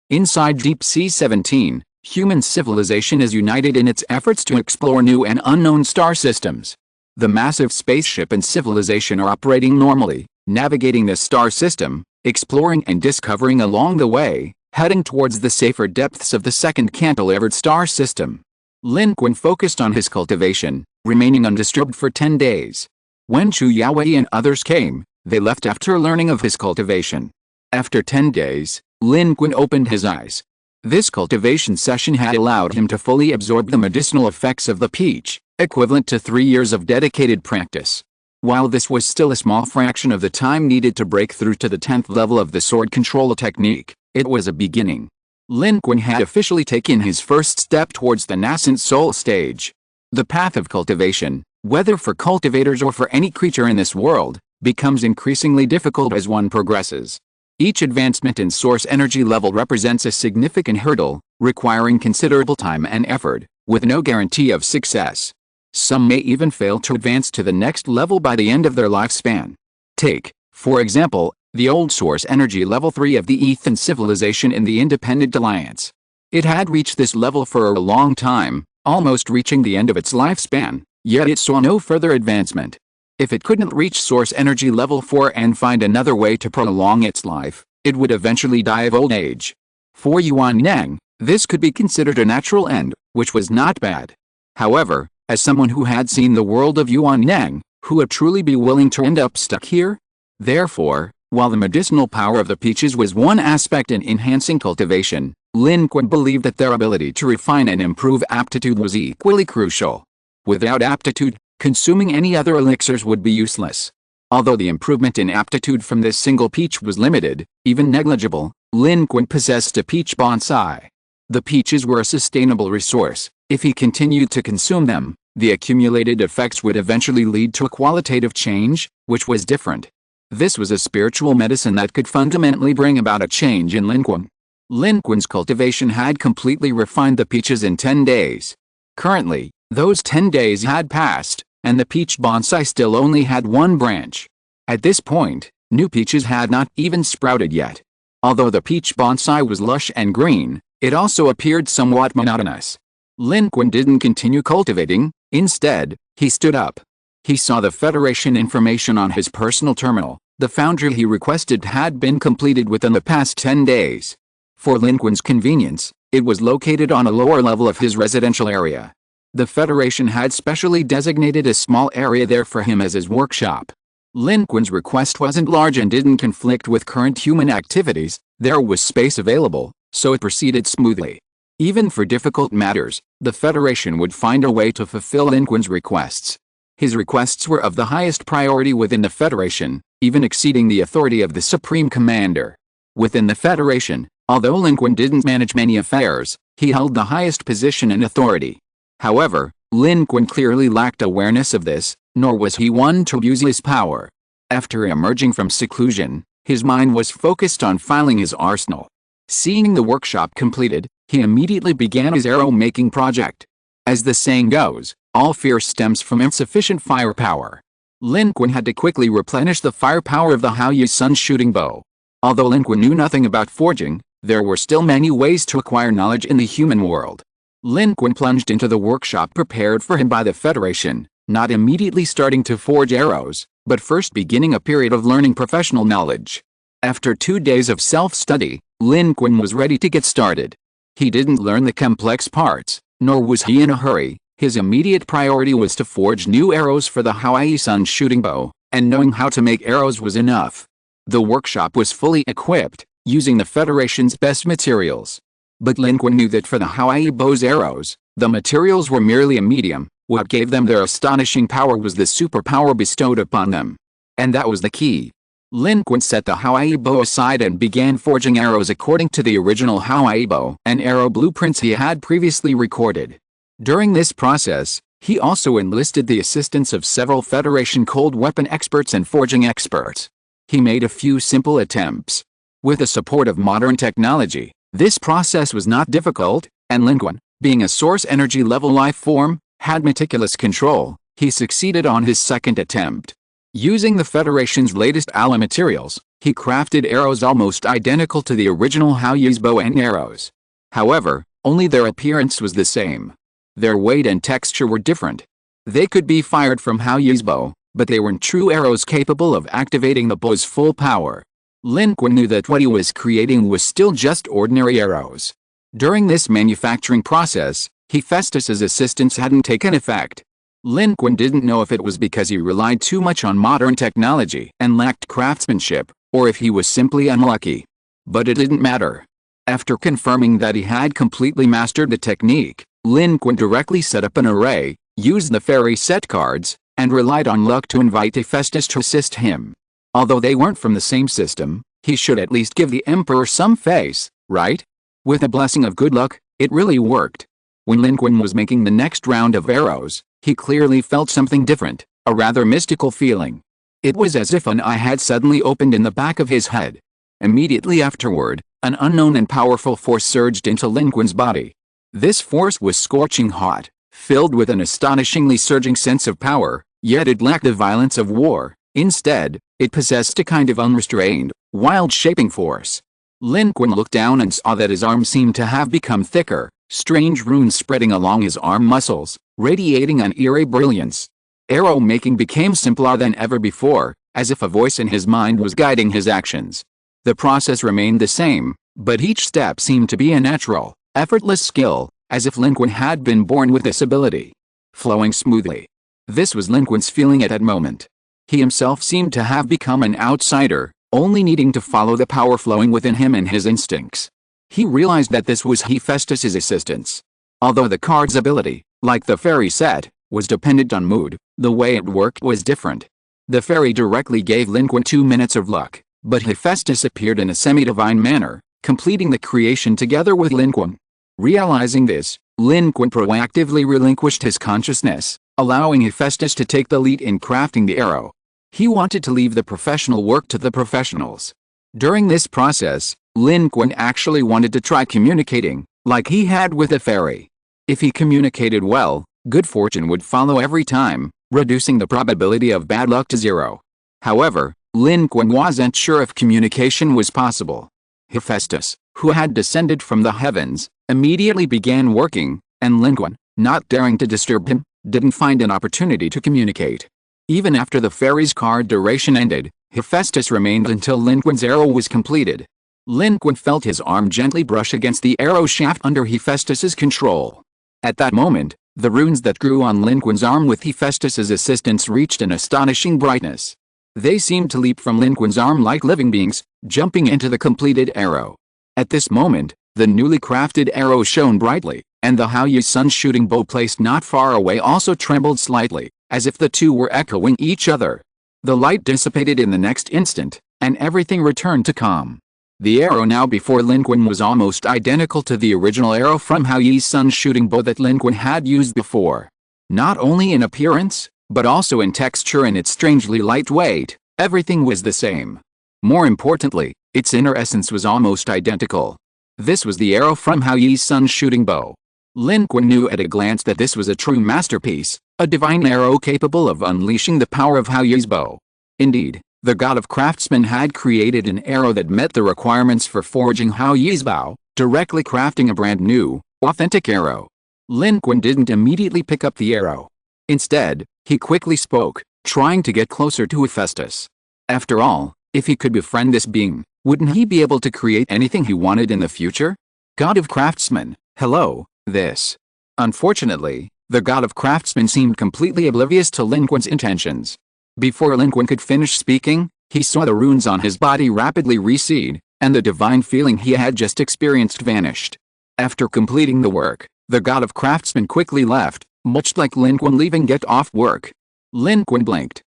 Inside Deep Sea 17, human civilization is united in its efforts to explore new and unknown star systems. The massive spaceship and civilization are operating normally, navigating the star system, exploring and discovering along the way, heading towards the safer depths of the second cantilevered star system. Lin Qun focused on his cultivation, remaining undisturbed for 10 days. When Chu Yaowei and others came, they left after learning of his cultivation. After 10 days, Lin Qun opened his eyes. This cultivation session had allowed him to fully absorb the medicinal effects of the peach, equivalent to 3 years of dedicated practice. While this was still a small fraction of the time needed to break through to the 10th level of the sword control technique, it was a beginning. Lin Qun had officially taken his first step towards the nascent soul stage. The path of cultivation, whether for cultivators or for any creature in this world, becomes increasingly difficult as one progresses. Each advancement in source energy level represents a significant hurdle, requiring considerable time and effort, with no guarantee of success. Some may even fail to advance to the next level by the end of their lifespan. Take, for example, the old source energy level 3 of the Ethan civilization in the Independent Alliance. It had reached this level for a long time, almost reaching the end of its lifespan, yet it saw no further advancement. If it couldn't reach source energy level 4 and find another way to prolong its life, it would eventually die of old age. For Yuan Neng, this could be considered a natural end, which was not bad. However, as someone who had seen the world of Yuan Neng, who would truly be willing to end up stuck here? Therefore, while the medicinal power of the peaches was one aspect in enhancing cultivation, Lin Qun believed that their ability to refine and improve aptitude was equally crucial. Without aptitude, consuming any other elixirs would be useless. Although the improvement in aptitude from this single peach was limited, even negligible, Lin Qun possessed a peach bonsai. The peaches were a sustainable resource. If he continued to consume them, the accumulated effects would eventually lead to a qualitative change, which was different. This was a spiritual medicine that could fundamentally bring about a change in Lin Qun. Lin Qun's cultivation had completely refined the peaches in 10 days. Currently, those 10 days had passed, and the peach bonsai still only had one branch. At this point, new peaches had not even sprouted yet. Although the peach bonsai was lush and green, it also appeared somewhat monotonous. Lin Qun didn't continue cultivating. Instead, he stood up. He saw the Federation information on his personal terminal. The foundry he requested had been completed within the past 10 days. For Lin Qun's convenience, it was located on a lower level of his residential area. The Federation had specially designated a small area there for him as his workshop. Lin Qun's request wasn't large and didn't conflict with current human activities. There was space available, so it proceeded smoothly. Even for difficult matters, the Federation would find a way to fulfill Lin Qun's requests. His requests were of the highest priority within the Federation, even exceeding the authority of the Supreme Commander. Within the Federation, although Lin Qun didn't manage many affairs, he held the highest position and authority. However, Lin Qun clearly lacked awareness of this, nor was he one to use his power. After emerging from seclusion, his mind was focused on filing his arsenal. Seeing the workshop completed, he immediately began his arrow-making project. As the saying goes, all fear stems from insufficient firepower. Lin Qun had to quickly replenish the firepower of the Haoyu Sun shooting bow. Although Lin Qun knew nothing about forging, there were still many ways to acquire knowledge in the human world. Lin Qun plunged into the workshop prepared for him by the Federation, not immediately starting to forge arrows, but first beginning a period of learning professional knowledge. After 2 days of self-study, Lin Qun was ready to get started. He didn't learn the complex parts, nor was he in a hurry. His immediate priority was to forge new arrows for the Haoyu Sun shooting bow, and knowing how to make arrows was enough. The workshop was fully equipped, using the Federation's best materials. But Lin Qun knew that for the Haoyu bow's arrows, the materials were merely a medium. What gave them their astonishing power was the superpower bestowed upon them. And that was the key. Lin Qun set the Haoyu bow aside and began forging arrows according to the original Haoyu bow and arrow blueprints he had previously recorded. During this process, he also enlisted the assistance of several Federation cold weapon experts and forging experts. He made a few simple attempts. With the support of modern technology, this process was not difficult, and Lin Qun, being a source energy level life form, had meticulous control. He succeeded on his second attempt. Using the Federation's latest alloy materials, he crafted arrows almost identical to the original Haoyu's bow and arrows. However, only their appearance was the same. Their weight and texture were different. They could be fired from Haoyu's bow, but they weren't true arrows capable of activating the bow's full power. Lin Qun knew that what he was creating was still just ordinary arrows. During this manufacturing process, Hephaestus's assistance hadn't taken effect. Lin Qun didn't know if it was because he relied too much on modern technology and lacked craftsmanship, or if he was simply unlucky. But it didn't matter. After confirming that he had completely mastered the technique, Lin Qun directly set up an array, used the fairy set cards, and relied on luck to invite Hephaestus to assist him. Although they weren't from the same system, he should at least give the Emperor some face, right? With a blessing of good luck, it really worked. When Lin Qun was making the next round of arrows, he clearly felt something different, a rather mystical feeling. It was as if an eye had suddenly opened in the back of his head. Immediately afterward, an unknown and powerful force surged into Lin Qun's body. This force was scorching hot, filled with an astonishingly surging sense of power, yet it lacked the violence of war. Instead, it possessed a kind of unrestrained, wild shaping force. Lin Qun looked down and saw that his arms seemed to have become thicker, strange runes spreading along his arm muscles, radiating an eerie brilliance. Arrow making became simpler than ever before, as if a voice in his mind was guiding his actions. The process remained the same, but each step seemed to be a natural, effortless skill, as if Lin Qun had been born with this ability. Flowing smoothly. This was Lin Qun's feeling at that moment. He himself seemed to have become an outsider, only needing to follow the power flowing within him and his instincts. He realized that this was Hephaestus's assistance. Although the card's ability, like the fairy set, was dependent on mood, the way it worked was different. The fairy directly gave Lin Qun 2 minutes of luck, but Hephaestus appeared in a semi-divine manner, completing the creation together with Lin Qun. Realizing this, Lin Qun proactively relinquished his consciousness, allowing Hephaestus to take the lead in crafting the arrow. He wanted to leave the professional work to the professionals. During this process, Lin Qun actually wanted to try communicating, like he had with the fairy. If he communicated well, good fortune would follow every time, reducing the probability of bad luck to 0. However, Lin Qun wasn't sure if communication was possible. Hephaestus, who had descended from the heavens, immediately began working, and Lin Qun, not daring to disturb him, didn't find an opportunity to communicate. Even after the fairy's card duration ended, Hephaestus remained until Lin Qun's arrow was completed. Lin Qun felt his arm gently brush against the arrow shaft under Hephaestus's control. At that moment, The runes that grew on Lin Qun's arm with Hephaestus's assistance reached an astonishing brightness. They seemed to leap from Lin Qun's arm like living beings, jumping into the completed arrow. At this moment, the newly crafted arrow shone brightly, and the Haoyi's sun shooting bow placed not far away also trembled slightly, as if the two were echoing each other. The light dissipated in the next instant, and everything returned to calm. The arrow now before Lin Qun was almost identical to the original arrow from Haoyi's sun shooting bow that Lin Qun had used before. Not only in appearance, but also in texture and its strangely lightweight, everything was the same. More importantly, its inner essence was almost identical. This was the arrow from Haoyi's sun shooting bow. Lin Qun knew at a glance that this was a true masterpiece, a divine arrow capable of unleashing the power of Haoyi's bow. Indeed, the god of craftsmen had created an arrow that met the requirements for forging Haoyi's bow, directly crafting a brand new, authentic arrow. Lin Qun didn't immediately pick up the arrow. Instead, he quickly spoke, trying to get closer to Hephaestus. After all, if he could befriend this being, wouldn't he be able to create anything he wanted in the future? God of craftsmen, hello, this. Unfortunately, the god of craftsmen seemed completely oblivious to Lin Qun's intentions. Before Lin Qun could finish speaking, he saw the runes on his body rapidly recede, and the divine feeling he had just experienced vanished. After completing the work, the god of craftsmen quickly left, much like Lin Qun leaving get off work. Lin Qun blinked.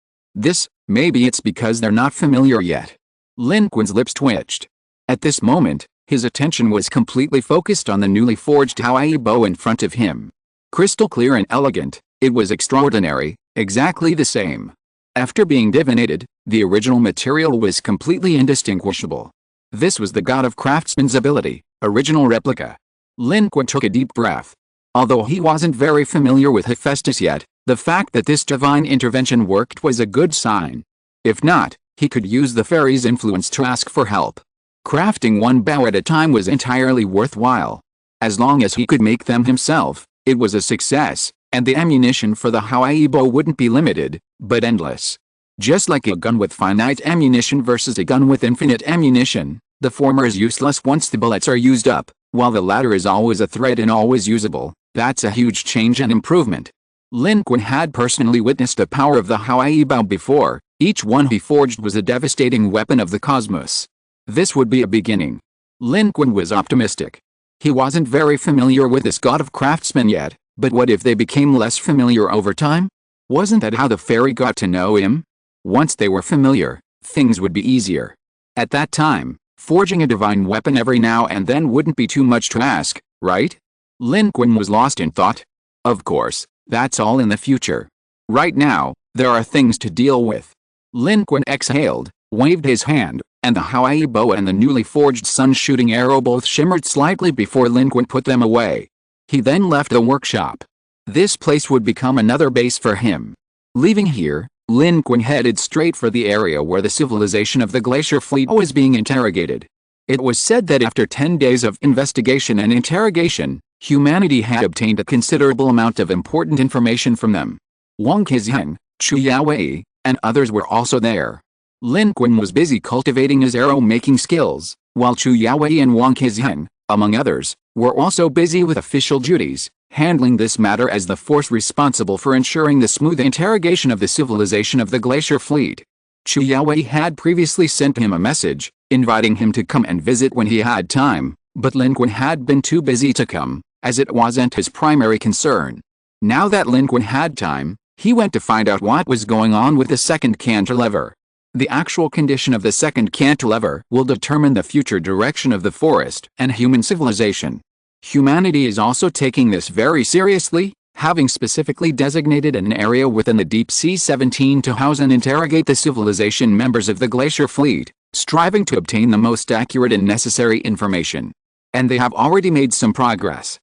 Maybe it's because they're not familiar yet. Lin Qun's lips twitched. At this moment, his attention was completely focused on the newly forged Haoyi bow in front of him. Crystal clear and elegant, it was extraordinary, exactly the same. After being divinated, the original material was completely indistinguishable. This was the god of craftsman's ability, original replica. Lin Qun took a deep breath. Although he wasn't very familiar with Hephaestus yet, the fact that this divine intervention worked was a good sign. If not, he could use the fairy's influence to ask for help. Crafting one bow at a time was entirely worthwhile. As long as he could make them himself, it was a success, and the ammunition for the Haoyi bow wouldn't be limited, but endless. Just like a gun with finite ammunition versus a gun with infinite ammunition, the former is useless once the bullets are used up, while the latter is always a threat and always usable. That's a huge change and improvement. Lin Qun had personally witnessed the power of the Haoyi bow before. Each one he forged was a devastating weapon of the cosmos. This would be a beginning. Lin Qun was optimistic. He wasn't very familiar with this god of craftsmen yet, but what if they became less familiar over time? Wasn't that how the fairy got to know him? Once they were familiar, things would be easier. At that time, forging a divine weapon every now and then wouldn't be too much to ask, right? Lin Qun was lost in thought. Of course, that's all in the future. Right now, there are things to deal with. Lin Qun exhaled, waved his hand, and the Haoyi bow and the newly forged sun-shooting arrow both shimmered slightly before Lin Qun put them away. He then left the workshop. This place would become another base for him. Leaving here, Lin Qun headed straight for the area where the civilization of the Glacier Fleet was being interrogated. It was said that after 10 days of investigation and interrogation, humanity had obtained a considerable amount of important information from them. Wang Kezheng, Chu Yaowei, and others were also there. Lin Qun was busy cultivating his arrow-making skills, while Chu Yaowei and Wang Kezheng, among others, were also busy with official duties, handling this matter as the force responsible for ensuring the smooth interrogation of the civilization of the Glacier Fleet. Chu Yaowei had previously sent him a message, inviting him to come and visit when he had time, but Lin Qun had been too busy to come, as it wasn't his primary concern. Now that Lin Qun had time, he went to find out what was going on with the second cantilever. The actual condition of the second cantilever will determine the future direction of the forest and human civilization. Humanity is also taking this very seriously, having specifically designated an area within the Deep Sea 17 to house and interrogate the civilization members of the Glacier Fleet, striving to obtain the most accurate and necessary information. And they have already made some progress.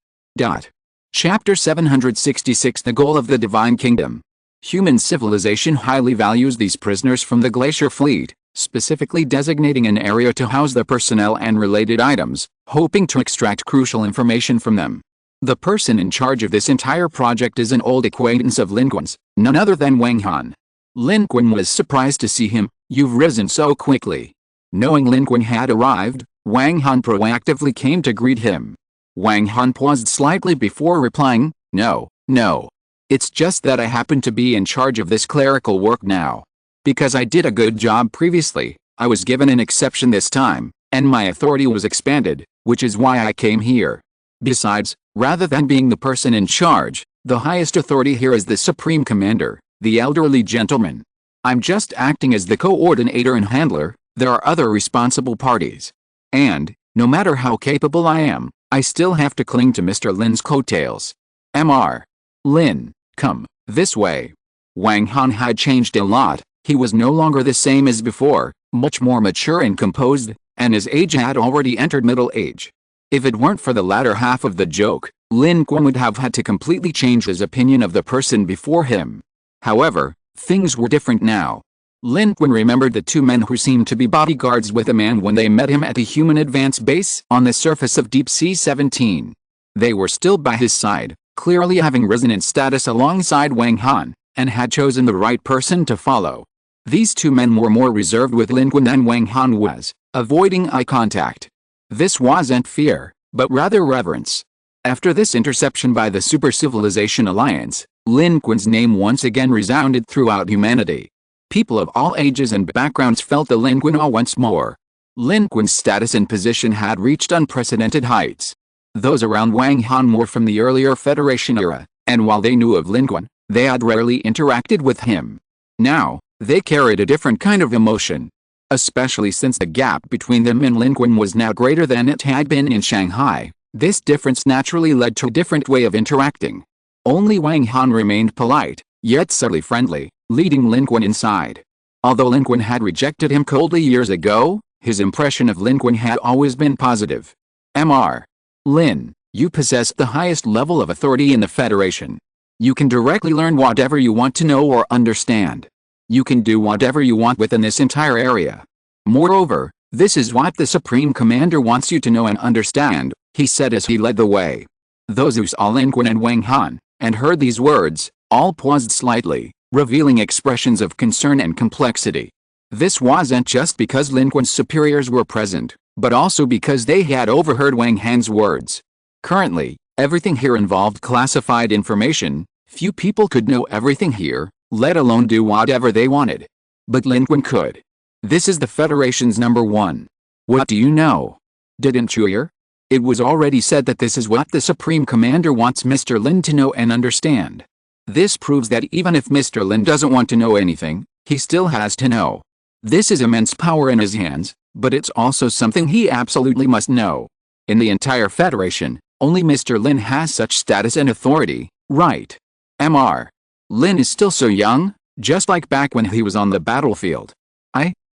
Chapter 766 The Goal of the Divine Kingdom. Human civilization highly values these prisoners from the Glacier Fleet, specifically designating an area to house their personnel and related items, hoping to extract crucial information from them. The person in charge of this entire project is an old acquaintance of Lin Qun's, none other than Wang Han. Lin Qun was surprised to see him. You've risen so quickly. Knowing Lin Qun had arrived, Wang Han proactively came to greet him. Wang Han paused slightly before replying, no, No. It's just that I happen to be in charge of this clerical work now. Because I did a good job previously, I was given an exception this time, and my authority was expanded, which is why I came here. Besides, rather than being the person in charge, the highest authority here is the Supreme Commander, the elderly gentleman. I'm just acting as the coordinator and handler. There are other responsible parties. And, no matter how capable I am, I still have to cling to Mr. Lin's coattails. Mr. Lin, come this way. Wang Han had changed a lot. He was no longer the same as before, much more mature and composed, and his age had already entered middle age. If it weren't for the latter half of the joke, Lin Qun would have had to completely change his opinion of the person before him. However, things were different now. Lin Qun remembered the two men who seemed to be bodyguards with a man when they met him at the human advance base on the surface of Deep Sea 17. They were still by his side, clearly having risen in status alongside Wang Han, and had chosen the right person to follow. These two men were more reserved with Lin Qun than Wang Han was, avoiding eye contact. This wasn't fear, but rather reverence. After this interception by the Super Civilization Alliance, Lin Qun's name once again resounded throughout humanity. People of all ages and backgrounds felt the Lin Qun awe once more. Lin Qun's status and position had reached unprecedented heights. Those around Wang Han were from the earlier Federation era, and while they knew of Lin Qun, they had rarely interacted with him. Now, they carried a different kind of emotion. Especially since the gap between them and Lin Qun was now greater than it had been in Shanghai, this difference naturally led to a different way of interacting. Only Wang Han remained polite, yet subtly friendly, leading Lin Qun inside. Although Lin Qun had rejected him coldly years ago, his impression of Lin Qun had always been positive. Mr. Lin, you possess the highest level of authority in the Federation. You can directly learn whatever you want to know or understand. You can do whatever you want within this entire area. Moreover, this is what the Supreme Commander wants you to know and understand, he said as he led the way. Those who saw Lin Qun and Wang Han, and heard these words, all paused slightly, revealing expressions of concern and complexity. This wasn't just because Lin Qun's superiors were present, but also because they had overheard Wang Han's words. Currently, everything here involved classified information. Few people could know everything here, let alone do whatever they wanted. But Lin Qun could. This is the Federation's #1. What do you know? Didn't you hear? It was already said that this is what the Supreme Commander wants Mr. Lin to know and understand. This proves that even if Mr. Lin doesn't want to know anything, he still has to know. This is immense power in his hands, but it's also something he absolutely must know. In the entire Federation, only Mr. Lin has such status and authority, right? Mr. Lin is still so young, just like back when he was on the battlefield.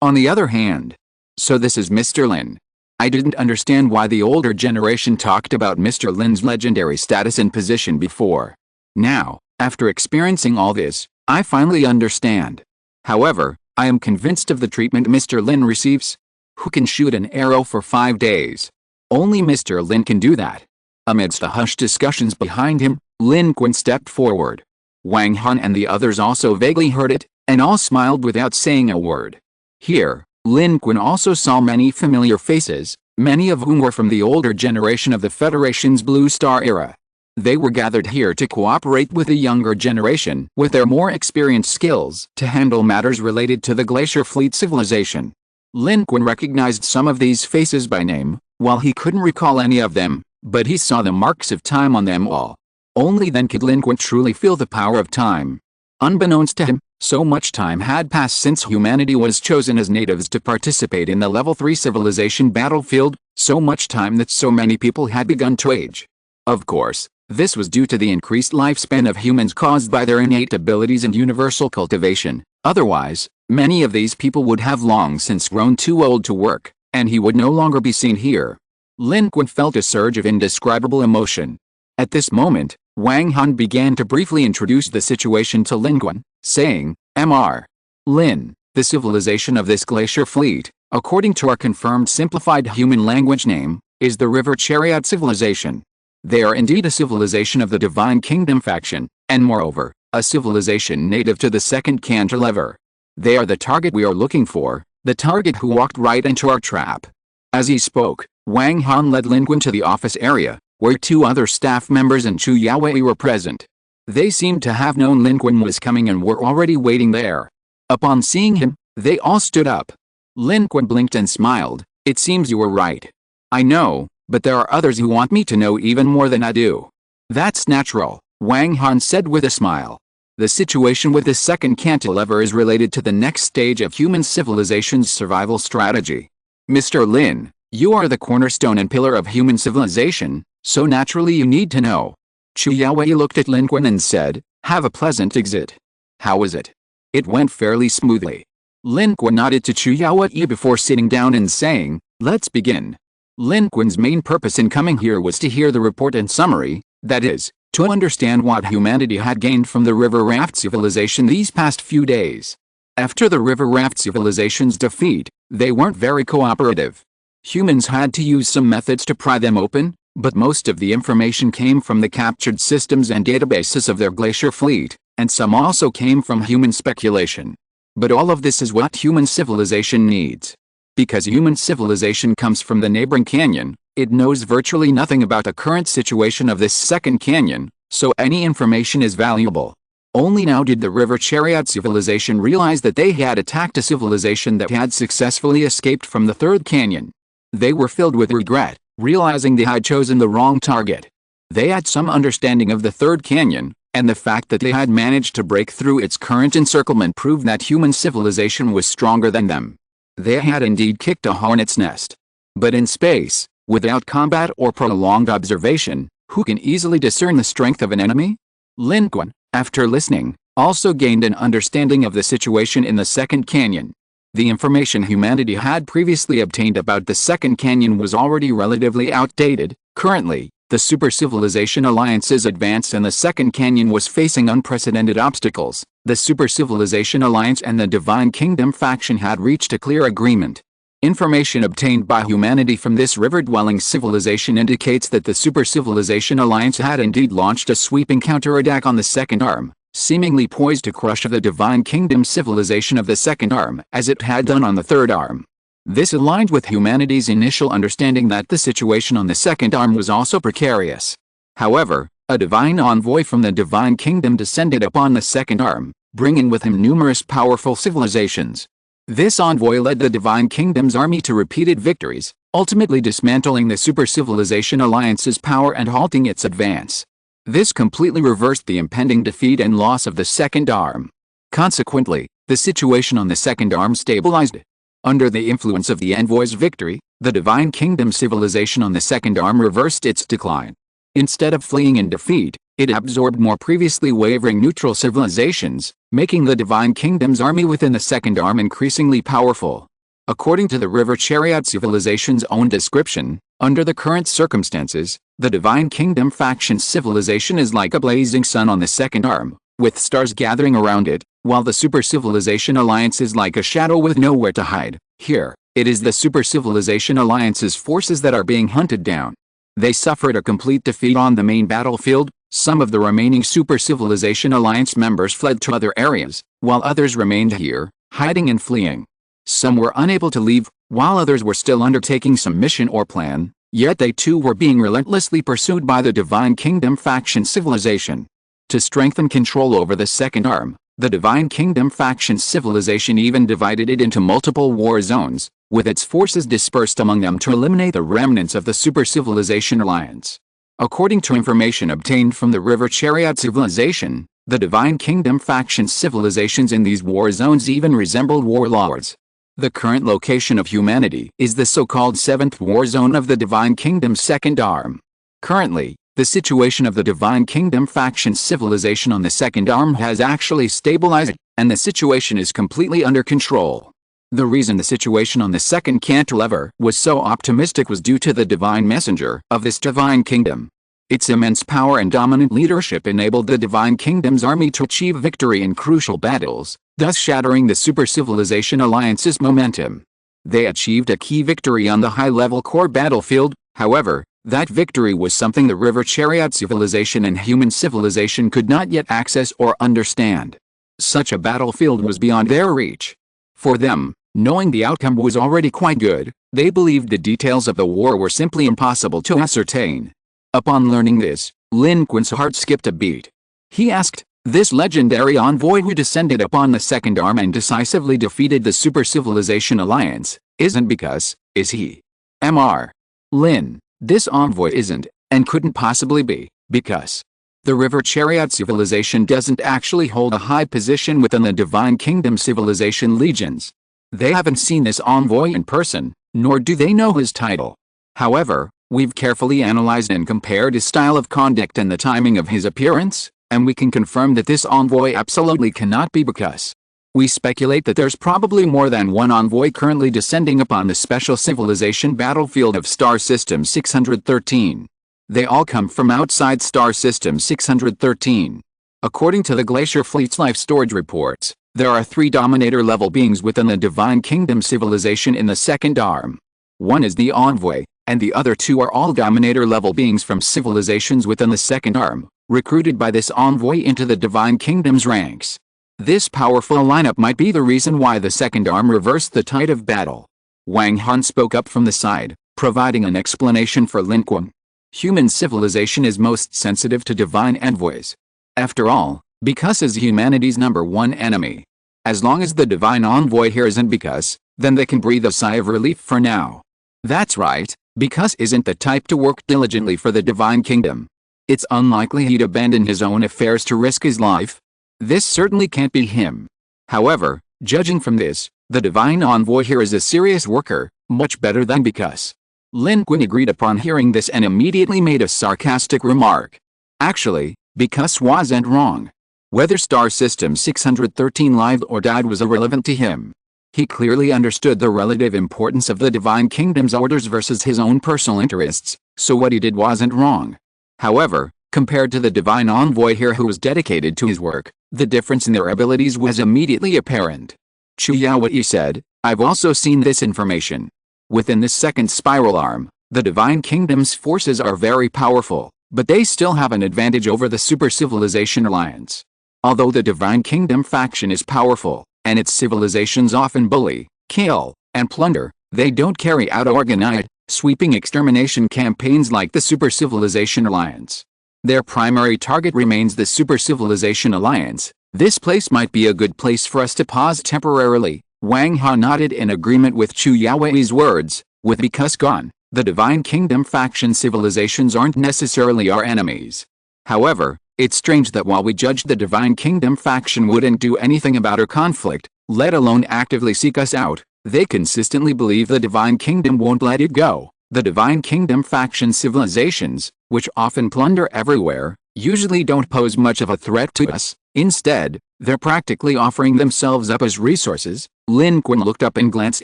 On the other hand. So this is Mr. Lin. I didn't understand why the older generation talked about Mr. Lin's legendary status and position before. Now, after experiencing all this, I finally understand. However, I am convinced of the treatment Mr. Lin receives. Who can shoot an arrow for 5 days? Only Mr. Lin can do that. Amidst the hushed discussions behind him, Lin Qun stepped forward. Wang Han and the others also vaguely heard it, and all smiled without saying a word. Here, Lin Qun also saw many familiar faces, many of whom were from the older generation of the Federation's Blue Star era. They were gathered here to cooperate with the younger generation with their more experienced skills to handle matters related to the Glacier Fleet civilization. Lin Qun recognized some of these faces by name, while he couldn't recall any of them, but he saw the marks of time on them all. Only then could Lin Qun truly feel the power of time. Unbeknownst to him, so much time had passed since humanity was chosen as natives to participate in the Level 3 civilization battlefield, so much time that so many people had begun to age. Of course, this was due to the increased lifespan of humans caused by their innate abilities and universal cultivation. Otherwise, many of these people would have long since grown too old to work, and he would no longer be seen here. Lin Qun felt a surge of indescribable emotion. At this moment, Wang Han began to briefly introduce the situation to Lin Qun, saying, Mr. Lin, the civilization of this glacier fleet, according to our confirmed simplified human language name, is the River Chariot civilization. They are indeed a civilization of the Divine Kingdom faction, and moreover, a civilization native to the second cantilever. They are the target we are looking for, the target who walked right into our trap. As he spoke, Wang Han led Lin Qun to the office area, where 2 other staff members and Chu Yaowei were present. They seemed to have known Lin Qun was coming and were already waiting there. Upon seeing him, they all stood up. Lin Qun blinked and smiled. It seems you were right. I know, but there are others who want me to know even more than I do. That's natural, Wang Han said with a smile. The situation with the second cantilever is related to the next stage of human civilization's survival strategy. Mr. Lin, you are the cornerstone and pillar of human civilization, so naturally you need to know. Chu Yaowei looked at Lin Qun and said, have a pleasant exit. How was it? It went fairly smoothly. Lin Qun nodded to Chu Yaowei before sitting down and saying, let's begin. Lin Qun's main purpose in coming here was to hear the report and summary, that is, to understand what humanity had gained from the river raft civilization these past few days. After the river raft civilization's defeat, they weren't very cooperative. Humans had to use some methods to pry them open, but most of the information came from the captured systems and databases of their glacier fleet, and some also came from human speculation. But all of this is what human civilization needs. Because human civilization comes from the neighboring canyon, it knows virtually nothing about the current situation of this second canyon, so any information is valuable. Only now did the River Chariot civilization realize that they had attacked a civilization that had successfully escaped from the third canyon. They were filled with regret, realizing they had chosen the wrong target. They had some understanding of the third canyon, and the fact that they had managed to break through its current encirclement proved that human civilization was stronger than them. They had indeed kicked a hornet's nest. But in space, without combat or prolonged observation, who can easily discern the strength of an enemy? Lin Qun, after listening, also gained an understanding of the situation in the second canyon. The information humanity had previously obtained about the second canyon was already relatively outdated. Currently, the Super Civilization Alliance's advance in the second canyon was facing unprecedented obstacles. The Super Civilization Alliance and the Divine Kingdom faction had reached a clear agreement. Information obtained by humanity from this river-dwelling civilization indicates that the Super Civilization Alliance had indeed launched a sweeping counterattack on the second arm, seemingly poised to crush the Divine Kingdom civilization of the second arm as it had done on the third arm. This aligned with humanity's initial understanding that the situation on the second arm was also precarious. However, a divine envoy from the Divine Kingdom descended upon the second arm, bringing with him numerous powerful civilizations. This envoy led the Divine Kingdom's army to repeated victories, ultimately dismantling the Super Civilization Alliance's power and halting its advance. This completely reversed the impending defeat and loss of the second arm. Consequently, the situation on the second arm stabilized. Under the influence of the envoy's victory, the Divine Kingdom civilization on the second arm reversed its decline. Instead of fleeing in defeat, it absorbed more previously wavering neutral civilizations, making the Divine Kingdom's army within the second arm increasingly powerful. According to the River Chariot civilization's own description, under the current circumstances, the Divine Kingdom faction's civilization is like a blazing sun on the second arm, with stars gathering around it, while the Super Civilization Alliance is like a shadow with nowhere to hide. Here, it is the Super Civilization Alliance's forces that are being hunted down. They suffered a complete defeat on the main battlefield. Some of the remaining Super Civilization Alliance members fled to other areas, while others remained here, hiding and fleeing. Some were unable to leave, while others were still undertaking some mission or plan, yet they too were being relentlessly pursued by the Divine Kingdom faction civilization. To strengthen control over the second arm, the Divine Kingdom faction civilization even divided it into multiple war zones, with its forces dispersed among them to eliminate the remnants of the Super Civilization Alliance. According to information obtained from the River Chariot civilization, the Divine Kingdom faction civilizations in these war zones even resembled warlords. The current location of humanity is the so-called 7th war zone of the Divine Kingdom's second arm. Currently, the situation of the Divine Kingdom faction civilization on the second arm has actually stabilized, and the situation is completely under control. The reason the situation on the second cantilever was so optimistic was due to the divine messenger of this Divine Kingdom. Its immense power and dominant leadership enabled the Divine Kingdom's army to achieve victory in crucial battles, thus shattering the Super Civilization Alliance's momentum. They achieved a key victory on the high-level core battlefield. However, that victory was something the River Chariot civilization and human civilization could not yet access or understand. Such a battlefield was beyond their reach. For them, knowing the outcome was already quite good, they believed the details of the war were simply impossible to ascertain. Upon learning this, Lin Qun's heart skipped a beat. He asked. This legendary envoy who descended upon the second arm and decisively defeated the Super Civilization Alliance, isn't because, is he? Mr. Lin, this envoy isn't, and couldn't possibly be, because the River Chariot civilization doesn't actually hold a high position within the Divine Kingdom civilization legions. They haven't seen this envoy in person, nor do they know his title. However, we've carefully analyzed and compared his style of conduct and the timing of his appearance, and we can confirm that this envoy absolutely cannot be because we speculate that there's probably more than one envoy currently descending upon the special civilization battlefield of Star System 613. They all come from outside Star System 613. According to the Glacier Fleet's life storage reports, there are 3 Dominator-level beings within the Divine Kingdom civilization in the second arm. One is the envoy, and the other 2 are all Dominator-level beings from civilizations within the second arm, recruited by this envoy into the Divine Kingdom's ranks. This powerful lineup might be the reason why the second arm reversed the tide of battle. Wang Han spoke up from the side, providing an explanation for Lin Qun. Human civilization is most sensitive to divine envoys. After all, because is humanity's #1 enemy. As long as the divine envoy here isn't because, then they can breathe a sigh of relief for now. That's right, because isn't the type to work diligently for the Divine Kingdom. It's unlikely he'd abandon his own affairs to risk his life. This certainly can't be him. However, judging from this, the divine envoy here is a serious worker, much better than because. Lin Qun agreed upon hearing this and immediately made a sarcastic remark. Actually, because wasn't wrong. Whether Star System 613 lived or died was irrelevant to him. He clearly understood the relative importance of the Divine Kingdom's orders versus his own personal interests, so what he did wasn't wrong. However, compared to the divine envoy here who was dedicated to his work, the difference in their abilities was immediately apparent. Chu Yaoyi said, I've also seen this information. Within this second spiral arm, the Divine Kingdom's forces are very powerful, but they still have an advantage over the Super Civilization Alliance. Although the Divine Kingdom faction is powerful, and its civilizations often bully, kill, and plunder, they don't carry out organized, sweeping extermination campaigns like the Super Civilization Alliance. Their primary target remains the Super Civilization Alliance. This place might be a good place for us to pause temporarily. Wang Ha nodded in agreement with Chu Yaoyi's words, with because gone, the Divine Kingdom faction civilizations aren't necessarily our enemies. However, it's strange that while we judged the Divine Kingdom faction wouldn't do anything about our conflict, let alone actively seek us out, they consistently believe the Divine Kingdom won't let it go. The Divine Kingdom faction civilizations, which often plunder everywhere, usually don't pose much of a threat to us. Instead, they're practically offering themselves up as resources. Lin Qun looked up and glanced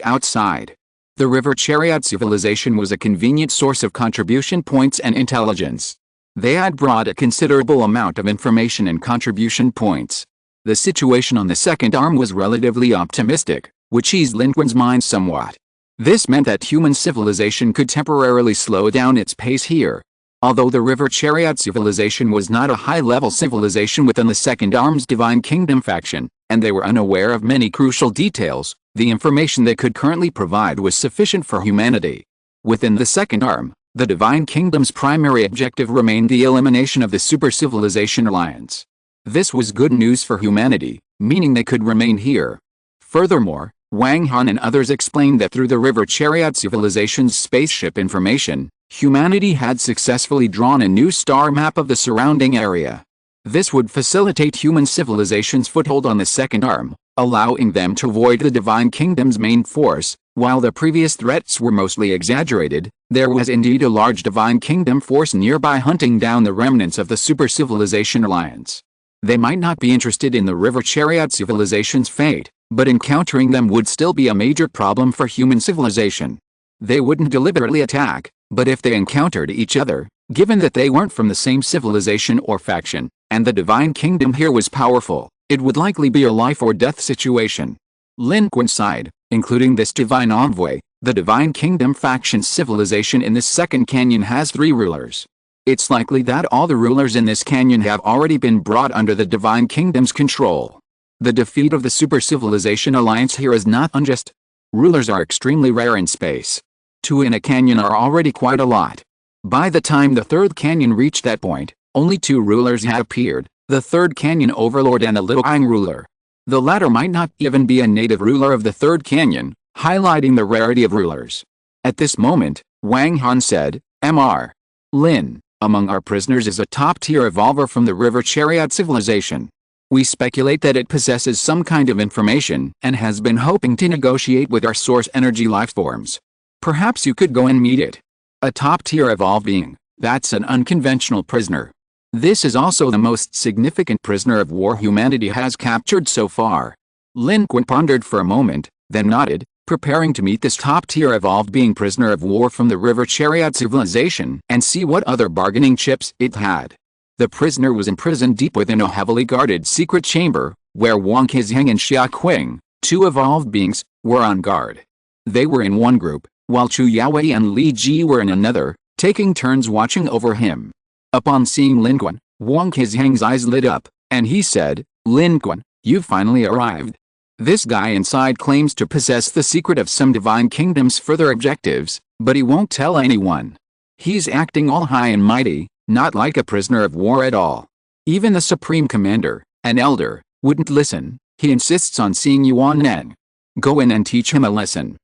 outside. The River Chariot civilization was a convenient source of contribution points and intelligence. They had brought a considerable amount of information and contribution points. The situation on the second arm was relatively optimistic, which eased Lin Qun's mind somewhat. This meant that human civilization could temporarily slow down its pace here. Although the River Chariot civilization was not a high-level civilization within the Second Arm's Divine Kingdom faction, and they were unaware of many crucial details, the information they could currently provide was sufficient for humanity. Within the Second Arm, the Divine Kingdom's primary objective remained the elimination of the Super Civilization Alliance. This was good news for humanity, meaning they could remain here. Furthermore, Wang Han and others explained that through the River Chariot civilization's spaceship information, humanity had successfully drawn a new star map of the surrounding area. This would facilitate human civilization's foothold on the Second Arm, allowing them to avoid the Divine Kingdom's main force. While the previous threats were mostly exaggerated, there was indeed a large Divine Kingdom force nearby hunting down the remnants of the Super Civilization Alliance. They might not be interested in the River Chariot civilization's fate, but encountering them would still be a major problem for human civilization. They wouldn't deliberately attack, but if they encountered each other, given that they weren't from the same civilization or faction, and the Divine Kingdom here was powerful, it would likely be a life-or-death situation. Lin Qun sighed, including this Divine Envoy. The Divine Kingdom faction's civilization in this second canyon has 3 rulers. It's likely that all the rulers in this canyon have already been brought under the Divine Kingdom's control. The defeat of the Super Civilization Alliance here is not unjust. Rulers are extremely rare in space. 2 in a canyon are already quite a lot. By the time the 3rd canyon reached that point, only 2 rulers had appeared. the Third Canyon Overlord and a Little Ang ruler. The latter might not even be a native ruler of the Third Canyon, highlighting the rarity of rulers. At this moment, Wang Han said, Mr. Lin, among our prisoners is a top-tier evolver from the River Chariot civilization. We speculate that it possesses some kind of information and has been hoping to negotiate with our source energy lifeforms. Perhaps you could go and meet it. A top-tier evolved being, that's an unconventional prisoner. This is also the most significant prisoner of war humanity has captured so far. Lin Qun pondered for a moment, then nodded, preparing to meet this top-tier evolved being prisoner of war from the River Chariot civilization and see what other bargaining chips it had. The prisoner was imprisoned deep within a heavily guarded secret chamber, where Wang Qizheng and Xia Qing, two evolved beings, were on guard. They were in one group, while Chu Yaowei and Li Ji were in another, taking turns watching over him. Upon seeing Lin Qun, Wang Qizheng's eyes lit up, and he said, Lin Qun, you've finally arrived. This guy inside claims to possess the secret of some divine kingdom's further objectives, but he won't tell anyone. He's acting all high and mighty, not like a prisoner of war at all. Even the Supreme Commander, an elder, wouldn't listen. He insists on seeing Yuan Nen. Go in and teach him a lesson.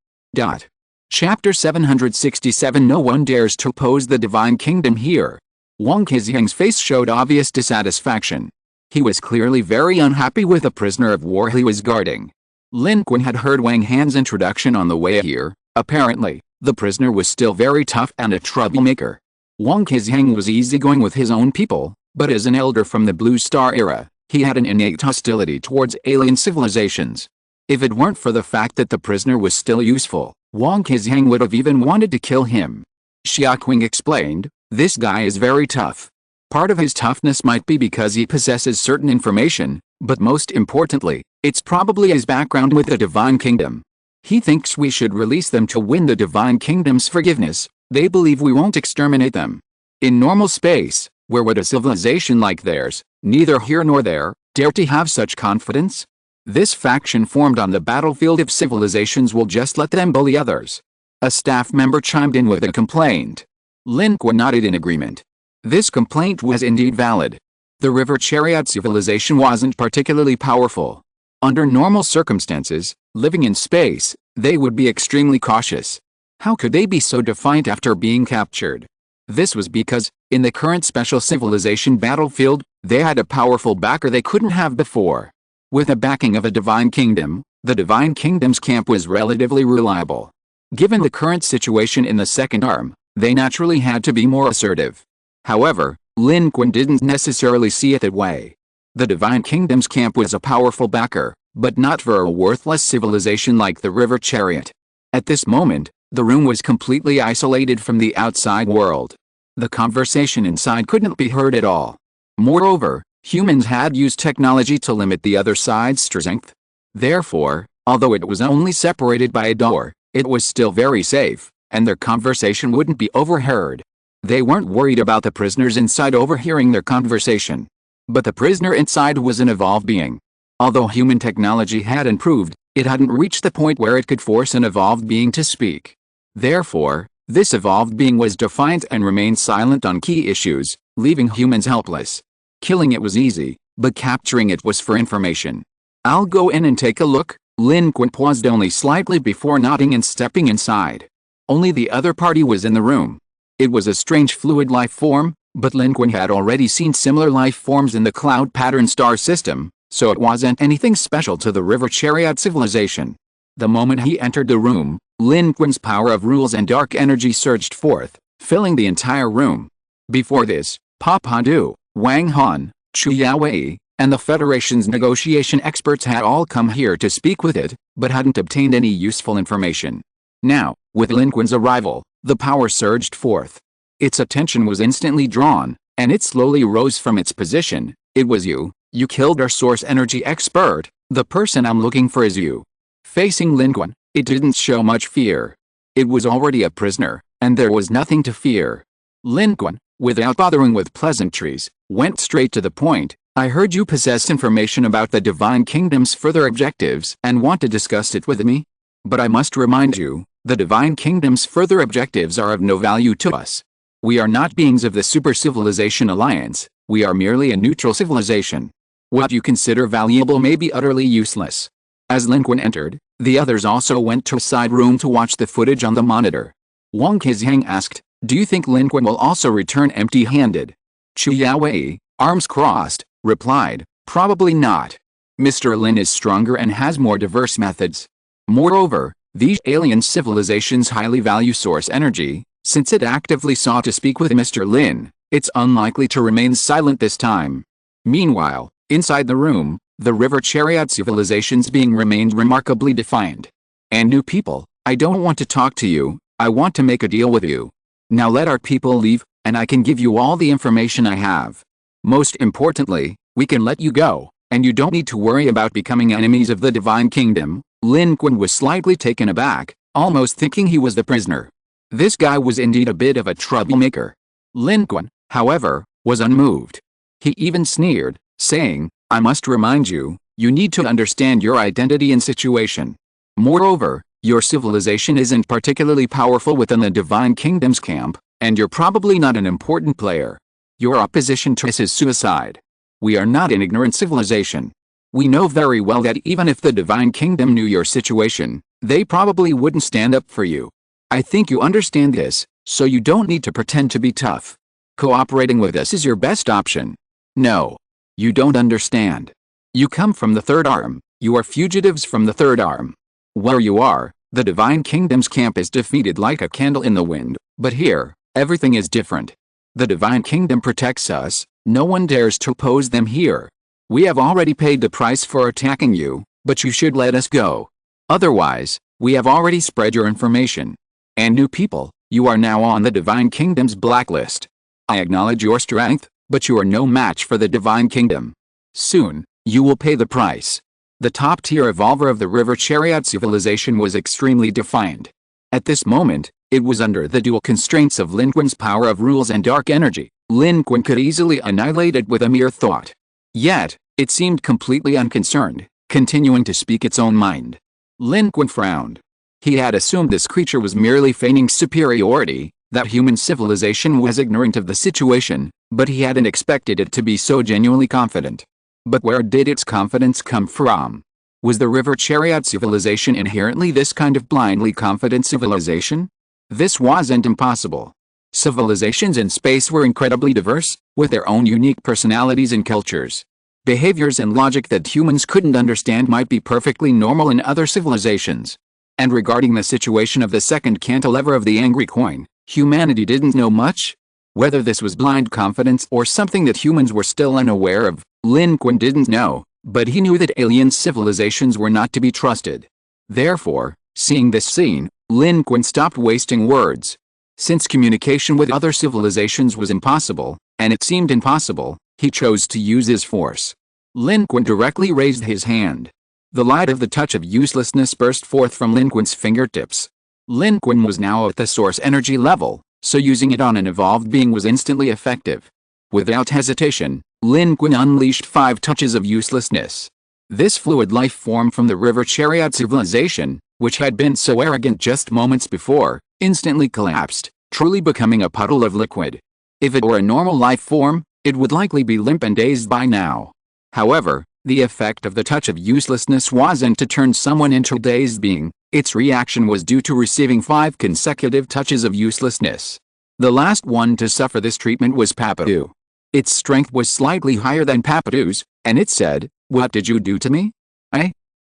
Chapter 767 No one dares to oppose the divine kingdom here. Wang Qizheng's face showed obvious dissatisfaction. He was clearly very unhappy with the prisoner of war he was guarding. Lin Qun had heard Wang Han's introduction on the way here. Apparently, the prisoner was still very tough and a troublemaker. Wang Qizheng was easygoing with his own people, but as an elder from the Blue Star era, he had an innate hostility towards alien civilizations. If it weren't for the fact that the prisoner was still useful, Wang Qizheng would have even wanted to kill him. Xia Qing explained, this guy is very tough. Part of his toughness might be because he possesses certain information, but most importantly, it's probably his background with the Divine Kingdom. He thinks we should release them to win the Divine Kingdom's forgiveness. They believe we won't exterminate them. In normal space, where would a civilization like theirs, neither here nor there, dare to have such confidence? This faction formed on the battlefield of civilizations will just let them bully others. A staff member chimed in with a complaint. Lin Qun nodded in agreement. This complaint was indeed valid. The River Chariot civilization wasn't particularly powerful. Under normal circumstances, living in space, they would be extremely cautious. How could they be so defiant after being captured? This was because, in the current special civilization battlefield, they had a powerful backer they couldn't have before. With the backing of a divine kingdom, the divine kingdom's camp was relatively reliable. Given the current situation in the second arm, they naturally had to be more assertive. However, Lin Qun didn't necessarily see it that way. The divine kingdom's camp was a powerful backer, but not for a worthless civilization like the River Chariot. At this moment, the room was completely isolated from the outside world. The conversation inside couldn't be heard at all. Moreover, humans had used technology to limit the other side's strength. Therefore, although it was only separated by a door, it was still very safe, and their conversation wouldn't be overheard. They weren't worried about the prisoners inside overhearing their conversation. But the prisoner inside was an evolved being. Although human technology had improved, it hadn't reached the point where it could force an evolved being to speak. Therefore, this evolved being was defiant and remained silent on key issues, leaving humans helpless. Killing it was easy, but capturing it was for information. I'll go in and take a look. Lin Qun paused only slightly before nodding and stepping inside. Only the other party was in the room. It was a strange fluid life form, but Lin Qun had already seen similar life forms in the cloud pattern star system, so it wasn't anything special to the River Chariot civilization. The moment he entered the room, Lin Qun's power of rules and dark energy surged forth, filling the entire room. Before this, Papa Du, Wang Han, Chu Yaowei, and the Federation's negotiation experts had all come here to speak with it, but hadn't obtained any useful information. Now, with Lin Qun's arrival, the power surged forth. Its attention was instantly drawn, and it slowly rose from its position. It was you. You killed our source energy expert. The person I'm looking for is you. Facing Lin Qun, it didn't show much fear. It was already a prisoner, and there was nothing to fear. Lin Qun, without bothering with pleasantries, went straight to the point. I heard you possess information about the Divine Kingdom's further objectives and want to discuss it with me? But I must remind you, the Divine Kingdom's further objectives are of no value to us. We are not beings of the Super Civilization Alliance, We are merely a neutral civilization. What you consider valuable may be utterly useless. As Lin Qun entered, the others also went to a side room to watch the footage on the monitor. Wang Qizhang asked, "Do you think Lin Qun will also return empty-handed?" Chu Yaowei, arms crossed, replied, "Probably not. Mr. Lin is stronger and has more diverse methods. Moreover, these alien civilizations highly value source energy. Since it actively sought to speak with Mr. Lin, it's unlikely to remain silent this time." Meanwhile, inside the room, the river chariot civilizations being remained remarkably defiant. "And new people, I don't want to talk to you, I want to make a deal with you. Now let our people leave, and I can give you all the information I have. Most importantly, we can let you go, and you don't need to worry about becoming enemies of the Divine Kingdom." Lin Qun was slightly taken aback, almost thinking he was the prisoner. This guy was indeed a bit of a troublemaker. Lin Qun, however, was unmoved. He even sneered, saying, "I must remind you, you need to understand your identity and situation. Moreover, your civilization isn't particularly powerful within the Divine Kingdom's camp, and you're probably not an important player. Your opposition to us is suicide. We are not an ignorant civilization. We know very well that even if the Divine Kingdom knew your situation, they probably wouldn't stand up for you. I think you understand this, so you don't need to pretend to be tough. Cooperating with us is your best option." "No. You don't understand. You come from the Third Arm, you are fugitives from the Third Arm. Where you are, the Divine Kingdom's camp is defeated like a candle in the wind, but here, everything is different. The Divine Kingdom protects us, no one dares to oppose them here. We have already paid the price for attacking you, but you should let us go. Otherwise, we have already spread your information. And new people, you are now on the Divine Kingdom's blacklist. I acknowledge your strength, but you are no match for the Divine Kingdom. Soon, you will pay the price." The top-tier evolver of the River Chariot civilization was extremely defiant. At this moment, it was under the dual constraints of Lin Qun's power of rules and dark energy. Lin Qun could easily annihilate it with a mere thought. Yet, it seemed completely unconcerned, continuing to speak its own mind. Lin Qun frowned. He had assumed this creature was merely feigning superiority, that human civilization was ignorant of the situation, but he hadn't expected it to be so genuinely confident. But where did its confidence come from? Was the River Chariot civilization inherently this kind of blindly confident civilization? This wasn't impossible. Civilizations in space were incredibly diverse, with their own unique personalities and cultures. Behaviors and logic that humans couldn't understand might be perfectly normal in other civilizations. And regarding the situation of the second cantilever of the Angry Coin, humanity didn't know much. Whether this was blind confidence or something that humans were still unaware of, Lin Qun didn't know, but he knew that alien civilizations were not to be trusted. Therefore, seeing this scene, Lin Qun stopped wasting words. Since communication with other civilizations was impossible, and it seemed impossible, he chose to use his force. Lin Qun directly raised his hand. The light of the touch of uselessness burst forth from Lin Qun's fingertips. Lin Qun was now at the source energy level, so using it on an evolved being was instantly effective. Without hesitation, Lin Qun unleashed 5 touches of uselessness. This fluid life form from the River Chariot civilization, which had been so arrogant just moments before, instantly collapsed, truly becoming a puddle of liquid. If it were a normal life form, it would likely be limp and dazed by now. However, the effect of the touch of uselessness wasn't to turn someone into a dazed being, its reaction was due to receiving 5 consecutive touches of uselessness. The last one to suffer this treatment was Papadu. Its strength was slightly higher than Papadu's, and it said, "What did you do to me?"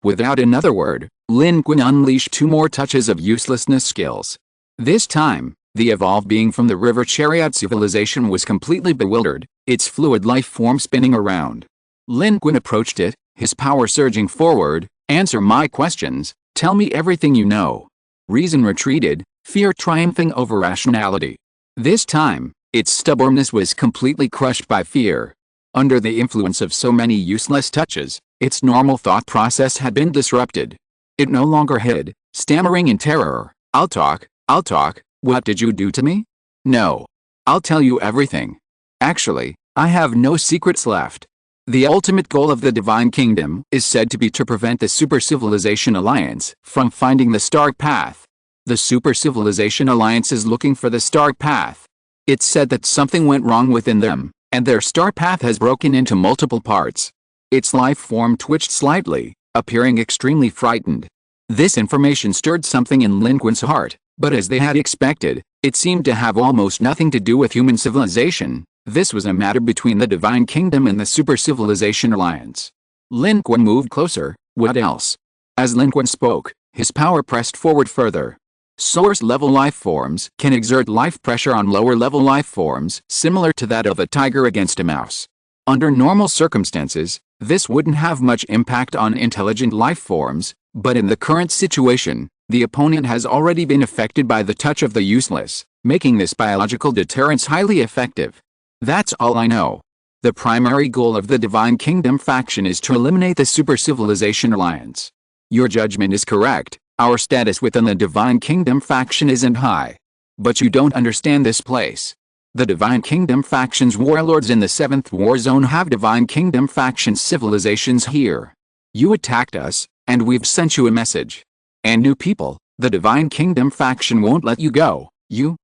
Without another word, Lin Qun unleashed 2 more touches of uselessness skills. This time, the evolved being from the River Chariot civilization was completely bewildered, its fluid life form spinning around. Lin Qun approached it, his power surging forward. "Answer my questions, tell me everything you know." Reason retreated, fear triumphing over rationality. This time, its stubbornness was completely crushed by fear. Under the influence of so many useless touches, its normal thought process had been disrupted. It no longer hid, stammering in terror, I'll talk, what did you do to me?" "No. I'll tell you everything. Actually, I have no secrets left. The ultimate goal of the Divine Kingdom is said to be to prevent the Super Civilization Alliance from finding the Stark Path. The Super Civilization Alliance is looking for the Stark Path. It's said that something went wrong within them, and their star path has broken into multiple parts. Its life form twitched slightly, appearing extremely frightened. This information stirred something in Lin Qun's heart, but as they had expected, it seemed to have almost nothing to do with human civilization. This was a matter between the Divine Kingdom and the Super Civilization Alliance. Lin Qun moved closer. What else? As Lin Qun spoke, his power pressed forward further. Source-level life forms can exert life pressure on lower-level life forms, similar to that of a tiger against a mouse. Under normal circumstances, this wouldn't have much impact on intelligent life forms, but in the current situation, the opponent has already been affected by the touch of the useless, making this biological deterrence highly effective. That's all I know. The primary goal of the Divine Kingdom faction is to eliminate the Super Civilization Alliance. Your judgment is correct. Our status within the Divine Kingdom faction isn't high. But you don't understand this place. The Divine Kingdom faction's warlords in the 7th War Zone have Divine Kingdom faction civilizations here. You attacked us, and we've sent you a message. And new people, the Divine Kingdom faction won't let you go. You.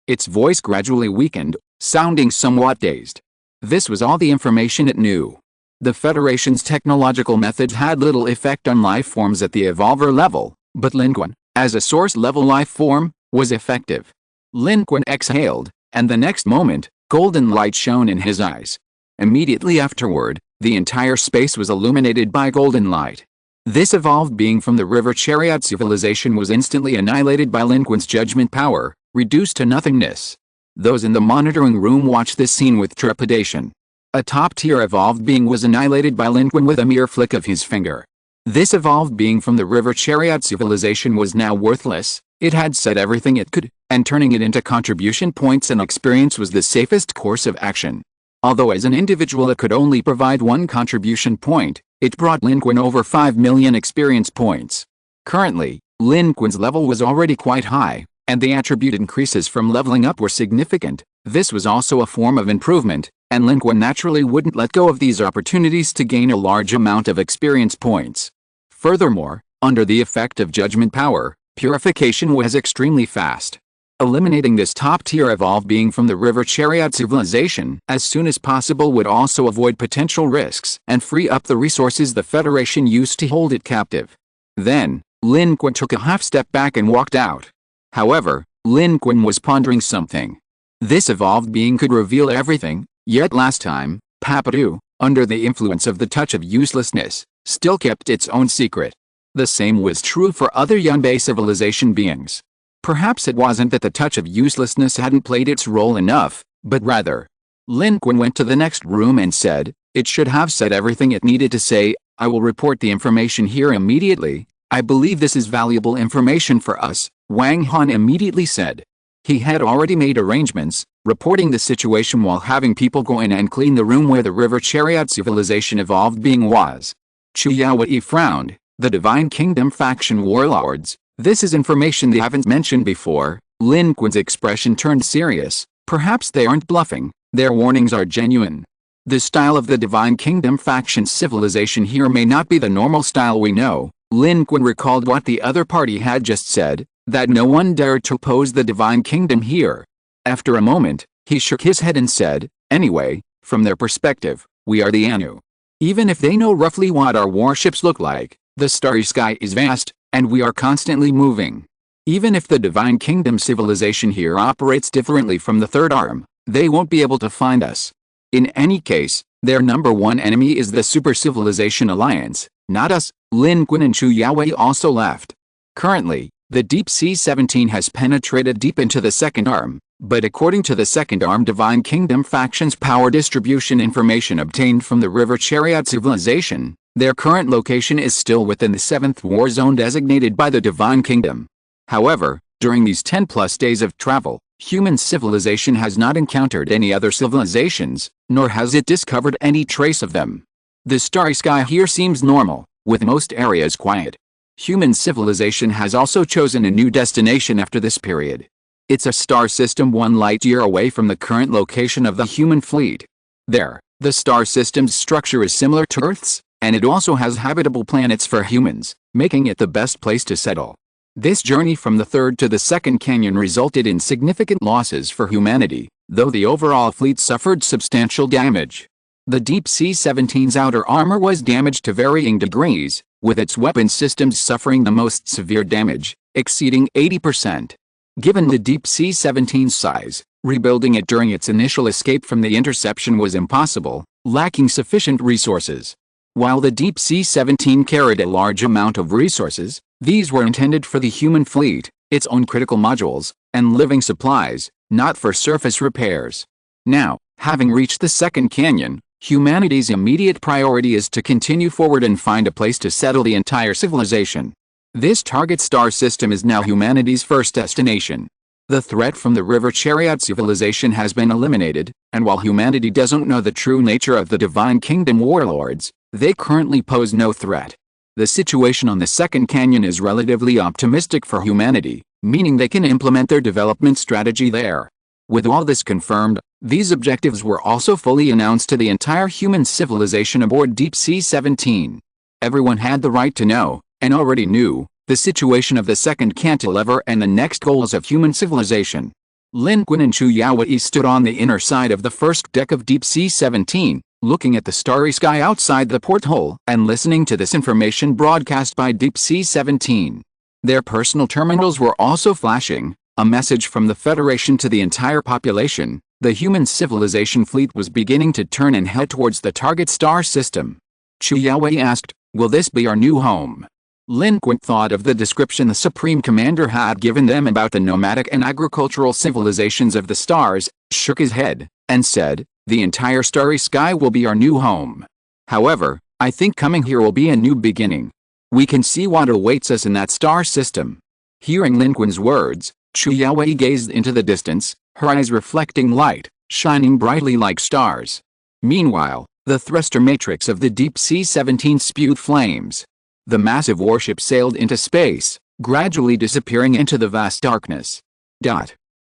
Its voice gradually weakened, sounding somewhat dazed. This was all the information it knew. The Federation's technological methods had little effect on life forms at the evolver level, but Lin Qun, as a source-level life form, was effective. Lin Qun exhaled, and the next moment, golden light shone in his eyes. Immediately afterward, the entire space was illuminated by golden light. This evolved being from the River Chariot civilization was instantly annihilated by Lin Qun's judgment power, reduced to nothingness. Those in the monitoring room watched this scene with trepidation. A top-tier evolved being was annihilated by Lin Qun with a mere flick of his finger. This evolved being from the River Chariot civilization was now worthless. It had said everything it could, and turning it into contribution points and experience was the safest course of action. Although as an individual it could only provide one contribution point, it brought Lin Qun over 5 million experience points. Currently, Lin Qun's level was already quite high, and the attribute increases from leveling up were significant. This was also a form of improvement, and Lin Qun naturally wouldn't let go of these opportunities to gain a large amount of experience points. Furthermore, under the effect of judgment power, purification was extremely fast. Eliminating this top-tier evolved being from the River Chariot civilization as soon as possible would also avoid potential risks and free up the resources the Federation used to hold it captive. Then, Lin Qun took a half step back and walked out. However, Lin Qun was pondering something. This evolved being could reveal everything, yet last time, Papadu, under the influence of the touch of uselessness, still kept its own secret. The same was true for other Yunbei civilization beings. Perhaps it wasn't that the touch of uselessness hadn't played its role enough, but rather. Lin Qun went to the next room and said, it should have said everything it needed to say. I will report the information here immediately. I believe this is valuable information for us, Wang Han immediately said. He had already made arrangements, reporting the situation while having people go in and clean the room where the River Chariot civilization evolved being was. Chu Yaowei frowned. The Divine Kingdom faction warlords. This is information they haven't mentioned before. Lin Qun's expression turned serious. Perhaps they aren't bluffing, their warnings are genuine. The style of the Divine Kingdom faction civilization here may not be the normal style we know. Lin Qun recalled what the other party had just said, that no one dared to oppose the Divine Kingdom here. After a moment, he shook his head and said, anyway, from their perspective, we are the Anu. Even if they know roughly what our warships look like, the starry sky is vast, and we are constantly moving. Even if the Divine Kingdom civilization here operates differently from the Third Arm, they won't be able to find us. In any case, their number one enemy is the Super Civilization Alliance, not us. Lin Qun and Chu Yaowei also left. Currently, the Deep Sea 17 has penetrated deep into the Second Arm, but according to the Second Arm Divine Kingdom faction's power distribution information obtained from the River Chariot civilization, their current location is still within the 7th War Zone designated by the Divine Kingdom. However, during these 10+ days of travel, human civilization has not encountered any other civilizations, nor has it discovered any trace of them. The starry sky here seems normal, with most areas quiet. Human civilization has also chosen a new destination after this period. It's a star system 1 light-year away from the current location of the human fleet. There, the star system's structure is similar to Earth's, and it also has habitable planets for humans, making it the best place to settle. This journey from the third to the second canyon resulted in significant losses for humanity, though the overall fleet suffered substantial damage. The Deep Sea 17's outer armor was damaged to varying degrees, with its weapon systems suffering the most severe damage, exceeding 80%. Given the Deep Sea 17's size, rebuilding it during its initial escape from the interception was impossible, lacking sufficient resources. While the Deep Sea 17 carried a large amount of resources, these were intended for the human fleet, its own critical modules, and living supplies, not for surface repairs. Now, having reached the second canyon, humanity's immediate priority is to continue forward and find a place to settle the entire civilization. This target star system is now humanity's first destination. The threat from the River Chariot civilization has been eliminated, and while humanity doesn't know the true nature of the Divine Kingdom warlords, they currently pose no threat. The situation on the second canyon is relatively optimistic for humanity, meaning they can implement their development strategy there. With all this confirmed, these objectives were also fully announced to the entire human civilization aboard Deep Sea 17. Everyone had the right to know, and already knew, the situation of the second cantilever and the next goals of human civilization. Lin Qun and Chu Yaowei stood on the inner side of the first deck of Deep Sea 17, looking at the starry sky outside the porthole and listening to this information broadcast by Deep Sea 17. Their personal terminals were also flashing, a message from the Federation to the entire population. The human civilization fleet was beginning to turn and head towards the target star system. Chu Yaowei asked, "Will this be our new home?" Lin Qun thought of the description the Supreme Commander had given them about the nomadic and agricultural civilizations of the stars, shook his head, and said, "The entire starry sky will be our new home. However, I think coming here will be a new beginning. We can see what awaits us in that star system." Hearing Lin Qun's words, Chu Yaowei gazed into the distance, her eyes reflecting light, shining brightly like stars. Meanwhile, the thruster matrix of the Deep Sea 17 spewed flames. The massive warship sailed into space, gradually disappearing into the vast darkness.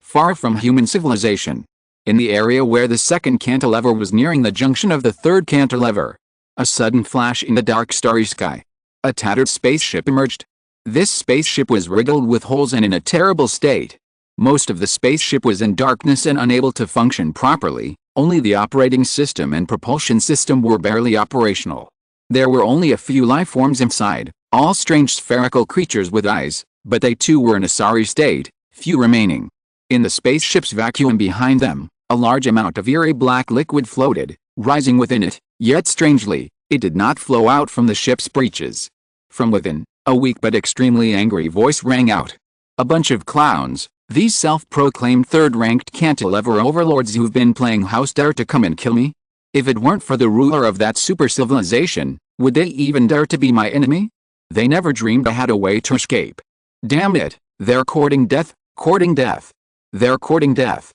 Far from human civilization. In the area where the second cantilever was nearing the junction of the third cantilever, a sudden flash in the dark starry sky. A tattered spaceship emerged. This spaceship was riddled with holes and in a terrible state. Most of the spaceship was in darkness and unable to function properly, only the operating system and propulsion system were barely operational. There were only a few life forms inside, all strange spherical creatures with eyes, but they too were in a sorry state, few remaining. In the spaceship's vacuum behind them, a large amount of eerie black liquid floated, rising within it, yet strangely, it did not flow out from the ship's breeches. From within, a weak but extremely angry voice rang out. "A bunch of clowns, these self-proclaimed third-ranked cantilever overlords who've been playing house dare to come and kill me? If it weren't for the ruler of that super-civilization, would they even dare to be my enemy? They never dreamed I had a way to escape. Damn it, they're courting death, courting death. They're courting death."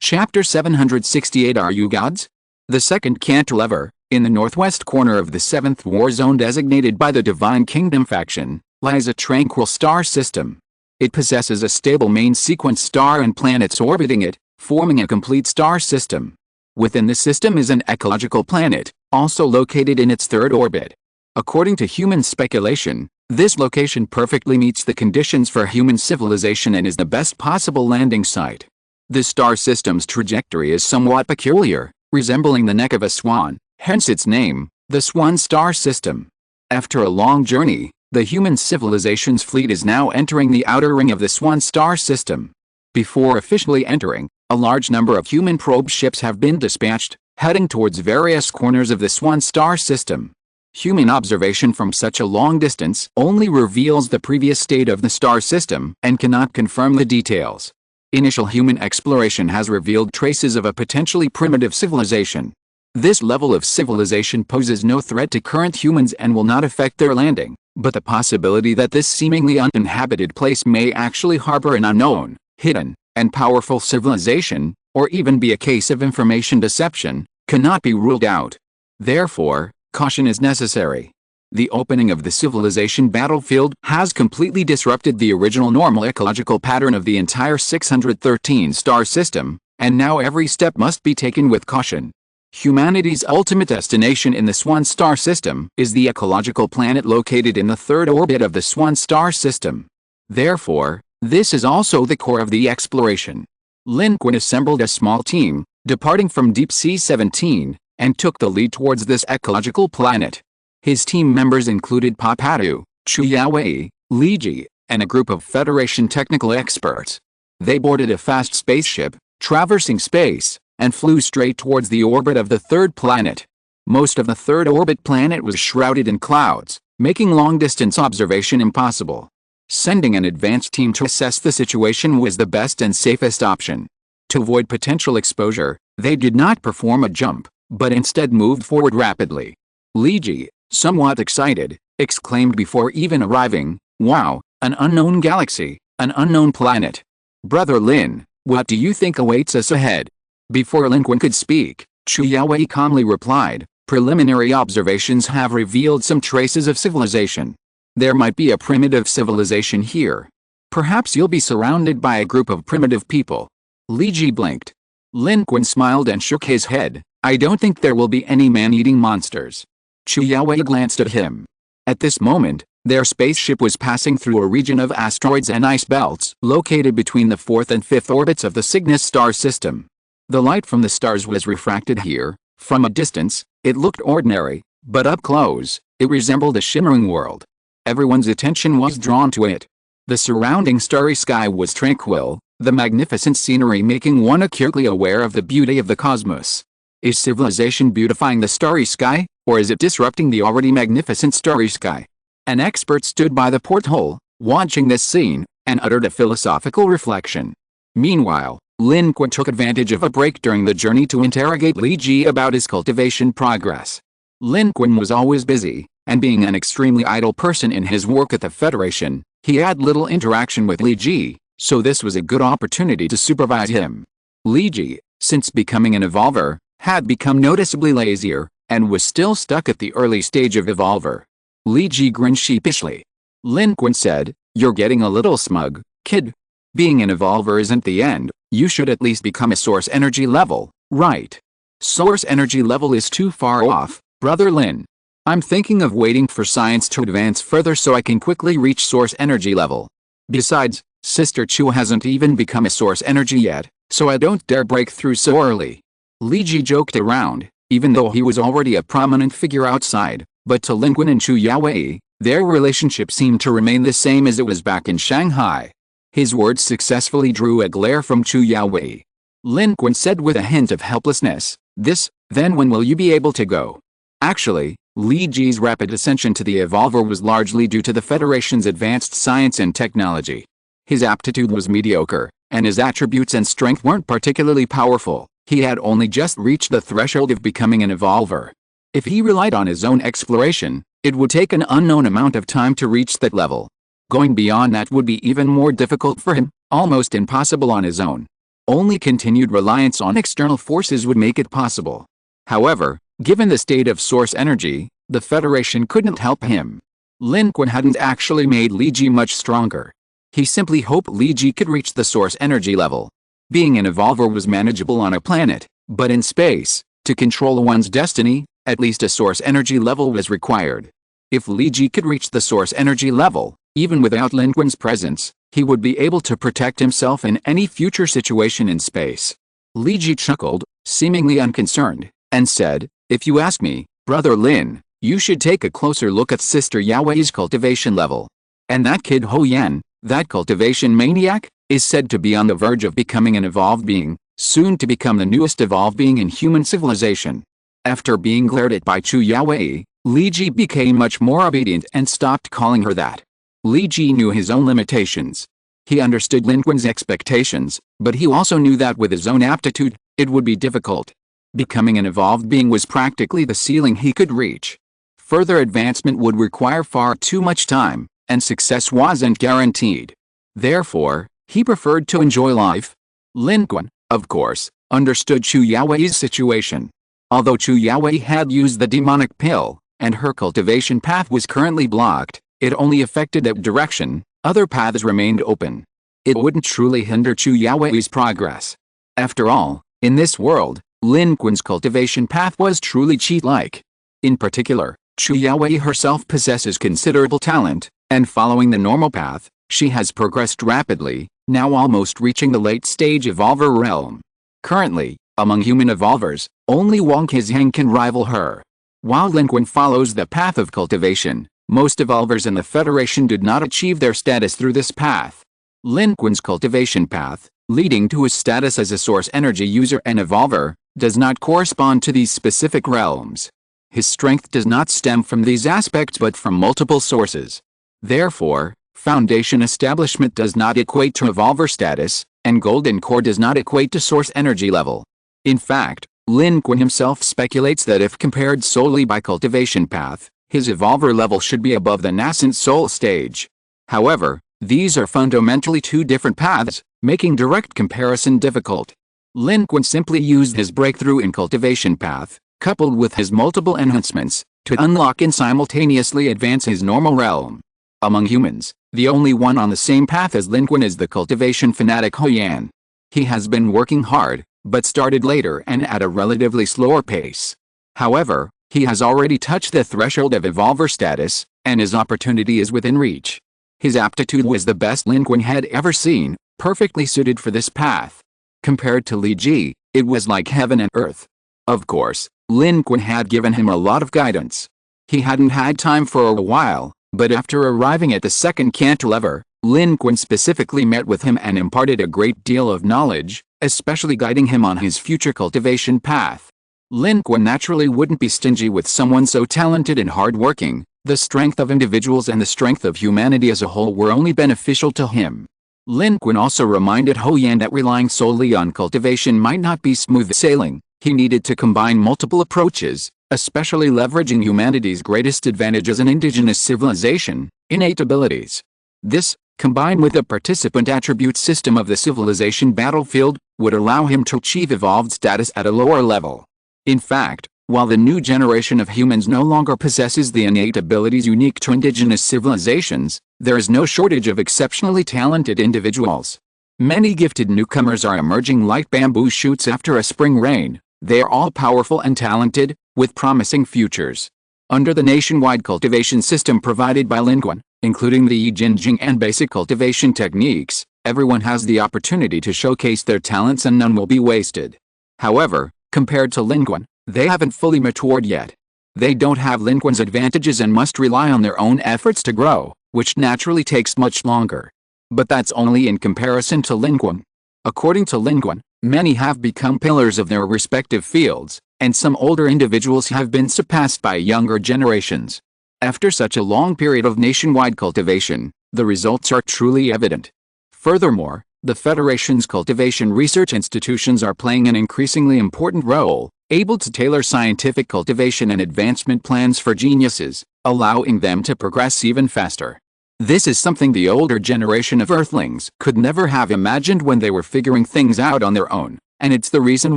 Chapter 768 Are You Gods? The second cantilever, in the northwest corner of the 7th war zone designated by the Divine Kingdom faction, lies a tranquil star system. It possesses a stable main sequence star and planets orbiting it, forming a complete star system. Within the system is an ecological planet, also located in its third orbit. According to human speculation, this location perfectly meets the conditions for human civilization and is the best possible landing site. The star system's trajectory is somewhat peculiar, resembling the neck of a swan, hence its name, the Swan Star System. After a long journey, the human civilization's fleet is now entering the outer ring of the Swan Star System. Before officially entering, a large number of human probe ships have been dispatched, heading towards various corners of the Swan Star System. Human observation from such a long distance only reveals the previous state of the star system and cannot confirm the details. Initial human exploration has revealed traces of a potentially primitive civilization. This level of civilization poses no threat to current humans and will not affect their landing, but the possibility that this seemingly uninhabited place may actually harbor an unknown, hidden, and powerful civilization, or even be a case of information deception, cannot be ruled out. Therefore, caution is necessary. The opening of the civilization battlefield has completely disrupted the original normal ecological pattern of the entire 613 star system, and now every step must be taken with caution. Humanity's ultimate destination in the Swan Star System is the ecological planet located in the third orbit of the Swan Star System. Therefore, this is also the core of the exploration. Lin Qun assembled a small team, departing from Deep Sea 17, and took the lead towards this ecological planet. His team members included Papadu, Chu Yaowei, Li Ji, and a group of Federation technical experts. They boarded a fast spaceship, traversing space, and flew straight towards the orbit of the third planet. Most of the third orbit planet was shrouded in clouds, making long-distance observation impossible. Sending an advanced team to assess the situation was the best and safest option. To avoid potential exposure, they did not perform a jump, but instead moved forward rapidly. Li Ji, somewhat excited, exclaimed before even arriving, "Wow, an unknown galaxy, an unknown planet. Brother Lin, what do you think awaits us ahead?" Before Lin Qun could speak, Chu Yaowei calmly replied, "Preliminary observations have revealed some traces of civilization. There might be a primitive civilization here. Perhaps you'll be surrounded by a group of primitive people." Li Ji blinked. Lin Qun smiled and shook his head, "I don't think there will be any man-eating monsters." Chu Yaowei glanced at him. At this moment, their spaceship was passing through a region of asteroids and ice belts located between the fourth and fifth orbits of the Cygnus star system. The light from the stars was refracted here. From a distance, it looked ordinary, but up close, it resembled a shimmering world. Everyone's attention was drawn to it. The surrounding starry sky was tranquil, the magnificent scenery making one acutely aware of the beauty of the cosmos. Is civilization beautifying the starry sky, or is it disrupting the already magnificent starry sky? An expert stood by the porthole, watching this scene, and uttered a philosophical reflection. Meanwhile, Lin Qun took advantage of a break during the journey to interrogate Li Ji about his cultivation progress. Lin Qun was always busy, and being an extremely idle person in his work at the Federation, he had little interaction with Li Ji, so this was a good opportunity to supervise him. Li Ji, since becoming an evolver, had become noticeably lazier, and was still stuck at the early stage of evolver. Li Ji grinned sheepishly. Lin Qun said, "You're getting a little smug, kid. Being an evolver isn't the end, you should at least become a source energy level, right? Source energy level is too far off, Brother Lin. I'm thinking of waiting for science to advance further so I can quickly reach source energy level. Besides, Sister Chu hasn't even become a source energy yet, so I don't dare break through so early." Li Ji joked around, even though he was already a prominent figure outside, but to Lin Qun and Chu Yaowei, their relationship seemed to remain the same as it was back in Shanghai. His words successfully drew a glare from Chu Yaowei. Lin Qun said with a hint of helplessness, "Then when will you be able to go?" Actually, Li Ji's rapid ascension to the evolver was largely due to the Federation's advanced science and technology. His aptitude was mediocre, and his attributes and strength weren't particularly powerful. He had only just reached the threshold of becoming an evolver. If he relied on his own exploration, it would take an unknown amount of time to reach that level. Going beyond that would be even more difficult for him, almost impossible on his own. Only continued reliance on external forces would make it possible. However, given the state of source energy, the Federation couldn't help him. Lin Qun hadn't actually made Li Ji much stronger. He simply hoped Li Ji could reach the source energy level. Being an evolver was manageable on a planet, but in space, to control one's destiny, at least a source energy level was required. If Li Ji could reach the source energy level, even without Lin Qun's presence, he would be able to protect himself in any future situation in space. Li Ji chuckled, seemingly unconcerned, and said, "If you ask me, Brother Lin, you should take a closer look at Sister Yaowei's cultivation level. And that kid Ho Yan, that cultivation maniac, is said to be on the verge of becoming an evolved being, soon to become the newest evolved being in human civilization." After being glared at by Chu Yaowei, Li Ji became much more obedient and stopped calling her that. Li Ji knew his own limitations. He understood Lin Qun's expectations, but he also knew that with his own aptitude, it would be difficult. Becoming an evolved being was practically the ceiling he could reach. Further advancement would require far too much time, and success wasn't guaranteed. Therefore, he preferred to enjoy life. Lin Qun, of course, understood Chu Yaowei's situation. Although Chu Yaowei had used the demonic pill, and her cultivation path was currently blocked, it only affected that direction. Other paths remained open. It wouldn't truly hinder Chu Yaowei's progress. After all, in this world, Lin Qun's cultivation path was truly cheat-like. In particular, Chu Yaowei herself possesses considerable talent, and following the normal path, she has progressed rapidly, now almost reaching the late stage evolver realm. Currently, among human evolvers, only Wang Qizhang can rival her. While Lin Qun follows the path of cultivation, most evolvers in the Federation did not achieve their status through this path. Lin Qun's cultivation path, leading to his status as a source energy user and evolver, does not correspond to these specific realms. His strength does not stem from these aspects but from multiple sources. Therefore, foundation establishment does not equate to evolver status, and golden core does not equate to source energy level. In fact, Lin Qun himself speculates that if compared solely by cultivation path, his evolver level should be above the nascent soul stage. However, these are fundamentally two different paths, making direct comparison difficult. Lin Qun simply used his breakthrough in cultivation path, coupled with his multiple enhancements, to unlock and simultaneously advance his normal realm. Among humans, the only one on the same path as Lin Qun is the cultivation fanatic Huyan. He has been working hard, but started later and at a relatively slower pace. However, he has already touched the threshold of evolver status, and his opportunity is within reach. His aptitude was the best Lin Qun had ever seen, perfectly suited for this path. Compared to Li Ji, it was like heaven and earth. Of course, Lin Qun had given him a lot of guidance. He hadn't had time for a while, but after arriving at the second cantilever, Lin Qun specifically met with him and imparted a great deal of knowledge, especially guiding him on his future cultivation path. Lin Qun naturally wouldn't be stingy with someone so talented and hardworking. The strength of individuals and the strength of humanity as a whole were only beneficial to him. Lin Qun also reminded Huyan that relying solely on cultivation might not be smooth sailing. He needed to combine multiple approaches, especially leveraging humanity's greatest advantage as an indigenous civilization, innate abilities. This, combined with the participant attribute system of the civilization battlefield, would allow him to achieve evolved status at a lower level. In fact, while the new generation of humans no longer possesses the innate abilities unique to indigenous civilizations, there is no shortage of exceptionally talented individuals. Many gifted newcomers are emerging like bamboo shoots after a spring rain. They are all powerful and talented, with promising futures. Under the nationwide cultivation system provided by Lin Qun, including the Yijinjing and basic cultivation techniques, everyone has the opportunity to showcase their talents and none will be wasted. However, compared to Lin Qun, they haven't fully matured yet. They don't have Lin Qun's advantages and must rely on their own efforts to grow, which naturally takes much longer. But that's only in comparison to Lin Qun. According to Lin Qun, many have become pillars of their respective fields, and some older individuals have been surpassed by younger generations. After such a long period of nationwide cultivation, the results are truly evident. Furthermore, the Federation's cultivation research institutions are playing an increasingly important role, able to tailor scientific cultivation and advancement plans for geniuses, allowing them to progress even faster. This is something the older generation of Earthlings could never have imagined when they were figuring things out on their own, and it's the reason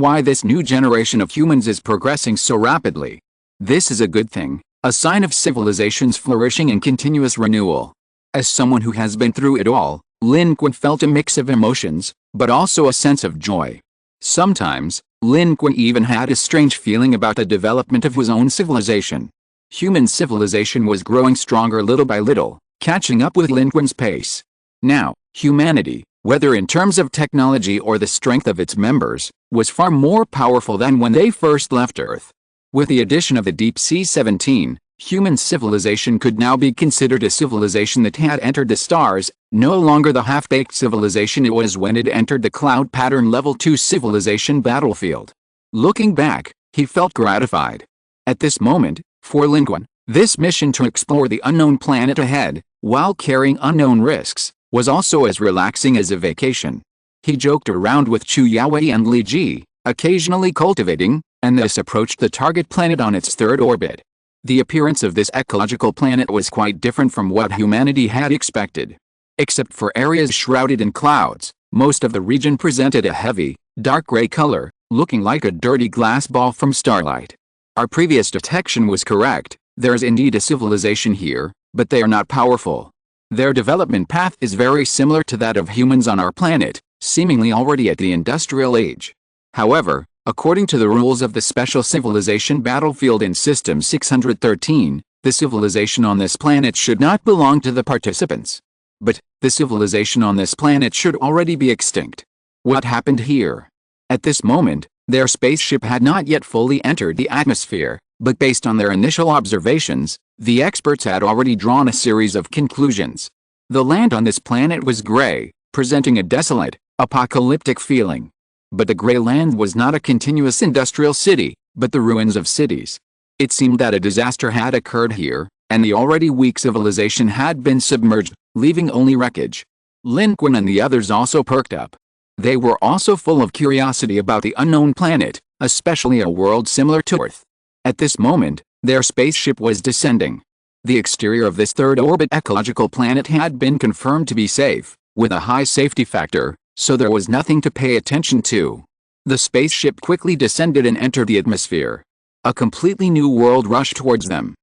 why this new generation of humans is progressing so rapidly. This is a good thing, a sign of civilization's flourishing and continuous renewal. As someone who has been through it all, Lin Qun felt a mix of emotions, but also a sense of joy. Sometimes, Lin Qun even had a strange feeling about the development of his own civilization. Human civilization was growing stronger little by little, catching up with Lin Qun's pace. Now, humanity, whether in terms of technology or the strength of its members, was far more powerful than when they first left Earth. With the addition of the Deep Sea 17, human civilization could now be considered a civilization that had entered the stars, no longer the half-baked civilization it was when it entered the Cloud Pattern Level 2 civilization battlefield. Looking back, he felt gratified. At this moment, for Lin Qun, this mission to explore the unknown planet ahead, while carrying unknown risks, was also as relaxing as a vacation. He joked around with Chu Yaowei and Li Ji, occasionally cultivating, and thus approached the target planet on its third orbit. The appearance of this ecological planet was quite different from what humanity had expected. Except for areas shrouded in clouds, most of the region presented a heavy, dark gray color, looking like a dirty glass ball from starlight. Our previous detection was correct. There is indeed a civilization here, but they are not powerful. Their development path is very similar to that of humans on our planet, seemingly already at the industrial age. However, according to the rules of the Special Civilization Battlefield in System 613, the civilization on this planet should not belong to the participants. But the civilization on this planet should already be extinct. What happened here? At this moment, their spaceship had not yet fully entered the atmosphere, but based on their initial observations, the experts had already drawn a series of conclusions. The land on this planet was gray, presenting a desolate, apocalyptic feeling. But the gray land was not a continuous industrial city, but the ruins of cities. It seemed that a disaster had occurred here, and the already weak civilization had been submerged, leaving only wreckage. Lin Qun and the others also perked up. They were also full of curiosity about the unknown planet, especially a world similar to Earth. At this moment, their spaceship was descending. The exterior of this third-orbit ecological planet had been confirmed to be safe, with a high safety factor, so there was nothing to pay attention to. The spaceship quickly descended and entered the atmosphere. A completely new world rushed towards them.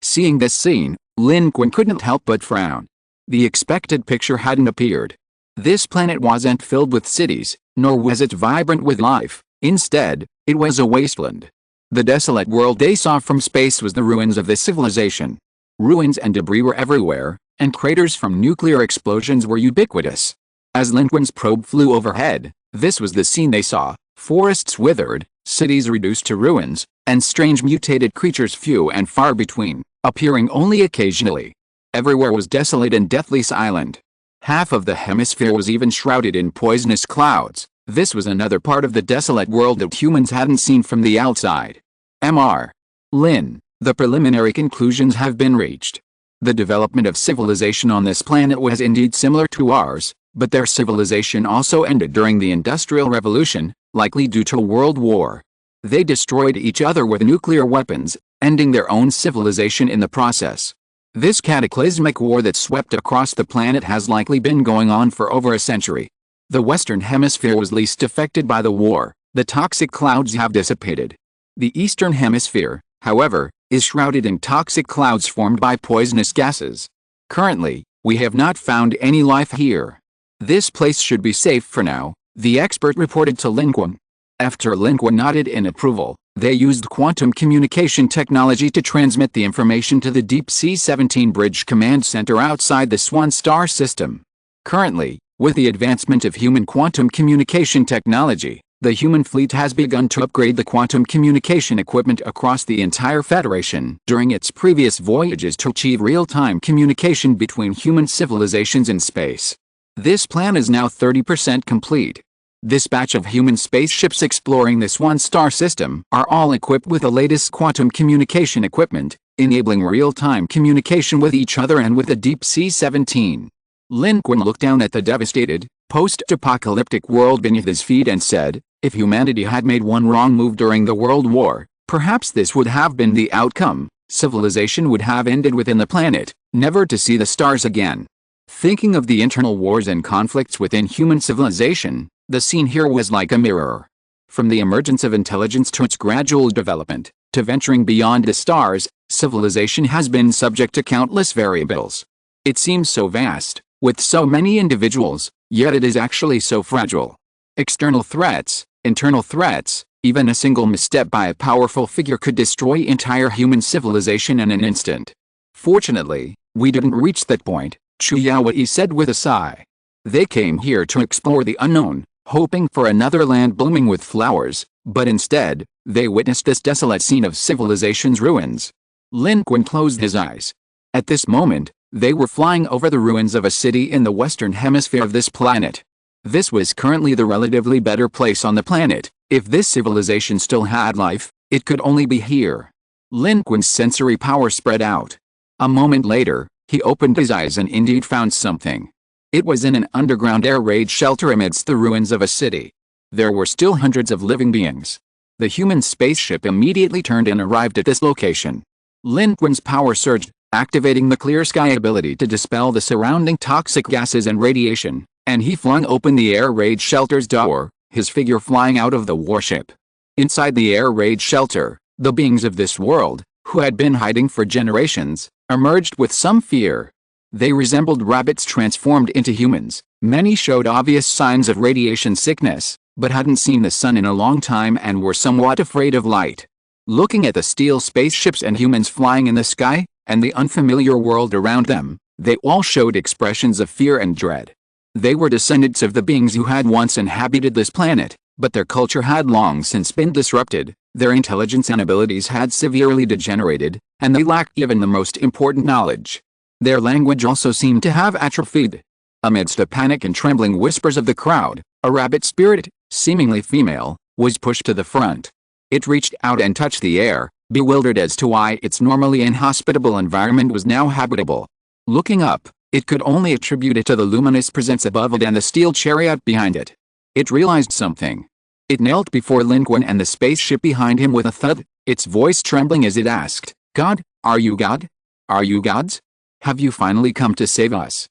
Seeing this scene, Lin Qun couldn't help but frown. The expected picture hadn't appeared. This planet wasn't filled with cities, nor was it vibrant with life. Instead, it was a wasteland. The desolate world they saw from space was the ruins of this civilization. Ruins and debris were everywhere, and craters from nuclear explosions were ubiquitous. As Lin Qun's probe flew overhead, this was the scene they saw: forests withered, cities reduced to ruins, and strange mutated creatures few and far between, appearing only occasionally. Everywhere was desolate and deathly silent. Half of the hemisphere was even shrouded in poisonous clouds. This was another part of the desolate world that humans hadn't seen from the outside. Mr. Lin, the preliminary conclusions have been reached. The development of civilization on this planet was indeed similar to ours, but their civilization also ended during the Industrial Revolution, likely due to a world war. They destroyed each other with nuclear weapons, ending their own civilization in the process. This cataclysmic war that swept across the planet has likely been going on for over a century. The Western Hemisphere was least affected by the war. The toxic clouds have dissipated. The Eastern Hemisphere, however, is shrouded in toxic clouds formed by poisonous gases. Currently, we have not found any life here. This place should be safe for now, the expert reported to Lin Qun. After Lin Qun nodded in approval, they used quantum communication technology to transmit the information to the Deep Sea 17 Bridge Command Center outside the Swan Star system. Currently, with the advancement of human quantum communication technology, the human fleet has begun to upgrade the quantum communication equipment across the entire Federation during its previous voyages to achieve real-time communication between human civilizations in space. This plan is now 30% complete. This batch of human spaceships exploring the Swan Star system are all equipped with the latest quantum communication equipment, enabling real-time communication with each other and with the Deep Sea 17. Lin Qun looked down at the devastated, post-apocalyptic world beneath his feet and said, if humanity had made one wrong move during the World War, perhaps this would have been the outcome. Civilization would have ended within the planet, never to see the stars again. Thinking of the internal wars and conflicts within human civilization, the scene here was like a mirror. From the emergence of intelligence to its gradual development, to venturing beyond the stars, civilization has been subject to countless variables. It seems so vast, with so many individuals, yet it is actually so fragile. External threats, internal threats, even a single misstep by a powerful figure could destroy entire human civilization in an instant. Fortunately, we didn't reach that point, Chu Yaowei said with a sigh. They came here to explore the unknown, hoping for another land blooming with flowers, but instead, they witnessed this desolate scene of civilization's ruins. Lin Qun closed his eyes. At this moment, they were flying over the ruins of a city in the western hemisphere of this planet. This was currently the relatively better place on the planet. If this civilization still had life, it could only be here. Lin Qun's sensory power spread out. A moment later, he opened his eyes and indeed found something. It was in an underground air raid shelter amidst the ruins of a city. There were still hundreds of living beings. The human spaceship immediately turned and arrived at this location. Lin Qun's power surged, activating the clear sky ability to dispel the surrounding toxic gases and radiation, and he flung open the air raid shelter's door, his figure flying out of the warship. Inside the air raid shelter, the beings of this world, who had been hiding for generations, emerged with some fear. They resembled rabbits transformed into humans. Many showed obvious signs of radiation sickness, but hadn't seen the sun in a long time and were somewhat afraid of light. Looking at the steel spaceships and humans flying in the sky, and the unfamiliar world around them, They all showed expressions of fear and dread. They were descendants of the beings who had once inhabited this planet, but their culture had long since been disrupted, their intelligence and abilities had severely degenerated, and they lacked even the most important knowledge. Their language also seemed to have atrophied. Amidst the panic and trembling whispers of the crowd, a rabbit spirit, seemingly female, was pushed to the front. It reached out and touched the air, bewildered as to why its normally inhospitable environment was now habitable. Looking up, it could only attribute it to the luminous presence above it and the steel chariot behind it. It realized something. It knelt before Lin Qun and the spaceship behind him with a thud, its voice trembling as it asked, "God, are you God? Are you gods? Have you finally come to save us?"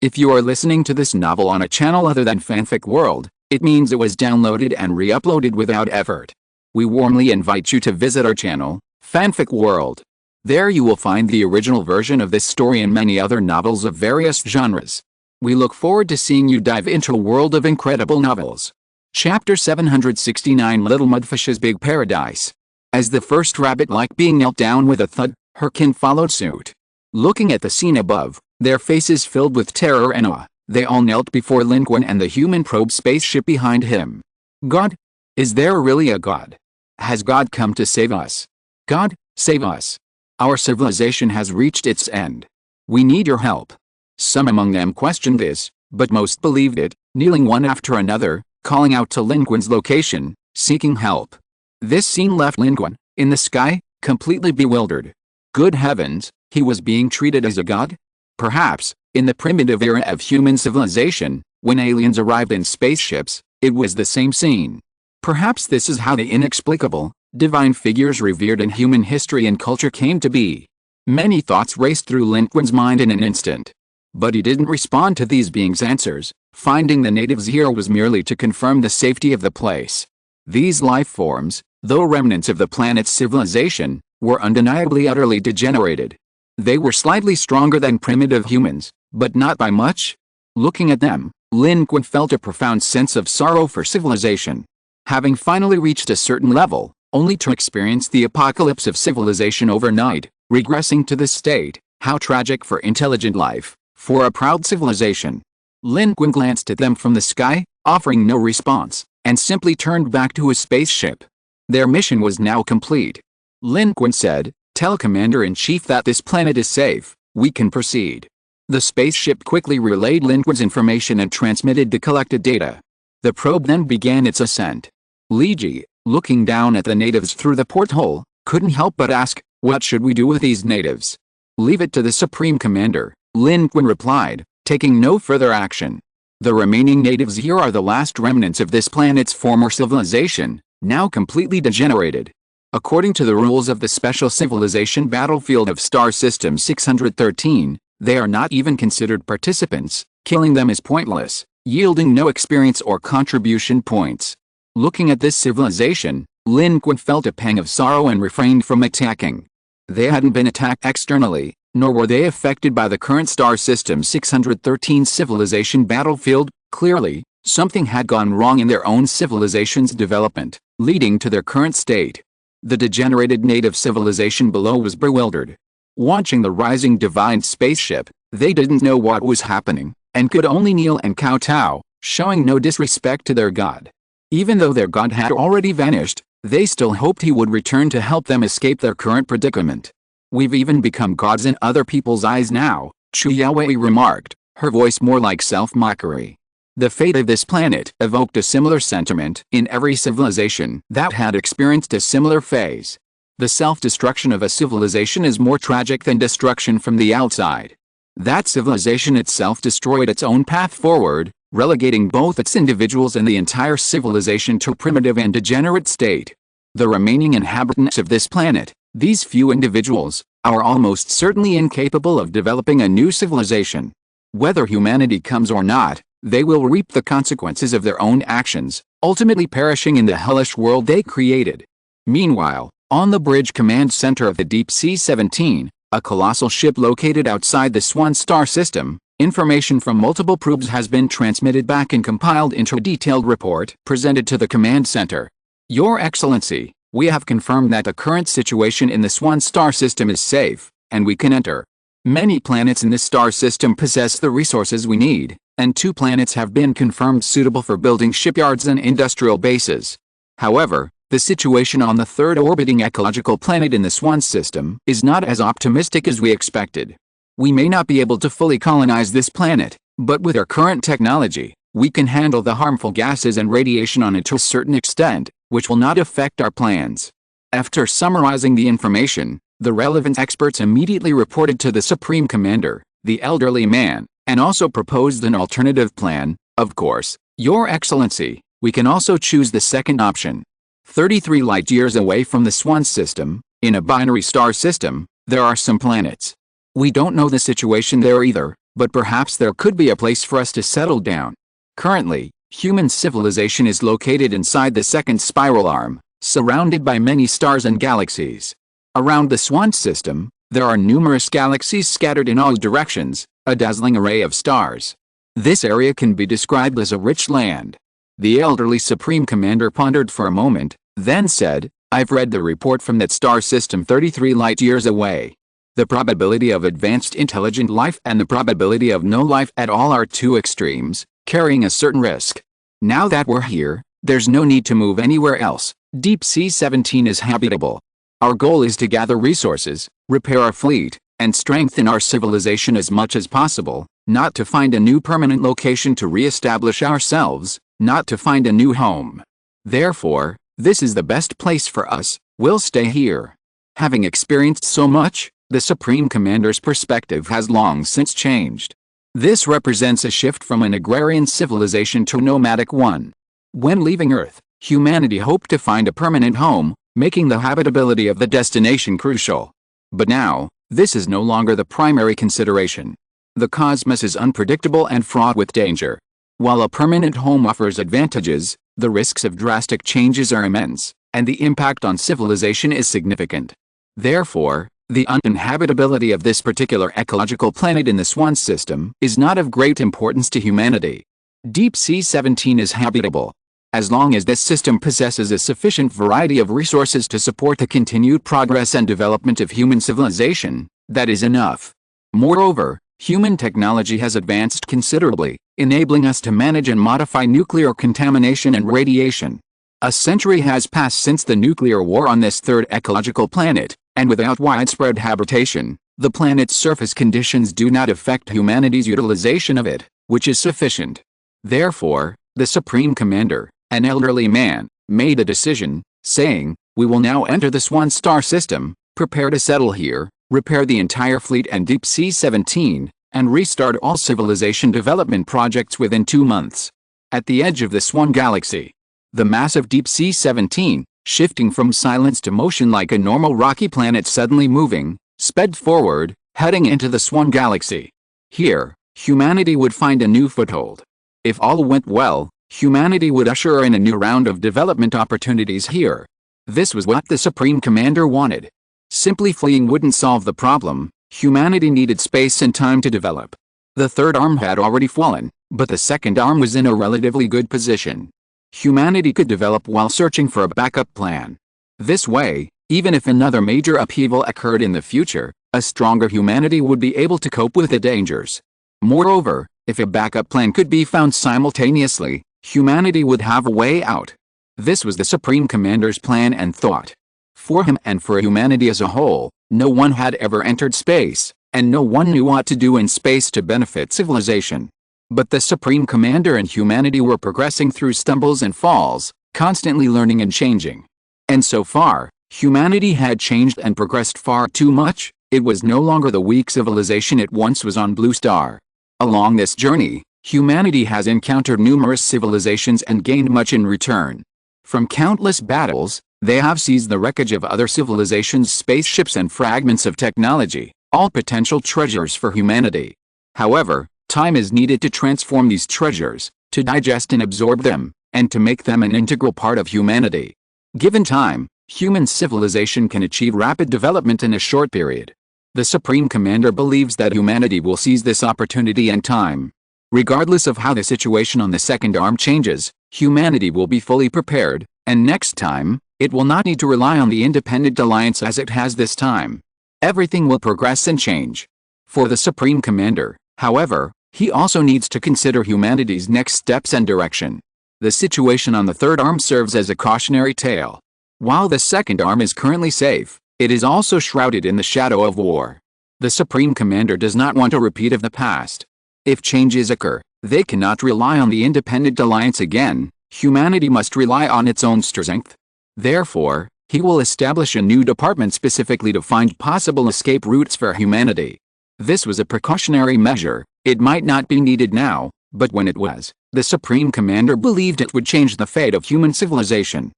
If you are listening to this novel on a channel other than Fanfic World, it means it was downloaded and re-uploaded without effort. We warmly invite you to visit our channel, Fanfic World. There you will find the original version of this story and many other novels of various genres. We look forward to seeing you dive into a world of incredible novels. Chapter 769 Little Mudfish's Big Paradise. As the first rabbit-like being knelt down with a thud, her kin followed suit. Looking at the scene above, their faces filled with terror and awe, they all knelt before Lin Qun and the human probe spaceship behind him. God? Is there really a God? Has God come to save us? God, save us. Our civilization has reached its end. We need your help. Some among them questioned this, but most believed it, kneeling one after another, calling out to Lin Qun's location, seeking help. This scene left Lin Qun, in the sky, completely bewildered. Good heavens, he was being treated as a god? Perhaps, in the primitive era of human civilization, when aliens arrived in spaceships, it was the same scene. Perhaps this is how the inexplicable, divine figures revered in human history and culture came to be. Many thoughts raced through Lin Qun's mind in an instant. But he didn't respond to these beings' answers. Finding the natives here was merely to confirm the safety of the place. These life forms, though remnants of the planet's civilization, were undeniably utterly degenerated. They were slightly stronger than primitive humans, but not by much. Looking at them, Lin Qun felt a profound sense of sorrow for civilization. Having finally reached a certain level, only to experience the apocalypse of civilization overnight, regressing to this state, how tragic for intelligent life, for a proud civilization. Lin Qun glanced at them from the sky, offering no response, and simply turned back to his spaceship. Their mission was now complete. Lin Qun said, "Tell Commander-in-Chief that this planet is safe, we can proceed." The spaceship quickly relayed Lin Qun's information and transmitted the collected data. The probe then began its ascent. Li Ji, looking down at the natives through the porthole, couldn't help but ask, "What should we do with these natives?" "Leave it to the Supreme Commander," Lin Qun replied, taking no further action. "The remaining natives here are the last remnants of this planet's former civilization, now completely degenerated. According to the rules of the Special Civilization Battlefield of Star System 613, they are not even considered participants. Killing them is pointless, yielding no experience or contribution points." Looking at this civilization, Lin Qun felt a pang of sorrow and refrained from attacking. They hadn't been attacked externally, nor were they affected by the current Star System 613 civilization battlefield. Clearly, something had gone wrong in their own civilization's development, leading to their current state. The degenerated native civilization below was bewildered. Watching the rising divine spaceship, they didn't know what was happening, and could only kneel and kowtow, showing no disrespect to their god. Even though their god had already vanished, they still hoped he would return to help them escape their current predicament. "We've even become gods in other people's eyes now," Chu Yaowei remarked, her voice more like self-mockery. The fate of this planet evoked a similar sentiment in every civilization that had experienced a similar phase. The self-destruction of a civilization is more tragic than destruction from the outside. That civilization itself destroyed its own path forward, relegating both its individuals and the entire civilization to a primitive and degenerate state. The remaining inhabitants of this planet, these few individuals, are almost certainly incapable of developing a new civilization. Whether humanity comes or not, they will reap the consequences of their own actions, ultimately perishing in the hellish world they created. Meanwhile, on the bridge command center of the Deep Sea 17, a colossal ship located outside the Swan star system, information from multiple probes has been transmitted back and compiled into a detailed report presented to the command center. "Your Excellency, we have confirmed that the current situation in the Swan star system is safe, and we can enter. Many planets in this star system possess the resources we need, and 2 planets have been confirmed suitable for building shipyards and industrial bases. However, the situation on the 3rd orbiting ecological planet in the Swan system is not as optimistic as we expected. We may not be able to fully colonize this planet, but with our current technology, we can handle the harmful gases and radiation on it to a certain extent, which will not affect our plans. After summarizing the information, the relevant experts immediately reported to the Supreme Commander, the elderly man, and also proposed an alternative plan. Of course, Your Excellency, we can also choose the second option. 33 light-years away from the Swan system, in a binary star system, there are some planets. We don't know the situation there either, but perhaps there could be a place for us to settle down. Currently, human civilization is located inside the second spiral arm, surrounded by many stars and galaxies. Around the Swan system, there are numerous galaxies scattered in all directions, a dazzling array of stars. This area can be described as a rich land. The elderly Supreme Commander pondered for a moment, then said, I've read the report from that star system 33 light-years away. The probability of advanced intelligent life and the probability of no life at all are 2 extremes, carrying a certain risk. Now that we're here, there's no need to move anywhere else. Deep Sea 17 is habitable. Our goal is to gather resources, repair our fleet, and strengthen our civilization as much as possible, not to find a new permanent location to re-establish ourselves, not to find a new home. Therefore, this is the best place for us, we'll stay here. Having experienced so much, the Supreme Commander's perspective has long since changed. This represents a shift from an agrarian civilization to a nomadic one. When leaving Earth, humanity hoped to find a permanent home, making the habitability of the destination crucial. But now, this is no longer the primary consideration. The cosmos is unpredictable and fraught with danger. While a permanent home offers advantages, the risks of drastic changes are immense, and the impact on civilization is significant. Therefore, the uninhabitability of this particular ecological planet in the Swan system is not of great importance to humanity. Deep Sea 17 is habitable. As long as this system possesses a sufficient variety of resources to support the continued progress and development of human civilization, that is enough. Moreover, human technology has advanced considerably, enabling us to manage and modify nuclear contamination and radiation. A century has passed since the nuclear war on this 3rd ecological planet, and without widespread habitation, the planet's surface conditions do not affect humanity's utilization of it, which is sufficient. Therefore, the Supreme Commander, an elderly man, made a decision, saying, we will now enter the Swan star system, prepare to settle here, repair the entire fleet and Deep Sea 17, and restart all civilization development projects within 2 months. At the edge of the Swan galaxy, the massive Deep Sea 17, shifting from silence to motion like a normal rocky planet suddenly moving, sped forward, heading into the Swan galaxy. Here, humanity would find a new foothold. If all went well, humanity would usher in a new round of development opportunities here. This was what the Supreme Commander wanted. Simply fleeing wouldn't solve the problem. Humanity needed space and time to develop. The 3rd arm had already fallen, but the 2nd arm was in a relatively good position. Humanity could develop while searching for a backup plan. This way, even if another major upheaval occurred in the future, a stronger humanity would be able to cope with the dangers. Moreover, if a backup plan could be found simultaneously, humanity would have a way out. This was the Supreme Commander's plan and thought. For him and for humanity as a whole, no one had ever entered space, and no one knew what to do in space to benefit civilization. But the Supreme Commander and humanity were progressing through stumbles and falls, constantly learning and changing. And so far, humanity had changed and progressed far too much. It was no longer the weak civilization it once was on Blue Star. Along this journey, humanity has encountered numerous civilizations and gained much in return. From countless battles, they have seized the wreckage of other civilizations' spaceships and fragments of technology, all potential treasures for humanity. However, time is needed to transform these treasures, to digest and absorb them, and to make them an integral part of humanity. Given time, human civilization can achieve rapid development in a short period. The Supreme Commander believes that humanity will seize this opportunity and time. Regardless of how the situation on the 2nd arm changes, humanity will be fully prepared, and next time, it will not need to rely on the independent alliance as it has this time. Everything will progress and change. For the Supreme Commander, however, he also needs to consider humanity's next steps and direction. The situation on the third arm serves as a cautionary tale. While the second arm is currently safe, it is also shrouded in the shadow of war. The Supreme Commander does not want a repeat of the past. If changes occur, they cannot rely on the Independent Alliance again. Humanity must rely on its own strength. Therefore, he will establish a new department specifically to find possible escape routes for humanity. This was a precautionary measure. It might not be needed now, but when it was, the Supreme Commander believed it would change the fate of human civilization.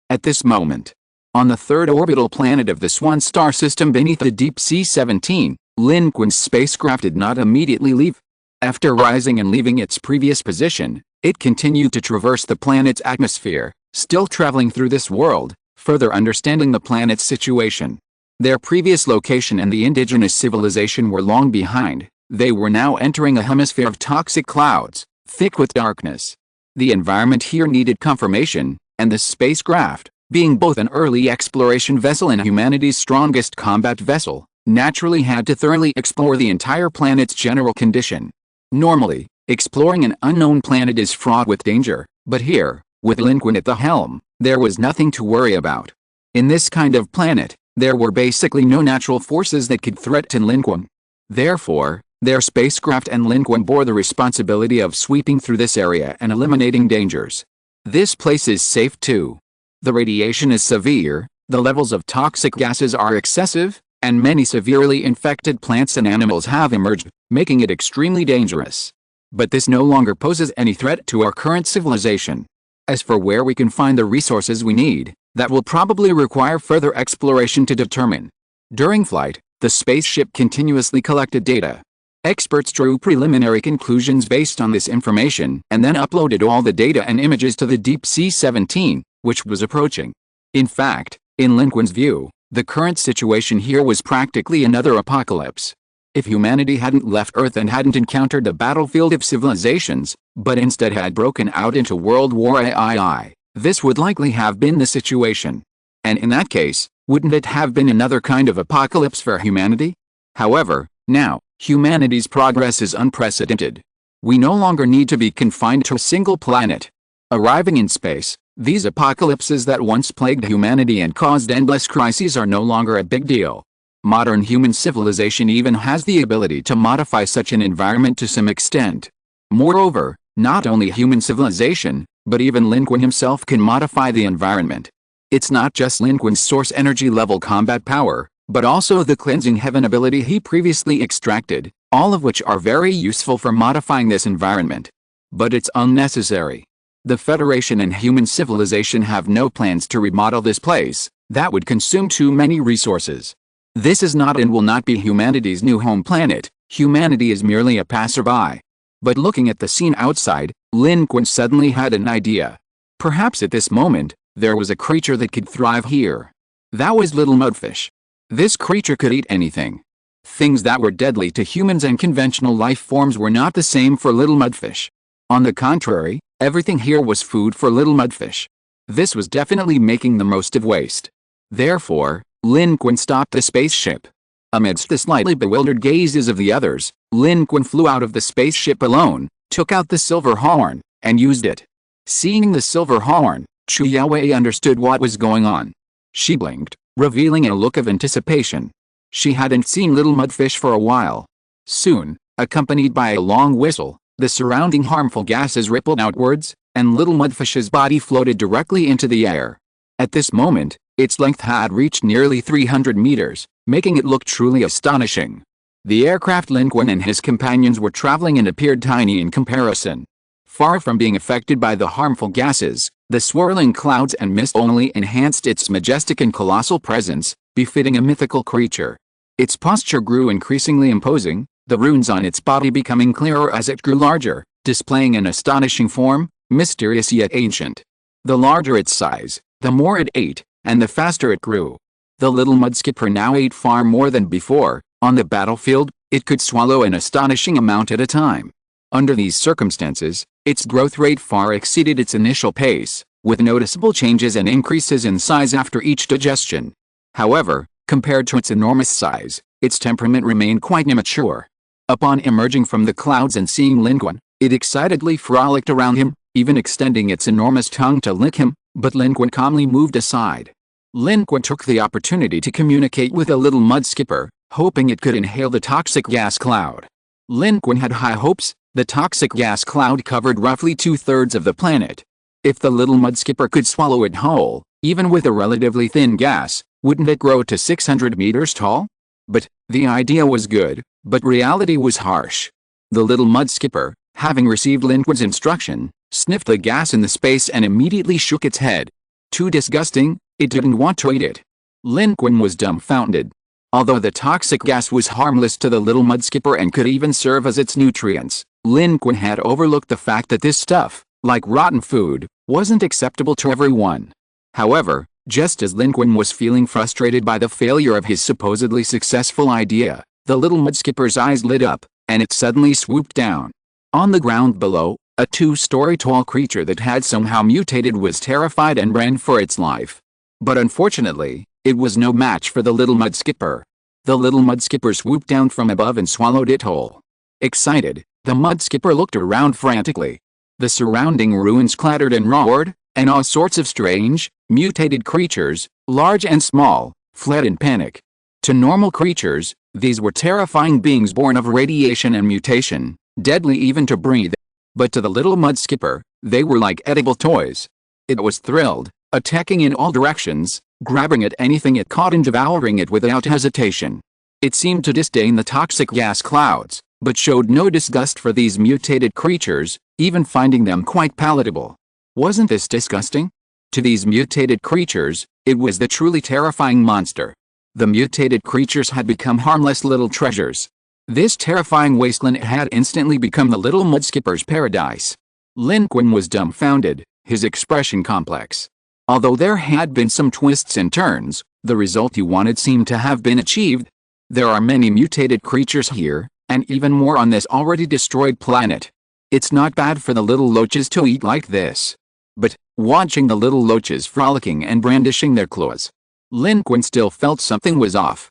At this moment, on the third orbital planet of the Swan star system beneath the Deep Sea 17, Lin Qun's spacecraft did not immediately leave. After rising and leaving its previous position, it continued to traverse the planet's atmosphere, still traveling through this world, further understanding the planet's situation. Their previous location and the indigenous civilization were long behind. They were now entering a hemisphere of toxic clouds, thick with darkness. The environment here needed confirmation, and the spacecraft, being both an early exploration vessel and humanity's strongest combat vessel, naturally had to thoroughly explore the entire planet's general condition. Normally, exploring an unknown planet is fraught with danger, but here, with Lin Qun at the helm, there was nothing to worry about. In this kind of planet, there were basically no natural forces that could threaten Lin Qun. Therefore, their spacecraft and Lin Qun bore the responsibility of sweeping through this area and eliminating dangers. This place is safe too. The radiation is severe, the levels of toxic gases are excessive, and many severely infected plants and animals have emerged, making it extremely dangerous. But this no longer poses any threat to our current civilization. As for where we can find the resources we need, that will probably require further exploration to determine. During flight, the spaceship continuously collected data. Experts drew preliminary conclusions based on this information and then uploaded all the data and images to the Deep Sea 17, which was approaching. In fact, in Lin Qun's view, the current situation here was practically another apocalypse. If humanity hadn't left Earth and hadn't encountered the battlefield of civilizations, but instead had broken out into World War III, this would likely have been the situation. And in that case, wouldn't it have been another kind of apocalypse for humanity? However, now, humanity's progress is unprecedented. We no longer need to be confined to a single planet. Arriving in space, these apocalypses that once plagued humanity and caused endless crises are no longer a big deal. Modern human civilization even has the ability to modify such an environment to some extent. Moreover, not only human civilization, but even Lin Qun himself can modify the environment. It's not just Lin Qun's source energy level combat power, but also the cleansing heaven ability he previously extracted, all of which are very useful for modifying this environment. But it's unnecessary. The Federation and human civilization have no plans to remodel this place. That would consume too many resources. This is not and will not be humanity's new home planet. Humanity is merely a passerby. But looking at the scene outside, Lin Qun suddenly had an idea. Perhaps at this moment, there was a creature that could thrive here. That was little mudfish. This creature could eat anything. Things that were deadly to humans and conventional life forms were not the same for little mudfish. On the contrary, everything here was food for little mudfish. This was definitely making the most of waste. Therefore, Lin Qun stopped the spaceship. Amidst the slightly bewildered gazes of the others, Lin Qun flew out of the spaceship alone, took out the silver horn, and used it. Seeing the silver horn, Chu Yaowei understood what was going on. She blinked, revealing a look of anticipation. She hadn't seen little mudfish for a while. Soon, accompanied by a long whistle, the surrounding harmful gases rippled outwards, and little mudfish's body floated directly into the air. At this moment, its length had reached nearly 300 meters, making it look truly astonishing. The aircraft Lin Qun and his companions were traveling in appeared tiny in comparison. Far from being affected by the harmful gases, the swirling clouds and mist only enhanced its majestic and colossal presence, befitting a mythical creature. Its posture grew increasingly imposing, the runes on its body becoming clearer as it grew larger, displaying an astonishing form, mysterious yet ancient. The larger its size, the more it ate, and the faster it grew. The little mudskipper now ate far more than before. On the battlefield, it could swallow an astonishing amount at a time. Under these circumstances, its growth rate far exceeded its initial pace, with noticeable changes and increases in size after each digestion. However, compared to its enormous size, its temperament remained quite immature. Upon emerging from the clouds and seeing Lin Qun, it excitedly frolicked around him, even extending its enormous tongue to lick him, but Lin Qun calmly moved aside. Lin Qun took the opportunity to communicate with a little mud skipper, hoping it could inhale the toxic gas cloud. Lin Qun had high hopes. The toxic gas cloud covered roughly 2/3 of the planet. If the little mud skipper could swallow it whole, even with a relatively thin gas, wouldn't it grow to 600 meters tall? But the idea was good, but reality was harsh. The little mud skipper, having received Lin Qun's instruction, sniffed the gas in the space and immediately shook its head. Too disgusting, it didn't want to eat it. Lin Qun was dumbfounded. Although the toxic gas was harmless to the little mud skipper and could even serve as its nutrients, Lin Qun had overlooked the fact that this stuff, like rotten food, wasn't acceptable to everyone. However, just as Lin Qun was feeling frustrated by the failure of his supposedly successful idea, the little mud skipper's eyes lit up, and it suddenly swooped down. On the ground below, a 2-story tall creature that had somehow mutated was terrified and ran for its life. But unfortunately, it was no match for the little mud skipper. The little mud skipper swooped down from above and swallowed it whole. Excited, the mud skipper looked around frantically. The surrounding ruins clattered and roared, and all sorts of strange, mutated creatures, large and small, fled in panic. To normal creatures, these were terrifying beings born of radiation and mutation, deadly even to breathe. But to the little mud skipper, they were like edible toys. It was thrilled, attacking in all directions, grabbing at anything it caught and devouring it without hesitation. It seemed to disdain the toxic gas clouds, but showed no disgust for these mutated creatures, even finding them quite palatable. Wasn't this disgusting? To these mutated creatures, it was the truly terrifying monster. The mutated creatures had become harmless little treasures. This terrifying wasteland had instantly become the little mud skipper's paradise. Lin Qun was dumbfounded, his expression complex. Although there had been some twists and turns, the result he wanted seemed to have been achieved. There are many mutated creatures here, and even more on this already destroyed planet. It's not bad for the little loaches to eat like this. But, watching the little loaches frolicking and brandishing their claws, Lin Qun still felt something was off.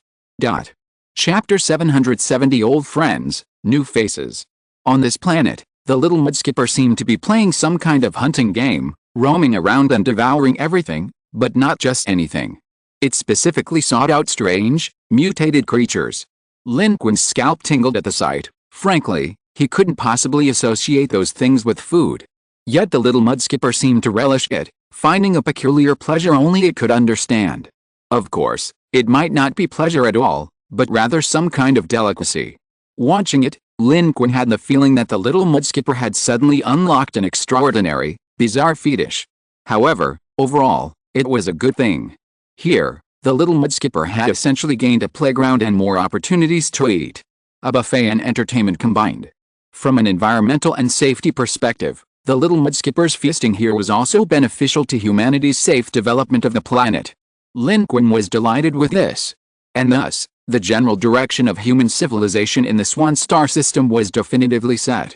Chapter 770 Old Friends, New Faces. On this planet, the little mud skipper seemed to be playing some kind of hunting game, roaming around and devouring everything, but not just anything. It specifically sought out strange, mutated creatures. Lin Qun's scalp tingled at the sight. Frankly, he couldn't possibly associate those things with food. Yet the little mud skipper seemed to relish it, finding a peculiar pleasure only it could understand. Of course, it might not be pleasure at all, but rather some kind of delicacy. Watching it, Lin Qun had the feeling that the little mud skipper had suddenly unlocked an extraordinary, bizarre fetish. However, overall, it was a good thing. Here, the little mud skipper had essentially gained a playground and more opportunities to eat. A buffet and entertainment combined. From an environmental and safety perspective, the little mud skipper's feasting here was also beneficial to humanity's safe development of the planet. Lin Qun was delighted with this. And thus, the general direction of human civilization in the Swan star system was definitively set.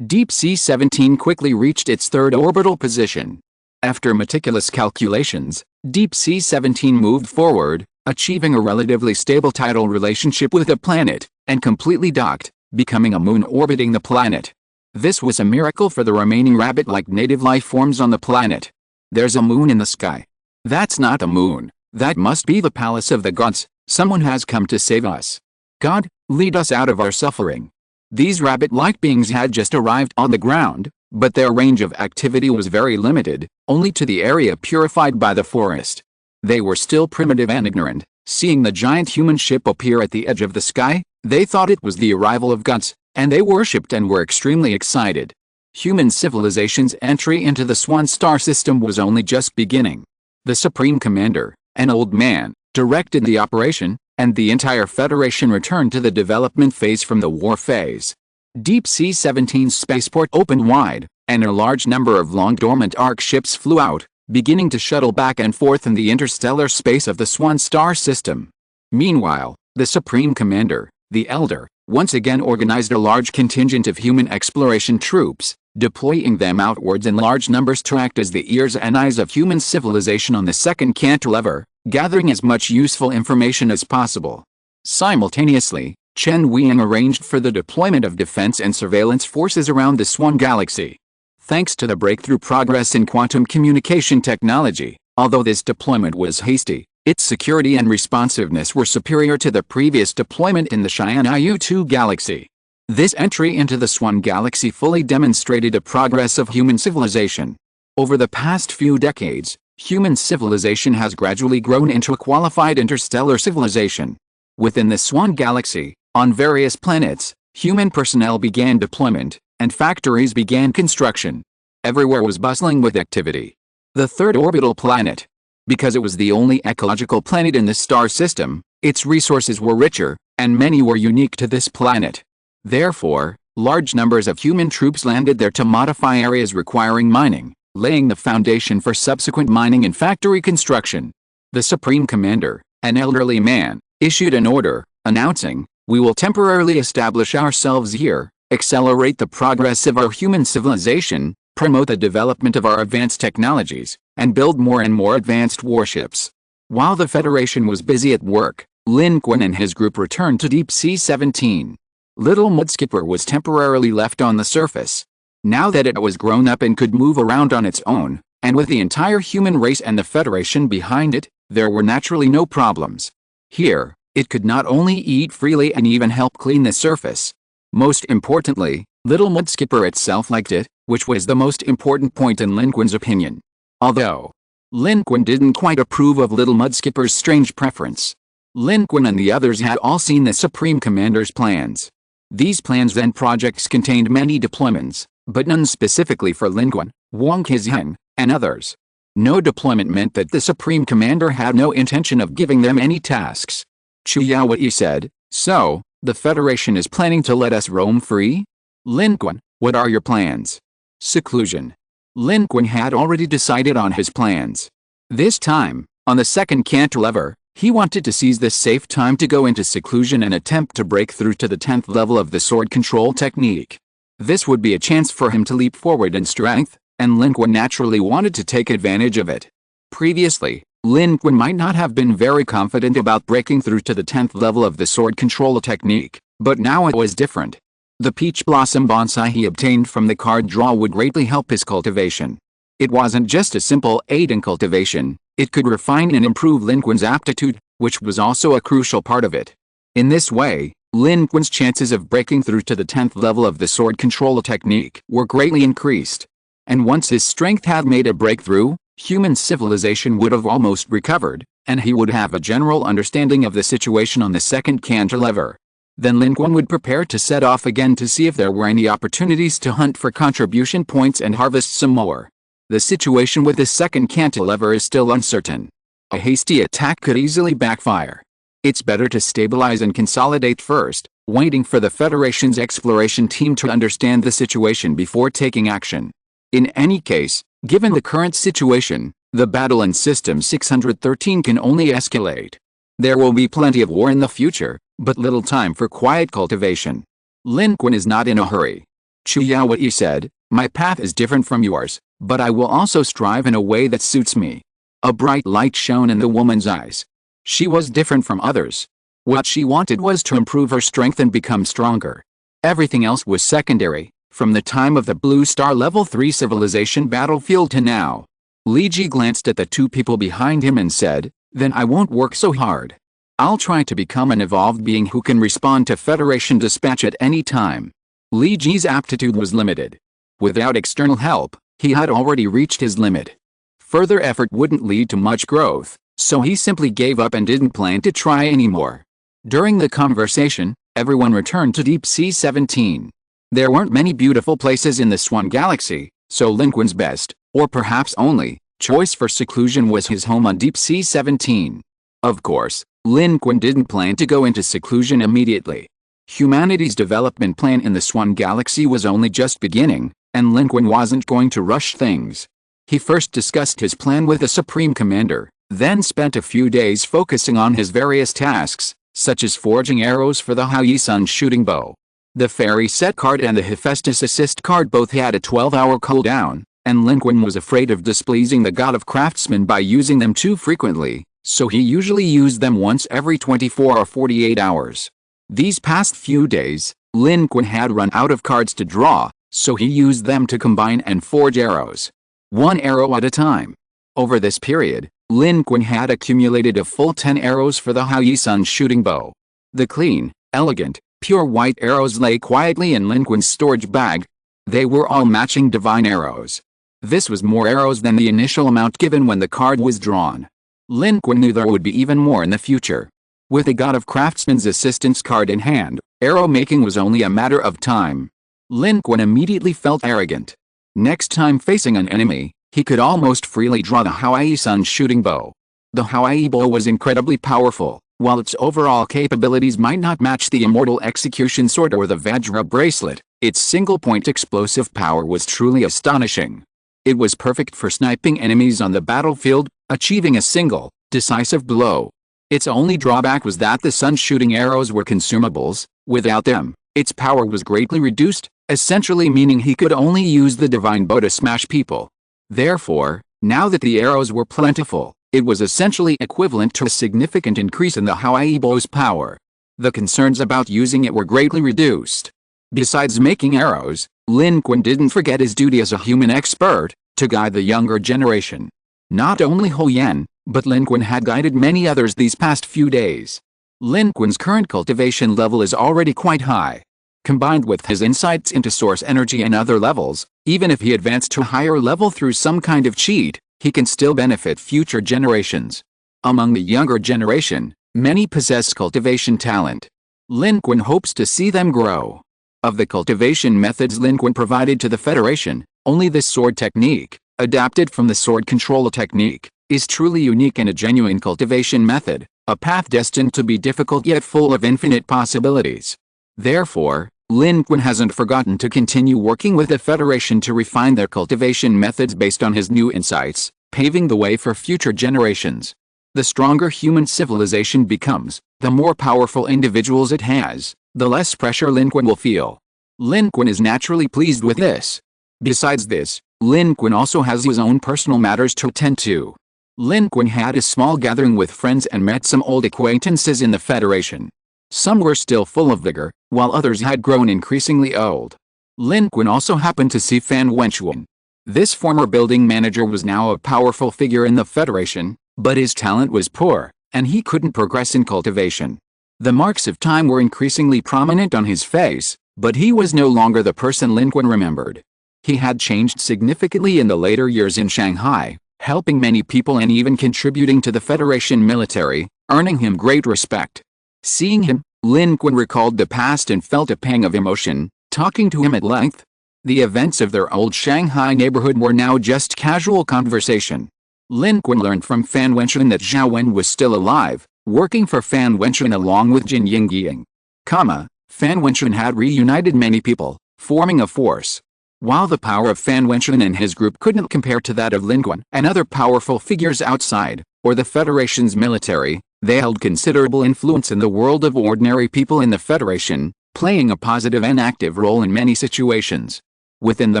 Deep Sea 17 quickly reached its third orbital position. After meticulous calculations, Deep Sea 17 moved forward, achieving a relatively stable tidal relationship with the planet, and completely docked, becoming a moon orbiting the planet. This was a miracle for the remaining rabbit-like native life forms on the planet. There's a moon in the sky. That's not the moon. That must be the palace of the gods. Someone has come to save us. God, lead us out of our suffering. These rabbit-like beings had just arrived on the ground, but their range of activity was very limited, only to the area purified by the forest. They were still primitive and ignorant. Seeing the giant human ship appear at the edge of the sky, they thought it was the arrival of gods, and they worshipped and were extremely excited. Human civilization's entry into the Swan star system was only just beginning. The Supreme Commander, an old man, directed the operation, and the entire Federation returned to the development phase from the war phase. Deep Sea 17's spaceport opened wide, and a large number of long-dormant arc ships flew out, beginning to shuttle back and forth in the interstellar space of the Swan star system. Meanwhile, the Supreme Commander, the Elder, once again organized a large contingent of human exploration troops, deploying them outwards in large numbers to act as the ears and eyes of human civilization on the second cantilever, gathering as much useful information as possible. Simultaneously, Chen Weiying arranged for the deployment of defense and surveillance forces around the Swan Galaxy. Thanks to the breakthrough progress in quantum communication technology, although this deployment was hasty, its security and responsiveness were superior to the previous deployment in the Xian-Yu-2 galaxy. This entry into the Swan Galaxy fully demonstrated the progress of human civilization. Over the past few decades, human civilization has gradually grown into a qualified interstellar civilization. Within the Swan Galaxy, on various planets, human personnel began deployment, and factories began construction. Everywhere was bustling with activity. The third orbital planet. Because it was the only ecological planet in the star system, its resources were richer, and many were unique to this planet. Therefore, large numbers of human troops landed there to modify areas requiring mining, laying the foundation for subsequent mining and factory construction. The Supreme Commander, an elderly man, issued an order, announcing, "We will temporarily establish ourselves here, accelerate the progress of our human civilization, promote the development of our advanced technologies, and build more and more advanced warships." While the Federation was busy at work, Lin Qun and his group returned to Deep Sea 17. Little Mudskipper was temporarily left on the surface. Now that it was grown up and could move around on its own, and with the entire human race and the Federation behind it, there were naturally no problems. Here, it could not only eat freely and even help clean the surface. Most importantly, Little Mudskipper itself liked it, which was the most important point in Lin Qun's opinion. Although Lin Qun didn't quite approve of Little Mudskipper's strange preference, Lin Qun and the others had all seen the Supreme Commander's plans. These plans and projects contained many deployments, but none specifically for Lin Qun, Wang Qizheng, and others. No deployment meant that the Supreme Commander had no intention of giving them any tasks. Chu Yaowei said, "So, the Federation is planning to let us roam free? Lin Qun, what are your plans?" Seclusion. Lin Qun had already decided on his plans. This time, on the second cantilever, he wanted to seize this safe time to go into seclusion and attempt to break through to the 10th level of the sword control technique. This would be a chance for him to leap forward in strength, and Lin Qun naturally wanted to take advantage of it. Previously, Lin Qun might not have been very confident about breaking through to the 10th level of the sword control technique, but now it was different. The peach blossom bonsai he obtained from the card draw would greatly help his cultivation. It wasn't just a simple aid in cultivation, it could refine and improve Lin Qun's aptitude, which was also a crucial part of it. In this way, Lin Qun's chances of breaking through to the 10th level of the sword control technique were greatly increased. And once his strength had made a breakthrough, human civilization would have almost recovered, and he would have a general understanding of the situation on the second cantilever. Then Lin Qun would prepare to set off again to see if there were any opportunities to hunt for contribution points and harvest some more. The situation with the second cantilever is still uncertain. A hasty attack could easily backfire. It's better to stabilize and consolidate first, waiting for the Federation's exploration team to understand the situation before taking action. In any case, given the current situation, the battle in System 613 can only escalate. There will be plenty of war in the future, but little time for quiet cultivation. Lin Qun is not in a hurry. Chu Yaowei said, "My path is different from yours, but I will also strive in a way that suits me." A bright light shone in the woman's eyes. She was different from others. What she wanted was to improve her strength and become stronger. Everything else was secondary, from the time of the Blue Star Level 3 civilization battlefield to now. Li Ji glanced at the two people behind him and said, "Then I won't work so hard. I'll try to become an evolved being who can respond to Federation dispatch at any time." Li Ji's aptitude was limited. Without external help, he had already reached his limit. Further effort wouldn't lead to much growth, so he simply gave up and didn't plan to try anymore. During the conversation, everyone returned to Deep Sea 17. There weren't many beautiful places in the Swan Galaxy, so Lin Qun's best, or perhaps only, choice for seclusion was his home on Deep Sea 17. Of course, Lin Qun didn't plan to go into seclusion immediately. Humanity's development plan in the Swan Galaxy was only just beginning, and Lin Qun wasn't going to rush things. He first discussed his plan with the Supreme Commander, then spent a few days focusing on his various tasks, such as forging arrows for the Hao-Yi-Sun shooting bow. The Fairy Set card and the Hephaestus Assist card both had a 12-hour cooldown, and Lin Qun was afraid of displeasing the god of craftsmen by using them too frequently, so he usually used them once every 24 or 48 hours. These past few days, Lin Qun had run out of cards to draw, so he used them to combine and forge arrows. One arrow at a time. Over this period, Lin Qun had accumulated a full 10 arrows for the Hao-Yi-Sun shooting bow. The clean, elegant, pure white arrows lay quietly in Lin Qun's storage bag. They were all matching divine arrows. This was more arrows than the initial amount given when the card was drawn. Lin Qun knew there would be even more in the future. With the God of Craftsman's assistance card in hand, arrow making was only a matter of time. Lin Qun immediately felt arrogant. Next time facing an enemy, he could almost freely draw the Hao-Yi-Sun shooting bow. The Hao-Yi bow was incredibly powerful, while its overall capabilities might not match the immortal execution sword or the Vajra bracelet. Its single-point explosive power was truly astonishing. It was perfect for sniping enemies on the battlefield, achieving a single, decisive blow. Its only drawback was that the sun-shooting arrows were consumables. Without them, its power was greatly reduced, essentially meaning he could only use the divine bow to smash people. Therefore, now that the arrows were plentiful, it was essentially equivalent to a significant increase in the Hao-Yi bow's power. The concerns about using it were greatly reduced. Besides making arrows, Lin Qun didn't forget his duty as a human expert, to guide the younger generation. Not only Ho Yan, but Lin Qun had guided many others these past few days. Lin Qun's current cultivation level is already quite high. Combined with his insights into source energy and other levels, even if he advanced to a higher level through some kind of cheat, he can still benefit future generations. Among the younger generation, many possess cultivation talent. Lin Qun hopes to see them grow. Of the cultivation methods Lin Qun provided to the Federation, only the sword technique, adapted from the sword control technique, is truly unique and a genuine cultivation method, a path destined to be difficult yet full of infinite possibilities. Therefore, Lin Qun hasn't forgotten to continue working with the Federation to refine their cultivation methods based on his new insights, paving the way for future generations. The stronger human civilization becomes, the more powerful individuals it has, the less pressure Lin Qun will feel. Lin Qun is naturally pleased with this. Besides this, Lin Qun also has his own personal matters to attend to. Lin Qun had a small gathering with friends and met some old acquaintances in the Federation. Some were still full of vigor, while others had grown increasingly old. Lin Qun also happened to see Fan Wenchuan. This former building manager was now a powerful figure in the Federation, but his talent was poor, and he couldn't progress in cultivation. The marks of time were increasingly prominent on his face, but he was no longer the person Lin Qun remembered. He had changed significantly in the later years in Shanghai, helping many people and even contributing to the Federation military, earning him great respect. Seeing him, Lin Qun recalled the past and felt a pang of emotion, talking to him at length. The events of their old Shanghai neighborhood were now just casual conversation. Lin Qun learned from Fan Wenchuan that Zhao Wen was still alive, working for Fan Wenchuan along with Jin Yingying. Fan Wenchuan had reunited many people, forming a force. While the power of Fan Wenchuan and his group couldn't compare to that of Lin Qun and other powerful figures outside, or the Federation's military, they held considerable influence in the world of ordinary people in the Federation, playing a positive and active role in many situations. Within the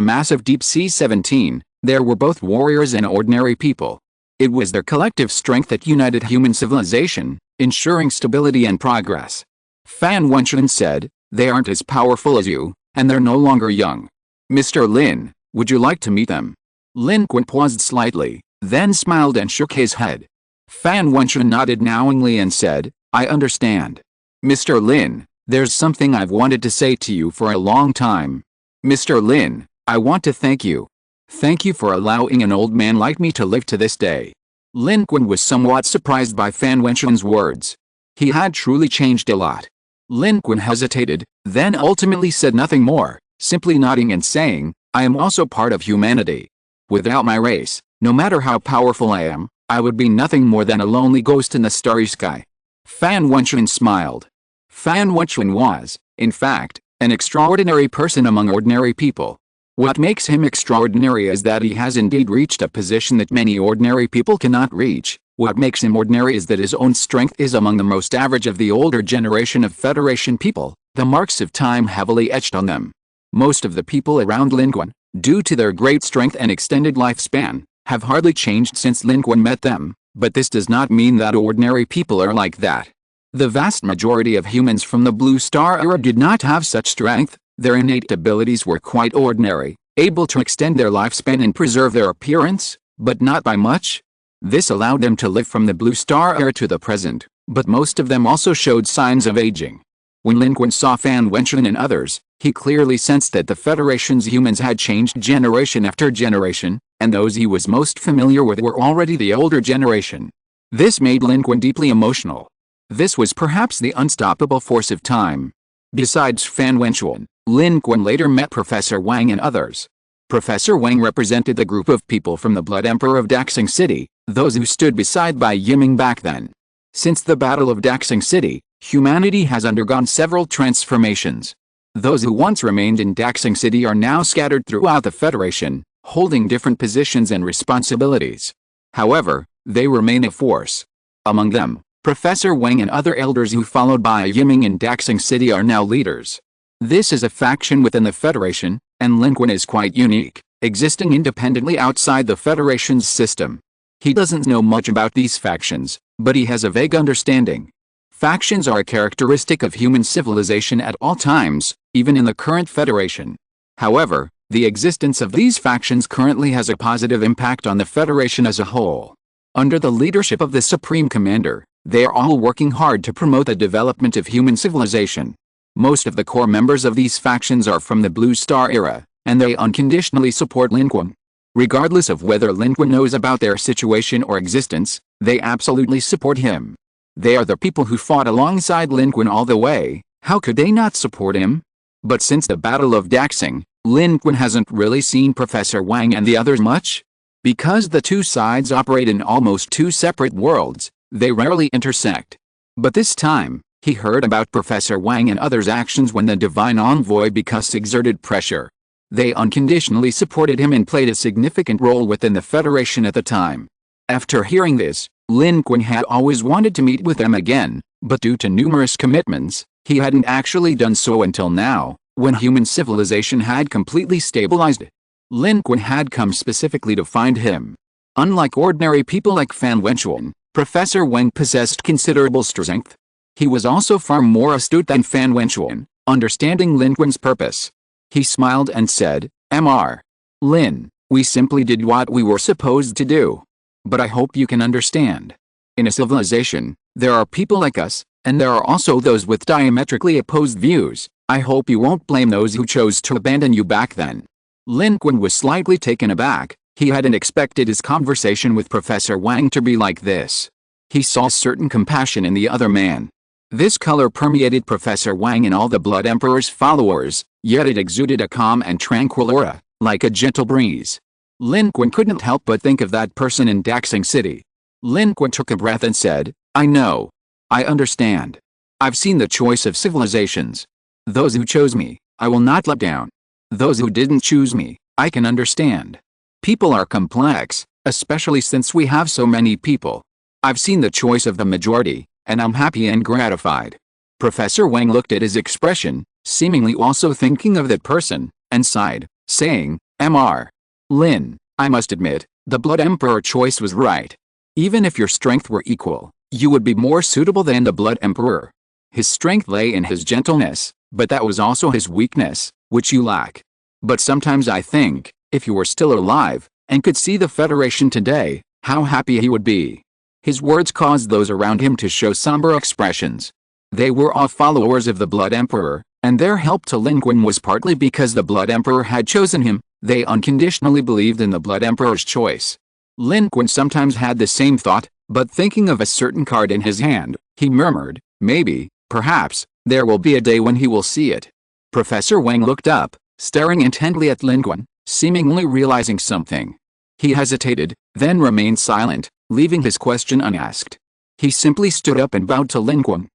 massive Deep Sea 17, there were both warriors and ordinary people. It was their collective strength that united human civilization, ensuring stability and progress. Fan Wenchuan said, "They aren't as powerful as you, and they're no longer young. Mr. Lin, would you like to meet them?" Lin Qun paused slightly, then smiled and shook his head. Fan Wenchuan nodded knowingly and said, "I understand. Mr. Lin, there's something I've wanted to say to you for a long time. Mr. Lin, I want to thank you. Thank you for allowing an old man like me to live to this day." Lin Qun was somewhat surprised by Fan Wenchuan's words. He had truly changed a lot. Lin Qun hesitated, then ultimately said nothing more, simply nodding and saying, "I am also part of humanity. Without my race, no matter how powerful I am, I would be nothing more than a lonely ghost in the starry sky." Fan Wenchuan smiled. Fan Wenchuan was, in fact, an extraordinary person among ordinary people. What makes him extraordinary is that he has indeed reached a position that many ordinary people cannot reach. What makes him ordinary is that his own strength is among the most average of the older generation of Federation people, the marks of time heavily etched on them. Most of the people around Lin Qun, due to their great strength and extended lifespan, have hardly changed since Lin Qun met them, But this does not mean that ordinary people are like that. The vast majority of humans from the Blue Star era did not have such strength. Their innate abilities were quite ordinary, able to extend their lifespan and preserve their appearance, but not by much. This allowed them to live from the Blue Star era to the present, but most of them also showed signs of aging. When Lin Qun saw Fan Wenchun and others, he clearly sensed that the Federation's humans had changed generation after generation, and those he was most familiar with were already the older generation. This made Lin Qun deeply emotional. This was perhaps the unstoppable force of time. Besides Fan Wenchun, Lin Qun later met Professor Wang and others. Professor Wang represented the group of people from the Blood Emperor of Daxing City, those who stood beside Bai Yiming back then. Since the Battle of Daxing City, humanity has undergone several transformations. Those who once remained in Daxing City are now scattered throughout the Federation, holding different positions and responsibilities. However, they remain a force. Among them, Professor Wang and other elders who followed Bai Yiming in Daxing City are now leaders. This is a faction within the Federation, and Lin Qun is quite unique, existing independently outside the Federation's system. He doesn't know much about these factions, but he has a vague understanding. Factions are a characteristic of human civilization at all times, even in the current Federation. However, the existence of these factions currently has a positive impact on the Federation as a whole. Under the leadership of the Supreme Commander, they are all working hard to promote the development of human civilization. Most of the core members of these factions are from the Blue Star era, and they unconditionally support Lin Qun. Regardless of whether Lin Qun knows about their situation or existence, they absolutely support him. They are the people who fought alongside Lin Qun all the way. How could they not support him? But since the Battle of Daxing, Lin Qun hasn't really seen Professor Wang and the others much. Because the two sides operate in almost two separate worlds, they rarely intersect. But this time, he heard about Professor Wang and others' actions when the Divine Envoy Because exerted pressure. They unconditionally supported him and played a significant role within the Federation at the time. After hearing this, Lin Qun had always wanted to meet with them again, but due to numerous commitments, he hadn't actually done so until now, when human civilization had completely stabilized. Lin Qun had come specifically to find him. Unlike ordinary people like Fan Wenchun, Professor Wang possessed considerable strength. He was also far more astute than Fan Wenchun, understanding Lin Qun's purpose. He smiled and said, "Mr. Lin, we simply did what we were supposed to do. But I hope you can understand. In a civilization, there are people like us, and there are also those with diametrically opposed views. I hope you won't blame those who chose to abandon you back then." Lin Qun was slightly taken aback. He hadn't expected his conversation with Professor Wang to be like this. He saw certain compassion in the other man. This color permeated Professor Wang and all the Blood Emperor's followers, yet it exuded a calm and tranquil aura, like a gentle breeze. Lin Qun couldn't help but think of that person in Daxing City. Lin Qun took a breath and said, "I know. I understand. I've seen the choice of civilizations. Those who chose me, I will not let down. Those who didn't choose me, I can understand. People are complex, especially since we have so many people. I've seen the choice of the majority, and I'm happy and gratified." Professor Wang looked at his expression, seemingly also thinking of that person, and sighed, saying, "Mr. Lin, I must admit, the Blood Emperor choice was right. Even if your strength were equal, you would be more suitable than the Blood Emperor. His strength lay in his gentleness, but that was also his weakness, which you lack. But sometimes I think, if you were still alive, and could see the Federation today, how happy he would be." His words caused those around him to show somber expressions. They were all followers of the Blood Emperor, and their help to Lin Qun was partly because the Blood Emperor had chosen him. They unconditionally believed in the Blood Emperor's choice. Lin Qun sometimes had the same thought, but thinking of a certain card in his hand, he murmured, "Maybe, perhaps, there will be a day when he will see it." Professor Wang looked up, staring intently at Lin Qun, seemingly realizing something. He hesitated, then remained silent, leaving his question unasked. He simply stood up and bowed to Lin Qun.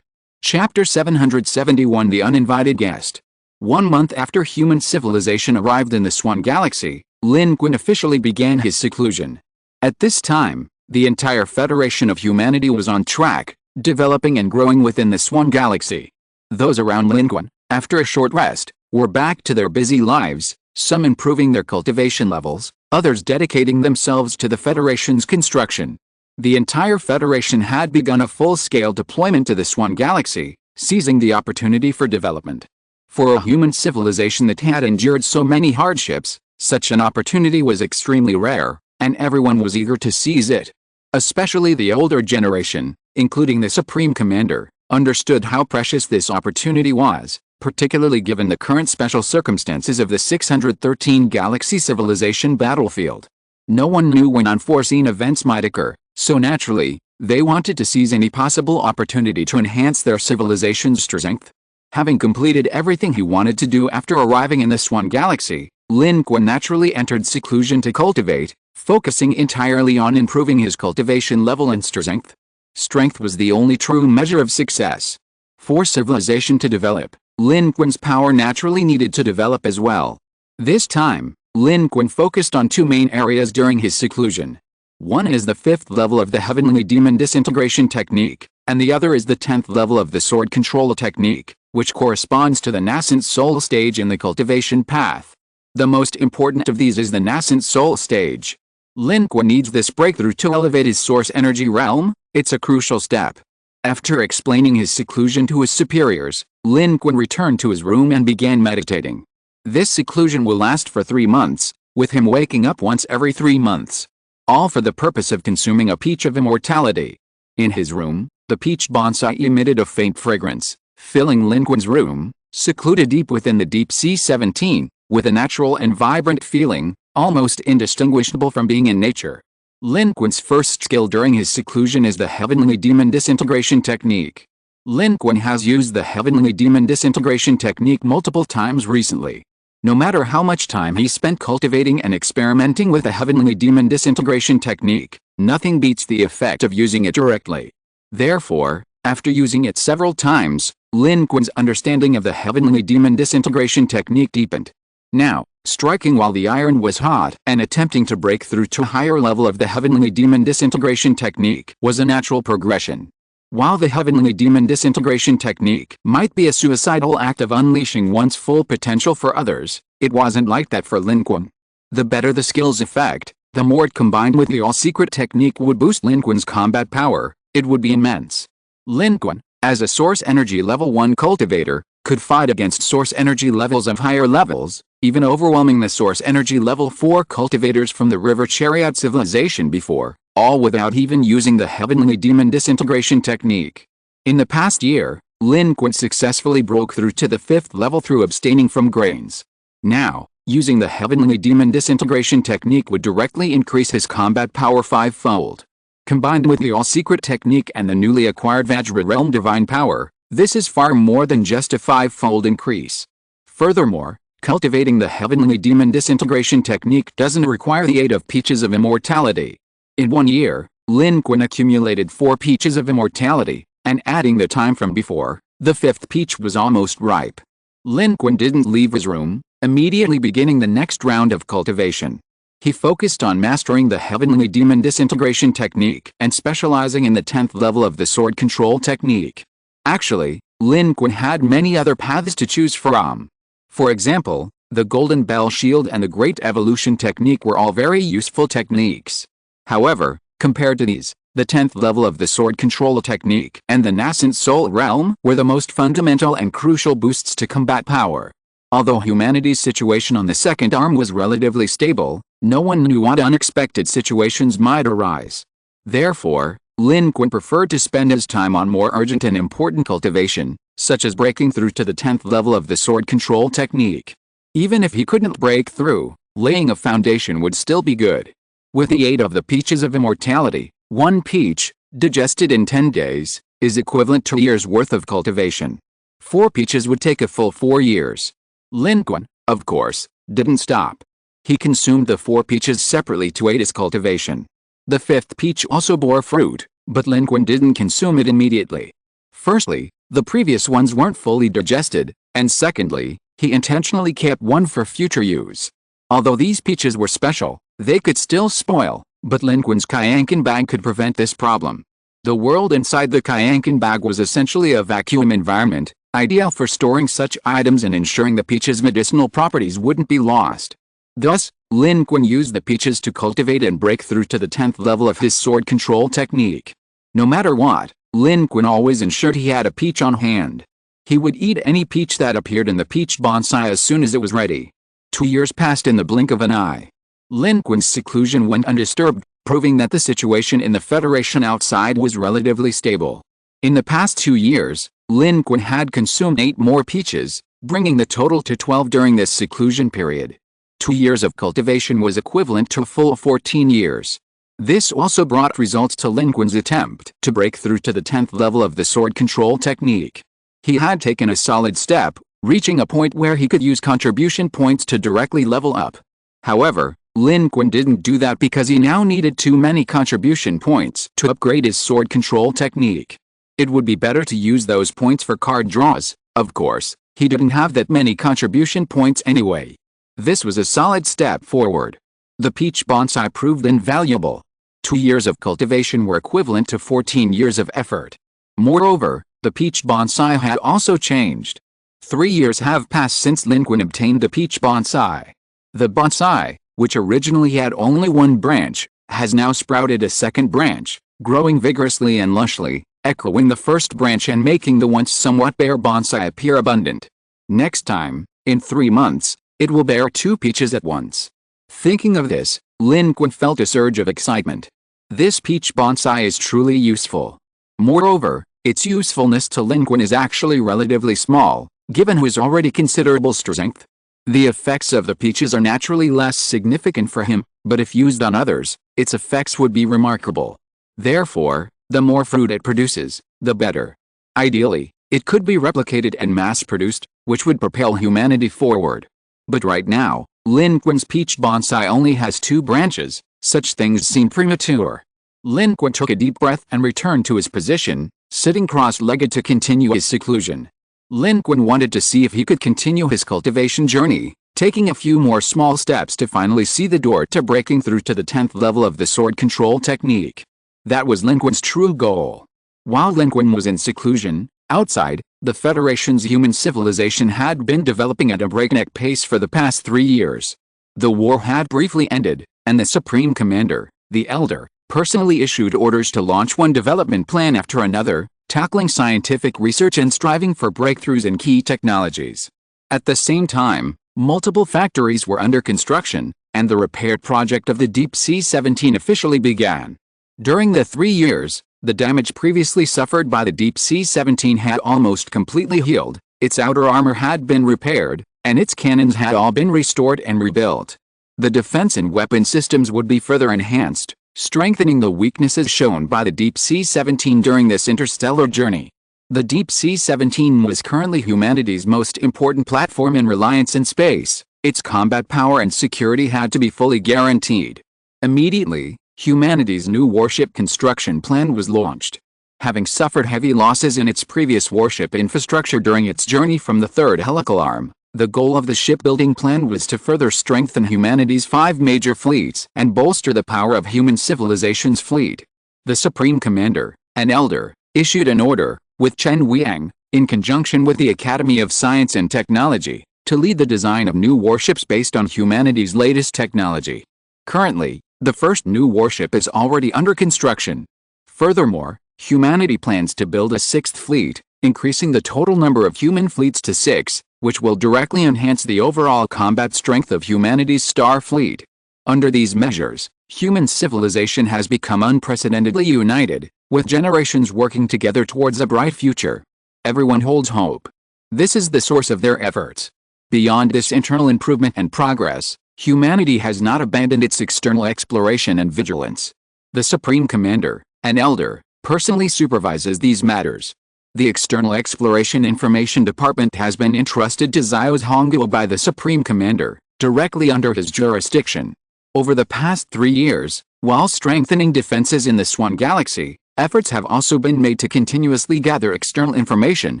Chapter 771 The Uninvited Guest. 1 month after human civilization arrived in the Swan Galaxy, Lin Qun officially began his seclusion. At this time, the entire Federation of Humanity was on track, developing and growing within the Swan Galaxy. Those around Lin Qun, after a short rest, were back to their busy lives, some improving their cultivation levels, others dedicating themselves to the Federation's construction. The entire Federation had begun a full-scale deployment to the Swan Galaxy, seizing the opportunity for development. For a human civilization that had endured so many hardships, such an opportunity was extremely rare, and everyone was eager to seize it. Especially the older generation, including the Supreme Commander, understood how precious this opportunity was, particularly given the current special circumstances of the 613 Galaxy civilization battlefield. No one knew when unforeseen events might occur, so naturally, they wanted to seize any possible opportunity to enhance their civilization's strength. Having completed everything he wanted to do after arriving in the Swan Galaxy, Lin Qun naturally entered seclusion to cultivate, focusing entirely on improving his cultivation level and strength. Strength was the only true measure of success. For civilization to develop, Lin Qun's power naturally needed to develop as well. This time, Lin Qun focused on two main areas during his seclusion. One is the 5th level of the Heavenly Demon Disintegration Technique, and the other is the 10th level of the Sword Control Technique, which corresponds to the nascent soul stage in the cultivation path. The most important of these is the nascent soul stage. Lin Qun needs this breakthrough to elevate his source energy realm. It's a crucial step. After explaining his seclusion to his superiors, Lin Qun returned to his room and began meditating. This seclusion will last for 3 months, with him waking up once every 3 months. All for the purpose of consuming a peach of immortality. In his room, the peach bonsai emitted a faint fragrance, filling Lin Qun's room, secluded deep within the deep sea 17, with a natural and vibrant feeling, almost indistinguishable from being in nature. Lin Qun's first skill during his seclusion is the Heavenly Demon Disintegration Technique. Lin Qun has used the Heavenly Demon Disintegration Technique multiple times recently. No matter how much time he spent cultivating and experimenting with the Heavenly Demon Disintegration Technique, nothing beats the effect of using it directly. Therefore, after using it several times, Lin Qun's understanding of the Heavenly Demon Disintegration Technique deepened. Now, striking while the iron was hot and attempting to break through to a higher level of the Heavenly Demon Disintegration Technique was a natural progression. While the Heavenly Demon Disintegration Technique might be a suicidal act of unleashing one's full potential for others, it wasn't like that for Lin Qun. The better the skill's effect, the more it combined with the all-secret technique would boost Lin Qun's combat power. It would be immense. Lin Qun, as a source energy level 1 cultivator, could fight against source energy levels of higher levels, even overwhelming the source energy level 4 cultivators from the River Chariot civilization before, all without even using the Heavenly Demon Disintegration Technique. In the past year, Lin Qun successfully broke through to the 5th level through abstaining from grains. Now, using the Heavenly Demon Disintegration Technique would directly increase his combat power 5-fold. Combined with the all-secret technique and the newly acquired Vajra Realm divine power, this is far more than just a 5-fold increase. Furthermore, cultivating the Heavenly Demon Disintegration Technique doesn't require the aid of peaches of immortality. In 1 year, Lin Qun accumulated 4 peaches of immortality, and adding the time from before, the 5th peach was almost ripe. Lin Qun didn't leave his room, immediately beginning the next round of cultivation. He focused on mastering the Heavenly Demon Disintegration Technique and specializing in the 10th level of the Sword Control Technique. Actually, Lin Qun had many other paths to choose from. For example, the Golden Bell Shield and the Great Evolution Technique were all very useful techniques. However, compared to these, the 10th level of the Sword Control Technique and the Nascent Soul Realm were the most fundamental and crucial boosts to combat power. Although humanity's situation on the second arm was relatively stable, no one knew what unexpected situations might arise. Therefore, Lin Qun preferred to spend his time on more urgent and important cultivation, such as breaking through to the 10th level of the Sword Control Technique. Even if he couldn't break through, laying a foundation would still be good. With the aid of the peaches of immortality, 1 peach, digested in 10 days, is equivalent to a year's worth of cultivation. 4 peaches would take a full 4 years. Lin Qun, of course, didn't stop. He consumed the 4 peaches separately to aid his cultivation. The 5th peach also bore fruit, but Lin Qun didn't consume it immediately. Firstly, the previous ones weren't fully digested, and secondly, he intentionally kept one for future use. Although these peaches were special, they could still spoil, but Lin Qun's Kyankan bag could prevent this problem. The world inside the Kyankan bag was essentially a vacuum environment, ideal for storing such items and ensuring the peach's medicinal properties wouldn't be lost. Thus, Lin Qun used the peaches to cultivate and break through to the 10th level of his sword control technique. No matter what, Lin Qun always ensured he had a peach on hand. He would eat any peach that appeared in the peach bonsai as soon as it was ready. 2 years passed in the blink of an eye. Lin Qun's seclusion went undisturbed, proving that the situation in the Federation outside was relatively stable. In the past 2 years, Lin Qun had consumed 8 more peaches, bringing the total to 12 during this seclusion period. 2 years of cultivation was equivalent to a full 14 years. This also brought results to Lin Qun's attempt to break through to the 10th level of the sword control technique. He had taken a solid step, reaching a point where he could use contribution points to directly level up. However, Lin Qun didn't do that because he now needed too many contribution points to upgrade his sword control technique. It would be better to use those points for card draws. Of course, he didn't have that many contribution points anyway. This was a solid step forward. The peach bonsai proved invaluable. 2 years of cultivation were equivalent to 14 years of effort. Moreover, the peach bonsai had also changed. 3 years have passed since Lin Qun obtained the peach bonsai. The bonsai, which originally had only one branch, has now sprouted a second branch, growing vigorously and lushly, echoing the first branch and making the once somewhat bare bonsai appear abundant. Next time, in 3 months, it will bear 2 peaches at once. Thinking of this, Lin Qun felt a surge of excitement. This peach bonsai is truly useful. Moreover, its usefulness to Lin Qun is actually relatively small, given his already considerable strength. The effects of the peaches are naturally less significant for him, but if used on others, its effects would be remarkable. Therefore, the more fruit it produces, the better. Ideally, it could be replicated and mass-produced, which would propel humanity forward. But right now, Lin Qun's peach bonsai only has 2 branches. Such things seem premature. Lin Qun took a deep breath and returned to his position, sitting cross-legged to continue his seclusion. Lin Qun wanted to see if he could continue his cultivation journey, taking a few more small steps to finally see the door to breaking through to the 10th level of the sword control technique. That was Lin Qun's true goal. While Lin Qun was in seclusion, outside, the Federation's human civilization had been developing at a breakneck pace for the past 3 years. The war had briefly ended, and the Supreme Commander, the Elder, personally issued orders to launch one development plan after another, tackling scientific research and striving for breakthroughs in key technologies. At the same time, multiple factories were under construction, and the repair project of the Deep Sea 17 officially began. During the 3 years, the damage previously suffered by the Deep Sea 17 had almost completely healed, its outer armor had been repaired, and its cannons had all been restored and rebuilt. The defense and weapon systems would be further enhanced, strengthening the weaknesses shown by the Deep Sea 17 during this interstellar journey. The Deep Sea 17 was currently humanity's most important platform in reliance in space. Its combat power and security had to be fully guaranteed. Immediately, humanity's new warship construction plan was launched. Having suffered heavy losses in its previous warship infrastructure during its journey from the third helical arm, the goal of the shipbuilding plan was to further strengthen humanity's 5 major fleets and bolster the power of human civilization's fleet. The Supreme Commander, an Elder, issued an order, with Chen Wiang, in conjunction with the Academy of Science and Technology, to lead the design of new warships based on humanity's latest technology. Currently, the first new warship is already under construction. Furthermore, humanity plans to build a 6th fleet, increasing the total number of human fleets to 6, which will directly enhance the overall combat strength of humanity's star fleet. Under these measures, human civilization has become unprecedentedly united, with generations working together towards a bright future. Everyone holds hope. This is the source of their efforts. Beyond this internal improvement and progress, humanity has not abandoned its external exploration and vigilance. The Supreme Commander, an Elder, personally supervises these matters. The External Exploration Information Department has been entrusted to Xiao's Hongguo by the Supreme Commander, directly under his jurisdiction. Over the past 3 years, while strengthening defenses in the Swan Galaxy, efforts have also been made to continuously gather external information,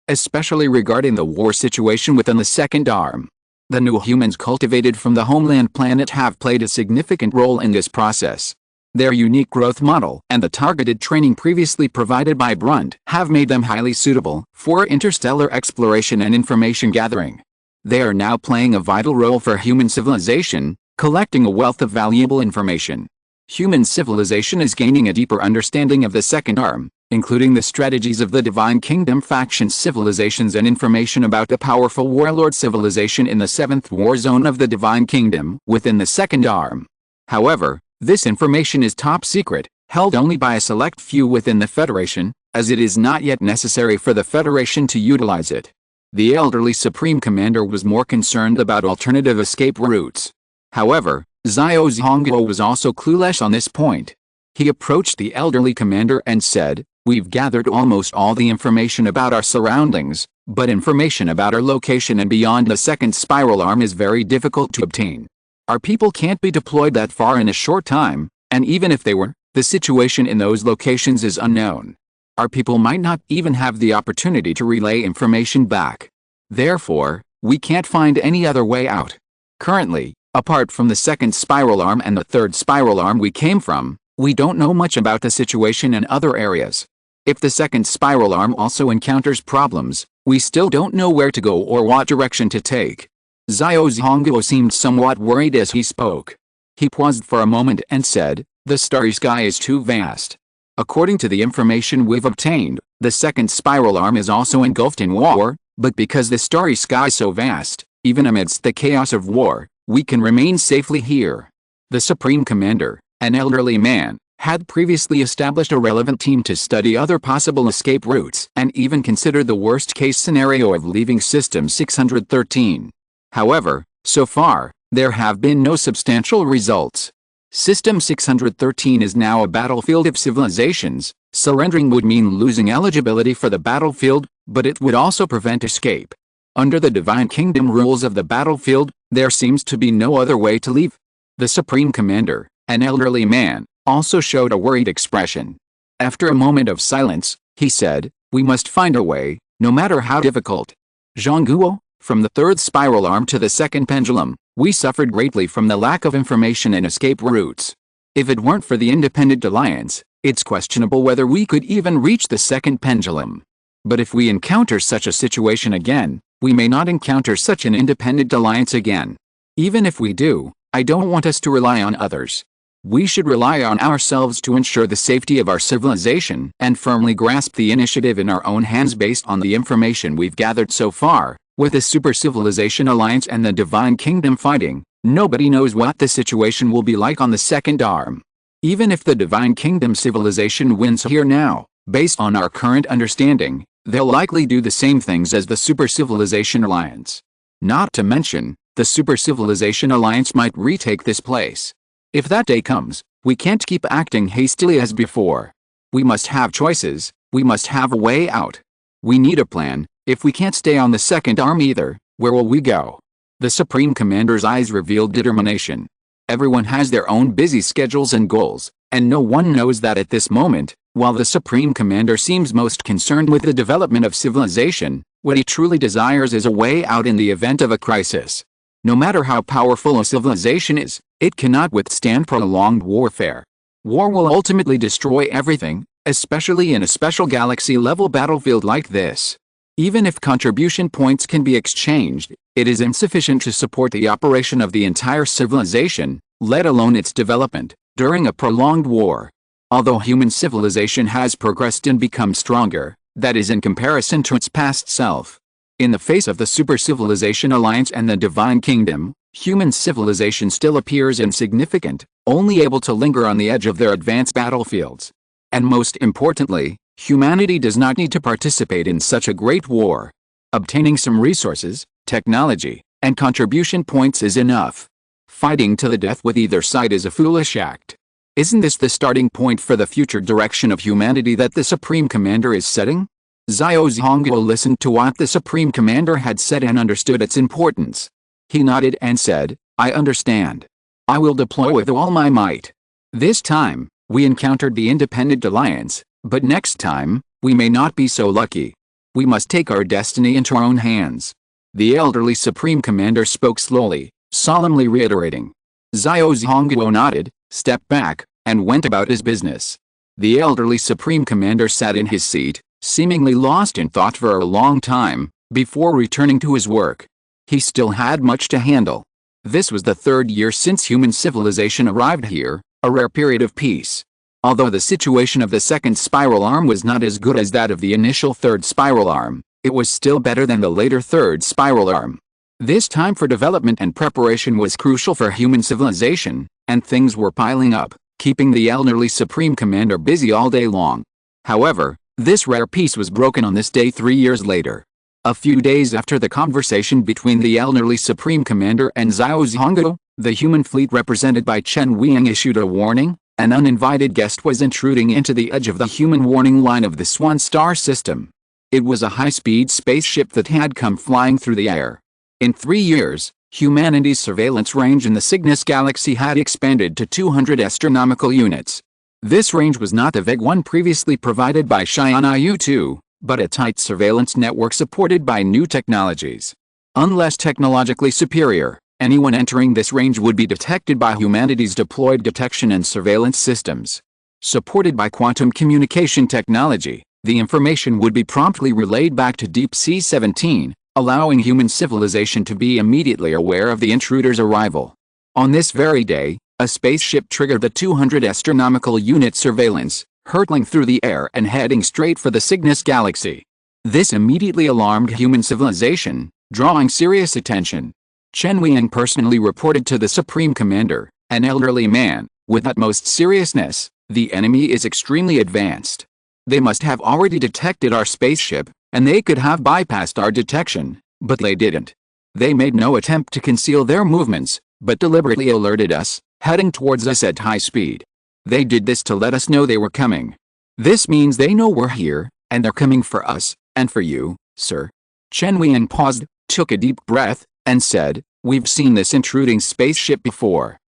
especially regarding the war situation within the Second Arm. The new humans cultivated from the homeland planet have played a significant role in this process. Their unique growth model and the targeted training previously provided by Brunt have made them highly suitable for interstellar exploration and information gathering. They are now playing a vital role for human civilization, collecting a wealth of valuable information. Human civilization is gaining a deeper understanding of the second arm, including the strategies of the Divine Kingdom faction civilizations and information about the powerful warlord civilization in the 7th war zone of the Divine Kingdom within the second arm. However, this information is top secret, held only by a select few within the Federation, as it is not yet necessary for the Federation to utilize it. The elderly Supreme Commander was more concerned about alternative escape routes. However, Xiao Zhongguo was also clueless on this point. He approached the elderly commander and said, "We've gathered almost all the information about our surroundings, but information about our location and beyond the second spiral arm is very difficult to obtain. Our people can't be deployed that far in a short time, and even if they were, the situation in those locations is unknown. Our people might not even have the opportunity to relay information back. Therefore, we can't find any other way out. Currently, apart from the second spiral arm and the third spiral arm we came from, we don't know much about the situation in other areas. If the second spiral arm also encounters problems, we still don't know where to go or what direction to take." Xiao Zhongguo seemed somewhat worried as he spoke. He paused for a moment and said, "The starry sky is too vast. According to the information we've obtained, the second spiral arm is also engulfed in war, but because the starry sky is so vast, even amidst the chaos of war, we can remain safely here." The Supreme Commander, an elderly man, had previously established a relevant team to study other possible escape routes and even considered the worst-case scenario of leaving System 613. However, so far, there have been no substantial results. System 613 is now a battlefield of civilizations. Surrendering would mean losing eligibility for the battlefield, but it would also prevent escape. Under the Divine Kingdom rules of the battlefield, there seems to be no other way to leave. The Supreme Commander, an elderly man, also showed a worried expression. After a moment of silence, he said, "We must find a way, no matter how difficult. Zhongguo, from the third spiral arm to the second pendulum, we suffered greatly from the lack of information and escape routes. If it weren't for the Independent Alliance, it's questionable whether we could even reach the second pendulum. But if we encounter such a situation again, we may not encounter such an Independent Alliance again. Even if we do, I don't want us to rely on others. We should rely on ourselves to ensure the safety of our civilization and firmly grasp the initiative in our own hands based on the information we've gathered so far. With the Super Civilization Alliance and the Divine Kingdom fighting, nobody knows what the situation will be like on the second arm. Even if the Divine Kingdom civilization wins here now, based on our current understanding, they'll likely do the same things as the Super Civilization Alliance. Not to mention, the Super Civilization Alliance might retake this place. If that day comes, we can't keep acting hastily as before. We must have choices, we must have a way out. We need a plan. If we can't stay on the second arm either, where will we go?" The Supreme Commander's eyes revealed determination. Everyone has their own busy schedules and goals, and no one knows that at this moment, while the Supreme Commander seems most concerned with the development of civilization, what he truly desires is a way out in the event of a crisis. No matter how powerful a civilization is, it cannot withstand prolonged warfare. War will ultimately destroy everything, especially in a special galaxy-level battlefield like this. Even if contribution points can be exchanged, it is insufficient to support the operation of the entire civilization, let alone its development, during a prolonged war. Although human civilization has progressed and become stronger, that is in comparison to its past self. In the face of the Super Civilization Alliance and the Divine Kingdom, human civilization still appears insignificant, only able to linger on the edge of their advanced battlefields. And most importantly, humanity does not need to participate in such a great war. Obtaining some resources, technology, and contribution points is enough. Fighting to the death with either side is a foolish act. Isn't this the starting point for the future direction of humanity that the Supreme Commander is setting? Xiao Zhongguo listened to what the Supreme Commander had said and understood its importance. He nodded and said, "I understand. I will deploy with all my might. This time, we encountered the Independent Alliance, but next time, we may not be so lucky. We must take our destiny into our own hands." The elderly Supreme Commander spoke slowly, solemnly reiterating. Xiao Zhongguo nodded, stepped back, and went about his business. The elderly Supreme Commander sat in his seat, seemingly lost in thought for a long time, before returning to his work. He still had much to handle. This was the third year since human civilization arrived here, a rare period of peace. Although the situation of the second spiral arm was not as good as that of the initial third spiral arm, it was still better than the later third spiral arm. This time for development and preparation was crucial for human civilization, and things were piling up, keeping the elderly Supreme Commander busy all day long. However, this rare peace was broken on this day 3 years later. A few days after the conversation between the elderly Supreme Commander and Xiao Zhongguo, the human fleet represented by Chen Weiying issued a warning. An uninvited guest was intruding into the edge of the human warning line of the Swan Star system. It was a high-speed spaceship that had come flying through the air. In 3 years, humanity's surveillance range in the Cygnus galaxy had expanded to 200 astronomical units. This range was not the vague one previously provided by Xianyu-2, but a tight surveillance network supported by new technologies. Unless technologically superior, anyone entering this range would be detected by humanity's deployed detection and surveillance systems. Supported by quantum communication technology, the information would be promptly relayed back to Deep Sea 17, allowing human civilization to be immediately aware of the intruder's arrival. On this very day, a spaceship triggered the 200 astronomical unit surveillance, hurtling through the air and heading straight for the Cygnus galaxy. This immediately alarmed human civilization, drawing serious attention. Chen Weiying personally reported to the Supreme Commander, an elderly man, with utmost seriousness, "The enemy is extremely advanced. They must have already detected our spaceship, and they could have bypassed our detection, but they didn't. They made no attempt to conceal their movements, but deliberately alerted us, heading towards us at high speed. They did this to let us know they were coming. This means they know we're here, and they're coming for us, and for you, sir." Chen Weiying paused, took a deep breath, and said, "We've seen this intruding spaceship before."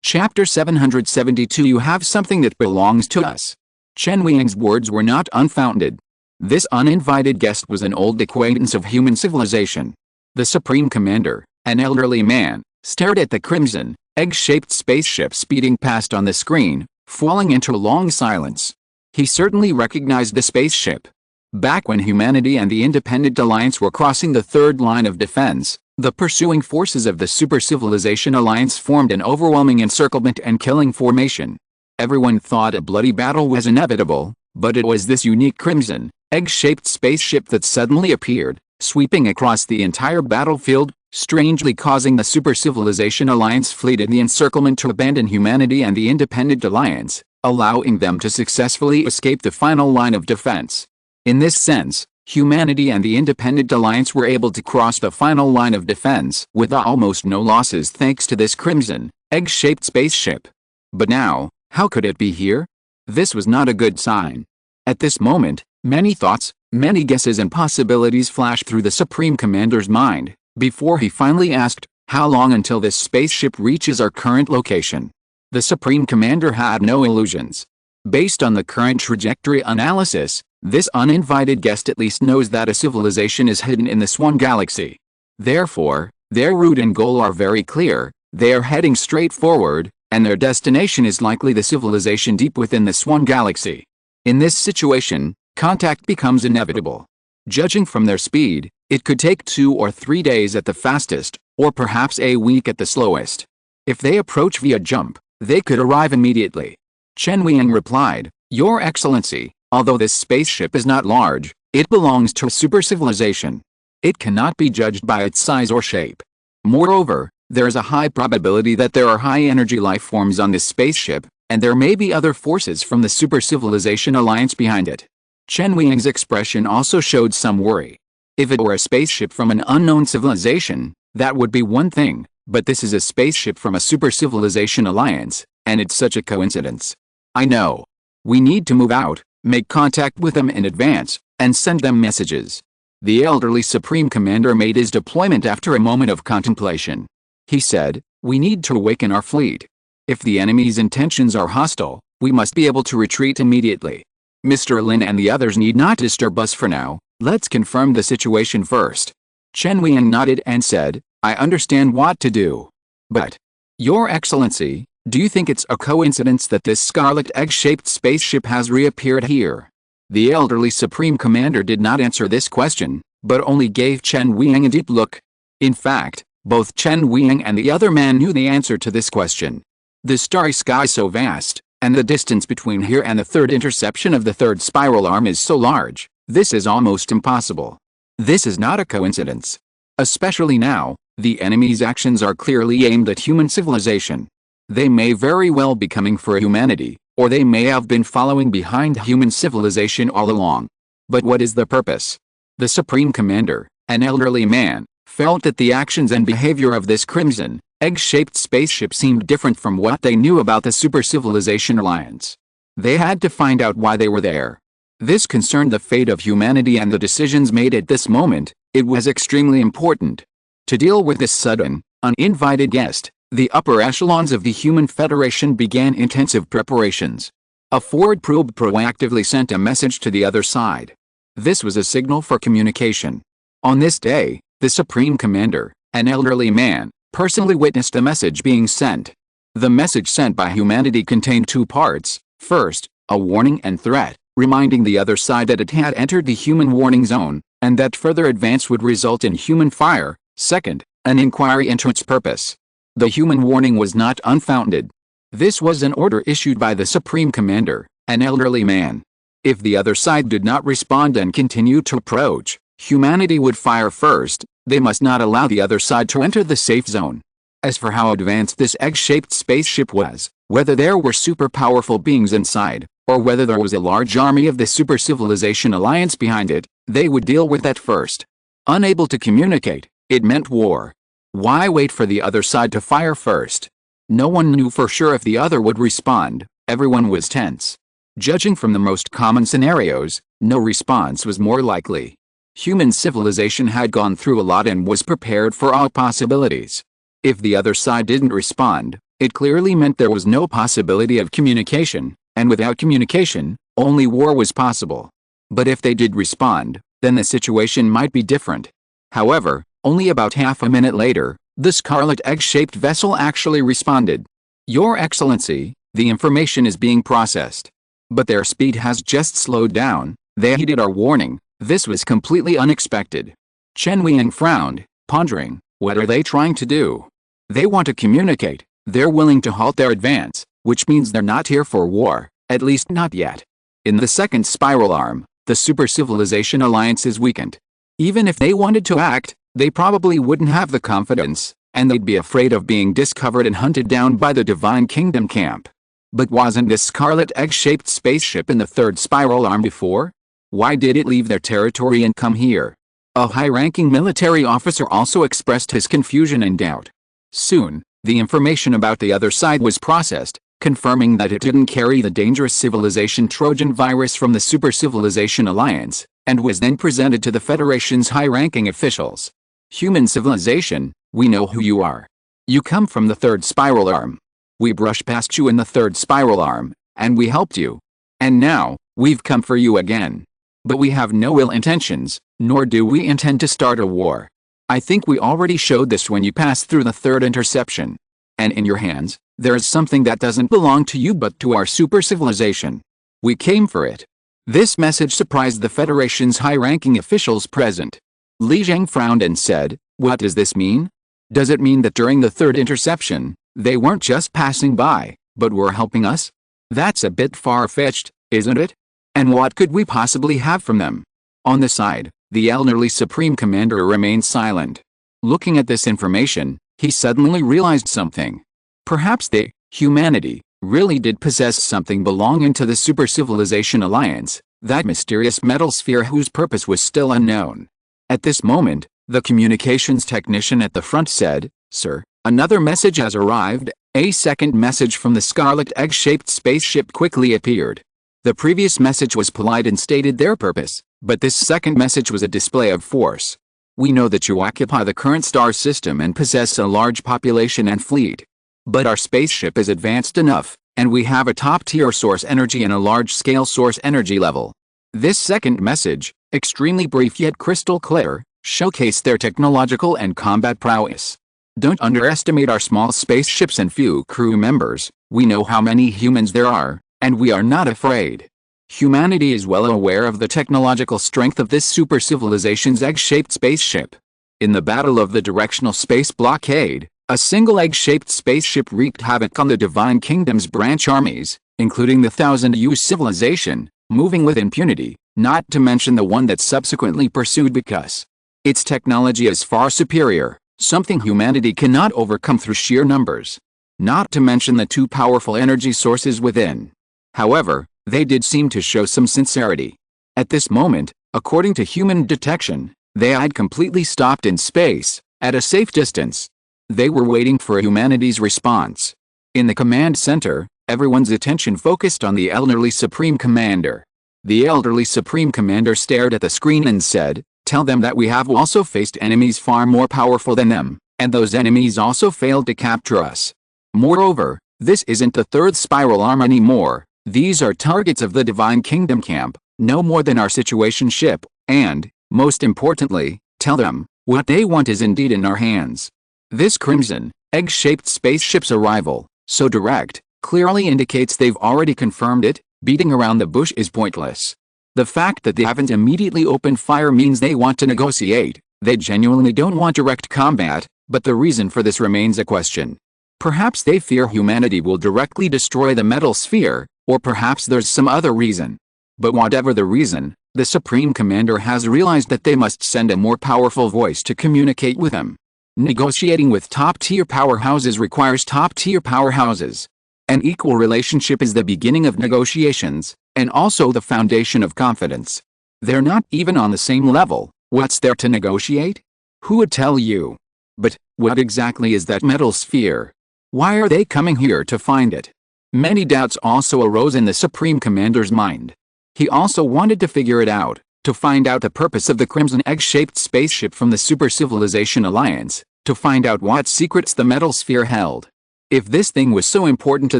Chapter 772 You have something that belongs to us. Chen Weiying's words were not unfounded. This uninvited guest was an old acquaintance of human civilization. The Supreme Commander, an elderly man, stared at the crimson, egg-shaped spaceship speeding past on the screen, falling into a long silence. He certainly recognized the spaceship. Back when humanity and the Independent Alliance were crossing the third line of defense, the pursuing forces of the Super Civilization Alliance formed an overwhelming encirclement and killing formation. Everyone thought a bloody battle was inevitable, but it was this unique crimson, egg-shaped spaceship that suddenly appeared, sweeping across the entire battlefield, strangely causing the Super Civilization Alliance fleet in the encirclement to abandon humanity and the Independent Alliance, allowing them to successfully escape the final line of defense. In this sense, humanity and the Independent Alliance were able to cross the final line of defense with almost no losses thanks to this crimson, egg-shaped spaceship. But now, how could it be here? This was not a good sign. At this moment, many thoughts, many guesses and possibilities flashed through the Supreme Commander's mind, before he finally asked, "How long until this spaceship reaches our current location?" The Supreme Commander had no illusions. Based on the current trajectory analysis, this uninvited guest at least knows that a civilization is hidden in the Swan Galaxy. Therefore, their route and goal are very clear. They are heading straight forward, and their destination is likely the civilization deep within the Swan Galaxy. In this situation, contact becomes inevitable. Judging from their speed, it could take 2 or 3 days at the fastest, or perhaps a week at the slowest. If they approach via jump, they could arrive immediately. Chen Weiying replied, "Your Excellency, although this spaceship is not large, it belongs to a super civilization. It cannot be judged by its size or shape. Moreover, there is a high probability that there are high-energy life forms on this spaceship, and there may be other forces from the Super Civilization Alliance behind it." Chen Weiying's expression also showed some worry. If it were a spaceship from an unknown civilization, that would be one thing, but this is a spaceship from a Super Civilization Alliance, and it's such a coincidence. "I know. We need to move out, make contact with them in advance, and send them messages." The elderly Supreme Commander made his deployment after a moment of contemplation. He said, "We need to awaken our fleet. If the enemy's intentions are hostile, we must be able to retreat immediately. Mr. Lin and the others need not disturb us for now. Let's confirm the situation first." Chen Weiying nodded and said, "I understand what to do. But, Your Excellency, do you think it's a coincidence that this scarlet egg-shaped spaceship has reappeared here?" The elderly Supreme Commander did not answer this question, but only gave Chen Weiying a deep look. In fact, Both Chen Weiying and the other man knew the answer to this question. The starry sky is so vast, and the distance between here and the third interception of the third spiral arm is so large, this is almost impossible. This is not a coincidence. Especially now, the enemy's actions are clearly aimed at human civilization. They may very well be coming for humanity, or they may have been following behind human civilization all along. But what is the purpose? The Supreme Commander, an elderly man, felt that the actions and behavior of this crimson, egg-shaped spaceship seemed different from what they knew about the Super Civilization Alliance. They had to find out why they were there. This concerned the fate of humanity and the decisions made at this moment. It was extremely important. To deal with this sudden, uninvited guest, the upper echelons of the Human Federation began intensive preparations. A forward probe proactively sent a message to the other side. This was a signal for communication. On this day, the Supreme Commander, an elderly man, personally witnessed the message being sent. The message sent by humanity contained two parts. First, a warning and threat, reminding the other side that it had entered the human warning zone, and that further advance would result in human fire. Second, an inquiry into its purpose. The human warning was not unfounded. This was an order issued by the Supreme Commander, an elderly man. If the other side did not respond and continued to approach, humanity would fire first. They must not allow the other side to enter the safe zone. As for how advanced this egg-shaped spaceship was, whether there were super powerful beings inside, or whether there was a large army of the Super Civilization Alliance behind it, they would deal with that first. Unable to communicate, it meant war. Why wait for the other side to fire first? No one knew for sure if the other would respond. Everyone was tense. Judging from the most common scenarios, no response was more likely. Human civilization had gone through a lot and was prepared for all possibilities. If the other side didn't respond, it clearly meant there was no possibility of communication, and without communication, only war was possible. But if they did respond, then the situation might be different. However, only about half a minute later, the scarlet egg-shaped vessel actually responded. Your Excellency, the information is being processed. But their speed has just slowed down. They heeded our warning. This was completely unexpected. Chen Weiying frowned, pondering, what are they trying to do? They want to communicate. They're willing to halt their advance, which means they're not here for war, at least not yet. In the second spiral arm, the Super Civilization Alliance is weakened. Even if they wanted to act, they probably wouldn't have the confidence, and they'd be afraid of being discovered and hunted down by the Divine Kingdom camp. But wasn't this scarlet egg-shaped spaceship in the third spiral arm before? Why did it leave their territory and come here? A high-ranking military officer also expressed his confusion and doubt. Soon, the information about the other side was processed, confirming that it didn't carry the dangerous civilization Trojan virus from the Super Civilization Alliance, and was then presented to the Federation's high-ranking officials. Human civilization, we know who you are. You come from the third spiral arm. We brushed past you in the third spiral arm, and we helped you. And now, we've come for you again. But we have no ill intentions, nor do we intend to start a war. I think we already showed this when you passed through the third interception. And in your hands, there is something that doesn't belong to you but to our super civilization. We came for it. This message surprised the Federation's high-ranking officials present. Li Zhang frowned and said, what does this mean? Does it mean that during the third interception, they weren't just passing by, but were helping us? That's a bit far-fetched, isn't it? And what could we possibly have from them? On the side, the elderly Supreme Commander remained silent. Looking at this information, he suddenly realized something. Perhaps they, humanity, really did possess something belonging to the Super Civilization Alliance, that mysterious metal sphere whose purpose was still unknown. At this moment, the communications technician at the front said, Sir, another message has arrived. A second message from the scarlet egg-shaped spaceship quickly appeared. The previous message was polite and stated their purpose, but this second message was a display of force. We know that you occupy the current star system and possess a large population and fleet. But our spaceship is advanced enough, and we have a top-tier source energy and a large-scale source energy level. This second message, extremely brief yet crystal clear, showcased their technological and combat prowess. Don't underestimate our small spaceships and few crew members. We know how many humans there are, and we are not afraid. Humanity is well aware of the technological strength of this super civilization's egg-shaped spaceship. In the Battle of the Directional Space Blockade, a single egg-shaped spaceship wreaked havoc on the Divine Kingdom's branch armies, including the Thousand-Year civilization, moving with impunity, not to mention the one that subsequently pursued because its technology is far superior, something humanity cannot overcome through sheer numbers. Not to mention the two powerful energy sources within. However, they did seem to show some sincerity. At this moment, according to human detection, they had completely stopped in space, at a safe distance. They were waiting for humanity's response. In the command center, everyone's attention focused on the elderly Supreme Commander. The elderly Supreme Commander stared at the screen and said, "Tell them that we have also faced enemies far more powerful than them, and those enemies also failed to capture us. Moreover, this isn't the third spiral arm anymore. These are targets of the Divine Kingdom camp, no more than our situation ship, and, most importantly, tell them, what they want is indeed in our hands." This crimson, egg-shaped spaceship's arrival, so direct, clearly indicates they've already confirmed it. Beating around the bush is pointless. The fact that they haven't immediately opened fire means they want to negotiate. They genuinely don't want direct combat, but the reason for this remains a question. Perhaps they fear humanity will directly destroy the metal sphere, or perhaps there's some other reason. But whatever the reason, the Supreme Commander has realized that they must send a more powerful voice to communicate with him. Negotiating with top-tier powerhouses requires top-tier powerhouses. An equal relationship is the beginning of negotiations, and also the foundation of confidence. They're not even on the same level. What's there to negotiate? Who would tell you? But, what exactly is that metal sphere? Why are they coming here to find it? Many doubts also arose in the Supreme Commander's mind. He also wanted to figure it out, to find out the purpose of the crimson egg-shaped spaceship from the Super Civilization Alliance, to find out what secrets the metal sphere held. If this thing was so important to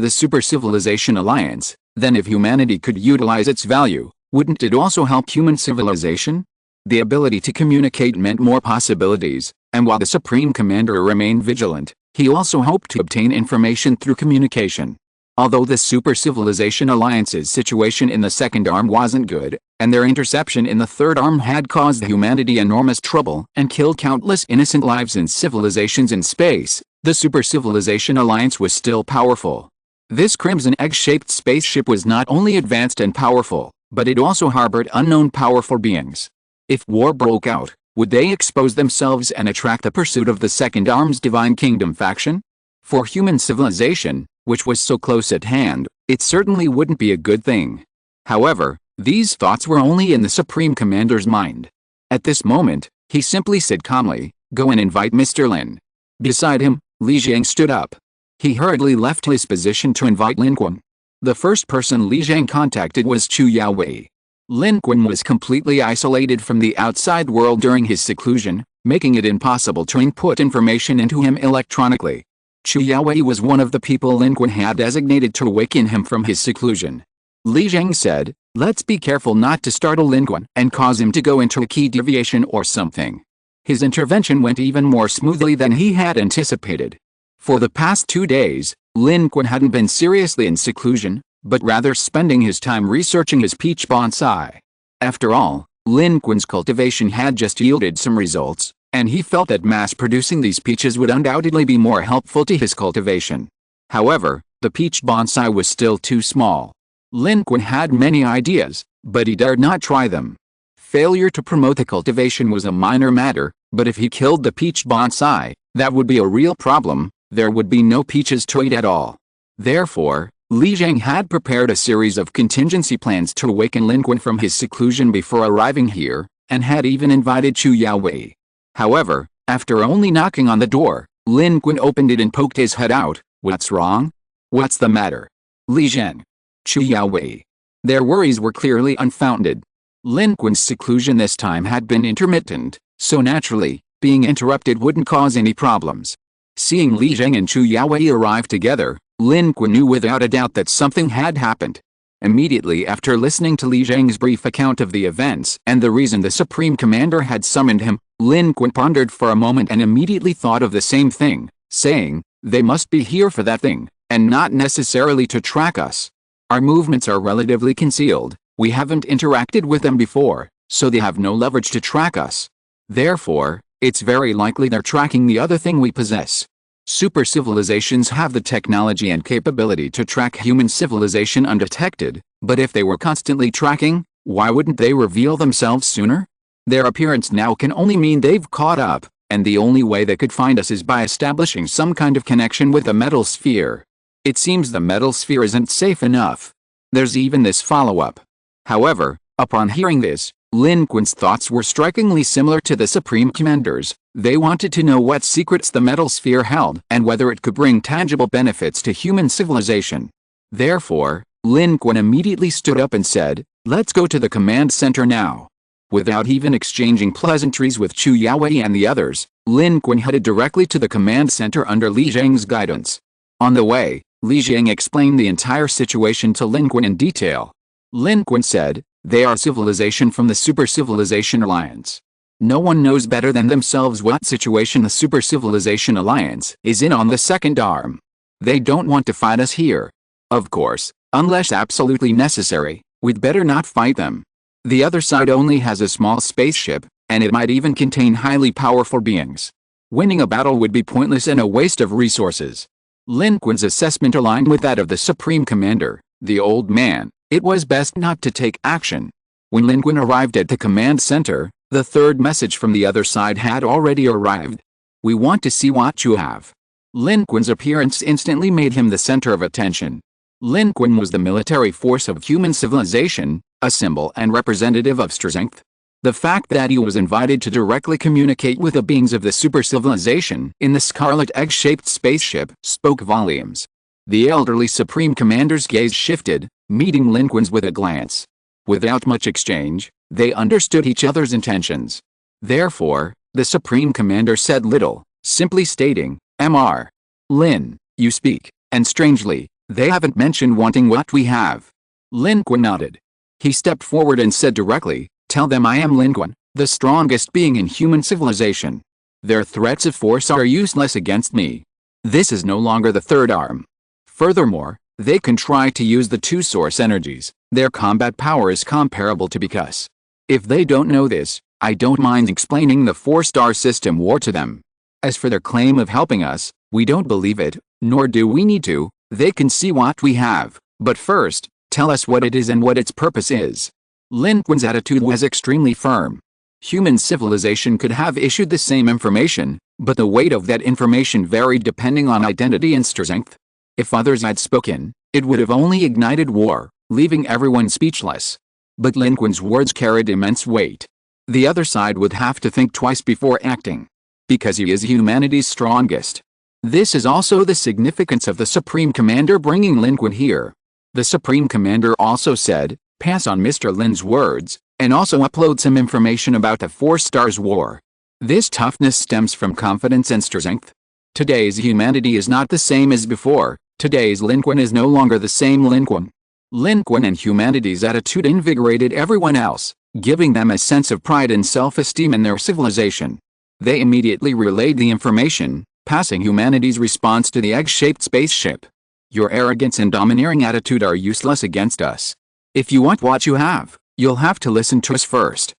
the Super Civilization Alliance, then if humanity could utilize its value, wouldn't it also help human civilization? The ability to communicate meant more possibilities, and while the Supreme Commander remained vigilant, he also hoped to obtain information through communication. Although the Super Civilization Alliance's situation in the second arm wasn't good, and their interception in the third arm had caused humanity enormous trouble and killed countless innocent lives in civilizations in space, the Super Civilization Alliance was still powerful. This crimson egg-shaped spaceship was not only advanced and powerful, but it also harbored unknown powerful beings. If war broke out, would they expose themselves and attract the pursuit of the Second Arm's Divine Kingdom faction? For human civilization, which was so close at hand, it certainly wouldn't be a good thing. However, these thoughts were only in the Supreme Commander's mind. At this moment, he simply said calmly, "Go and invite Mr. Lin." Beside him, Li Jiang stood up. He hurriedly left his position to invite Lin Qun. The first person Li Jiang contacted was Chu Yaowei. Lin Qun was completely isolated from the outside world during his seclusion, making it impossible to input information into him electronically. Chu Yaowei was one of the people Lin Qun had designated to awaken him from his seclusion. Li Jiang said, "Let's be careful not to startle Lin Qun and cause him to go into a key deviation or something." His intervention went even more smoothly than he had anticipated. For the past 2 days, Lin Qun hadn't been seriously in seclusion, but rather spending his time researching his peach bonsai. After all, Lin Qun's cultivation had just yielded some results, and he felt that mass-producing these peaches would undoubtedly be more helpful to his cultivation. However, the peach bonsai was still too small. Lin Qun had many ideas, but he dared not try them. Failure to promote the cultivation was a minor matter, but if he killed the peach bonsai, that would be a real problem. There would be no peaches to eat at all. Therefore, Li Jiang had prepared a series of contingency plans to awaken Lin Qun from his seclusion before arriving here, and had even invited Chu Yaowei. However, after only knocking on the door, Lin Qun opened it and poked his head out. "What's wrong? What's the matter?" Li Jiang. Chu Yaowei. Their worries were clearly unfounded. Lin Qun's seclusion this time had been intermittent, so naturally, being interrupted wouldn't cause any problems. Seeing Li Jiang and Chu Yaowei arrive together, Lin Qun knew without a doubt that something had happened. Immediately after listening to Li Jiang's brief account of the events and the reason the Supreme Commander had summoned him, Lin Qun pondered for a moment and immediately thought of the same thing, saying, "They must be here for that thing, and not necessarily to track us. Our movements are relatively concealed, we haven't interacted with them before, so they have no leverage to track us. Therefore, It's very likely they're tracking the other thing we possess. Super civilizations have the technology and capability to track human civilization undetected, but if they were constantly tracking, why wouldn't they reveal themselves sooner? Their appearance now can only mean they've caught up, and the only way they could find us is by establishing some kind of connection with the metal sphere. It seems the metal sphere isn't safe enough. There's even this follow-up. However, upon hearing this, Lin Qun's thoughts were strikingly similar to the Supreme Commander's. They wanted to know what secrets the metal sphere held and whether it could bring tangible benefits to human civilization. Therefore, Lin Qun immediately stood up and said, "Let's go to the command center now." Without even exchanging pleasantries with Chu Yaowei and the others, Lin Qun headed directly to the command center under Li Zhang's guidance. On the way, Li Zhang explained the entire situation to Lin Qun in detail. Lin Qun said, "They are civilization from the Super Civilization Alliance. No one knows better than themselves what situation the Super Civilization Alliance is in on the second arm. They don't want to fight us here. Of course, unless absolutely necessary, we'd better not fight them. The other side only has a small spaceship, and it might even contain highly powerful beings. Winning a battle would be pointless and a waste of resources." Lin Qun's assessment aligned with that of the Supreme Commander, the old man. It was best not to take action. When Lin Qun arrived at the command center, the third message from the other side had already arrived. "We want to see what you have." Lin Qun's appearance instantly made him the center of attention. Lin Qun was the military force of human civilization, a symbol and representative of strength. The fact that he was invited to directly communicate with the beings of the super civilization in the scarlet egg-shaped spaceship spoke volumes. The elderly Supreme Commander's gaze shifted, meeting Lin Qun's with a glance. Without much exchange, they understood each other's intentions. Therefore, the Supreme Commander said little, simply stating, "Mr. Lin, you speak," and strangely, they haven't mentioned wanting what we have. Lin Qun nodded. He stepped forward and said directly, "Tell them I am Lin Qun, the strongest being in human civilization. Their threats of force are useless against me. This is no longer the third arm. Furthermore, they can try to use the two source energies. Their combat power is comparable to because. If they don't know this, I don't mind explaining the four-star system war to them. As for their claim of helping us, we don't believe it, nor do we need to. They can see what we have, but first, tell us what it is and what its purpose is." Lin Qun's attitude was extremely firm. Human civilization could have issued the same information, but the weight of that information varied depending on identity and strength. If others had spoken, it would have only ignited war, leaving everyone speechless. But Lin Qun's words carried immense weight. The other side would have to think twice before acting. Because he is humanity's strongest. This is also the significance of the Supreme Commander bringing Lin Qun here. The Supreme Commander also said, "Pass on Mr. Lin's words, and also upload some information about the Four Stars War." This toughness stems from confidence and strength. Today's humanity is not the same as before. Today's Lin Qun is no longer the same Lin Qun. Lin Qun and humanity's attitude invigorated everyone else, giving them a sense of pride and self-esteem in their civilization. They immediately relayed the information, passing humanity's response to the egg-shaped spaceship. "Your arrogance and domineering attitude are useless against us. If you want what you have, you'll have to listen to us first."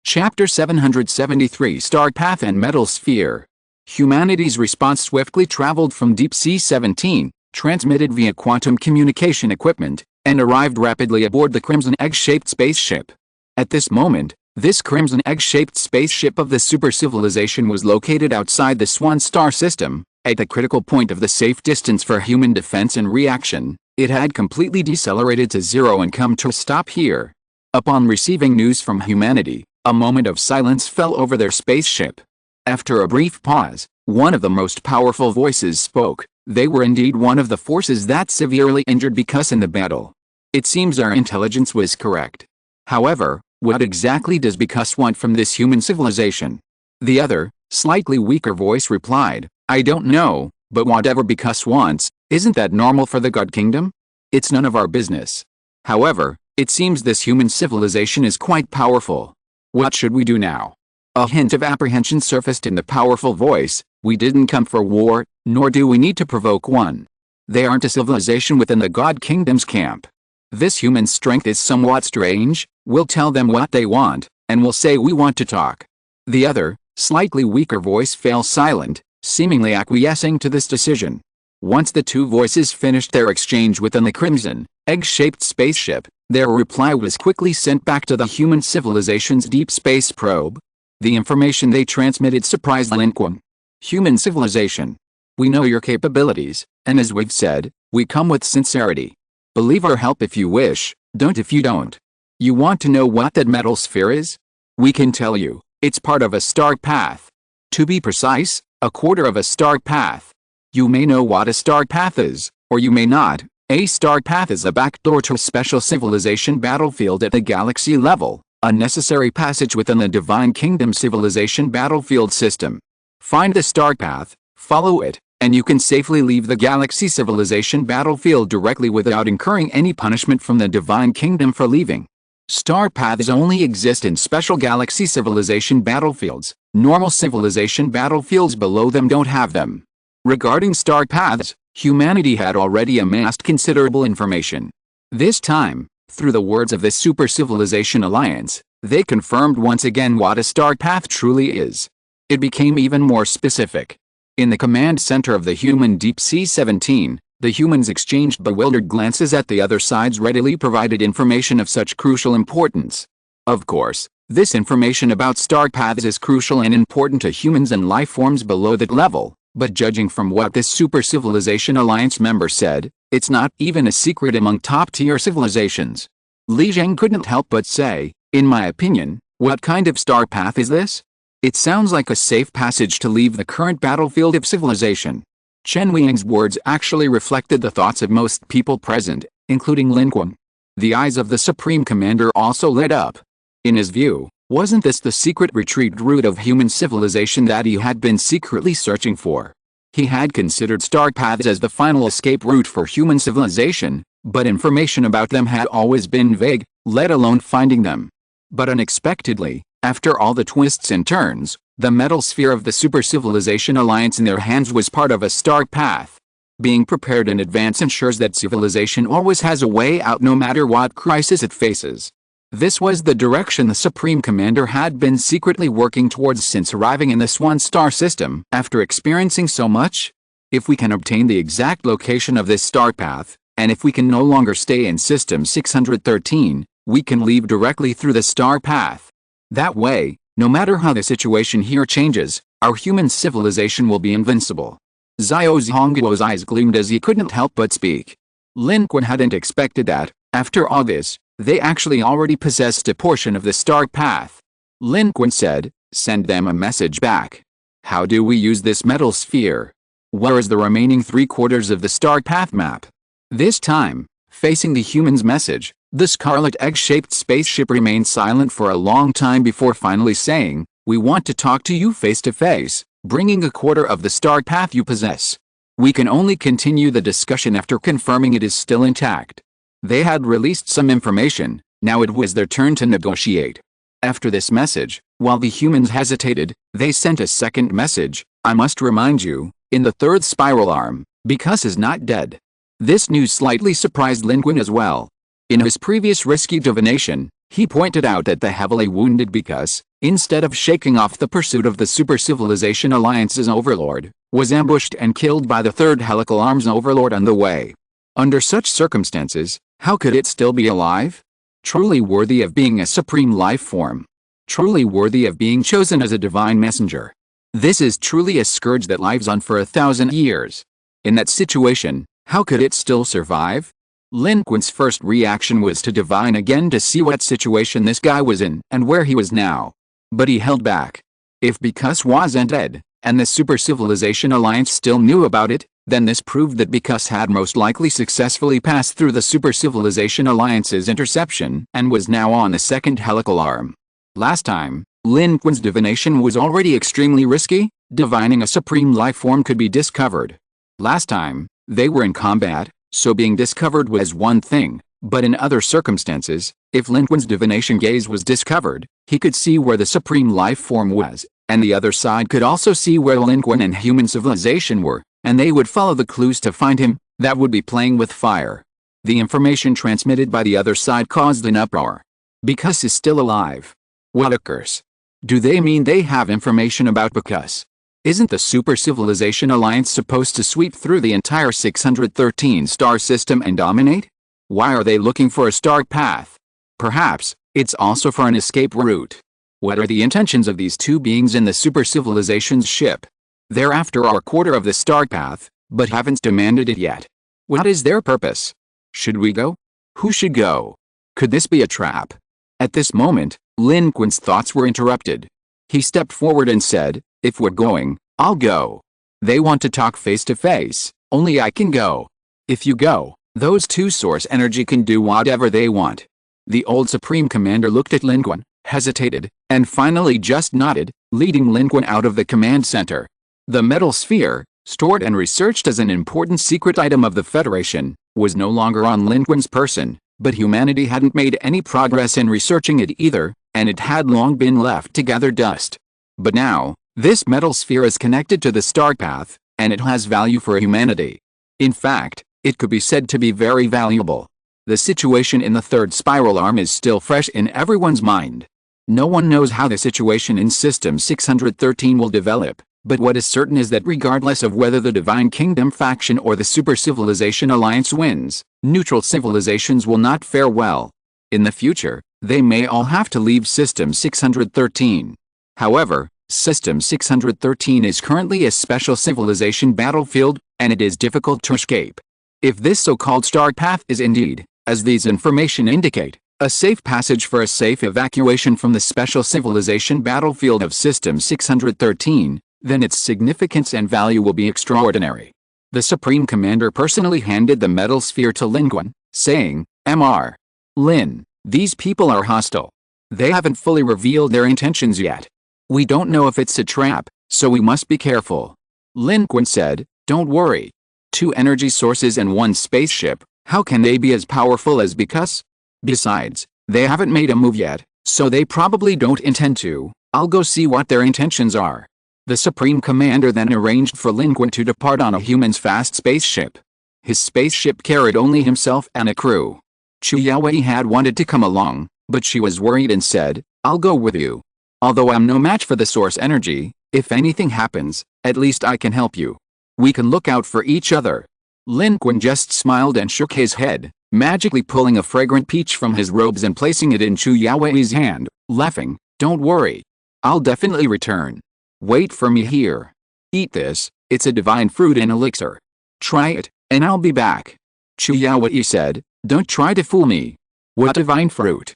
Chapter 773 Star Path and Metal Sphere. Humanity's response swiftly traveled from Deep Sea 17, transmitted via quantum communication equipment, and arrived rapidly aboard the crimson egg-shaped spaceship. At this moment, this crimson egg-shaped spaceship of the super civilization was located outside the Swan star system, at the critical point of the safe distance for human defense and reaction. It had completely decelerated to zero and come to a stop here. Upon receiving news from humanity, a moment of silence fell over their spaceship. After a brief pause, one of the most powerful voices spoke. They were indeed one of the forces that severely injured Because in the battle. It seems our intelligence was correct. However, what exactly does Because want from this human civilization? The other, slightly weaker voice replied, "I don't know, but whatever Because wants, isn't that normal for the God Kingdom? It's none of our business. However, it seems this human civilization is quite powerful. What should we do now?" A hint of apprehension surfaced in the powerful voice. "We didn't come for war, nor do we need to provoke one. They aren't a civilization within the God Kingdom's camp. This human strength is somewhat strange. We'll tell them what they want, and we'll say we want to talk." The other, Slightly weaker voice fell silent, seemingly acquiescing to this decision. Once the two voices finished their exchange within the crimson, egg-shaped spaceship, their reply was quickly sent back to the human civilization's deep space probe. The information they transmitted surprised Lin Qun. Human civilization. We know your capabilities, and as we've said, we come with sincerity. Believe our help if you wish, don't if you don't. You want to know what that metal sphere is? We can tell you, it's part of a star path. To be precise, a quarter of a star path. You may know what a star path is, or you may not. A star path is a backdoor to a special civilization battlefield at the galaxy level, a necessary passage within the Divine Kingdom civilization battlefield system. Find the star path, follow it, and you can safely leave the galaxy civilization battlefield directly without incurring any punishment from the Divine Kingdom for leaving. Star paths only exist in special galaxy civilization battlefields. Normal civilization battlefields below them don't have them. Regarding star paths, humanity had already amassed considerable information. This time, through the words of the Super Civilization Alliance, they confirmed once again what a star path truly is. It became even more specific. In the command center of the human Deep Sea 17, the humans exchanged bewildered glances at the other side's readily provided information of such crucial importance. Of course, this information about star paths is crucial and important to humans and life forms below that level, but judging from what this Super Civilization Alliance member said, it's not even a secret among top-tier civilizations. Li Zheng couldn't help but say, in my opinion, what kind of star path is this? It sounds like a safe passage to leave the current battlefield of civilization. Chen Weiying's words actually reflected the thoughts of most people present, including Lin Qun. The eyes of the Supreme Commander also lit up. In his view, wasn't this the secret retreat route of human civilization that he had been secretly searching for? He had considered star paths as the final escape route for human civilization, but information about them had always been vague, let alone finding them. But unexpectedly, after all the twists and turns, the metal sphere of the Super Civilization Alliance in their hands was part of a star path. Being prepared in advance ensures that civilization always has a way out no matter what crisis it faces. This was the direction the Supreme Commander had been secretly working towards since arriving in the Swan Star system. After experiencing so much, if we can obtain the exact location of this star path, and if we can no longer stay in System 613, we can leave directly through the star path. That way, no matter how the situation here changes, our human civilization will be invincible. Xiao Zhongguo's eyes gleamed as he couldn't help but speak. Lin Qun hadn't expected that, after all this, they actually already possessed a portion of the star path. Lin Qun said, send them a message back. How do we use this metal sphere? Where is the remaining 3/4 of the star path map? This time, facing the human's message, the scarlet egg-shaped spaceship remained silent for a long time before finally saying, we want to talk to you face to face, bringing 1/4 of the star path you possess. We can only continue the discussion after confirming it is still intact. They had released some information, now it was their turn to negotiate. After this message, while the humans hesitated, they sent a second message, I must remind you, in the third spiral arm, Because is not dead. This news slightly surprised Lin Qun as well. In his previous risky divination, he pointed out that the heavily wounded Because, instead of shaking off the pursuit of the Super Civilization Alliance's overlord, was ambushed and killed by the third helical arm's overlord on the way. Under such circumstances, how could it still be alive? Truly worthy of being a supreme life form. Truly worthy of being chosen as a divine messenger. This is truly a scourge that lives on for 1,000 years. In that situation, how could it still survive? Lin Qun's first reaction was to divine again to see what situation this guy was in and where he was now. But he held back. If Because wasn't dead, and the Super Civilization Alliance still knew about it, then this proved that Because had most likely successfully passed through the Super Civilization Alliance's interception and was now on the second helical arm. Last time, Lin Qun's divination was already extremely risky. Divining a supreme life form could be discovered. Last time, they were in combat, so being discovered was one thing, but in other circumstances, if Lin Qun's divination gaze was discovered, he could see where the supreme life form was, and the other side could also see where Lin Qun and human civilization were, and they would follow the clues to find him. That would be playing with fire. The information transmitted by the other side caused an uproar. Because is still alive. What a curse. Do they mean they have information about Bacchus? Isn't the Super Civilization Alliance supposed to sweep through the entire 613 star system and dominate? Why are they looking for a star path? Perhaps it's also for an escape route. What are the intentions of these two beings in the Super Civilization's ship? They're after our quarter of the star path, but haven't demanded it yet. What is their purpose? Should we go? Who should go? Could this be a trap? At this moment, Lin Qun's thoughts were interrupted. He stepped forward and said, "If we're going, I'll go. They want to talk face to face, only I can go. If you go, those two source energy can do whatever they want." The old Supreme Commander looked at Lin Qun, hesitated, and finally just nodded, leading Lin Qun out of the command center. The metal sphere, stored and researched as an important secret item of the Federation, was no longer on Lin Qun's person, but humanity hadn't made any progress in researching it either, and it had long been left to gather dust. But now, this metal sphere is connected to the star path, and it has value for humanity. In fact, it could be said to be very valuable. The situation in the third spiral arm is still fresh in everyone's mind. No one knows how the situation in System 613 will develop, but what is certain is that regardless of whether the Divine Kingdom faction or the Super Civilization Alliance wins, neutral civilizations will not fare well. In the future, they may all have to leave System 613. However, System 613 is currently a special civilization battlefield, and it is difficult to escape. If this so-called star path is indeed, as these information indicate, a safe passage for a safe evacuation from the special civilization battlefield of System 613, then its significance and value will be extraordinary. The Supreme Commander personally handed the metal sphere to Lin Qun, saying, "Mr. Lin, these people are hostile. They haven't fully revealed their intentions yet. We don't know if it's a trap, so we must be careful." Lin Qun said, "Don't worry. Two energy sources and one spaceship, how can they be as powerful as Bacchus? Besides, they haven't made a move yet, so they probably don't intend to. I'll go see what their intentions are." The Supreme Commander then arranged for Lin Qun to depart on a human's fast spaceship. His spaceship carried only himself and a crew. Chu Yaowei had wanted to come along, but she was worried and said, "I'll go with you. Although I'm no match for the source energy, if anything happens, at least I can help you. We can look out for each other." Lin Qun just smiled and shook his head, magically pulling a fragrant peach from his robes and placing it in Chu Yaowei's hand, laughing, "Don't worry. I'll definitely return. Wait for me here. Eat this, it's a divine fruit and elixir. Try it, and I'll be back." Chu Yaowei said, "Don't try to fool me. What divine fruit?"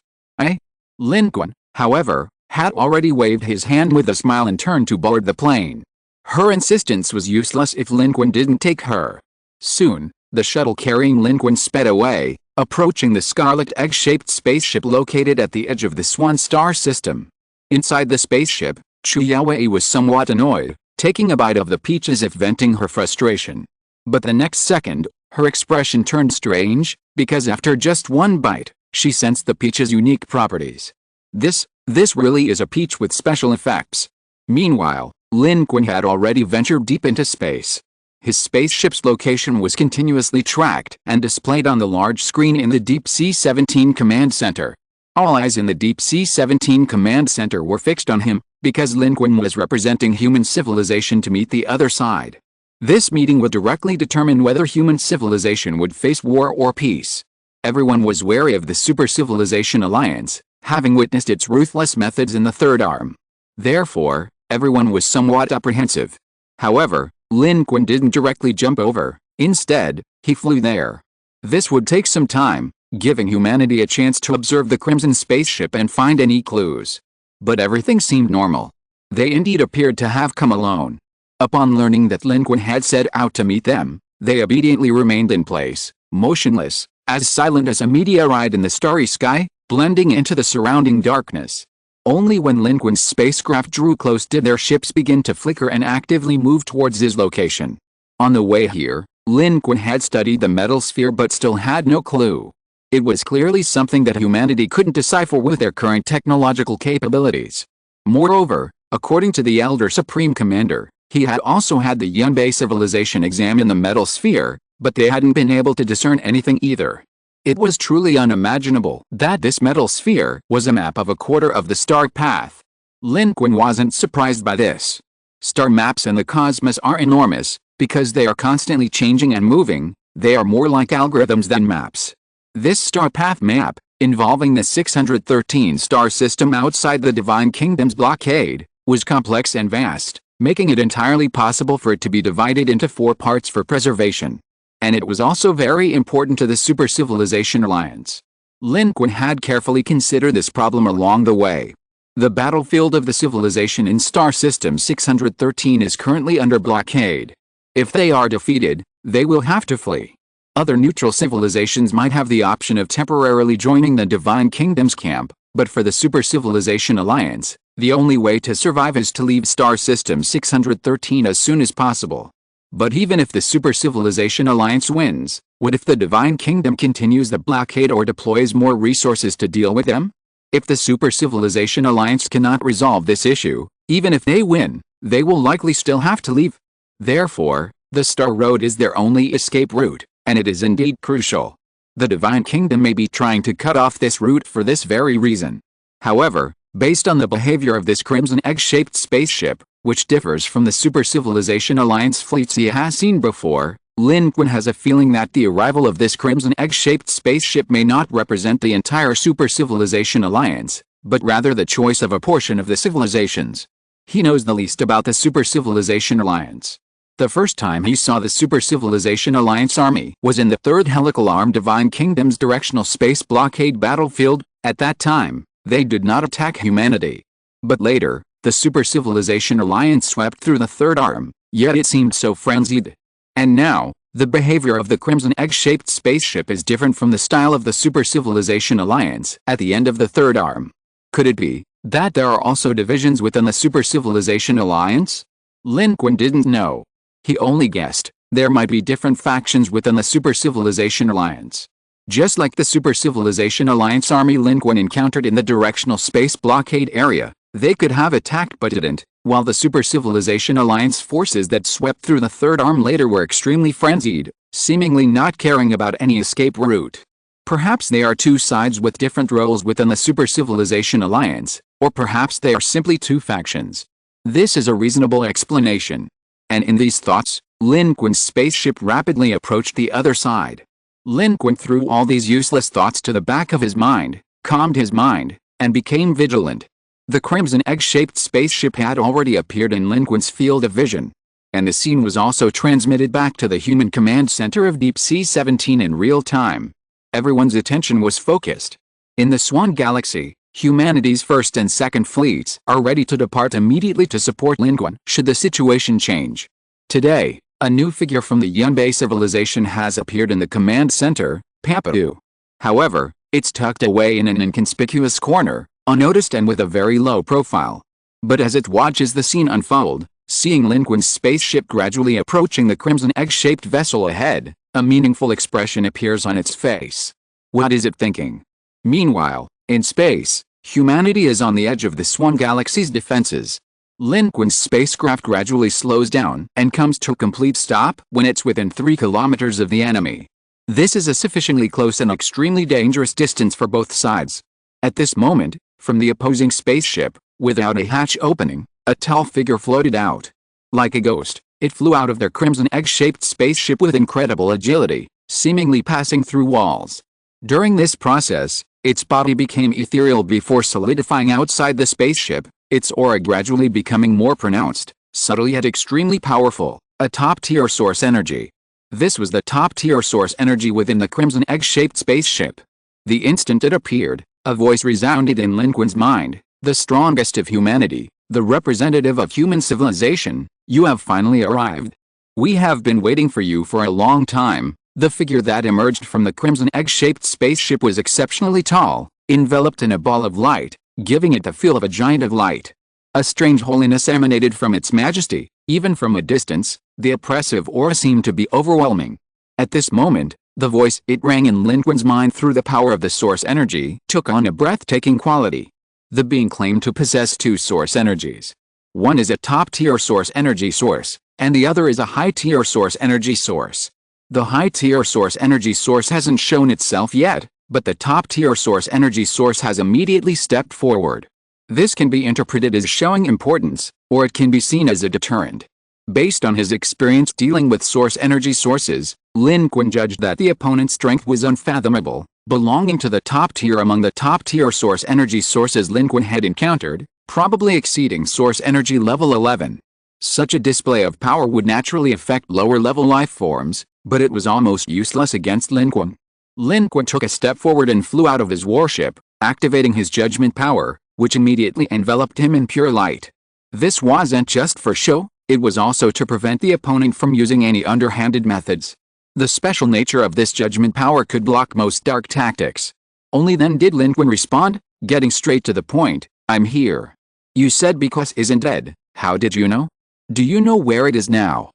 Lin Qun, however, had already waved his hand with a smile and turned to board the plane. Her insistence was useless if Lin Qun didn't take her. Soon, the shuttle carrying Lin Qun sped away, approaching the scarlet egg-shaped spaceship located at the edge of the Swan Star system. Inside the spaceship, Chu Yaowei was somewhat annoyed, taking a bite of the peach as if venting her frustration. But the next second, her expression turned strange, because after just one bite, she sensed the peach's unique properties. This really is a peach with special effects. Meanwhile, Lin Qun had already ventured deep into space. His spaceship's location was continuously tracked and displayed on the large screen in the Deep Sea 17 Command Center. All eyes in the Deep Sea 17 Command Center were fixed on him, because Lin Qun was representing human civilization to meet the other side. This meeting would directly determine whether human civilization would face war or peace. Everyone was wary of the Super Civilization Alliance, having witnessed its ruthless methods in the third arm. Therefore, everyone was somewhat apprehensive. However, Lin Qun didn't directly jump over. Instead, he flew there. This would take some time, giving humanity a chance to observe the Crimson spaceship and find any clues. But everything seemed normal. They indeed appeared to have come alone. Upon learning that Lin Qun had set out to meet them, they obediently remained in place, motionless, as silent as a meteorite in the starry sky, blending into the surrounding darkness. Only when Lin Qun's spacecraft drew close did their ships begin to flicker and actively move towards his location. On the way here, Lin Qun had studied the metal sphere but still had no clue. It was clearly something that humanity couldn't decipher with their current technological capabilities. Moreover, according to the Elder Supreme Commander, he had also had the Yunbei civilization examine the metal sphere, but they hadn't been able to discern anything either. It was truly unimaginable that this metal sphere was a map of a quarter of the star path. Lin Qun wasn't surprised by this. Star maps in the cosmos are enormous, because they are constantly changing and moving. They are more like algorithms than maps. This star path map, involving the 613 star system outside the Divine Kingdom's blockade, was complex and vast, making it entirely possible for it to be divided into 4 parts for preservation. And it was also very important to the Super Civilization Alliance. Lin Qun had carefully considered this problem along the way. The battlefield of the civilization in Star System 613 is currently under blockade. If they are defeated, they will have to flee. Other neutral civilizations might have the option of temporarily joining the Divine Kingdom's camp, but for the Super Civilization Alliance, the only way to survive is to leave Star System 613 as soon as possible. But even if the Super Civilization Alliance wins, what if the Divine Kingdom continues the blockade or deploys more resources to deal with them? If the Super Civilization Alliance cannot resolve this issue, even if they win, they will likely still have to leave. Therefore, the Star Road is their only escape route, and it is indeed crucial. The Divine Kingdom may be trying to cut off this route for this very reason. However, based on the behavior of this crimson egg-shaped spaceship, which differs from the Super Civilization Alliance fleets he has seen before, Lin Qun has a feeling that the arrival of this crimson egg-shaped spaceship may not represent the entire Super Civilization Alliance, but rather the choice of a portion of the civilizations. He knows the least about the Super Civilization Alliance. The first time he saw the Super Civilization Alliance army was in the 3rd Helical Arm Divine Kingdom's directional space blockade battlefield. At that time, they did not attack humanity. But later, the Super Civilization Alliance swept through the 3rd Arm, yet it seemed so frenzied. And now, the behavior of the crimson egg-shaped spaceship is different from the style of the Super Civilization Alliance at the end of the 3rd Arm. Could it be that there are also divisions within the Super Civilization Alliance? Lin Qun didn't know. He only guessed there might be different factions within the Super Civilization Alliance. Just like the Super Civilization Alliance army Lin Qun encountered in the directional space blockade area, they could have attacked but didn't, while the Super Civilization Alliance forces that swept through the 3rd Arm later were extremely frenzied, seemingly not caring about any escape route. Perhaps they are 2 sides with different roles within the Super Civilization Alliance, or perhaps they are simply 2 factions. This is a reasonable explanation. And in these thoughts, Lin Qun's spaceship rapidly approached the other side. Lin Qun threw all these useless thoughts to the back of his mind, calmed his mind, and became vigilant. The crimson egg-shaped spaceship had already appeared in Lin Qun's field of vision. And the scene was also transmitted back to the human command center of Deep Sea 17 in real time. Everyone's attention was focused. In the Swan Galaxy, humanity's 1st and 2nd fleets are ready to depart immediately to support Lin Qun should the situation change. Today, a new figure from the Yunbei civilization has appeared in the command center, Papadu. However, it's tucked away in an inconspicuous corner, unnoticed and with a very low profile. But as it watches the scene unfold, seeing Lin Qun's spaceship gradually approaching the crimson egg-shaped vessel ahead, a meaningful expression appears on its face. What is it thinking? Meanwhile, in space, humanity is on the edge of the Swan Galaxy's defenses. Lin Qun's spacecraft gradually slows down and comes to a complete stop when it's within 3 kilometers of the enemy. This is a sufficiently close and extremely dangerous distance for both sides. At this moment, from the opposing spaceship, without a hatch opening, a tall figure floated out. Like a ghost, it flew out of their crimson egg-shaped spaceship with incredible agility, seemingly passing through walls. During this process, its body became ethereal before solidifying outside the spaceship, its aura gradually becoming more pronounced, subtle yet extremely powerful, a top-tier source energy. This was the top-tier source energy within the crimson egg-shaped spaceship. The instant it appeared, a voice resounded in Lin Qun's mind, the strongest of humanity, the representative of human civilization, you have finally arrived. We have been waiting for you for a long time. The figure that emerged from the crimson egg-shaped spaceship was exceptionally tall, enveloped in a ball of light, giving it the feel of a giant of light. A strange holiness emanated from its majesty. Even from a distance, the oppressive aura seemed to be overwhelming. At this moment, the voice it rang in Lin Qun's mind through the power of the source energy took on a breathtaking quality. The being claimed to possess 2 source energies. One is a top-tier source energy source, and the other is a high-tier source energy source. The high-tier source energy source hasn't shown itself yet, but the top-tier source energy source has immediately stepped forward. This can be interpreted as showing importance, or it can be seen as a deterrent. Based on his experience dealing with source energy sources, Lin Qun judged that the opponent's strength was unfathomable, belonging to the top tier among the top-tier source energy sources Lin Qun had encountered, probably exceeding source energy level 11. Such a display of power would naturally affect lower-level life forms, but it was almost useless against Lin Qun. Lin Qun took a step forward and flew out of his warship, activating his judgment power, which immediately enveloped him in pure light. This wasn't just for show, it was also to prevent the opponent from using any underhanded methods. The special nature of this judgment power could block most dark tactics. Only then did Lin Qun respond, getting straight to the point. I'm here. You said because isn't dead. How did you know? Do you know where it is now?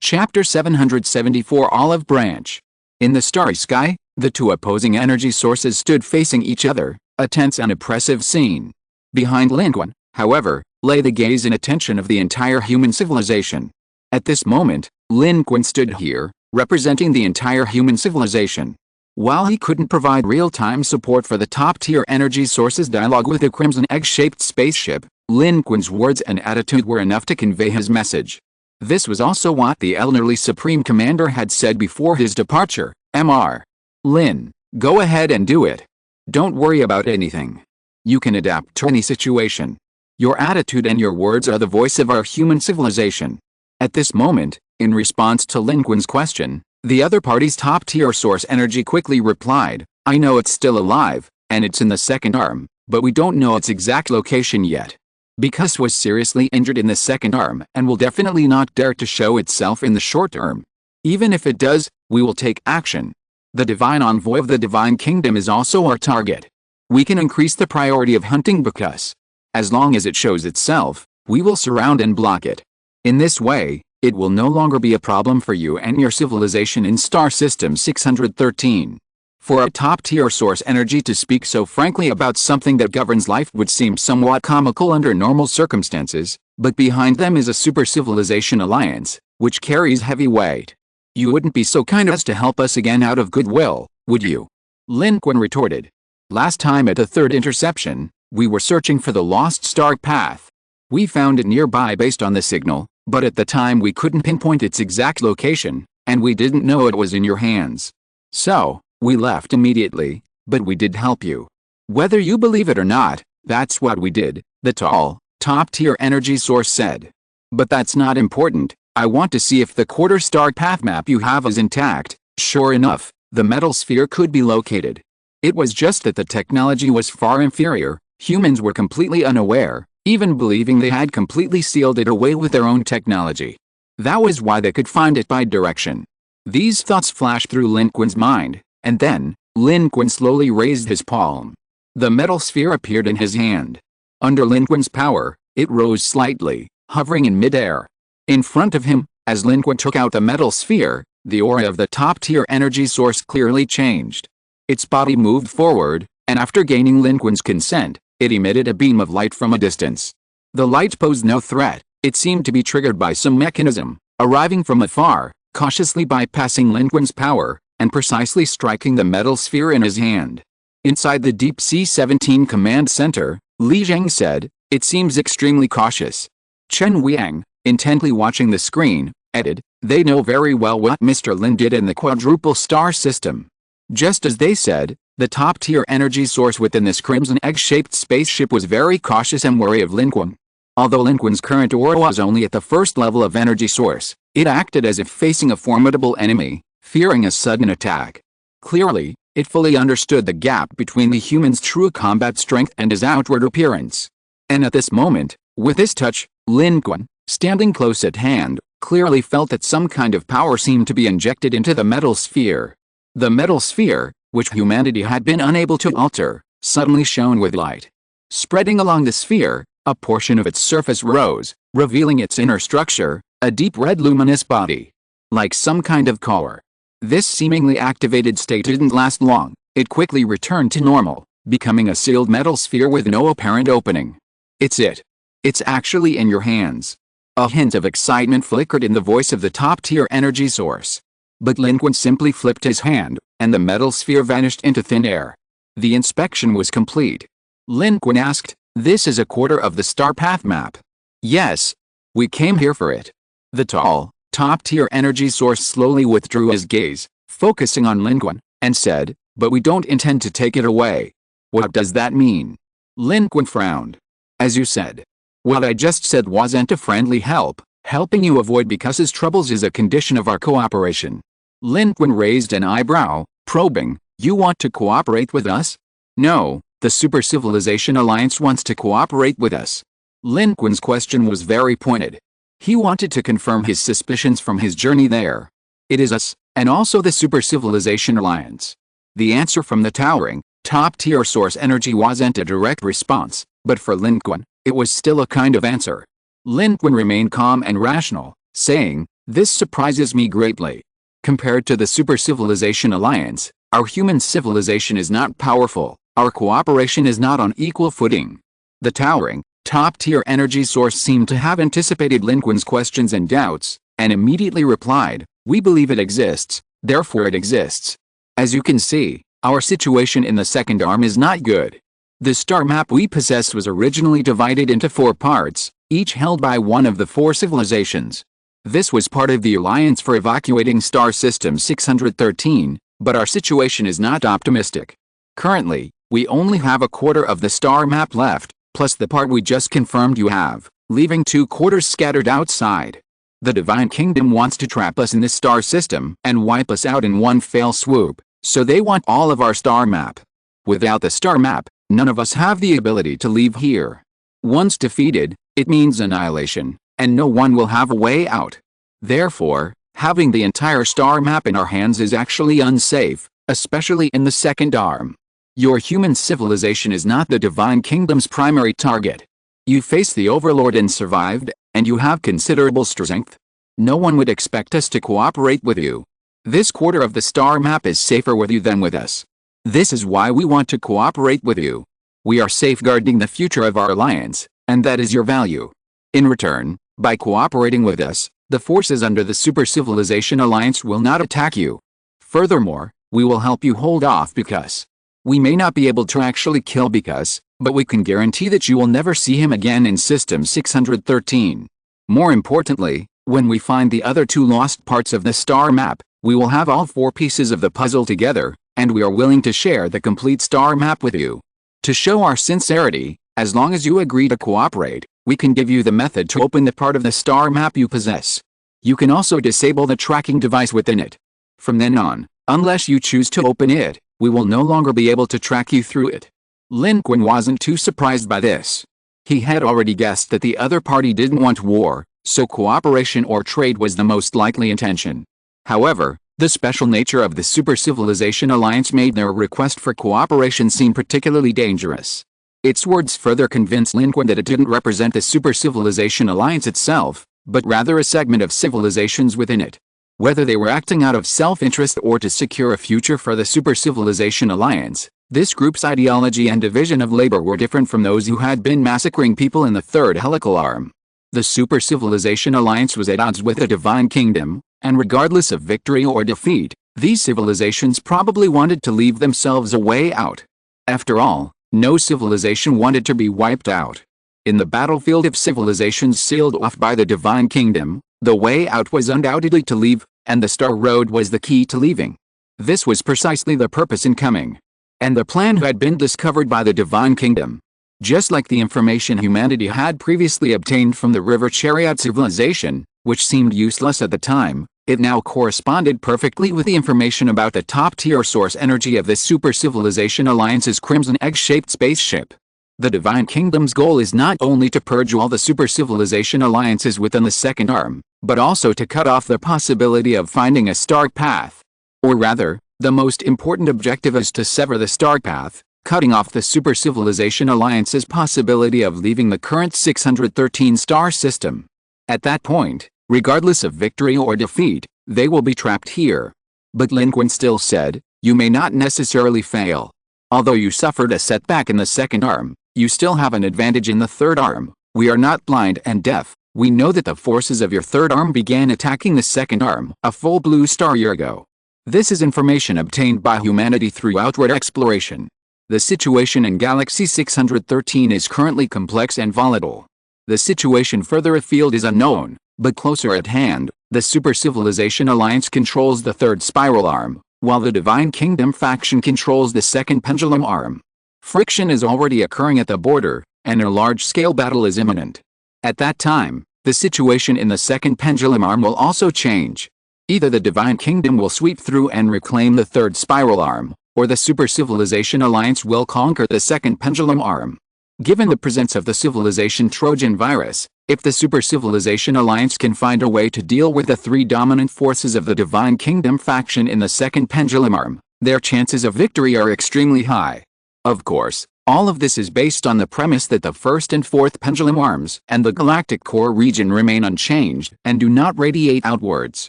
Chapter 774 Olive Branch. In the starry sky, the two opposing energy sources stood facing each other, a tense and oppressive scene. Behind Lin Qun, however, lay the gaze and attention of the entire human civilization. At this moment, Lin Qun stood here, representing the entire human civilization. While he couldn't provide real-time support for the top-tier energy sources dialogue with the crimson egg-shaped spaceship, Lin Qun's words and attitude were enough to convey his message. This was also what the elderly Supreme Commander had said before his departure. Mr. Lin, go ahead and do it. Don't worry about anything. You can adapt to any situation. Your attitude and your words are the voice of our human civilization. At this moment, in response to Lin Qun's question, the other party's top-tier source energy quickly replied, I know it's still alive, and it's in the second arm, but we don't know its exact location yet. Because was seriously injured in the second arm and will definitely not dare to show itself in the short term. Even if it does, we will take action. The divine envoy of the divine kingdom is also our target. We can increase the priority of hunting because, as long as it shows itself, we will surround and block it. In this way, it will no longer be a problem for you and your civilization in Star System 613. For a top-tier source energy to speak so frankly about something that governs life would seem somewhat comical under normal circumstances, but behind them is a super-civilization alliance, which carries heavy weight. You wouldn't be so kind as to help us again out of goodwill, would you? Lin Qun retorted. Last time at the third interception, we were searching for the lost star path. We found it nearby based on the signal, but at the time we couldn't pinpoint its exact location, and we didn't know it was in your hands. So, we left immediately, but we did help you. Whether you believe it or not, that's what we did, the tall, top-tier energy source said. But that's not important. I want to see if the quarter-star path map you have is intact. Sure enough, the metal sphere could be located. It was just that the technology was far inferior. Humans were completely unaware, even believing they had completely sealed it away with their own technology. That was why they could find it by direction. These thoughts flashed through Lin Qun's mind, and then, Lin Qun slowly raised his palm. The metal sphere appeared in his hand. Under Lin Qun's power, it rose slightly, hovering in midair. In front of him, as Lin Qun took out the metal sphere, the aura of the top-tier energy source clearly changed. Its body moved forward, and after gaining Lin Qun's consent, it emitted a beam of light from a distance. The light posed no threat. It seemed to be triggered by some mechanism, arriving from afar, cautiously bypassing Lin Qun's power, and precisely striking the metal sphere in his hand. Inside the Deep Sea 17 Command Center, Li Zheng said, it seems extremely cautious. Chen Wiang, intently watching the screen, added, they know very well what Mr. Lin did in the quadruple star system. Just as they said, the top-tier energy source within this crimson egg-shaped spaceship was very cautious and wary of Lin Qun. Although Lin Qun's current aura was only at the first level of energy source, it acted as if facing a formidable enemy, fearing a sudden attack. Clearly, it fully understood the gap between the human's true combat strength and his outward appearance. And at this moment, with this touch, Lin Qun, standing close at hand, clearly felt that some kind of power seemed to be injected into the metal sphere. The metal sphere, which humanity had been unable to alter, suddenly shone with light. Spreading along the sphere, a portion of its surface rose, revealing its inner structure, a deep red luminous body. Like some kind of core. This seemingly activated state didn't last long. It quickly returned to normal, becoming a sealed metal sphere with no apparent opening. It's it. It's actually in your hands. A hint of excitement flickered in the voice of the top-tier energy source. But Lin Qun simply flipped his hand, and the metal sphere vanished into thin air. The inspection was complete. Lin Qun asked, This is a quarter of the star path map. Yes. We came here for it. The tall, top-tier energy source slowly withdrew his gaze, focusing on Lin Qun, and said, "But we don't intend to take it away." "What does that mean?" Lin Qun frowned. "As you said. What I just said wasn't a friendly help. Helping you avoid Bicus's troubles is a condition of our cooperation." Lin Qun raised an eyebrow, probing. "You want to cooperate with us?" "No, the Super Civilization Alliance wants to cooperate with us." Lin Qun's question was very pointed. He wanted to confirm his suspicions from his journey there. "It is us, and also the Super Civilization Alliance." The answer from the towering, top-tier source energy wasn't a direct response, but for Lin Qun, it was still a kind of answer. Lin Qun remained calm and rational, saying, "This surprises me greatly. Compared to the Super Civilization Alliance, our human civilization is not powerful, our cooperation is not on equal footing." The towering, top-tier energy source seemed to have anticipated Lin Qun's questions and doubts, and immediately replied, "We believe it exists, therefore it exists. As you can see, our situation in the second arm is not good. The star map we possessed was originally divided into 4 parts, each held by one of the 4 civilizations. This was part of the alliance for evacuating Star System 613, but our situation is not optimistic. Currently, we only have a quarter of the star map left, plus the part we just confirmed you have, leaving 2 quarters scattered outside. The Divine Kingdom wants to trap us in this star system and wipe us out in one fell swoop, so they want all of our star map. Without the star map, none of us have the ability to leave here. Once defeated, it means annihilation, and no one will have a way out. Therefore, having the entire star map in our hands is actually unsafe, especially in the second arm. Your human civilization is not the Divine Kingdom's primary target. You faced the Overlord and survived, and you have considerable strength. No one would expect us to cooperate with you. This quarter of the star map is safer with you than with us. This is why we want to cooperate with you. We are safeguarding the future of our alliance, and that is your value. In return, by cooperating with us, the forces under the Super Civilization Alliance will not attack you. Furthermore, we will help you hold off Bicus. We may not be able to actually kill Bicus, but we can guarantee that you will never see him again in System 613. More importantly, when we find the other 2 lost parts of the star map, we will have all 4 pieces of the puzzle together, and we are willing to share the complete star map with you. To show our sincerity, as long as you agree to cooperate, we can give you the method to open the part of the star map you possess. You can also disable the tracking device within it. From then on, unless you choose to open it, we will no longer be able to track you through it. Lin Qun wasn't too surprised by this. He had already guessed that the other party didn't want war, so cooperation or trade was the most likely intention. However, the special nature of the Super Civilization Alliance made their request for cooperation seem particularly dangerous. Its words further convinced Lin Qun that it didn't represent the Super Civilization Alliance itself, but rather a segment of civilizations within it. Whether they were acting out of self-interest or to secure a future for the Super Civilization Alliance, this group's ideology and division of labor were different from those who had been massacring people in the third helical arm. The Super Civilization Alliance was at odds with the Divine Kingdom, and regardless of victory or defeat, these civilizations probably wanted to leave themselves a way out. After all, no civilization wanted to be wiped out. In the battlefield of civilizations sealed off by the Divine Kingdom, the way out was undoubtedly to leave, and the Star Road was the key to leaving. This was precisely the purpose in coming. And the plan had been discovered by the Divine Kingdom. Just like the information humanity had previously obtained from the River Chariot civilization, which seemed useless at the time, it now corresponded perfectly with the information about the top-tier source energy of the Super Civilization Alliance's Crimson Egg-shaped spaceship. The Divine Kingdom's goal is not only to purge all the Super Civilization Alliances within the second arm, but also to cut off the possibility of finding a star path. Or rather, the most important objective is to sever the star path, cutting off the Super Civilization Alliance's possibility of leaving the current 613 star system. At that point, regardless of victory or defeat, they will be trapped here. But Lin Qun still said, "You may not necessarily fail. Although you suffered a setback in the second arm, you still have an advantage in the third arm. We are not blind and deaf. We know that the forces of your third arm began attacking the second arm a full blue star year ago. This is information obtained by humanity through outward exploration. The situation in Galaxy 613 is currently complex and volatile. The situation further afield is unknown, but closer at hand, the Super Civilization Alliance controls the third spiral arm, while the Divine Kingdom faction controls the second pendulum arm. Friction is already occurring at the border, and a large-scale battle is imminent. At that time, the situation in the second pendulum arm will also change. Either the Divine Kingdom will sweep through and reclaim the third spiral arm, or the Super Civilization Alliance will conquer the second pendulum arm. Given the presence of the Civilization Trojan virus, if the Super Civilization Alliance can find a way to deal with the three dominant forces of the Divine Kingdom faction in the second pendulum arm, their chances of victory are extremely high. Of course, all of this is based on the premise that the first and fourth pendulum arms and the galactic core region remain unchanged and do not radiate outwards.